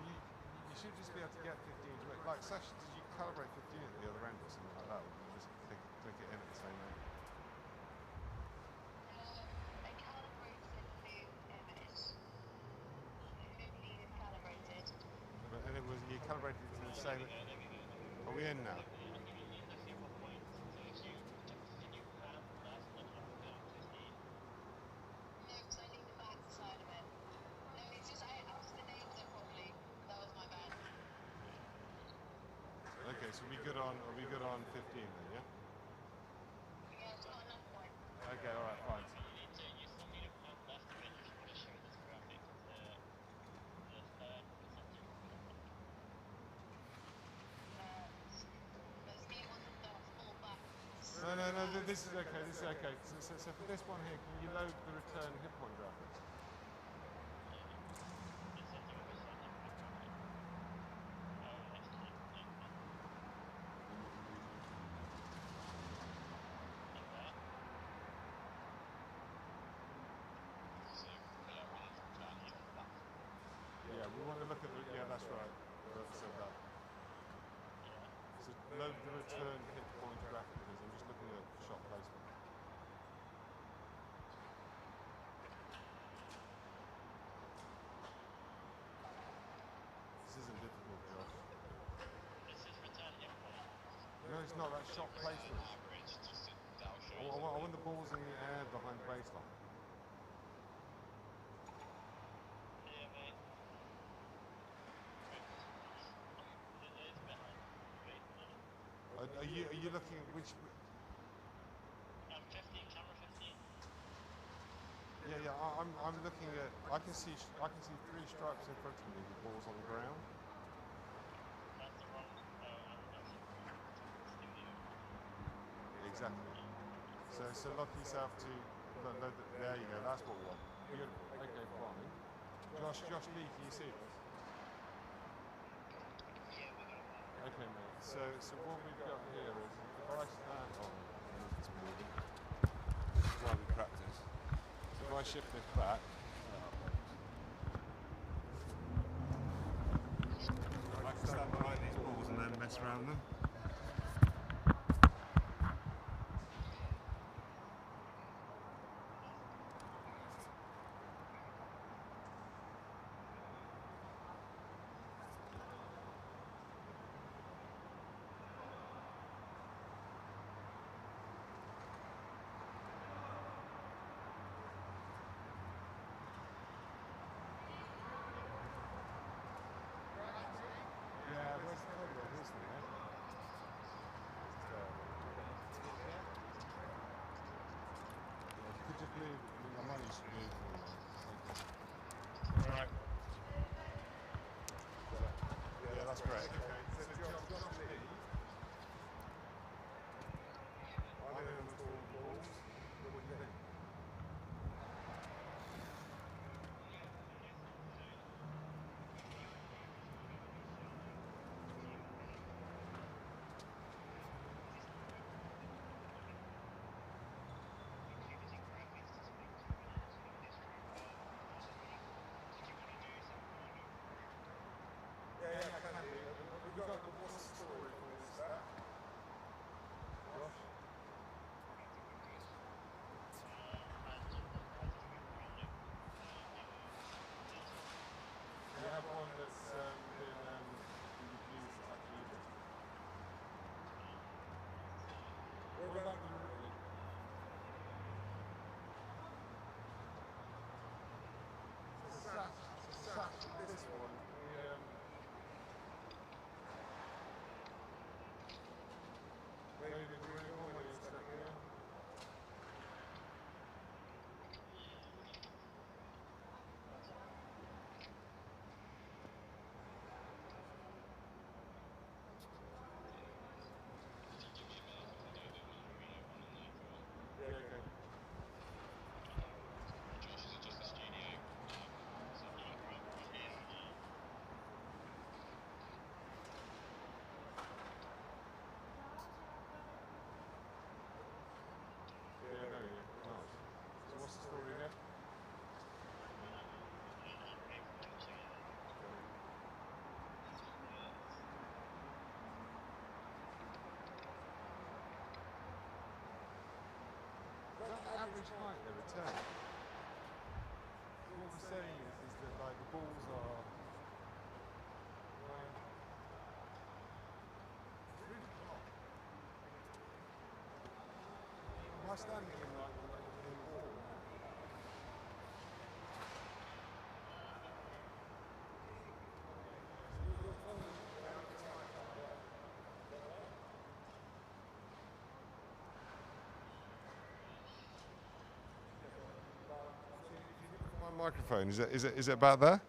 You should just be able to get 15 to work. Like, Sasha, did you calibrate 15 at the other end or something like that? Or did you just click it in at the same end? saying that. Are we in now? Okay, so we good on 15 then, yeah? Yeah, it's got enough point. Okay, all right, fine. You still need a point left of it if you want to show this graphic. The third percentage. The ski wasn't the full back. No, this is okay, So for this one here, can you load the return hit point graphics? Yeah, we want to look at the, yeah, that's right. Whoever said that. So load the return hit point graphic, because I'm just looking at shot placement. This isn't difficult, Josh. This is return hit point. No, it's not. That's shot placement. I want the balls in the air behind the baseline. Yeah, mate. It is behind the baseline. Are you looking at which? 15, camera 15. Yeah. I'm looking at. I can see 3 stripes in front of me. The ball's on the ground. That's the wrong. Exactly. So lock yourself to. There you go. That's what we want. Beautiful. Okay, fine. Josh Lee, can you see this? Okay, mate. So what we've got here is if I stand on this movie, this is why we practice. So if I shift this back, I can stand behind these balls and then mess around them. Yeah, where's the Kerber? Here's the net. You could just move, I might just move. Right. Yeah, that's great. Okay, so Josh Lee. I'm in on the balls. What do you think? Yeah, I can do. We've got what's the story for this stat? Josh? You have one that's been reduced actually. What about the this one? Maybe the green one is stuck here. Yeah, okay. Josh, is it just the studio? So Yeah, no, yeah. Nice. So what's the story here? Is that the average height they return? What we're saying is that like the balls are My microphone, is it about there?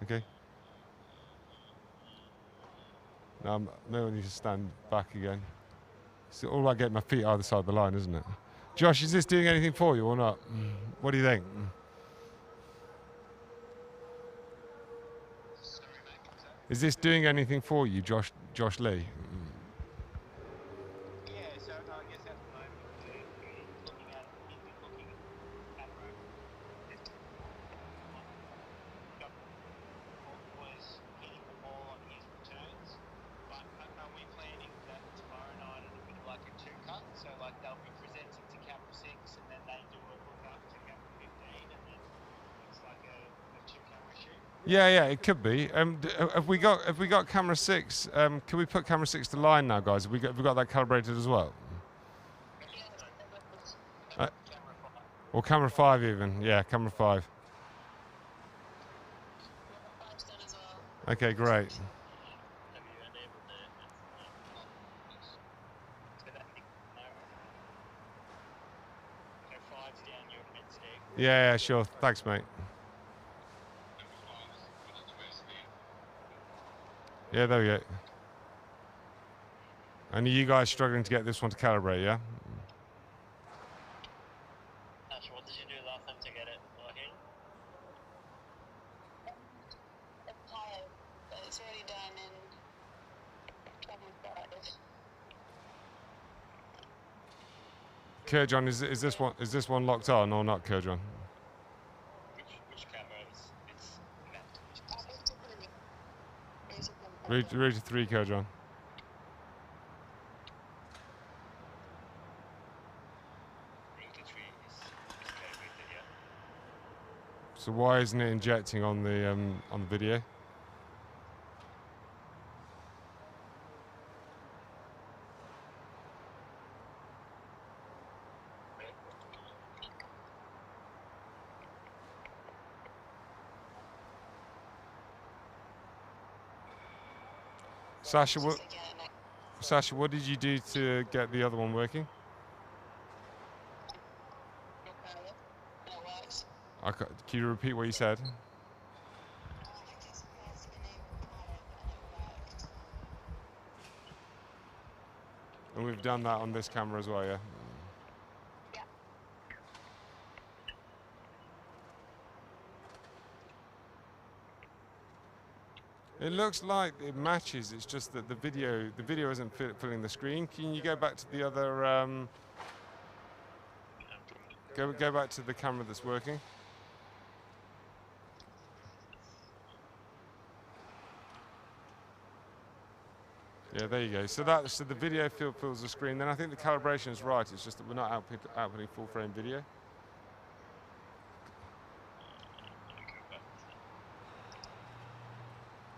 Okay. Now I need to stand back again. It's all about getting my feet either side of the line, isn't it? Josh, is this doing anything for you or not? What do you think? Is this doing anything for you, Josh Lee? Yeah, so I guess at the moment we're looking at camera. Was hitting the ball on his returns, but are we planning that tomorrow night it'll be like a two-cut? So like they'll be presenting to camera 6 and then they do a look up to camera 15 and then it's like a two-camera shoot? Yeah, it could be. Have we got camera 6? Can we put camera 6 to line now, guys? Have we got that calibrated as well? Or camera 5 even? Yeah, camera 5. Okay, great. Yeah, sure. Thanks, mate. Yeah, there we go. And are you guys struggling to get this one to calibrate, yeah? What did you do last time to get it working? It's already done in 25. Kerjan, is this one locked on or not, Kerjan? Which camera is it's Read to 3, Kerjan. So why isn't it injecting on the video? Sasha, what did you do to get the other one working? Can you repeat what you said? And we've done that on this camera as well, yeah? It looks like it matches. It's just that the video isn't filling the screen. Can you go back to the other? Go back to the camera that's working. Yeah, there you go. So the video fills the screen. Then I think the calibration is right. It's just that we're not outputting full frame video.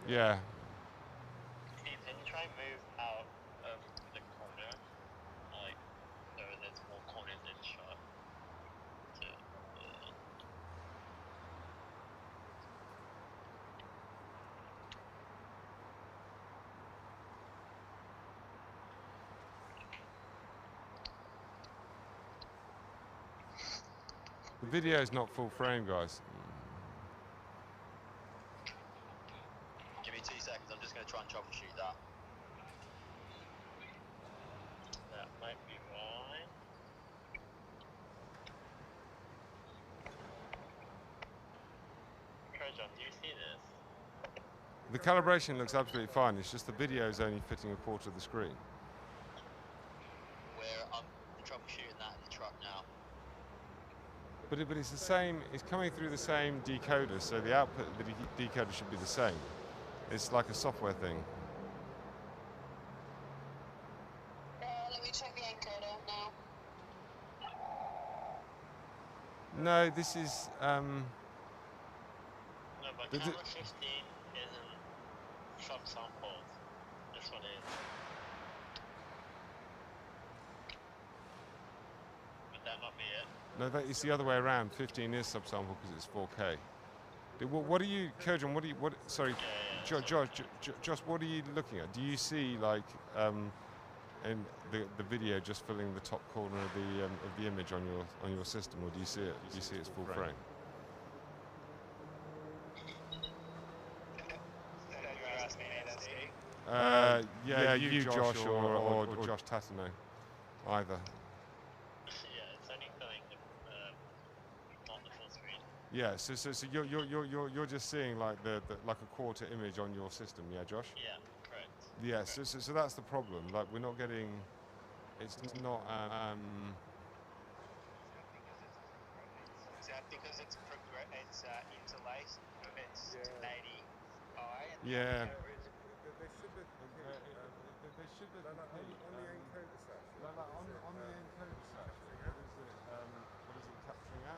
Yeah. Steve, can you try and move out of the corner, like so there's more corners in shot? The video is not full frame, guys. Give me 2 seconds, I'm just going to try and troubleshoot that. That might be why. Kerjan, do you see this? The calibration looks absolutely fine. It's just the video is only fitting a quarter of the screen. I'm troubleshooting that in the truck now. But it's the same. It's coming through the same decoder, so the output of the decoder should be the same. It's like a software thing. Let me check the encoder now. No, this is. No, but camera 15 isn't subsampled. That's what it is. might not be it. No, it's the other way around. 15 is subsample because it's 4K. What are you, Kerjan? Sorry, Josh. What are you looking at? Do you see like in the video just filling the top corner of the image on your system, or do you see it? Do you see its full frame? Yeah, you, Josh, or Josh Tatano, either. Yeah, it's only filling not the full screen. Yeah, so you're just seeing like the like a quarter image on your system, yeah, Josh? Yeah, correct. Yeah, so that's the problem. Like we're not getting, it's not. Is that because it's interlaced? It's 1080i. Yeah. They should have. On the encoder section. On the encoder section. What is it capturing at?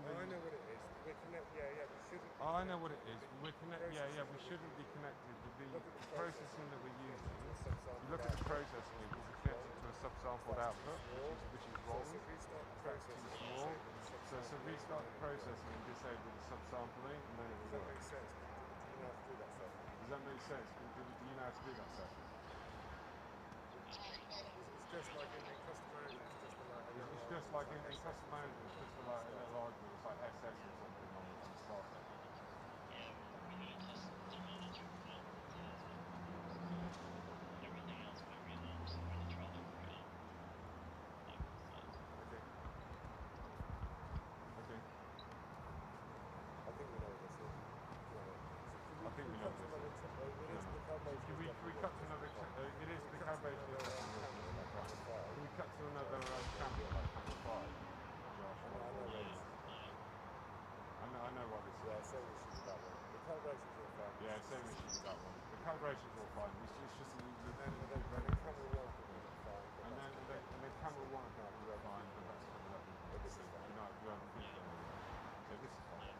I know what it is. We're connected. Yeah, we shouldn't. Oh, I know what it is. We're connected. Yeah, we shouldn't be connected. The processing that we're using. You look at the processing. It will be connected to a subsampled output, which is wrong. That's too small. So restart the processing and disable the subsampling, and then it will work. Does that make sense? You know how to do that stuff. Does that make sense? Do you know how to do that stuff? It's just like in custom management. It's just like in custom management. It's just like a little argument. It's like SS or something on the starter. Everything else we relaunched, we're going to try them around. Okay. I think we know what this is. I think we know what this is. Can we cut to another? It is the calibration. Can we cut to another camera, like camera 5? I know what this is. Yeah, same issue with that one. The calibration's all fine. Yeah, same issue with that one. The calibration's all fine. It's just then camera 1 can be fine. And then camera 1 can be fine, but that's coming up. But this is fine. No, we haven't finished anything. So this is fine.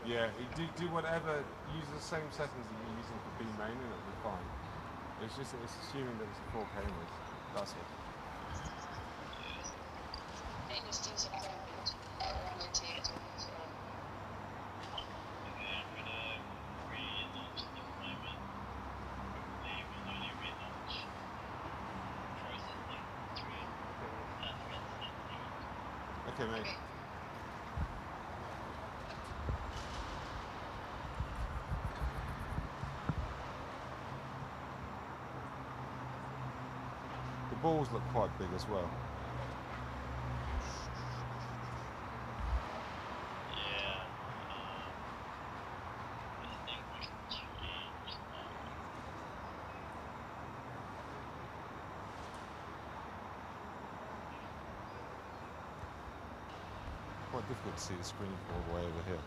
Yeah, do whatever, use the same settings that you're using for B main and it'll be fine. It's assuming that it's a 4K image. That's it. Okay, mate. The balls look quite big as well. Yeah. I think we can change that. Quite difficult to see the screen all the way over here.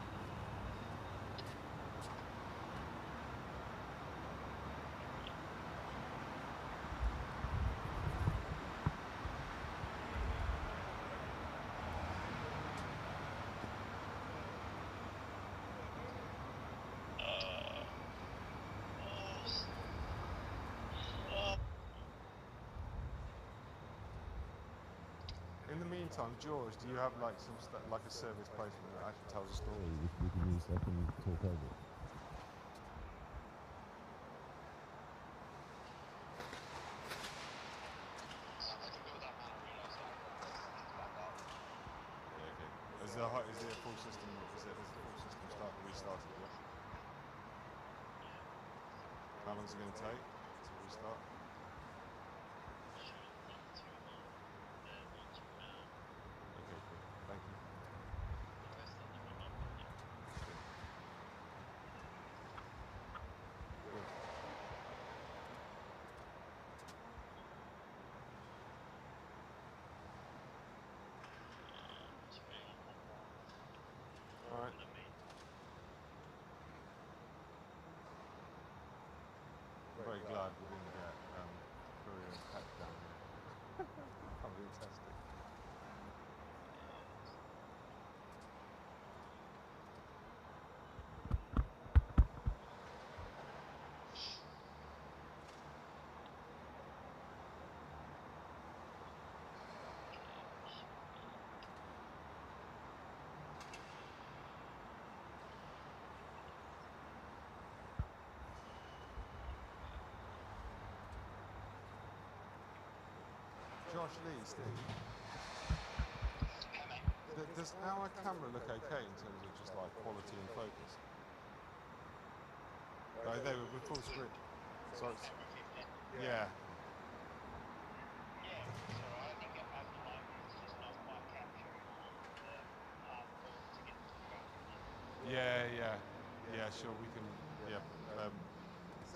In the meantime, George, do you have like like a service placement that actually tells a story we can use? I can talk over it. it a full system? Is it a full system restarted? Yeah. How long is it going to take to restart? Okay, cool. Thank you. All right. I'm very glad we didn't get Curry and Pep down here. I'm being tested. Josh Lee, Steve. Does our camera look okay in terms of just like quality and focus? Oh, they were with full screen. So it's, yeah. Yeah, sure, we can,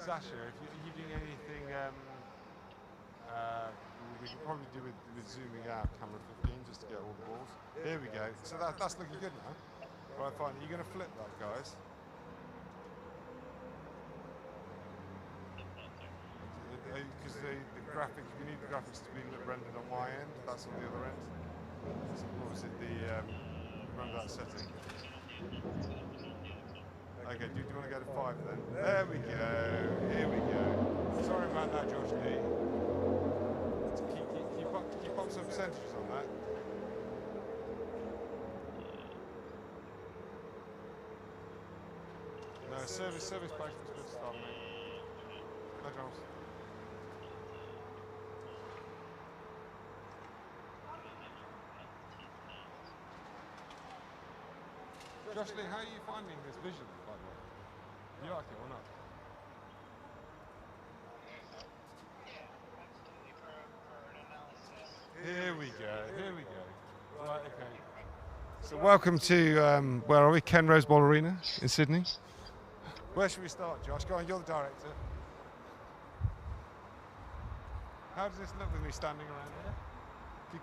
Sasha, if you doing anything, we can probably do with zooming out camera 15 just to get all the balls. Here we go. So that's looking good now. Right, fine. You're going to flip that, guys. Because the graphics, you need the graphics to be rendered on my end. That's on the other end. So what was it? Remember that setting? Okay, do you want to go to 5 then? There we go. Here we go. Sorry about that, Josh Lee. Keep up some percentages on that. No, service placement's good start, mate. No dramas. Josh Lee, how are you finding this visually, by the way? Do you like it or not? Here we go. Right, okay. So welcome to, where are we? Ken Rose Bowl Arena in Sydney. Where should we start, Josh? Go on, you're the director. How does this look with me standing around here?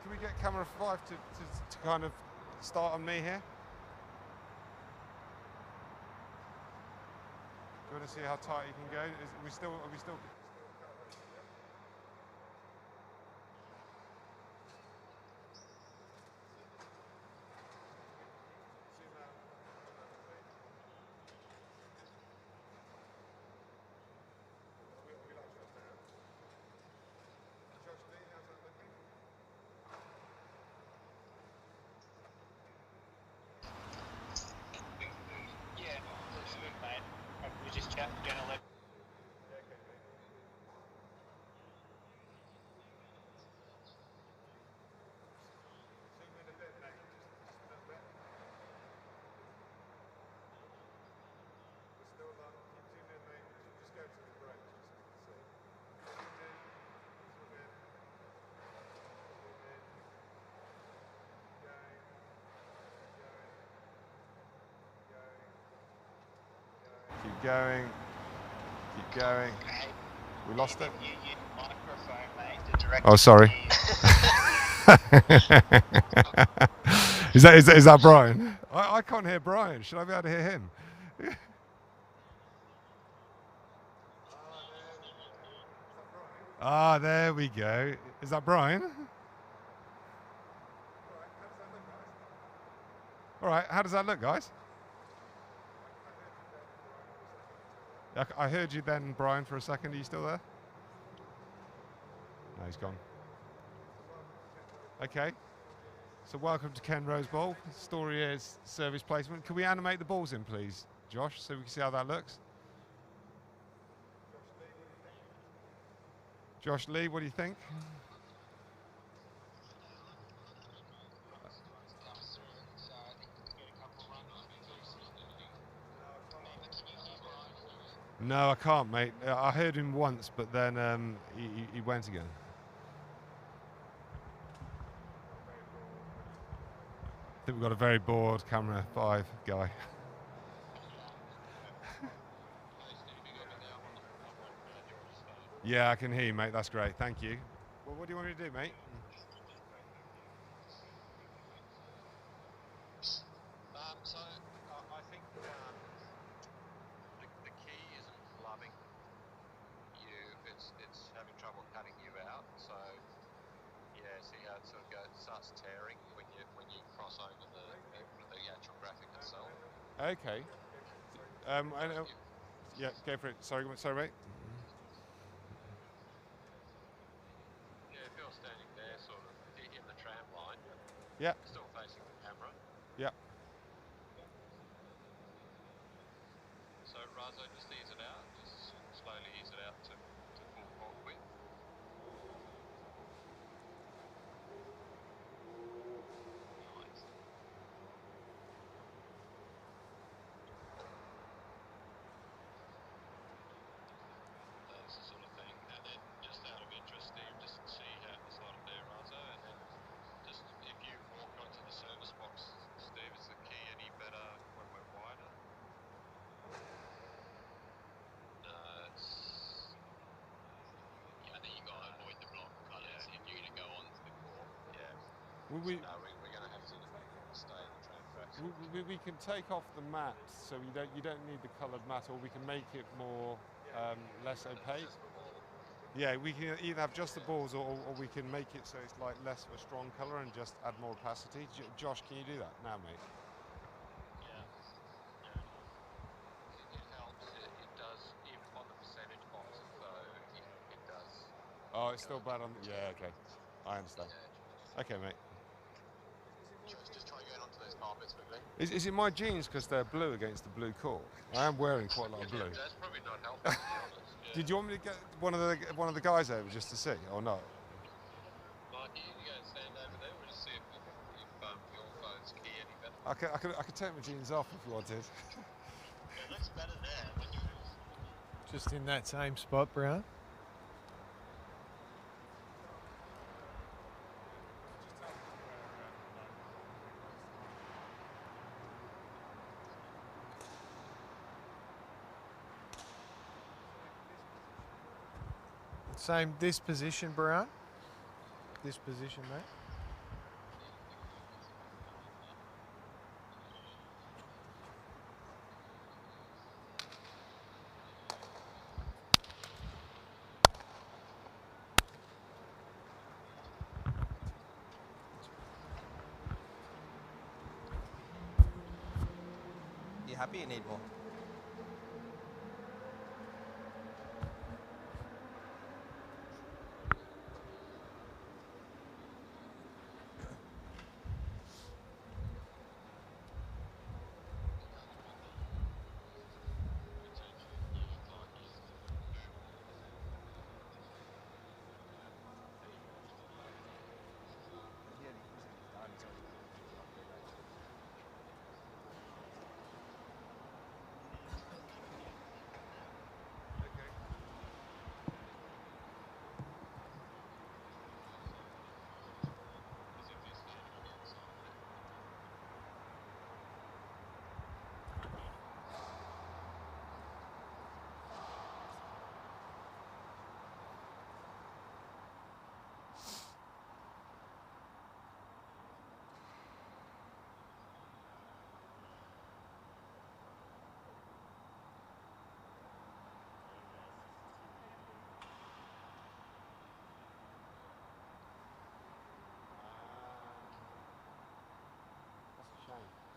Can we get camera 5 to kind of start on me here? Do you want to see how tight you can go? Are we still? Keep going. We lost it. Oh, sorry. Is that Brian? I can't hear Brian. Should I be able to hear him? Ah, there we go. Is that Brian? All right, how does that look, guys? I heard you then, Brian, for a second. Are you still there? No, he's gone. Okay. So welcome to Ken Rose Bowl. The story is service placement. Can we animate the balls in, please, Josh, so we can see how that looks? Josh Lee, what do you think? No, I can't, mate. I heard him once, but then he went again. I think we've got a very bored camera 5 guy. Yeah, I can hear you, mate. That's great. Thank you. Well, what do you want me to do, mate? So I think the key isn't loving you; it's having trouble cutting you out. So yeah, see how it sort of starts tearing when you cross over the actual graphic itself. Okay. Yeah, go for it. Sorry, mate. Yeah, if you're standing there, sort of in the tram line, yeah, still facing the camera. Yeah. So Razo, just ease it out. Just slowly ease it out to full cork width. Nice. That's the sort of thing. And then just out of interest, Steve, just see how the side of there, Razo, and then just if you walk onto the service box, Steve, is the key any better when we're wider? No, it's... Yeah, I think you got to avoid the block colours if you're going to go onto the court. Yeah. We're going to have to stay in the tram tracks. We can take off the mat, so you don't need the coloured mat, or we can make it more less opaque. Yeah, we can either have just the balls, or we can make it so it's like less of a strong colour and just add more opacity. Josh, can you do that now, mate? Yeah. It helps. It does, even on the percentage boxes, though, it does. Oh, it's still bad on. Yeah, okay. I understand. Yeah, okay, mate. Just try going onto those carpets quickly. Is it my jeans because they're blue against the blue court? I am wearing quite a lot of blue. That's probably not helping, to be honest. Yeah. Did you want me to get one of the guys over just to see, or not? Marky, you go and stand over there. We'll just see if your phone's key any better. I could take my jeans off if you wanted. It looks better there. Just in that same spot, Brown. Same, this position, Brown. This position, mate. You happy? You need more?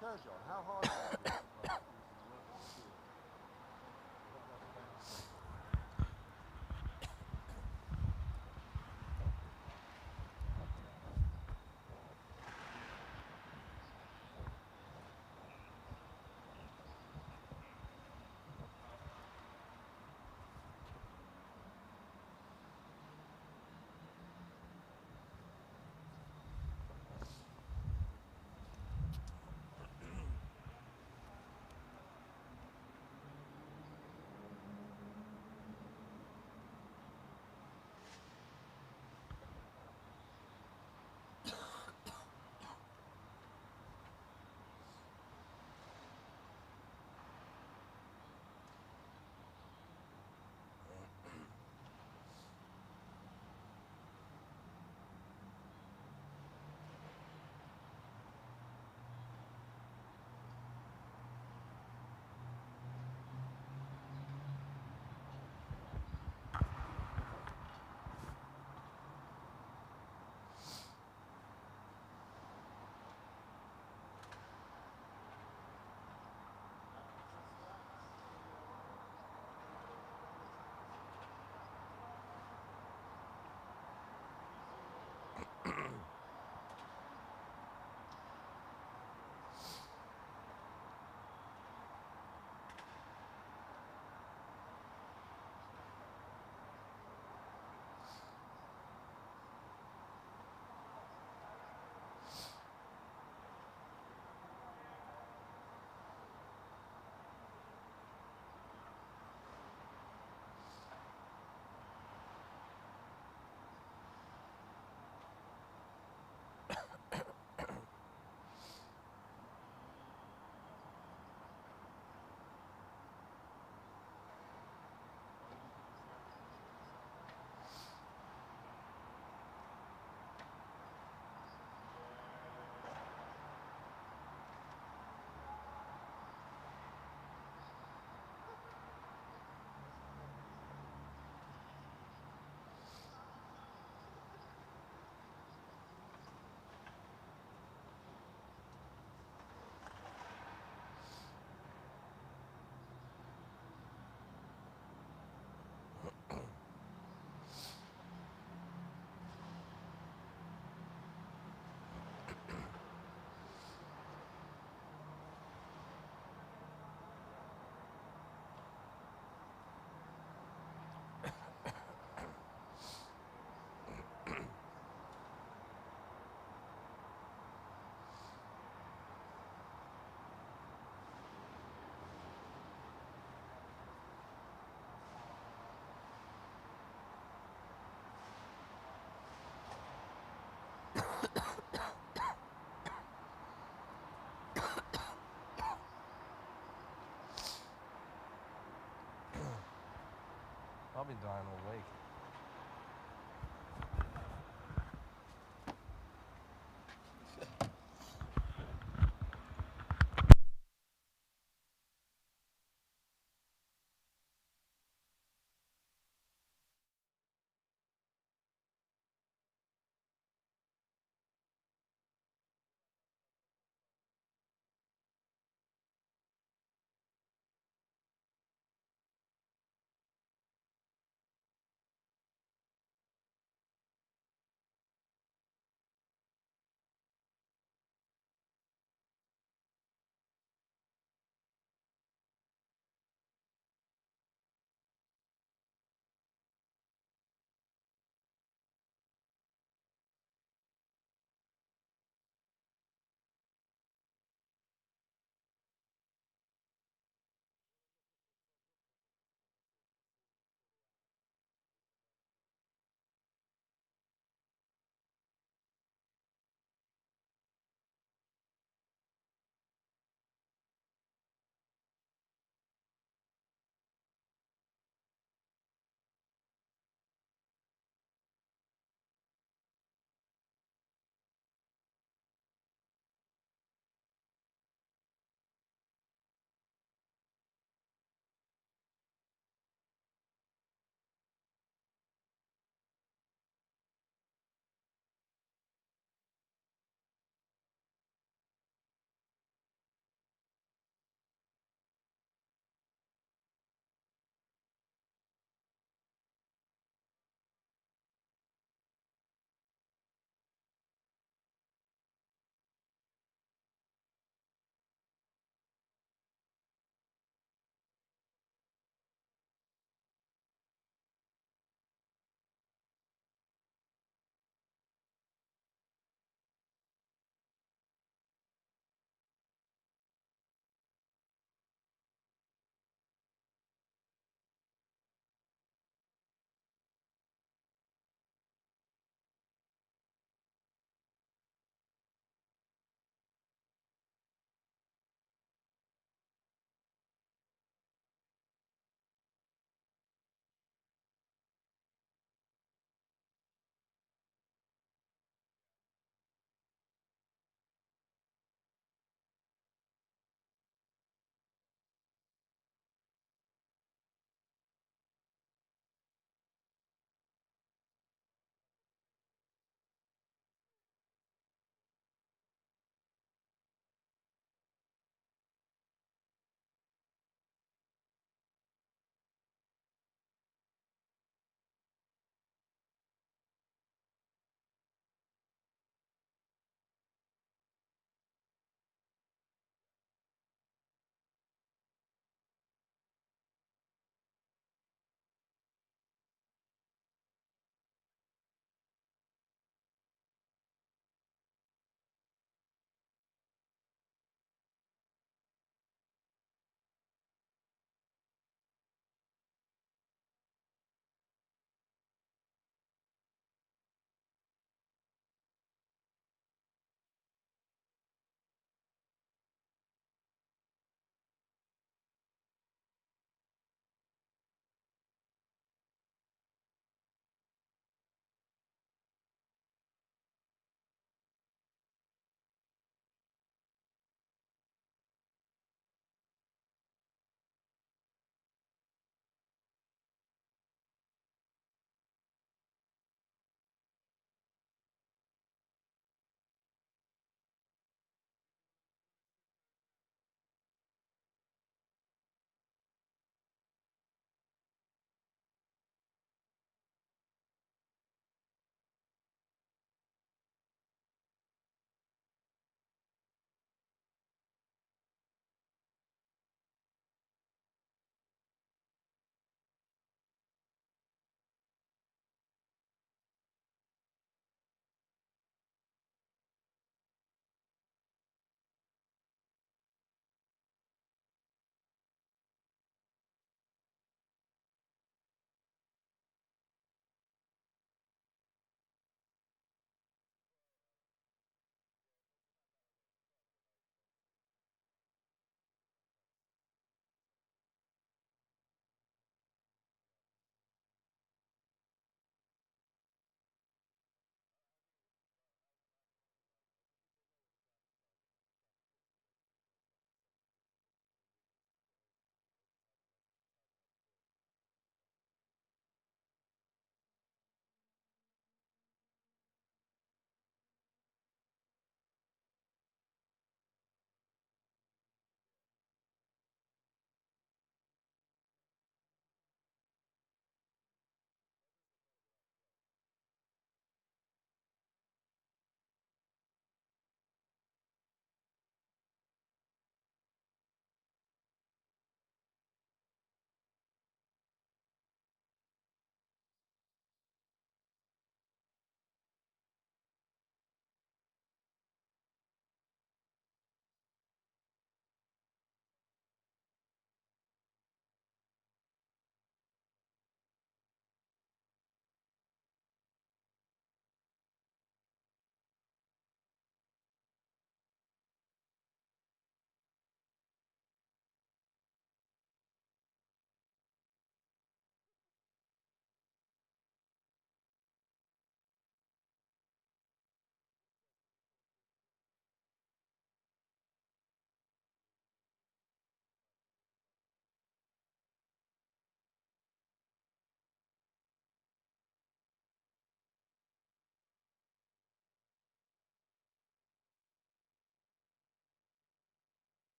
Kerber, how hard is it? been dying all week.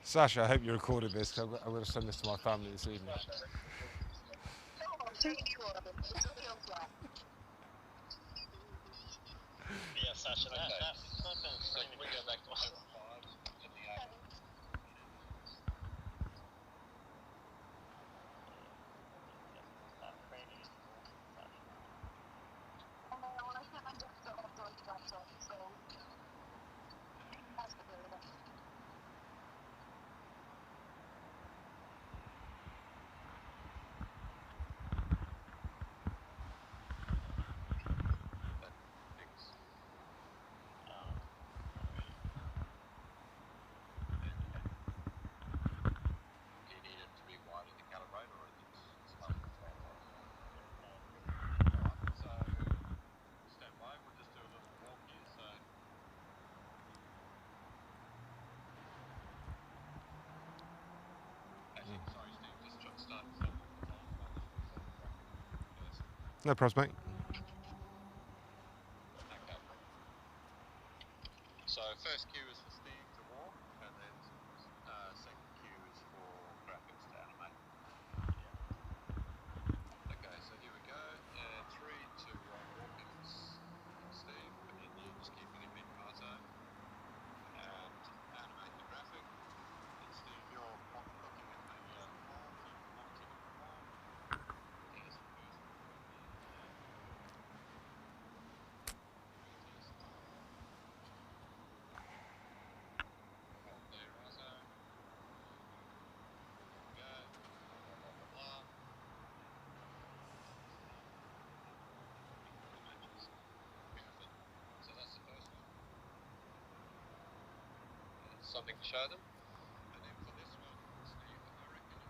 Sasha, I hope you recorded this, because I'm going to send this to my family this evening. Yeah, Sasha, so can we go back to 05 in the 8? No problem, mate. Okay. So first cue is for Steve to walk, and then second cue is for graphics to animate. Okay, so here we go. 3, 2, 1, walking. Steve, and then you just keep it in mid-parto and animate the graphic. And Steve, you're looking at the form, keep wanting the form. Here's the first one. Something to show them, and then for this one, Steve, I reckon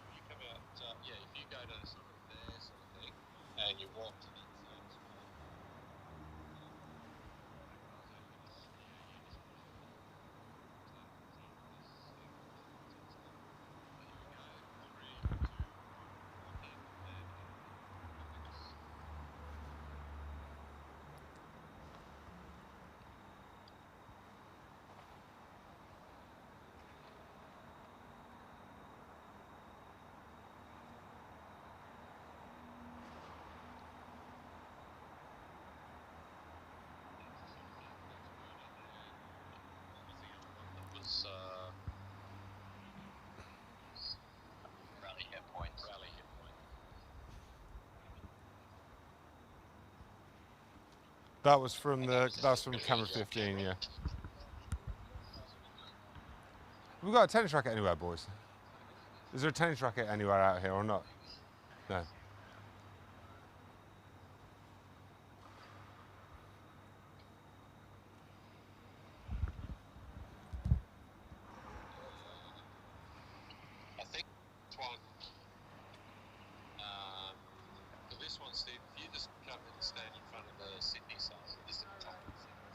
if you come out, if you go to sort of there sort of thing, and you walk to that side as well. Rally hit point. That was from camera 15, yeah. We've got a tennis racket anywhere, boys? Is there a tennis racket anywhere out here or not? No. I think one. For this one, Steve, if you just come and stand in front of the Sydney side, just at the top of the Sydney.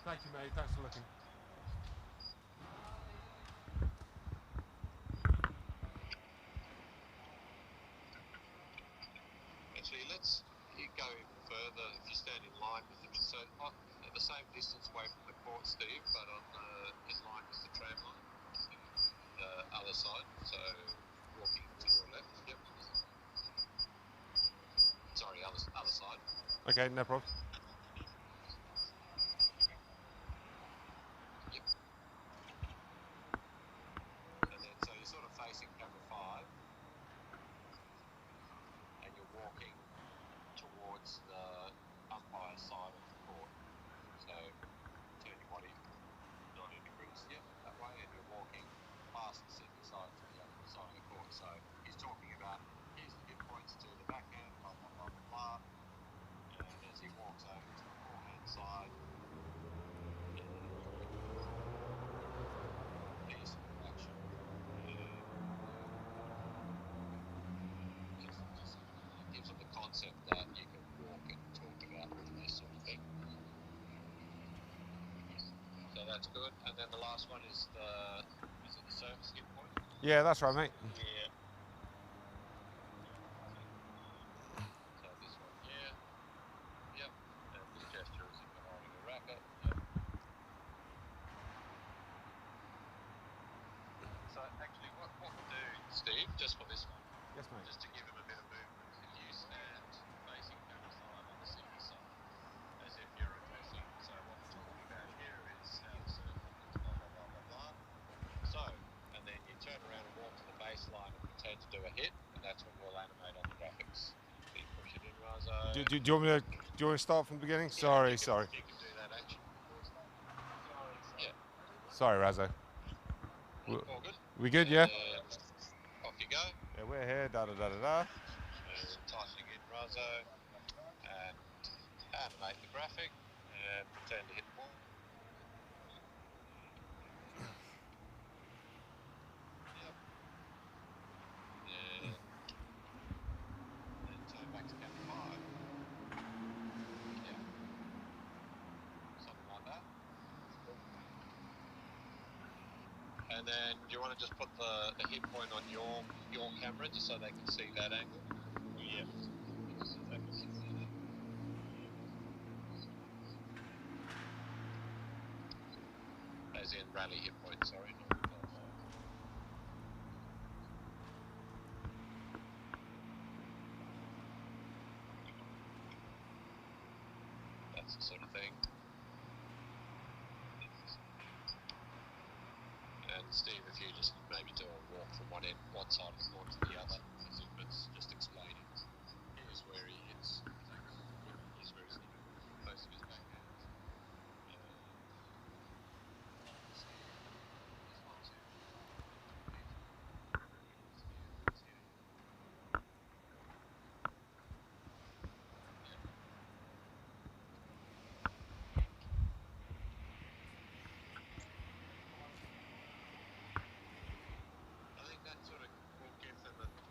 Thank you, mate. Thanks for looking. Actually, you go even further if you stand in line with them. So not at the same distance away from the court, Steve, but in line with the tram line, the other side. So walking to your left. Yep. Sorry, other side. Okay, no problem. Yep. And then so you're sort of facing camera 5, and you're walking towards the umpire side of the court. So turn your body 90 degrees, yep, that way, and you're walking past the Sydney side to the other side of the court. So he's talking about here's the hit points to the backhand, blah blah blah blah blah. And as he walks over to the forehand side, piece of action. Just gives them the concept that you can walk and talk about this sort of thing. So that's good. And then the last one is is it the service hit point? Yeah, that's right, mate. Yeah. So this one here. Yep. And this gesture is if you're holding a racket. Yep. Steve, just for this one. Yes, mate. Just to give him a bit of movement, if you stand facing camera 5 on the city side, as if you're reversing. So what we're talking about here is how the serve happens, blah, blah, blah, blah, blah. So, and then you turn around and walk to the baseline and pretend to do a hit, and that's when we'll animate on the graphics. So you push it in, Razo. Do you want me to? Do you want to start from the beginning? Sorry. You can do that action. Yeah. Sorry, Razzo. All good? We good, yeah? Off you go. Yeah, we're here, da-da-da-da-da. And tightening in Razo. And animate the graphic. And pretend to hit the ball. Yep. And then turn back to camera 5. Yeah. Something like that. And then do you want to just put the hit point on your camera just so they can see that angle? Yeah. As in rally hit point, sorry. That's the sort of thing. And Steve, if you just maybe do a walk from one side of the court to the other, as if it's just explaining. Here's where he hits. Here's where he's close to his backhand.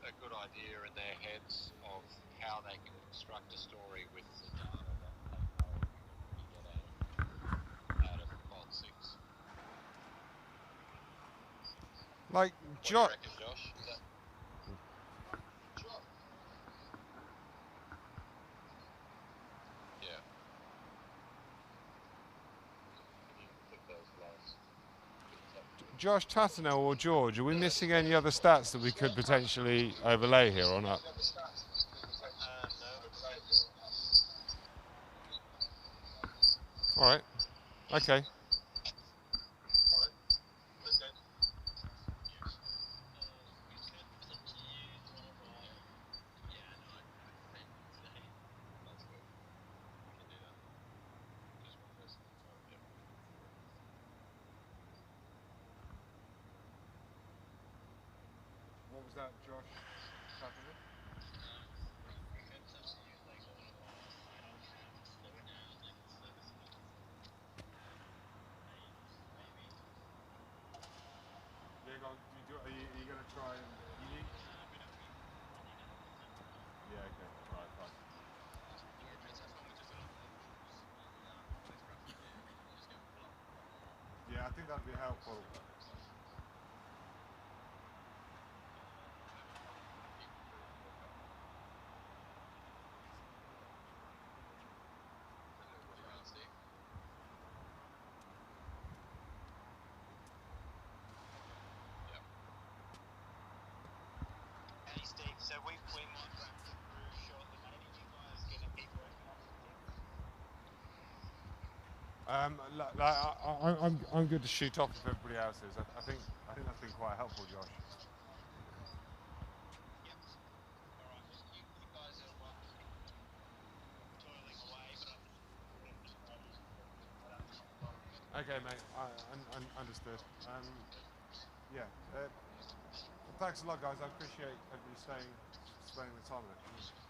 A good idea in their heads of how they can construct a story with the data that they know we get out of Vault 6. Like, What do you reckon, Josh? Is that... Yeah. Can you put those last bits up? Josh, Tatanel or George, are we missing any other stats that we could potentially overlay here or not? All right. Okay. What was that, Josh? Are you going to try and... Yeah, okay. Right, fine. Yeah, I think that'd be helpful. Steve, so we might wrap through shortly, mate. Are you guys going to keep working on it? I'm good to shoot off if everybody else is. I think that's been quite helpful, Josh. Yep. All right. You guys are toiling away, but Okay, mate. I understood. Yeah. Thanks a lot, guys. I appreciate everybody spending the time with it.